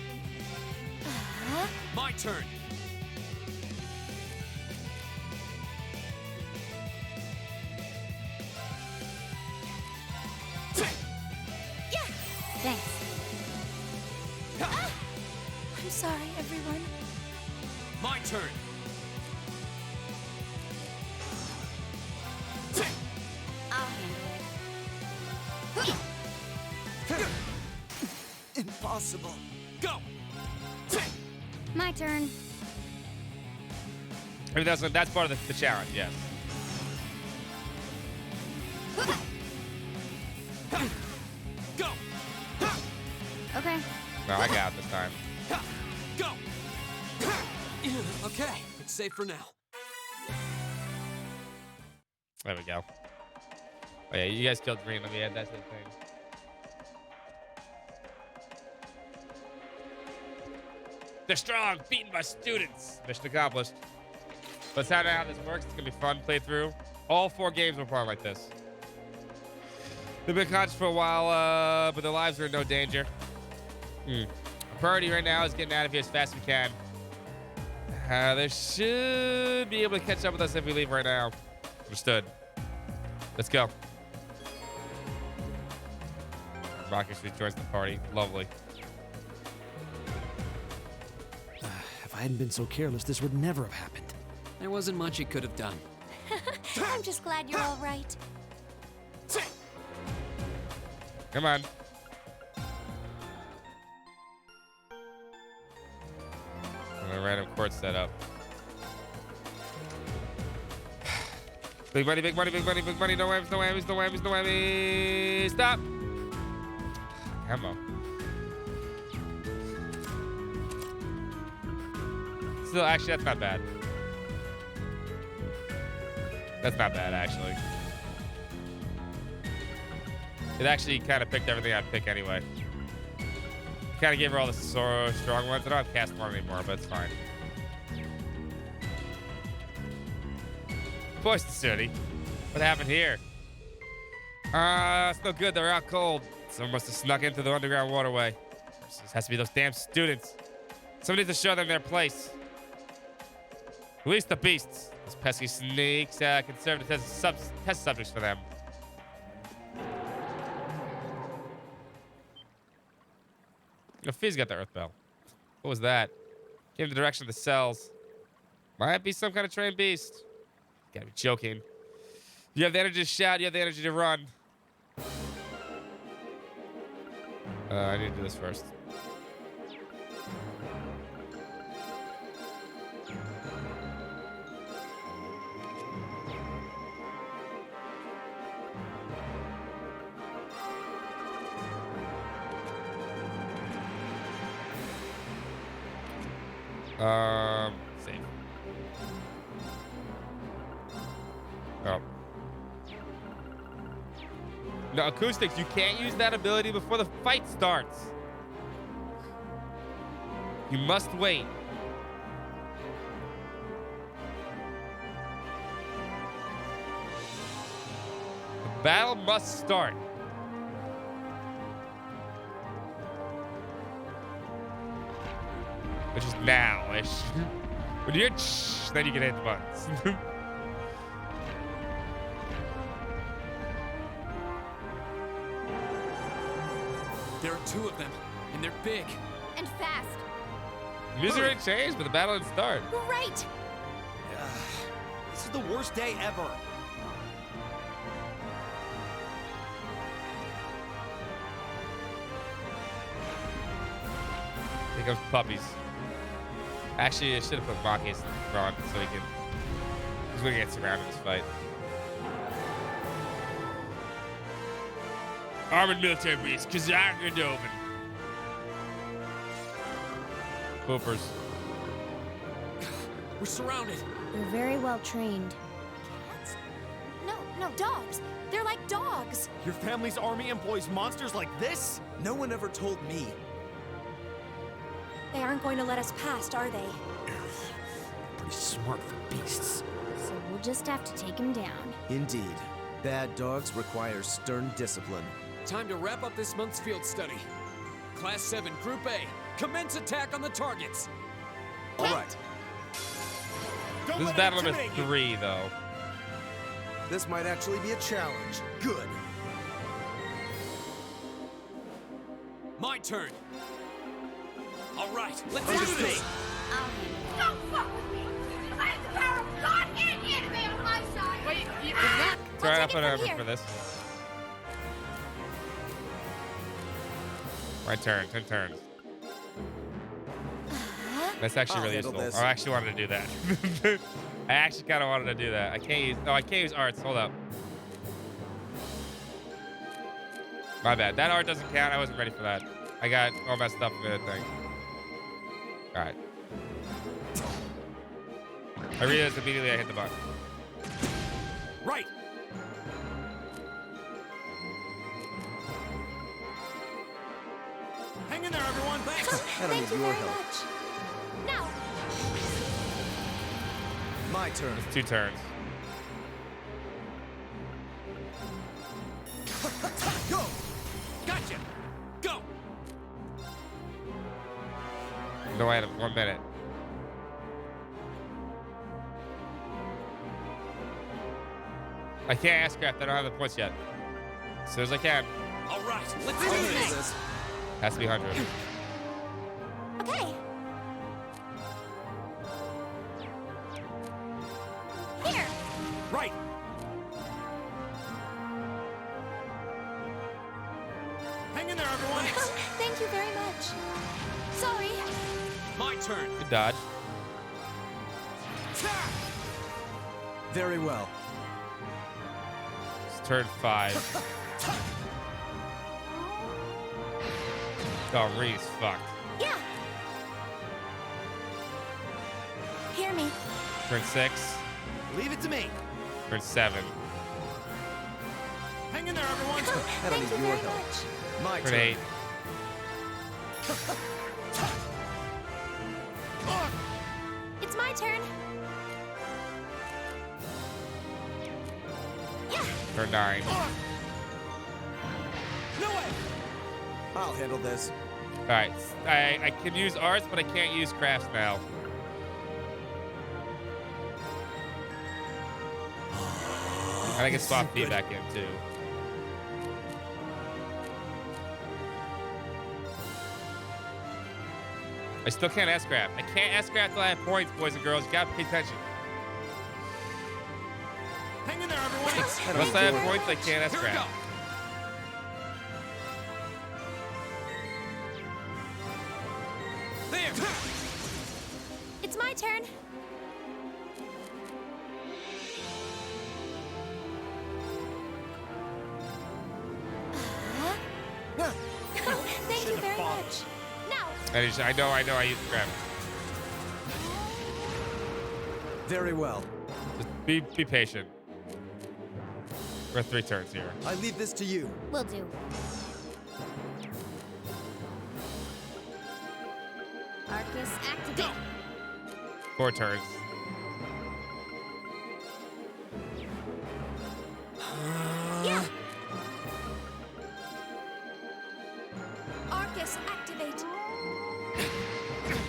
My turn. Thanks. I'm sorry, everyone. My turn. I'll handle it. Impossible. Go. My turn. I mean, that's part of the challenge, yes. Go. Okay. No, I got it this time. Go. Okay, it's safe for now. There we go. Oh yeah, you guys killed Green. Let me add that to the thing. They're strong, beaten by students. Mission accomplished. Let's find out how this works. It's gonna be fun playthrough. All 4 games will probably like this. They've been conscious for a while, but their lives are in no danger. Our priority right now is getting out of here as fast as we can. They should be able to catch up with us if we leave right now. Understood. Let's go. Rocket joins the party. Lovely. If I hadn't been so careless, this would never have happened. There wasn't much he could have done. I'm just glad you're all right. Come on. A random court setup. Big money, big money, big money, big money. No whammies, no whammies, no whammies, no whammies. Stop. Come on. Still, actually, that's not bad. That's not bad, actually. It actually kind of picked everything I'd pick anyway. Kind of gave her all the strong ones. I don't have cast one anymore, but it's fine. Poison City. What happened here? It's no good. They're out cold. Someone must have snuck into the underground waterway. This has to be those damn students. Somebody needs to show them their place. Release the beasts. Those pesky sneaks can serve as test subjects for them. Fizz got the Earth Bell. What was that? Came in the direction of the cells. Might be some kind of trained beast. Gotta be joking. You have the energy to shout. You have the energy to run. I need to do this first. Save. Oh. No, Acoustics, you can't use that ability before the fight starts. You must wait. The battle must start. Which is now-ish. When you hear then you can hit the buttons. There are two of them, and they're big. And fast. Music ain't changed, but the battle didn't start. Right. This is the worst day ever. Here comes puppies. Actually, I should have put Marcus in front so he can. He's gonna get surrounded in this fight. Armored military beast, Kazak and Dovin. Poopers. We're surrounded. They're very well trained. Cats? No, dogs. They're like dogs. Your family's army employs monsters like this? No one ever told me. They aren't going to let us past, are they? Pretty smart for beasts. So we'll just have to take him down. Indeed. Bad dogs require stern discipline. Time to wrap up this month's field study. Class 7, Group A, commence attack on the targets. All right. This is battle number 3, though. This might actually be a challenge. Good. My turn. All right, let's Understood. do this. Don't fuck with me! I have the power of God and anime on my side! Wait, you... Sorry, I'll put an effort for this. My turn. 10 turns. That's actually really useful. I actually wanted to do that. I actually kind of wanted to do that. I can't use. No, I can't use arts. Hold up. My bad. That art doesn't count. I wasn't ready for that. I got all messed up with the thing. All right. I realized immediately I hit the button. Right. Hang in there, everyone. Thanks. Thank you very much. Now. My turn. It's 2 turns. Go. Gotcha. Go. No, I had 1 minute. I can't ask craft. I don't have the points yet. As soon as I can. All right, let's do this. Has to be 100. Okay. Here. Right. Hang in there, everyone. Thank you very much. Sorry. My turn. Good dodge. Very well. It's turn 5. Oh, Ree's fucked. Yeah. Hear me. Turn 6. Leave it to me. Turn 7. Hang in there, everyone. Thank you very much. My Turn turn. 8. It's my turn. Yeah. Turn 9. No way. I'll handle this. Alright. I can use arts, but I can't use crafts now. And I can swap feedback in too. I still can't S-craft. I can't S-craft till I have points, boys and girls. You gotta pay attention. Hang in there, everyone. Unless I have points, I can't S-craft. There. It's my turn. Thank you very much. Now. I know, I use craft. Very well. Just be patient. We're 3 turns here. I leave this to you. Will do. Arcus, activate. 4 turns. Yeah. Arcus, activate.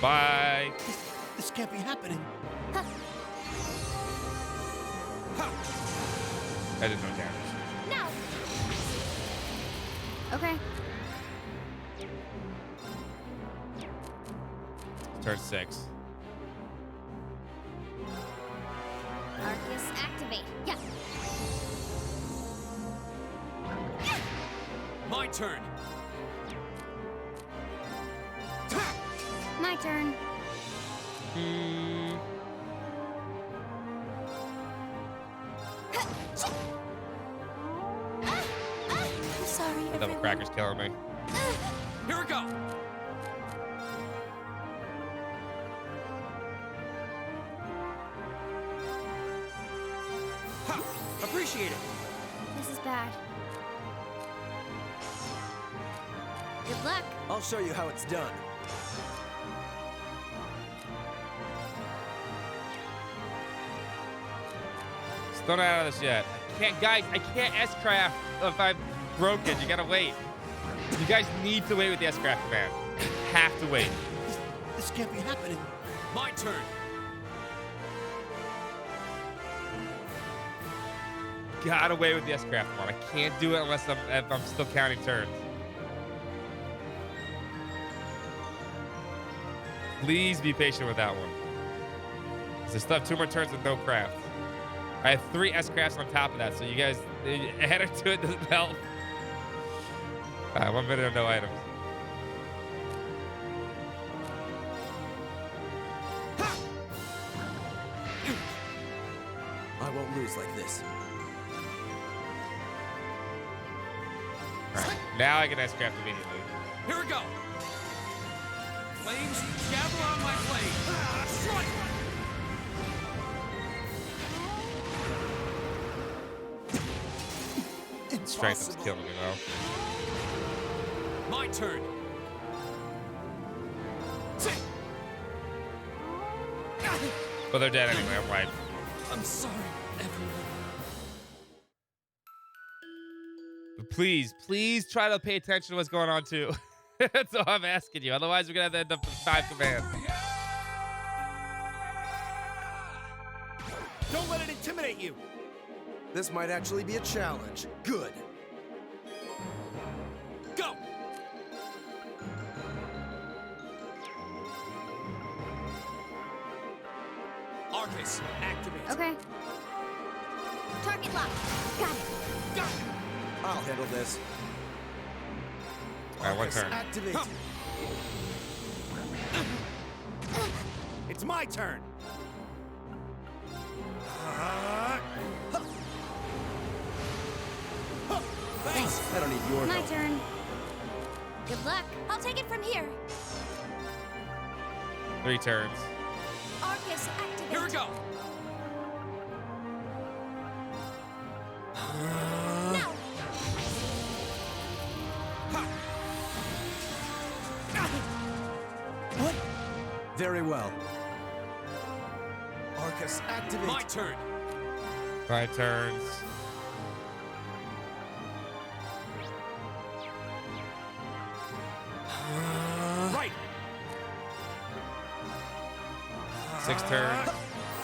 Bye. This can't be happening. I did no damage. No. Okay. Turn 6. Arcus, activate. Yeah. My turn. My turn. I'm sorry, Double everyone. cracker's killing me. Here we go. Ha! Appreciate it. This is bad. Good luck. I'll show you how it's done. Still not out of this yet. I can't, guys. I can't S-craft if I'm broken. You gotta wait. You guys need to wait with the S-craft command. Have to wait. This can't be happening. My turn. Gotta wait with the S-craft one. I can't do it unless if I'm still counting turns. Please be patient with that one. 'Cause I still have 2 more turns with no craft. I have 3 S-crafts on top of that, so you guys add or to it doesn't help. 1 minute of no items. I won't lose like this. All right, now I can S-craft immediately. Here we go. Flames, gather on my blade. Strike! Strength is killing me though. My turn. But they're dead anyway. I'm right. I'm sorry, everyone. But please try to pay attention to what's going on too. That's all I'm asking you. Otherwise, we're gonna have to end up with 5 commands. Don't let it intimidate you. This might actually be a challenge. Good. Go! Arcus, activate. Okay. Target lock. Got it. Got it. I'll handle this. All right, 1 turn. Activate. It's my turn. Thanks. I don't need your My help. turn. Good luck. I'll take it from here. 3 turns. Arcus, activate. Here we go. Now. What? Very well. Arcus, activate. My turn. 5 turns. Right. 6 turns.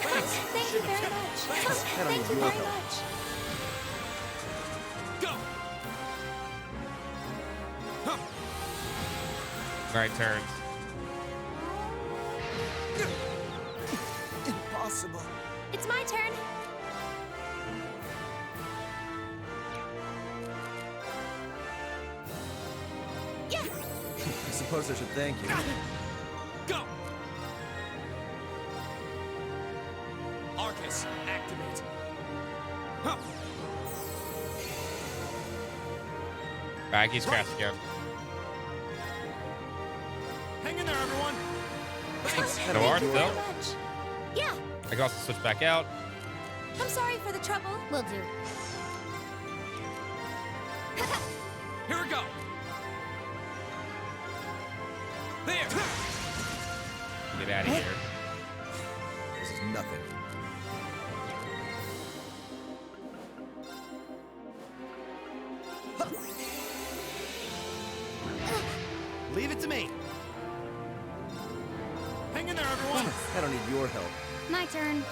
Thank you very much. Thank you very much. Go. 9 turns. Impossible. It's my turn. Yeah. I suppose I should thank you. Go. Arcus, activate. Back, he's crashed again. Hang in there, everyone. Thanks. No art Thank you still. very much. Yeah. I can also switch back out. I'm sorry for the trouble. Will do. There! Get out of here. This is nothing. Leave it to me. Hang in there, everyone. I don't need your help. My turn.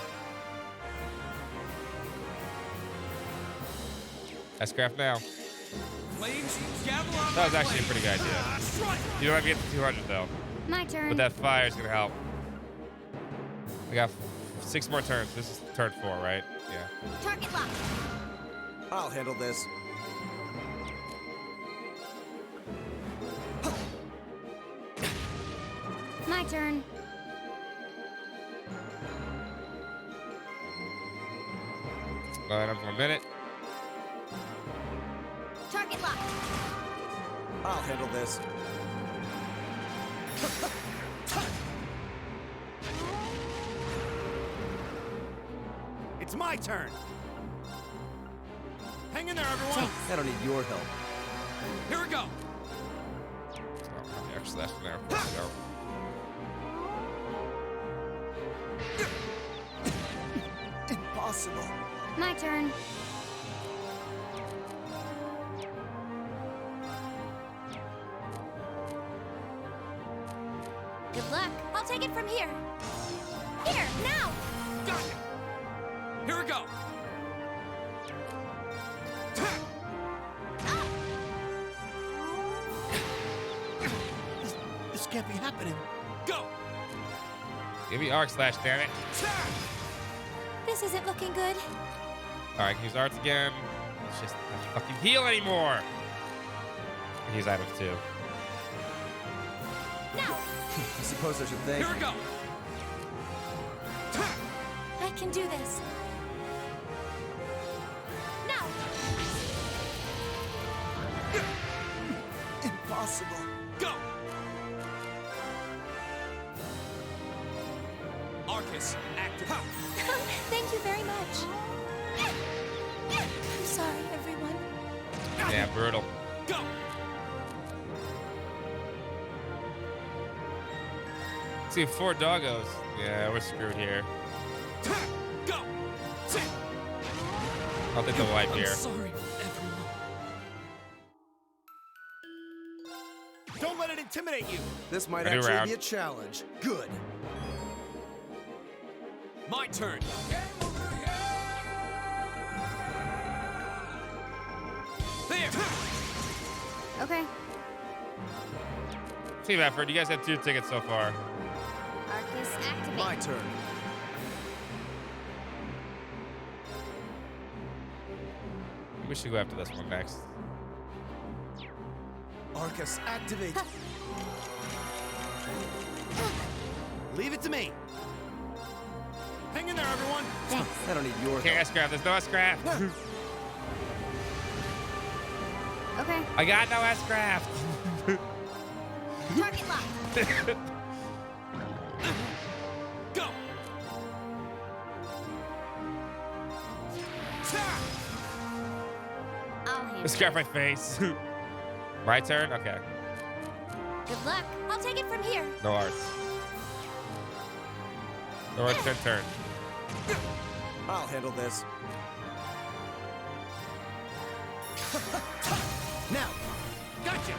S-Craft now. Flames, gavel on That was my actually a blade. pretty good idea. You don't have to get to 200 though. My turn. But that fire is gonna help. We got 6 more turns. This is turn 4, right? Yeah. Target lock. I'll handle this. My turn. Up 1 minute. Target lock. I'll handle this. It's my turn. Hang in there, everyone. I don't need your help. Here we go. Oh, actually, that's there. There we go. Impossible. My turn. Good luck. I'll take it from here. Here, now! Got it. Here we go. This can't be happening. Go. Give me arc slash, damn it. This isn't looking good. All right, use arts again. It's just not fucking heal anymore. Use items too. Now! I suppose I should think. Here we go. I can do this. Now! Impossible. Go. Arcus, active. Thank you very much. I'm sorry, everyone. Yeah, brutal. Go. See, 4 doggos. Yeah, we're screwed here. Go. I'll take the wipe I'm here. sorry, everyone. Don't let it intimidate you. This might A new actually round. be a challenge. Good. My turn. There. Okay. Team effort. You guys have 2 tickets so far. Arcus activate. My turn. We should go after this one next. Arcus, activate. Leave it to me. Hang in there, everyone. I don't need your Can't help. S-Craft. There's no S-Craft. Okay. I got no S-Craft. Target lock. Go. I'll handle S-Craft my face. My turn? Okay. Good luck. I'll take it from here. No arts. No arts, turn. I'll handle this. Now. Gotcha.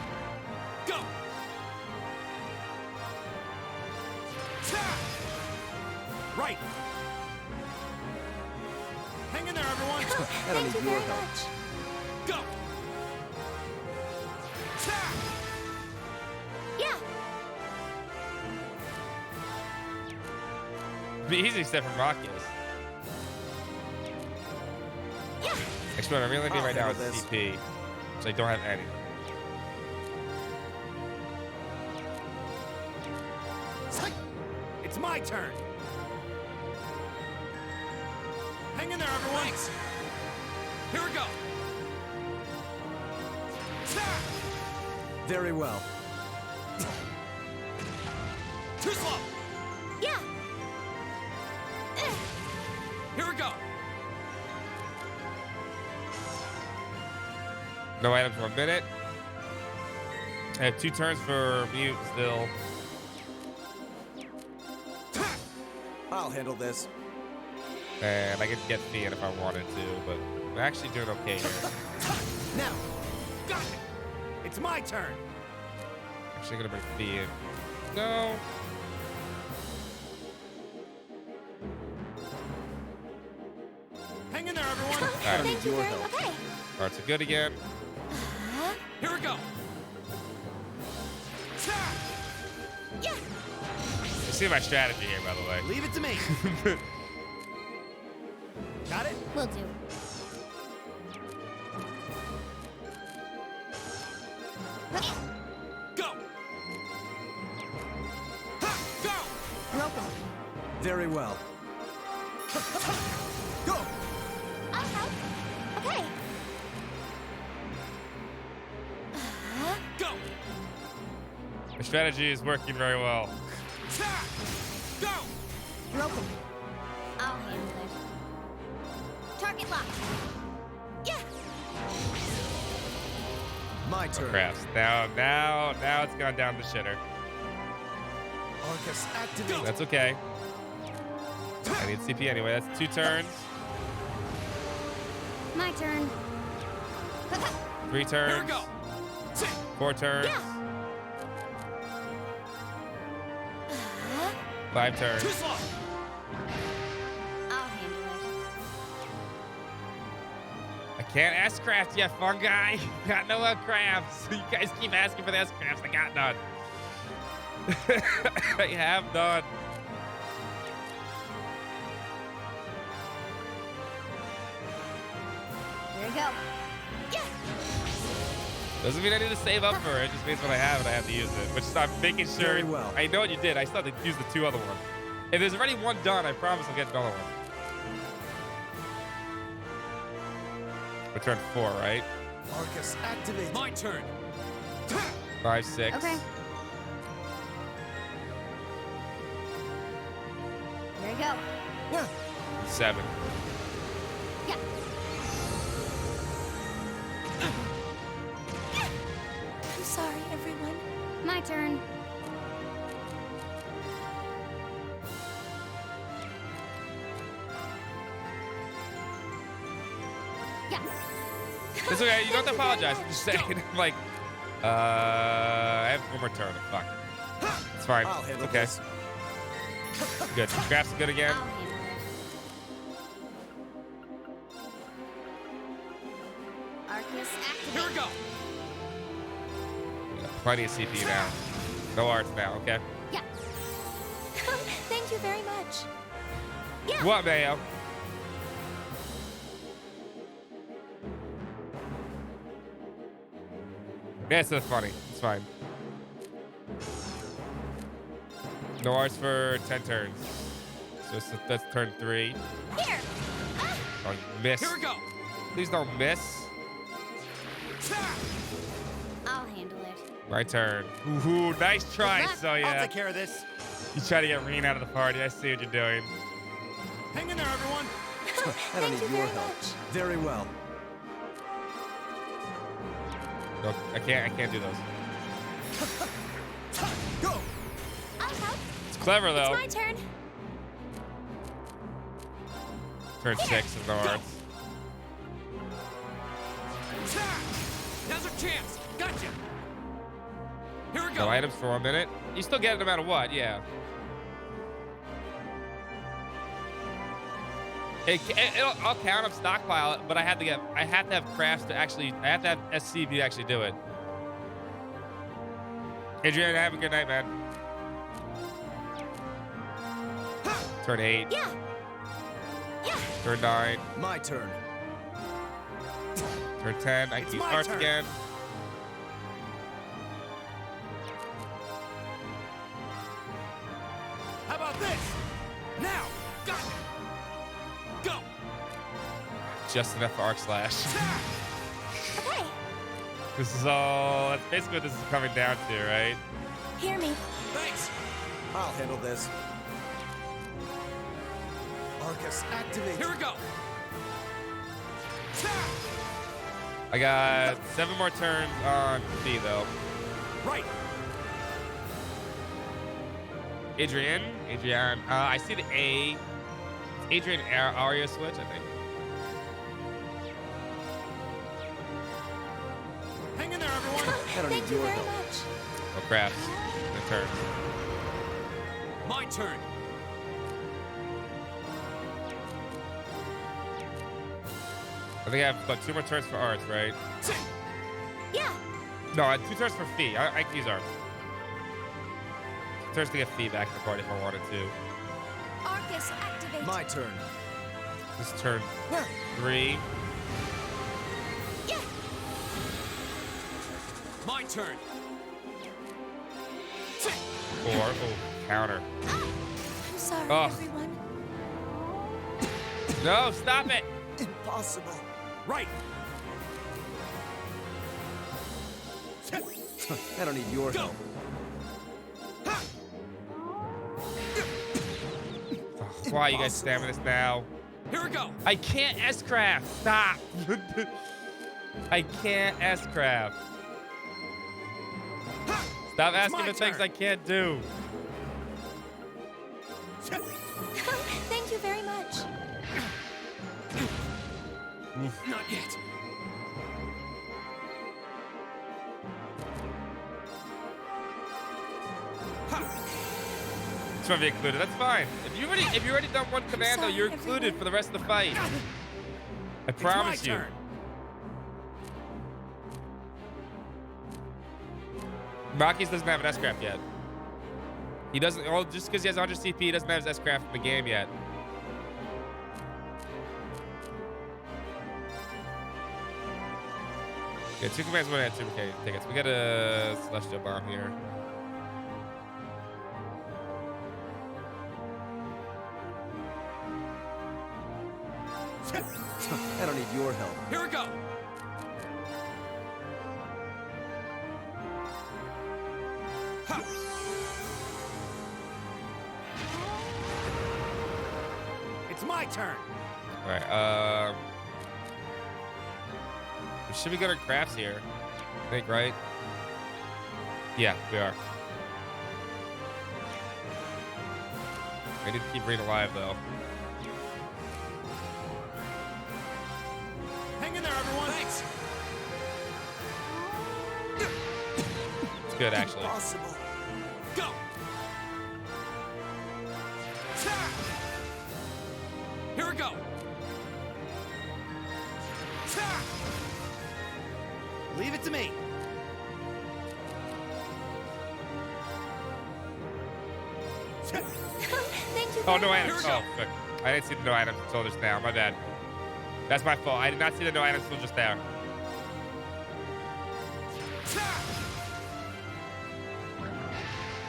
Go. Right. Hang in there, everyone. I don't Thank you need your very help. much. Go. Yeah. Be easy except for Marcus. Yeah. Actually, what I really need I'll right now is handle this. CP, which I don't have any. It's my turn. Hang in there, everyone. Thanks. Here we go. Very well. Too slow. Yeah. Here we go. No items for a minute. I have 2 turns for mute still. I'll handle this. And I could get Fee in if I wanted to, but I'm actually doing okay here. Now! Got it! It's my turn! Actually gonna bring Fee in. No. Hang in there, everyone! All right. Thank you very much. Okay. Hearts are good again. Here we go. Yeah. You see my strategy here, by the way. Leave it to me. Got it? Will do. Go. Go. Welcome. Very well. Go! I'll help. Okay. Go. My strategy is working very well. Go. Welcome. I'll handle it. Target locked. Yeah. My Oh, turn. crafts. Now it's gone down the shitter. Arcus, activate. That's okay. I need CP anyway. That's 2 turns. My turn. 3 turns. Here we go. 4 turns. Yeah. 5 turns. Too slow. I'll handle it. I can't ask crafts yet, fun guy. Got no crafts. You guys keep asking for the S crafts. I got none. I have none. Here we go. Yeah. Doesn't mean I need to save up for it. It just means when I have it, I have to use it. Which I'm making sure. Very well. I know what you did. I still have to use the 2 other ones. If there's already 1 done, I promise I'll get another one. Return 4, right? Arcus, activate. My turn. 5, 6. Okay. Here we go. 7. Yeah. I'm sorry, everyone. My turn. Yeah. It's okay. You don't have to apologize. I'm just saying. Like, I have 1 more turn. Fuck. It's fine. I'll It's handle okay. this. Good. Crafts good again. I'll handle it. Arcus activate. Here we go. Plenty of CP now. No arts now. Okay. Yeah. Thank you very much. Yeah. What, Mayo? Yeah, it's not funny. It's fine. No arts for 10 turns. So that's turn 3. Here. Oh, you miss. Here we go. Please don't miss. I'll handle it. My turn. Ooh, nice try, luck. so I'll yeah. take care of this. You try to get Reen out of the party. I see what you're doing. Hang in there, everyone! I don't Thank need you your very help. much. Very well. No, I can't do those. Go! I'll help. It's clever though. It's my turn. Turn 6 is no arts. Now's our chance. Gotcha. Here we go. No items for 1 minute. You still get it no matter what, yeah. I'll count up stockpile, but I have to have crafts to actually. I have to have SCP to actually do it. Adrian, have a good night, man. Turn 8. Yeah. Yeah. Turn 9. My turn. Turn 10. I It's keep my hearts turn. again. How about this? Now! Got it! Go! Just enough for arc slash. Okay. This is all. That's basically what this is coming down to, right? Hear me. Thanks. I'll handle this. Arcus, activate. Here we go. I got 7 more turns on B though. Right! Adrian. I see the A. It's Adrian Aria switch, I think. Hang in there, everyone. Thank you very much. Oh, crafts. The turn. My turn. I think I have like 2 more turns for arts, right? Yeah. No, I have 2 turns for fee. I can use arts. 2 turns to get fee back in the party if I wanted to. Arcus, activate. My turn. This is turn 3. Yeah. My turn. 4. Oh, counter. I'm sorry, Oh. everyone. No, stop it. Impossible. Right. I don't need your help. Why are you guys spamming this now? Here we go. I can't S-craft. Stop. I can't S-craft. Stop asking for things I can't do. Thank you very much. Not yet. It's gonna be included. That's fine. If you already done one commando, sorry, you're included for the rest of the fight. I promise you. turn. Rockies doesn't have an S-craft yet. He doesn't. Well, just because he has 100 CP, he doesn't have his S-craft in the game yet. Okay, 2 commands, 1 and 2 tickets. We got a Celestial Bomb here. I don't need your help. Here we go. Ha. It's my turn. All right. Should we go to crafts here? I think, right? Yeah, we are. I need to keep Reed alive, though. Hang in there, everyone. Thanks. It's good, actually. Impossible. Go. Here we go. Leave it to me. Thank you. Oh, very no much. items. Oh, fuck. I didn't see the no items until just now. My bad. That's my fault. I did not see the no items until just there.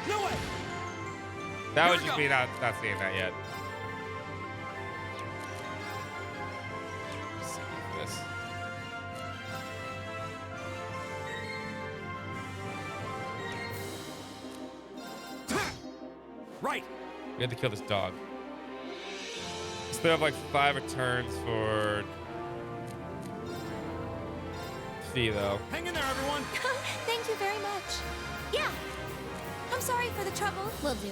No way. That was just me not seeing that yet. Let's see this. Right. We had to kill this dog. Still have like 5 returns for fee though. Hang in there, everyone. Thank you very much. Yeah. I'm sorry for the trouble. Will do.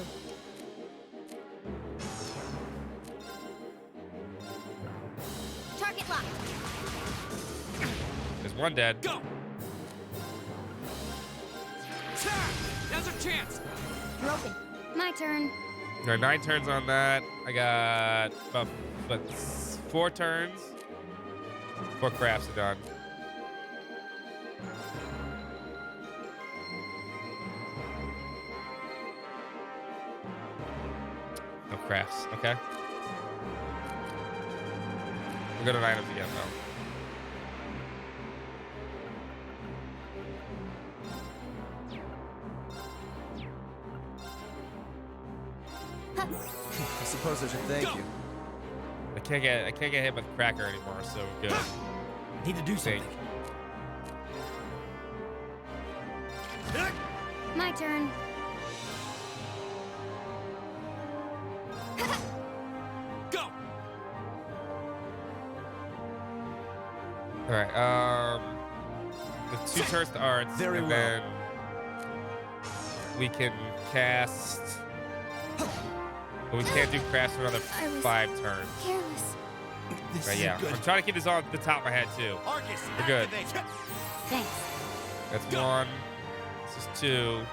Target locked. There's 1 dead. Go. Now's our chance. Broken. My turn. There are 9 turns on that. I got about 4 turns. 4 crafts are done. No crafts. Okay. We're good at items again though. I suppose I should thank you. I can't get hit with cracker anymore, so good. Need to do something. My turn. Go. All right. The 2 turns to arts, Very and well. then we can cast But we can't do crafts for another I was 5 turns. Careless. But yeah, I'm trying to keep this on the top of my head too. Arcus, We're good. activate. Thanks. That's 1. This is 2.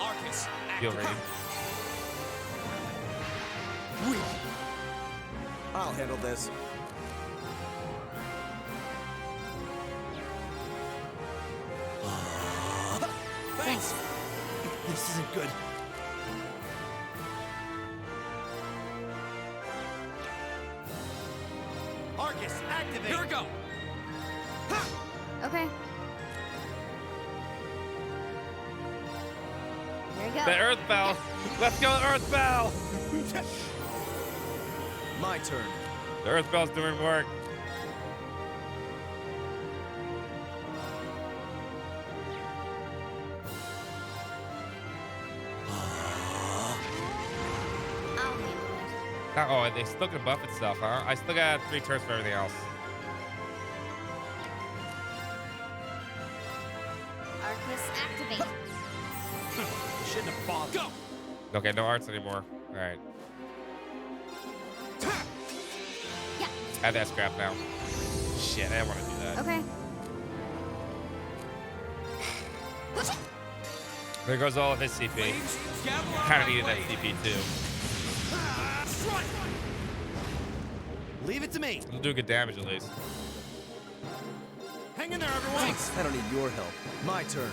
Arcus, Heal activate. rating. I'll handle this. Thanks. This isn't good. Arcus, activate. Here we go. Okay. There you go. The Earth Bell. Let's go, Earth Bell. My turn. The Earth Bell's doing work. I'll handle it. Oh, they still can buff itself, huh? I still got 3 turns for everything else. Arcus, activate. Shouldn't have bothered. Go. Okay, no arts anymore. All right. Yeah. I have that scrap now. Shit, I didn't want to do that. Okay. There goes all of his CP. Kind of needed that CP too. Leave it to me. It'll do good damage at least. Hang in there, everyone. Thanks. I don't need your help. My turn.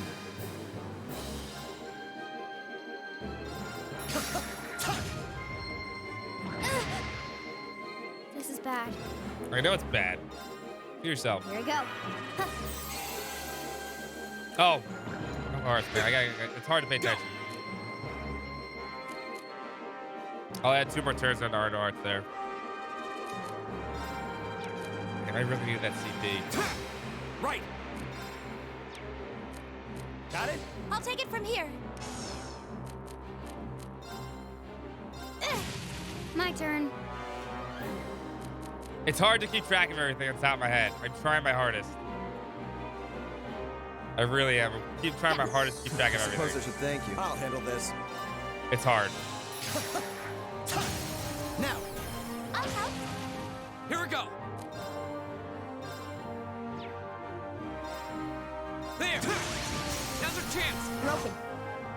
This is bad. I know it's bad. Do yourself. Here we go. Oh. No arts, man. It's hard to pay attention. I'll add 2 more turns on our arts there. And I really need that CP. Right. Got it? I'll take it from here. My turn. It's hard to keep track of everything on top of my head. I'm trying my hardest. I really am. I'm keep trying my hardest to keep track of I suppose I everything. should thank you. I'll handle this. It's hard. Now. I'll help. Here we go. There. Now's our chance. Broken.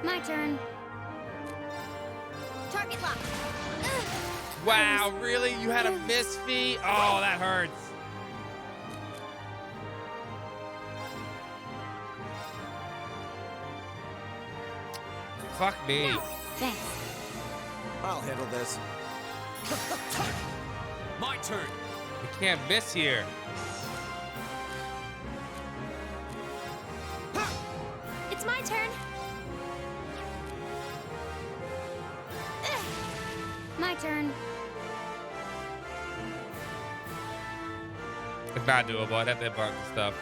My turn. Target lock. Wow, really? You had a miss feat? Oh, that hurts. Fuck me. Thanks. I'll handle this. My turn. You can't miss here. It's my turn. My turn. It's not doable. I'd have to hit buttons and stuff.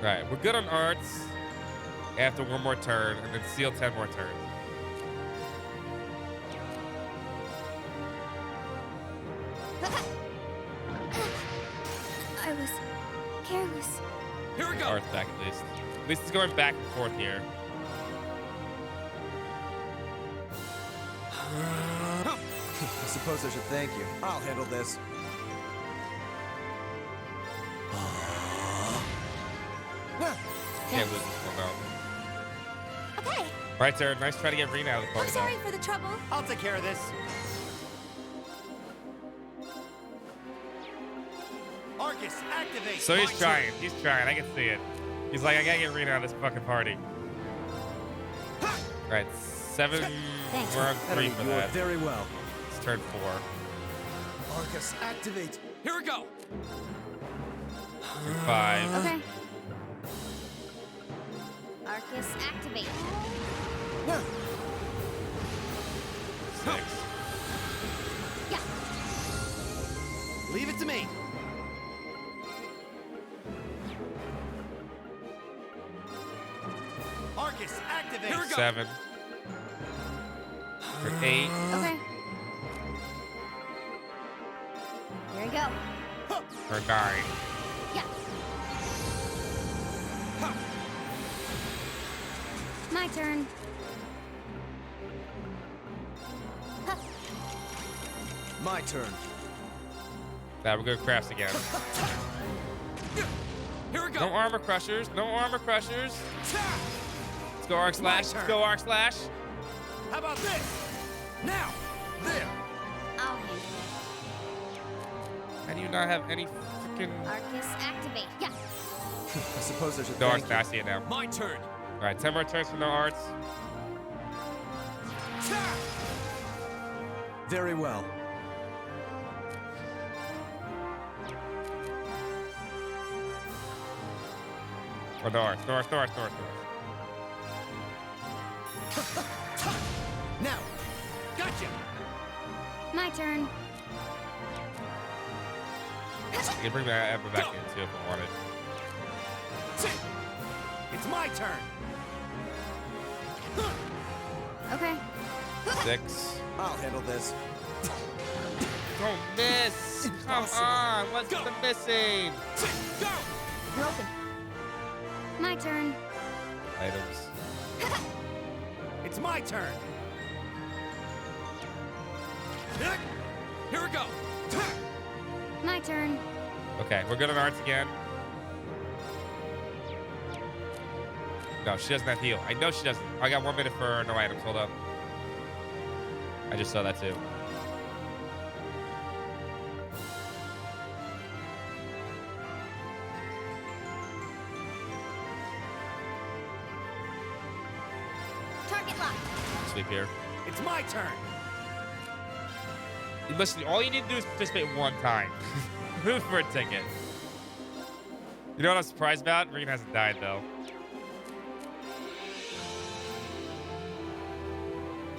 Right, we're good on arts after 1 more turn, and then seal 10 more turns. I was careless. Here we go. Arts back at least. At least it's going back and forth here. I suppose I should thank you. I'll handle this. Can't lose this one though. Okay. Right, Sarah. Nice try to get Rena out of the I'm party. sorry for the trouble. I'll take care of this. Arcus, activate. So he's trying. He's trying. I can see it. He's like, I gotta get Rena out of this fucking party. Right, 7. Thanks. We're on I don't 3 need for your that. very well. It's turn 4. Arcus, activate. Here we go. Turn 5. Okay. Arcus, activate. 6. Yeah. Leave it to me. Arcus, activate. Here we go. 7. Turn 8. Okay. Here we go. Turn 9. Yeah. turn. My turn. Now we're going to crafts again. Here we go. No armor crushers. No armor crushers. Let's go arc slash. Let's go arc slash. How about this? Now, there. I'll handle How do you not have any freaking... it. Arcus, activate. Yeah. I suppose there's a No arts. thank you. I see it now. My turn. All right, 10 more turns for no arts. Very well. Oh, no arts. No arts. No arts. No arts. Now, gotcha. My turn. You can bring that Emma back in too if you wanted. It's my turn. Okay. 6. I'll handle this. Don't miss. Come on. What's the missing? Go. You're open. My turn. Items. It's my turn. Here we go. My turn. Okay, we're good on arts again. No, she doesn't have heal. I know she doesn't. I got 1 minute for no items. Hold up. I just saw that too. Target lock. Sweep here. It's my turn. Listen, all you need to do is participate one time. Move for a ticket. You know what I'm surprised about? Reen hasn't died though.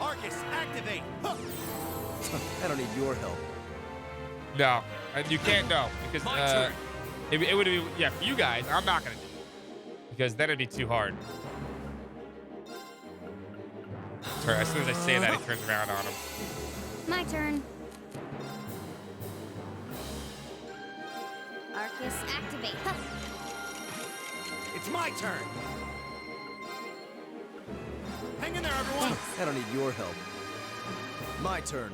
Arcus, activate. Huh. I don't need your help. No, you can't know because My turn. it would be for you guys. I'm not gonna do it because then it'd be too hard. As soon as I say that, he turns around on him. My turn. Arcus, activate. It's my turn. Hang in there, everyone. I don't need your help. My turn.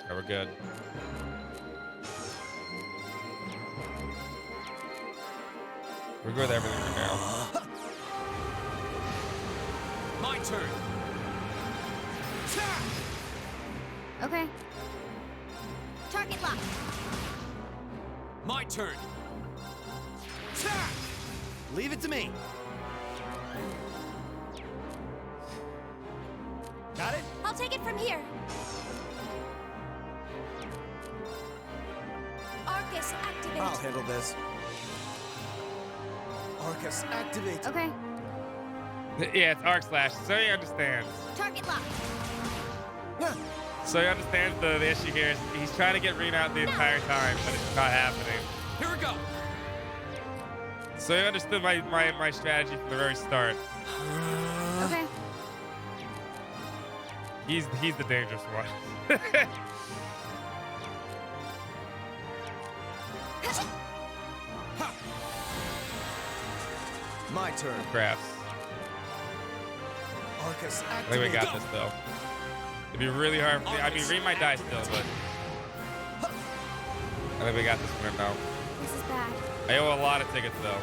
Yeah, we're good. We're good with everything right now. My turn. Okay. Target lock. My turn. Leave it to me. Got it? I'll take it from here. Arcus, activate. I'll handle this. Arcus, activate. Okay. Yeah, it's arc slash, so he understands. Target lock. So he understands the issue here is he's trying to get Reen out the entire time, but it's not happening. Here we go. So he understood my strategy from the very start. Okay. He's the dangerous one. My turn. Crafts. Arcus, I think we activate. got this though. It'd be really hard. I mean, Reen might die still, but I think we got this one now. This is bad. I owe a lot of tickets though.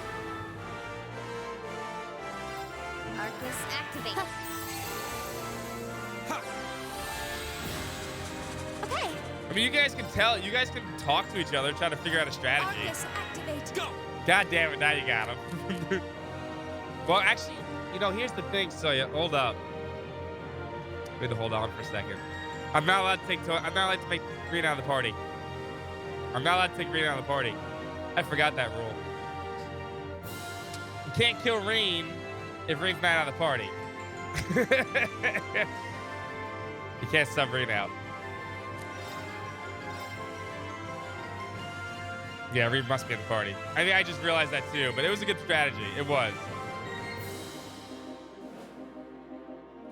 Arcus, activate. Okay. I mean, you guys can tell. You guys can talk to each other, try to figure out a strategy. Arcus, activate. Go. God damn it! Now you got him. Well, actually, you know, here's the thing, Soya. Hold up. We had to hold on for a second. I'm not allowed to take. I'm not allowed to make Reen out of the party. I'm not allowed to take Reen out of the party. I forgot that rule. You can't kill Reen if Reen's not out of the party. You can't sub Reen out. Yeah, Reen must be in the party. I mean, I just realized that too, but it was a good strategy. It was.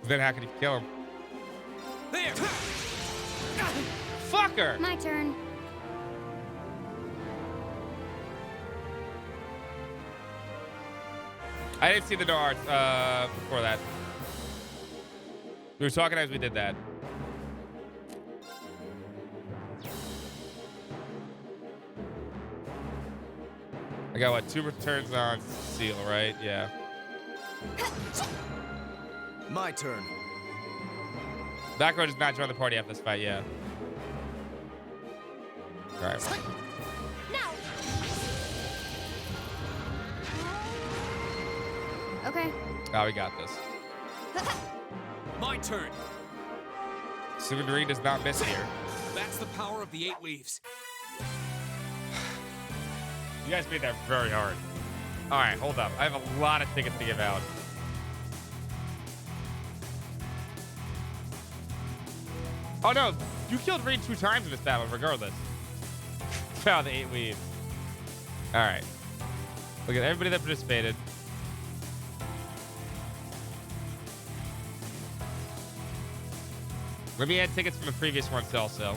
Then how could you kill him? There. Fucker! My turn. I didn't see the no arts before that. We were talking as we did that. I got what, 2 returns on seal, right? Yeah. My turn. Backroad does not join the party after this fight, yeah. All right. Okay. Oh, we got this. My turn. Sugandri does not miss here. That's the power of the 8 leaves. You guys made that very hard. All right, hold up. I have a lot of tickets to give out. Oh no, you killed Reed 2 times in this battle, regardless. Wow, the 8 leaves. All right. Look at everybody that participated. Let me add tickets from the previous ones also.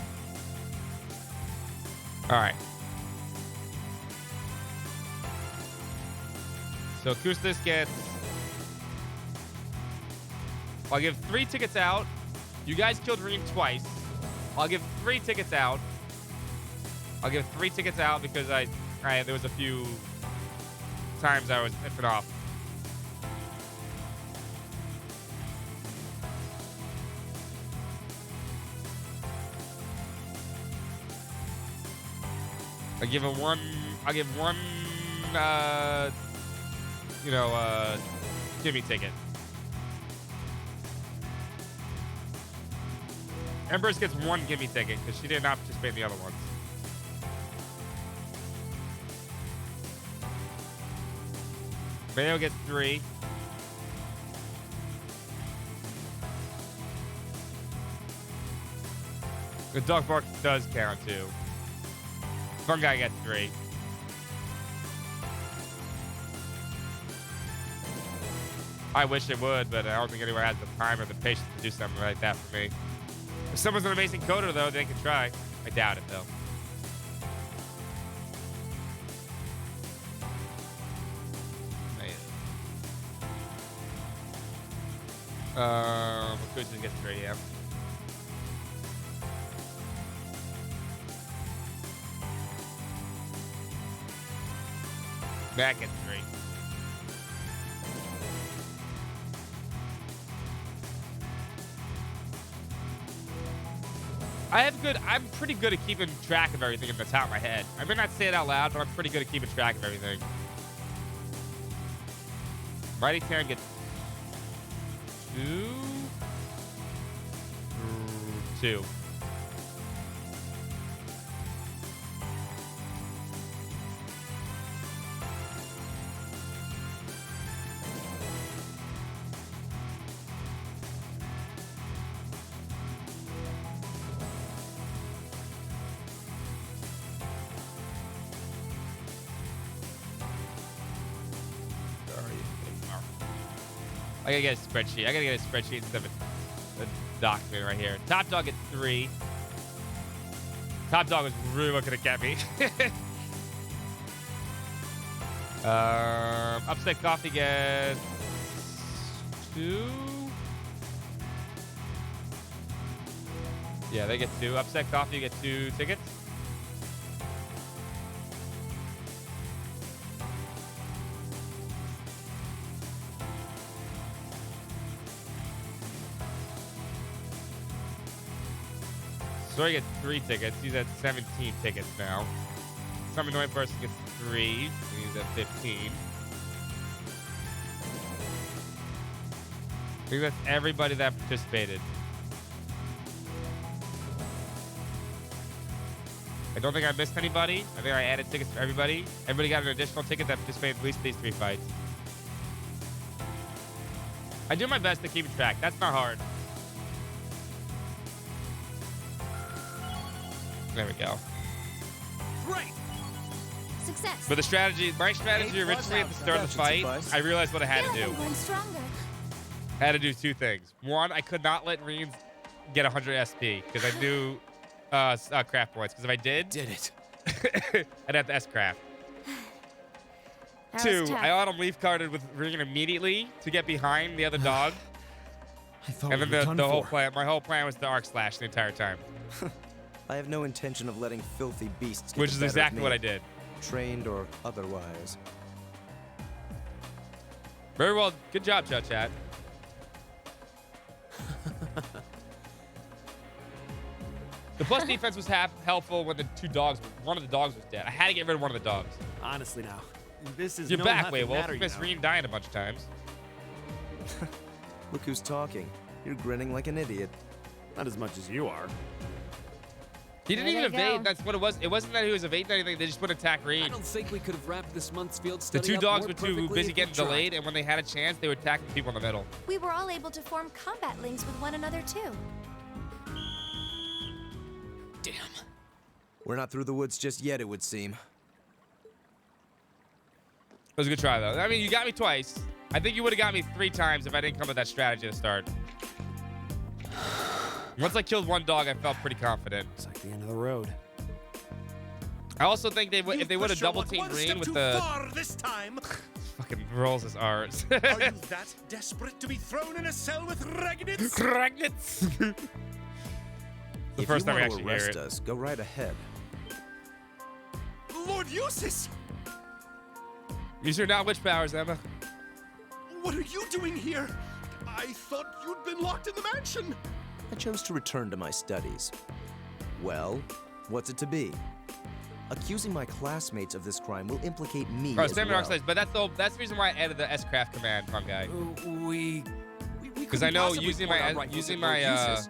All right. So Kustis gets... I'll give 3 tickets out. You guys killed Reem twice. I'll give 3 tickets out. I'll give 3 tickets out because there was a few times I was iffing off. I'll give one, gimme ticket. Embers gets 1 gimme ticket because she did not participate in the other ones. Mayo gets 3. The dog bark does count too. Fun guy gets 3. I wish it would, but I don't think anyone has the time or the patience to do something like that for me. If someone's an amazing coder, though, they can try. I doubt it, though. Makusa gets 3, yeah. Back at 3. I'm pretty good at keeping track of everything in the top of my head. I may not say it out loud, but I'm pretty good at keeping track of everything. Mighty Terran gets 2. I gotta get a spreadsheet. I gotta get a spreadsheet instead of a document right here. Top Dog at 3. Top Dog is really looking to get me. Upset Coffee gets 2. Yeah, they get 2. Upset Coffee get 2 tickets. Story gets 3 tickets. He's at 17 tickets now. Some annoying person gets 3. He's at 15. I think that's everybody that participated. I don't think I missed anybody. I think I added tickets for everybody. Everybody got an additional ticket that participated in at least these 3 fights. I do my best to keep track. That's not hard. There we go. Great. Success. But the strategy, my strategy originally at the start of the fight, I realized what I had to do. I had to do 2 things. 1, I could not let Reens get 100 SP because I knew craft points. Because if I did it, I'd have to S craft. That was Two, tough. I autumn leaf carded with Regan immediately to get behind the other dog. I thought And we then were done the whole for. plan, my whole plan was to arc slash the entire time, I have no intention of letting filthy beasts get which the is better of exactly me, what I did. trained or otherwise. Very well. Good job, Chat. The plus defense was helpful when one of the dogs was dead. I had to get rid of one of the dogs. Honestly now, this is You're no back, nothing Waywolf. matter, Miss you know. Reen dying a bunch of times. Look who's talking. You're grinning like an idiot. Not as much as you are. He didn't There even they evade. go. That's what it was. It wasn't that he was evading anything. They just wouldn't attack I Reed. don't think we could have wrapped this month's field The study two up dogs more were too perfectly busy if we getting tried. delayed, and when they had a chance, they were attacking people in the middle. We were all able to form combat links with one another too. Damn. We're not through the woods just yet, it would seem. It was a good try, though. I mean, you got me twice. I think you would have got me 3 times if I didn't come with that strategy to start. Once I killed one dog, I felt pretty confident. It's like the end of the road. I also think if they would have pushed your double luck teamed one Green step with too the far this time. fucking rolls his R's. Are you that desperate to be thrown in a cell with Ragnitz? Ragnitz. The If first you time we want actually to hear arrest it. us, go right ahead. Lord Eustace! Use your now witch powers, Emma. What are you doing here? I thought you'd been locked in the mansion. I chose to return to my studies. Well, what's it to be? Accusing my classmates of this crime will implicate me Oh, as Stamina well. Arc Slice, but that's the reason why I added the S-Craft command, fun guy. We Because I know possibly using point our my rifles using at Lord my Eustace.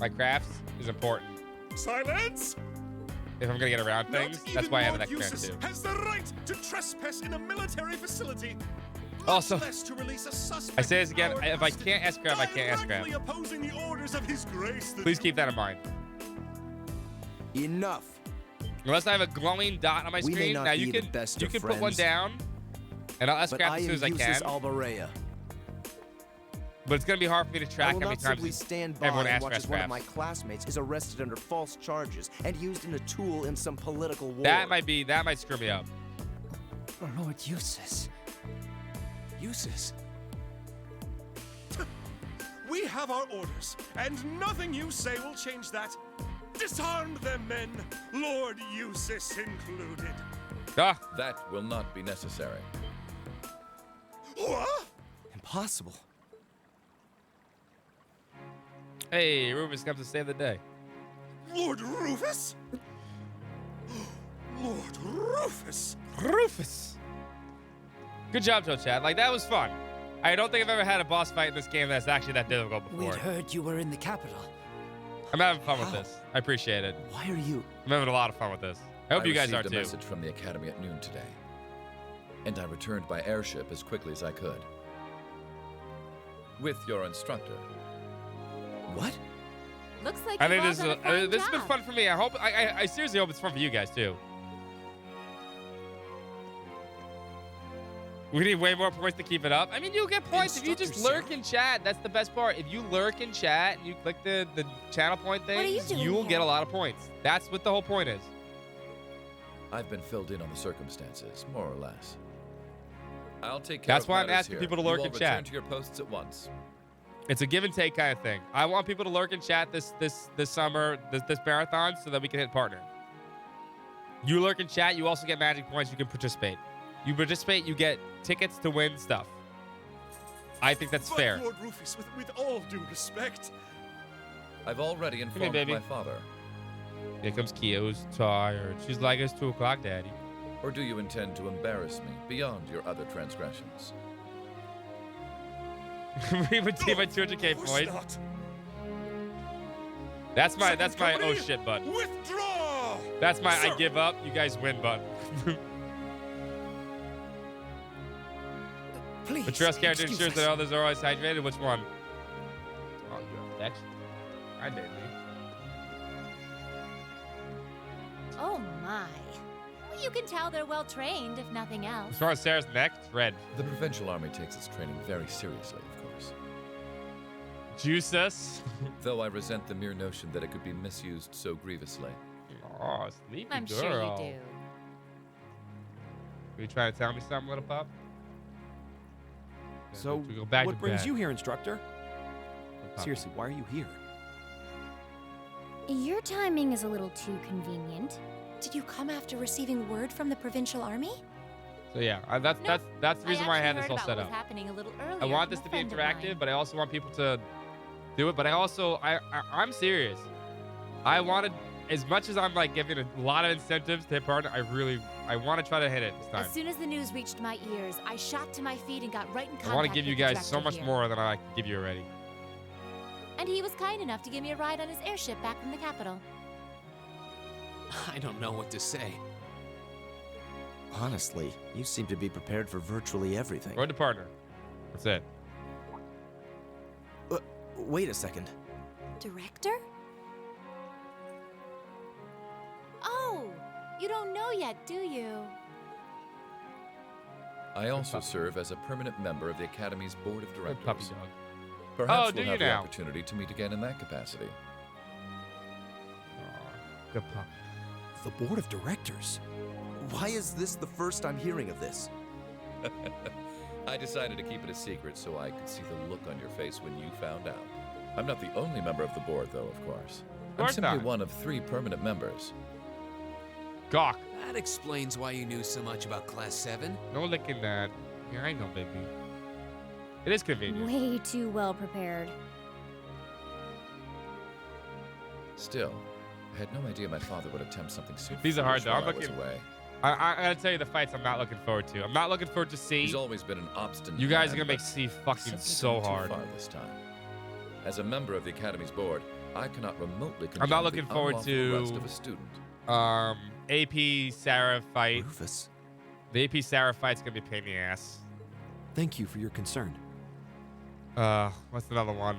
my crafts is important. Silence! If I'm gonna get around Not things, that's even why I have Lord that command Eustace too. has the right to trespass in a military facility. Also, Less to release a suspect I say this again, in our if I custody, can't S-Craft, I can't S-Craft. directly opposing the orders of His Grace. the Please Duke. keep that in mind. Enough. Unless I have a glowing dot on my We may screen, not now be you the can best you of can put one friends, down, and I'll But S-Craft I as am soon as I Eustace can. Albareya. But it's gonna be hard for me to I track will how many not simply times stand by everyone and watch S-Craft as one of crafts. my classmates is arrested under false charges and used in a tool in some political war. That might screw me up. Lord Eustace. Eustace. We have our orders, and nothing you say will change that. Disarm them, men, Lord Eustace included. Ah, That will not be necessary. What? Impossible. hey, Rufus comes to save the day. Lord Rufus? Lord Rufus? Rufus. Good job, Joe Chad. Like that was fun. I don't think I've ever had a boss fight in this game that's actually that difficult before. We'd heard you were in the capital. I'm having fun with this. I appreciate it. Why are you? I'm having a lot of fun with this. I hope you guys are received too. a message from the Academy at noon today, and I returned by airship as quickly as I could. With your instructor. What? Looks like I you've think all this done a fine has been job. fun for me. I hope I seriously hope it's fun for you guys too. We need way more points to keep it up. I mean, you'll get points if you just lurk in chat. That's the best part. If you lurk in chat and you click the channel point are you things, doing you will here? get a lot of points. That's what the whole point is. I've been filled in on the circumstances, more or less. I'll take care That's of why I'm matters asking here. people to You lurk all in return chat. to your posts at once. It's a give and take kind of thing. I want people to lurk in chat this summer, this marathon, so that we can hit partner. You lurk in chat, you also get magic points. You can participate. You participate, you get tickets to win stuff. I think that's But fair. Lord Rufus, with all due respect, I've already here, informed baby. my father. Here comes Kia, who's tired. She's like, it's 2 o'clock, Daddy. Or do you intend to embarrass me beyond your other transgressions? We would see my 200k of course points. not. That's my Second oh company, shit button. Withdraw! That's my I Sir. give up, you guys win button. Please. The trust character excuse ensures us. that others are always hydrated. Which one? Oh, you're next. I did. Oh my. Well, you can tell they're well trained, if nothing else. As far as Sarah's neck, it's red. The Provincial Army takes its training very seriously, of course. Juice us. Though I resent the mere notion that it could be misused so grievously. Oh, sleepy I'm girl. sure you do. Are you trying to tell me something, little pup? So, we go back what to brings bed. you here, instructor? Little pup. Seriously, why are you here? Your timing is a little too convenient. Did you come after receiving word from the provincial army? So yeah, that's the reason why I had this all set up. Happening a little earlier I want from this a to be friend of mine. interactive, but I also want people to do it. But I'm serious. I wanted, as much as I'm like giving a lot of incentives to hit partner, I want to try to hit it this time. As soon as the news reached my ears, I shot to my feet and got right in contact I want to give you with the guys so director much here. more than I can give you already. And he was kind enough to give me a ride on his airship back from the capital. I don't know what to say. Honestly, you seem to be prepared for virtually everything. Road to partner. That's it. Wait a second. Director? Oh, you don't know yet, do you? I also serve as a permanent member of the Academy's Board of Directors. puppy dog. Perhaps Oh, do we'll you have the now? opportunity to meet again in that capacity. Good pup. The board of directors? Why is this the first I'm hearing of this? I decided to keep it a secret so I could see the look on your face when you found out. I'm not the only member of the board, though, of course. I'm course simply not. one of 3 permanent members. Gawk. That explains why you knew so much about Class 7. No licking that. Yeah, I know, baby. It is convenient. Way too well prepared. Still, I had no idea my father would attempt something so These are hard, foolish though. while I'm I was looking. away. I gotta tell you the fights I'm not looking forward to. I'm not looking forward to see. He's always been an obstinate You guys man, are gonna make but C fucking simply so gone too hard. far this time. As a member of the Academy's board, I cannot remotely I'm not condone looking the forward unlawful to arrest of a student. AP Sarah fight. Rufus? The AP Sarah fight's gonna be a pain in the ass. Thank you for your concern. What's another one?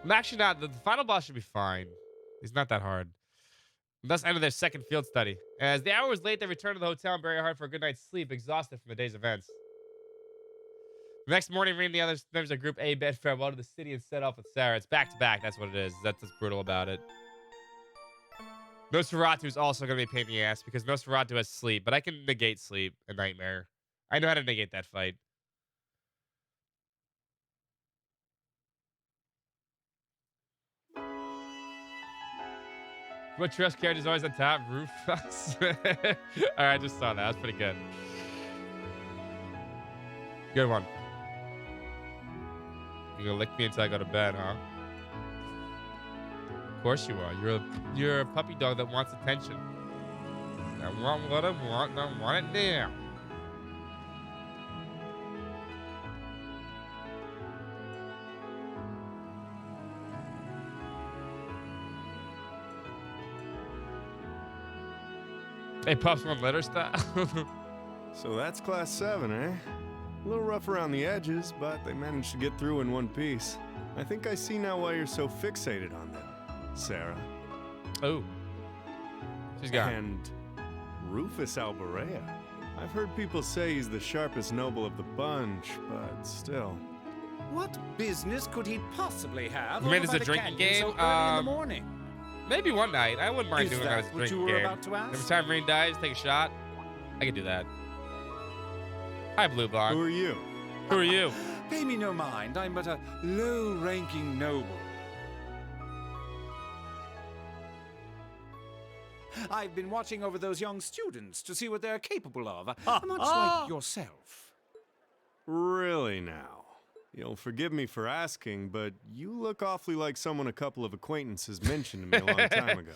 I'm actually not. The final boss should be fine. He's not that hard. Thus ended their second field study. As the hour was late, they returned to the hotel and very hard for a good night's sleep, exhausted from the day's events. The next morning, Reem and the others members of Group A bid farewell to the city and set off with Sarah. It's back to back. That's what it is. That's what's brutal about it. Nosferatu is also going to be a pain in the ass because Nosferatu has sleep, but I can negate sleep, a nightmare. I know how to negate that fight. What trust character is always on top? Rufus. Alright, I just saw that. That's pretty good. Good one. You're gonna lick me until I go to bed, huh? Of course you are. You're a puppy dog that wants attention. I want what I want, and I want it now. Hey, Puffs want letter style. So that's Class 7, eh? A little rough around the edges, but they managed to get through in one piece. I think I see now why you're so fixated on them, Sarah. Oh. She's gone. And Rufus Alberea. I've heard people say he's the sharpest noble of the bunch, but still. What business could he possibly have? You mean over it's by a the drinking canyon game? so early in the morning? Maybe one night. I wouldn't mind Is doing that that as a what drinking you were game. about to ask? Every time Rain dies, take a shot. I could do that. Hi, Blue Block. Who are you? Who are you? Pay me no mind. I'm but a low-ranking noble. I've been watching over those young students to see what they're capable of, much like yourself. Really now? You'll forgive me for asking, but you look awfully like someone a couple of acquaintances mentioned to me a long time ago.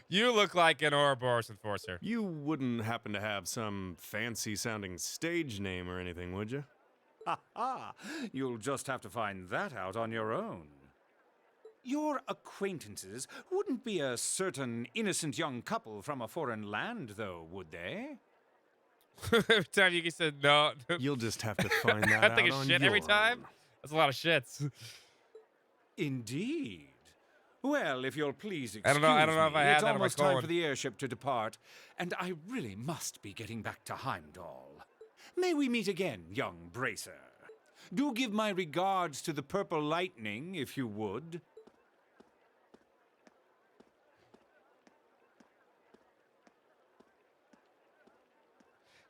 You look like an Ouroboros enforcer. You wouldn't happen to have some fancy-sounding stage name or anything, would you? Ha ha! You'll just have to find that out on your own. Your acquaintances wouldn't be a certain innocent young couple from a foreign land, though, would they? Every time you said no. You'll just have to find that I out think on of shit your every time. own. That's a lot of shits. Indeed. Well, if you'll please excuse I don't know if I me, have it's that on my almost time colon. for the airship to depart, and I really must be getting back to Heimdall. May we meet again, young Bracer. Do give my regards to the Purple Lightning, if you would.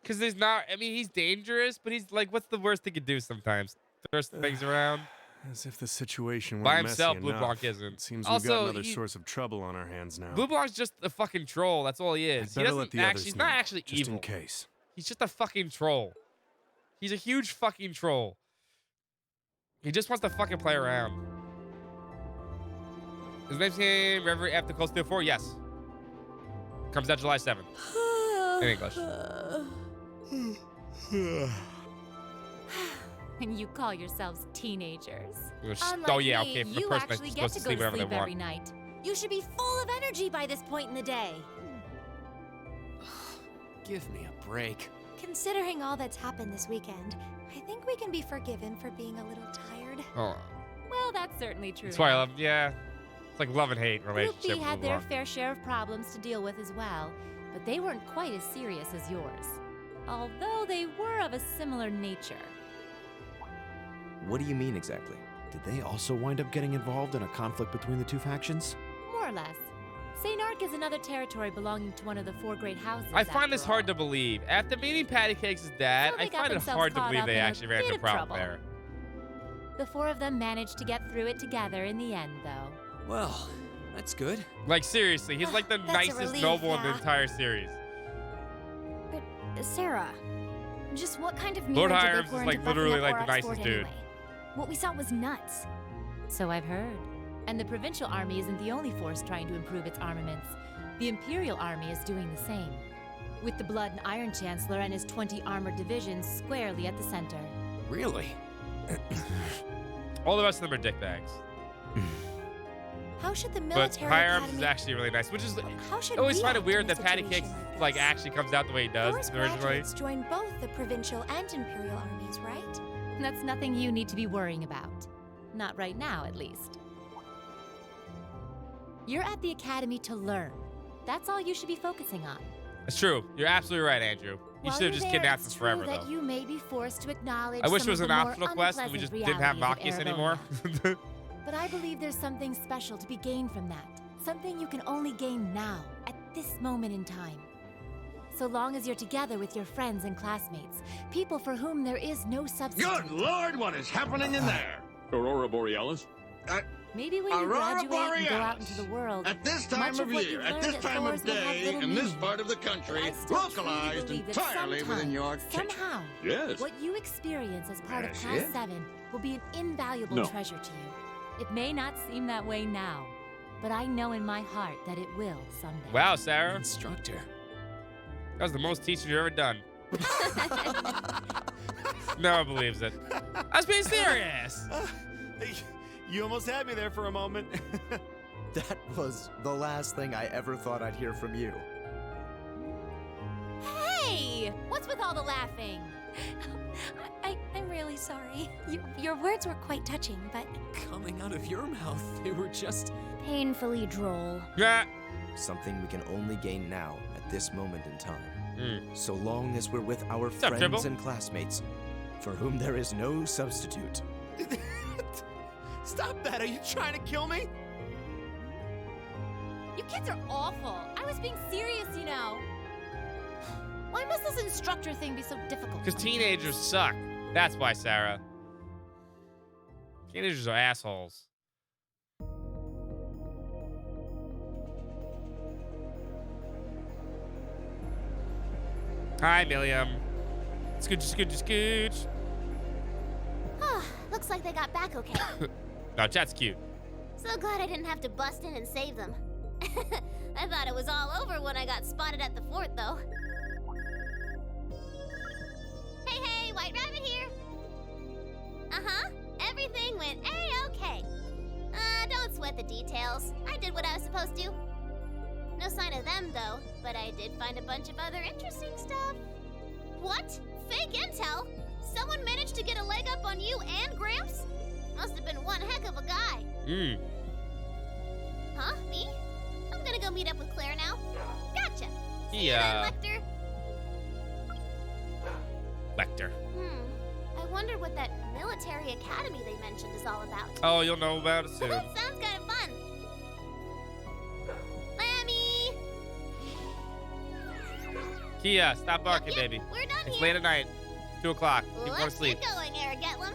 Because there's not. I mean, he's dangerous, but he's like, what's the worst he could do sometimes? Throw some things around. As if the situation By weren't himself, messy Blue enough. Blanc isn't. It seems Also, we've got another he- source of trouble on our hands now. Blue Blanc's just a fucking troll. That's all he is. He Better doesn't let the actually. others He's know, not actually just evil. in case. He's just a fucking troll. He's a huge fucking troll. He just wants to fucking play around. His name's him. Reverie after Cold Steel 4. Yes. Comes out July 7th. In English. And you call yourselves teenagers. Oh yeah, okay. For the you person that's actually get supposed to to go sleep to whenever they sleep every want. night. You should be full of energy by this point in the day. Give me a break. Considering all that's happened this weekend, I think we can be forgiven for being a little tired. Oh. Well, that's certainly true. That's why I love. Yeah. It's like love and hate relationship. Group B with had Blue their Blanc. fair share of problems to deal with as well, but they weren't quite as serious as yours. Although they were of a similar nature. What do you mean exactly? Did they also wind up getting involved in a conflict between the two factions? More or less. St. Ark is another territory belonging to one of the four great houses. I find this after hard all. to believe. After meeting Patty Cakes' dad, So they I got find it themselves hard to caught believe up they in a actually ran bit into of problem trouble. there. The four of them managed to get through it together in the end, though. Well, that's good. Like seriously, he's like the That's a nicest relief, noble in the yeah. entire series. But, Sarah, just what kind of Lord mirror did Hiram's they pour is, like, into literally, buffing like, up the Aurochs nicest Fort dude. anyway? What we saw was nuts. So I've heard. And the provincial army isn't the only force trying to improve its armaments. The Imperial Army is doing the same. With the Blood and Iron Chancellor and his 20 armored divisions squarely at the center. Really? All the rest of them are dickbags. How should the But military Hiram's academy... is actually really nice, which is How should I always we find it act weird in a that Patty situation Cakes like like this? actually comes out the way he does Force originally. graduates join both the provincial and imperial armies, right? That's nothing you need to be worrying about. Not right now, at least. You're at the academy to learn. That's all you should be focusing on. It's true. You're absolutely right, Andrew. You While should have you're just there, kidnapped it's us true forever, that though. you may be forced to acknowledge I wish it some was of an the more optional quest and we just unpleasant didn't have realities Marcus of anymore. Erebonia. But I believe there's something special to be gained from that. Something you can only gain now, at this moment in time. So long as you're together with your friends and classmates, people for whom there is no substitute. Good Lord, what is happening in there? Aurora Borealis? Maybe when you Aurora graduate and go out Borealis. into the world, At this time much of what year, you've at learned this at time Thor's of will have day, little in this meaning. part of the But country, I still truly localized believe that entirely within sometime, your kitchen. somehow, Yes. what you experience as part of That's Class it? 7 will be an invaluable No. treasure to you. It may not seem that way now, but I know in my heart that it will someday. Wow, Sarah. Instructor. That was the most teaching you've ever done. No one believes it. I was being serious. You almost had me there for a moment. That was the last thing I ever thought I'd hear from you. Hey! What's with all the laughing? I'm really sorry. Your words were quite touching, but Coming out of your mouth, they were just... Painfully droll. Yeah. Something we can only gain now at this moment in time. Mm. So long as we're with our up, friends Dribble? and classmates, for whom there is no substitute. Stop that! Are you trying to kill me? You kids are awful. I was being serious, you know. Why must this instructor thing be so difficult? Because teenagers suck. That's why, Sarah. Teenagers are assholes. Hi, Milliam. Scooch, scooch, scooch. Looks like they got back okay. No, chat's cute. So glad I didn't have to bust in and save them. I thought it was all over when I got spotted at the fort, though. Hey, White Rabbit here. Uh-huh. Everything went A-okay. Don't sweat the details. I did what I was supposed to. No sign of them, though, but I did find a bunch of other interesting stuff. What? Fake intel? Someone managed to get a leg up on you and Gramps? Must have been one heck of a guy. Huh? Me? I'm gonna go meet up with Claire now. Gotcha. See you then, Lecter. Lecter. I wonder what that military academy they mentioned is all about. Oh, you'll know about it soon. Sounds kind of fun. Lammy! Kia, stop barking, Yep, baby. we're done It's here. late at night. It's 2 o'clock. People go to Let's sleep. get going, Aragetlum.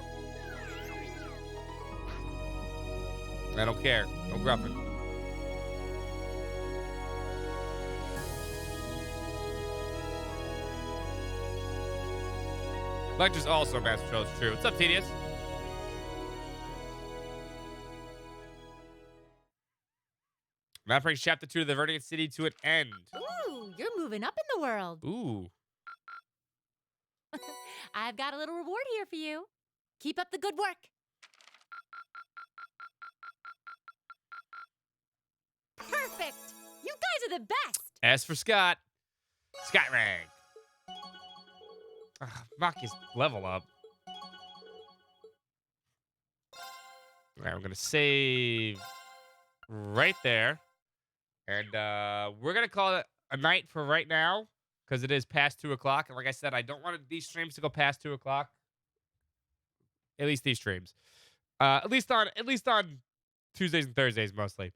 I don't care. No gruffing. Lecture's also Master Troll. It's true. What's up, Tedious? That brings Chapter 2 of the Verdict City to an end. Ooh, you're moving up in the world. Ooh. I've got a little reward here for you. Keep up the good work. Perfect. You guys are the best. As for Scott, Scott rank. Knock his level up. All right, we're gonna save right there, and we're gonna call it a night for right now because it is past 2 o'clock. And like I said, I don't want these streams to go past 2 o'clock. At least these streams, at least on Tuesdays and Thursdays mostly.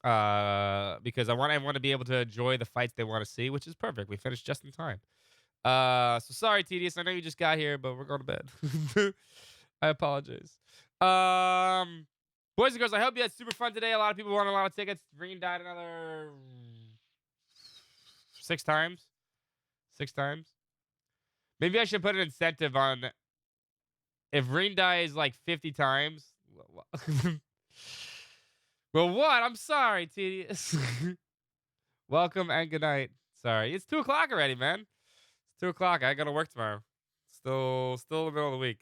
Because I want everyone to be able to enjoy the fights they want to see, which is perfect. We finished just in time. So sorry, Tedious. I know you just got here, but we're going to bed. I apologize. Boys and girls, I hope you had super fun today. A lot of people won a lot of tickets. Green died another 6 times. 6 times. Maybe I should put an incentive on if Reen dies like 50 times. Well, what? I'm sorry, Tedious. Welcome and good night. Sorry. It's 2 o'clock already, man. It's 2 o'clock. I got to work tomorrow. Still in the middle of the week.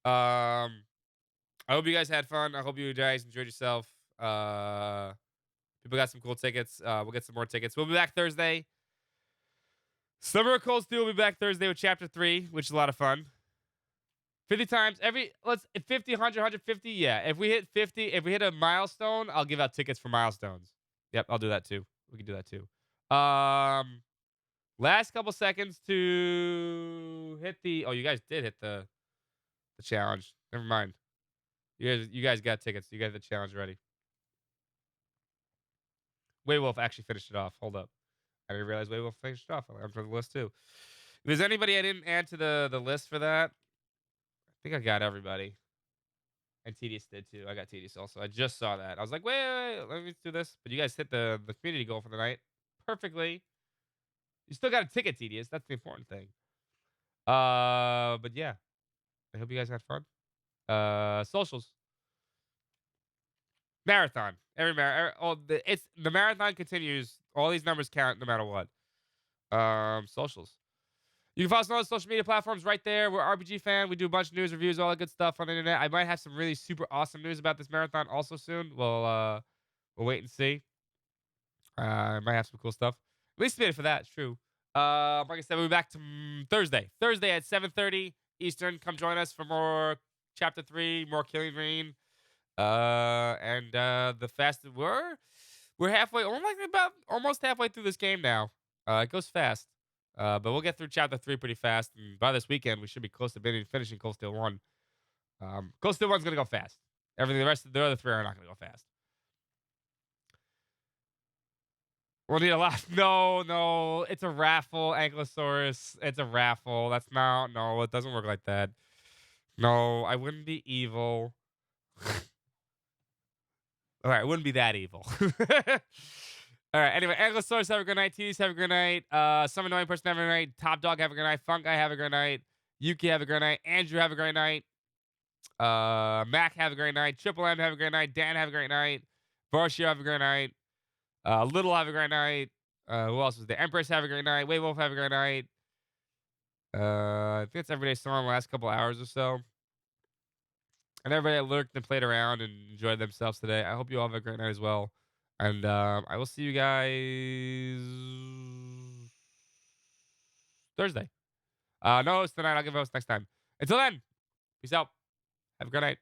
I hope you guys had fun. I hope you guys enjoyed yourself. People got some cool tickets. We'll get some more tickets. We'll be back Thursday. Summer of Cold Steel will be back Thursday with Chapter 3, which is a lot of fun. 50 times 50, 100, 150. Yeah. If we hit 50, if we hit a milestone, I'll give out tickets for milestones. Yep, I'll do that too. We can do that too. Last couple seconds to hit the. Oh, you guys did hit the challenge. Never mind. You guys got tickets. You got the challenge ready. Waywolf actually finished it off. Hold up. I didn't realize Waywolf finished it off. I'm from the list too. If there's anybody I didn't add to the list for that, I think I got everybody. And Tedious did too. I got Tedious also. I just saw that. I was like, wait, let me do this. But you guys hit the community goal for the night perfectly. You still got a ticket, Tedious. That's the important thing. But yeah, I hope you guys had fun. Socials. Marathon. The marathon continues. All these numbers count no matter what. Socials. You can follow us on all the social media platforms right there. We're RPG Fan. We do a bunch of news, reviews, all that good stuff on the internet. I might have some really super awesome news about this marathon also soon. We'll wait and see. I might have some cool stuff. At least for that. It's true. Like I said, we'll be back to Thursday. Thursday at 7:30 Eastern. Come join us for more Chapter 3, more Killing Green. And the fast we're halfway, almost halfway through this game now. It goes fast. But we'll get through Chapter 3 pretty fast. And by this weekend, we should be close to finishing Cold Steel 1. Cold Steel 1's going to go fast. The rest of the other 3 are not going to go fast. We'll need a lot. No. It's a raffle, Ankylosaurus. It's a raffle. No, it doesn't work like that. No, I wouldn't be evil. All right, it wouldn't be that evil. All right, anyway, Ankylosaurus, have a good night. Tedious, have a good night. Some annoying person, have a good night. Top Dog, have a good night. Funk Guy, have a good night. Yuki, have a great night. Andrew, have a great night. Mac, have a great night. Triple M, have a great night. Dan, have a great night. Varshio, have a great night. Little, have a great night. Who else was there? Empress, have a great night. Waywolf, have a great night. I think it's Everyday Storm the last couple hours or so. And everybody that lurked and played around and enjoyed themselves today. I hope you all have a great night as well. And I will see you guys Thursday. No host tonight. I'll give a host next time. Until then, peace out. Have a good night.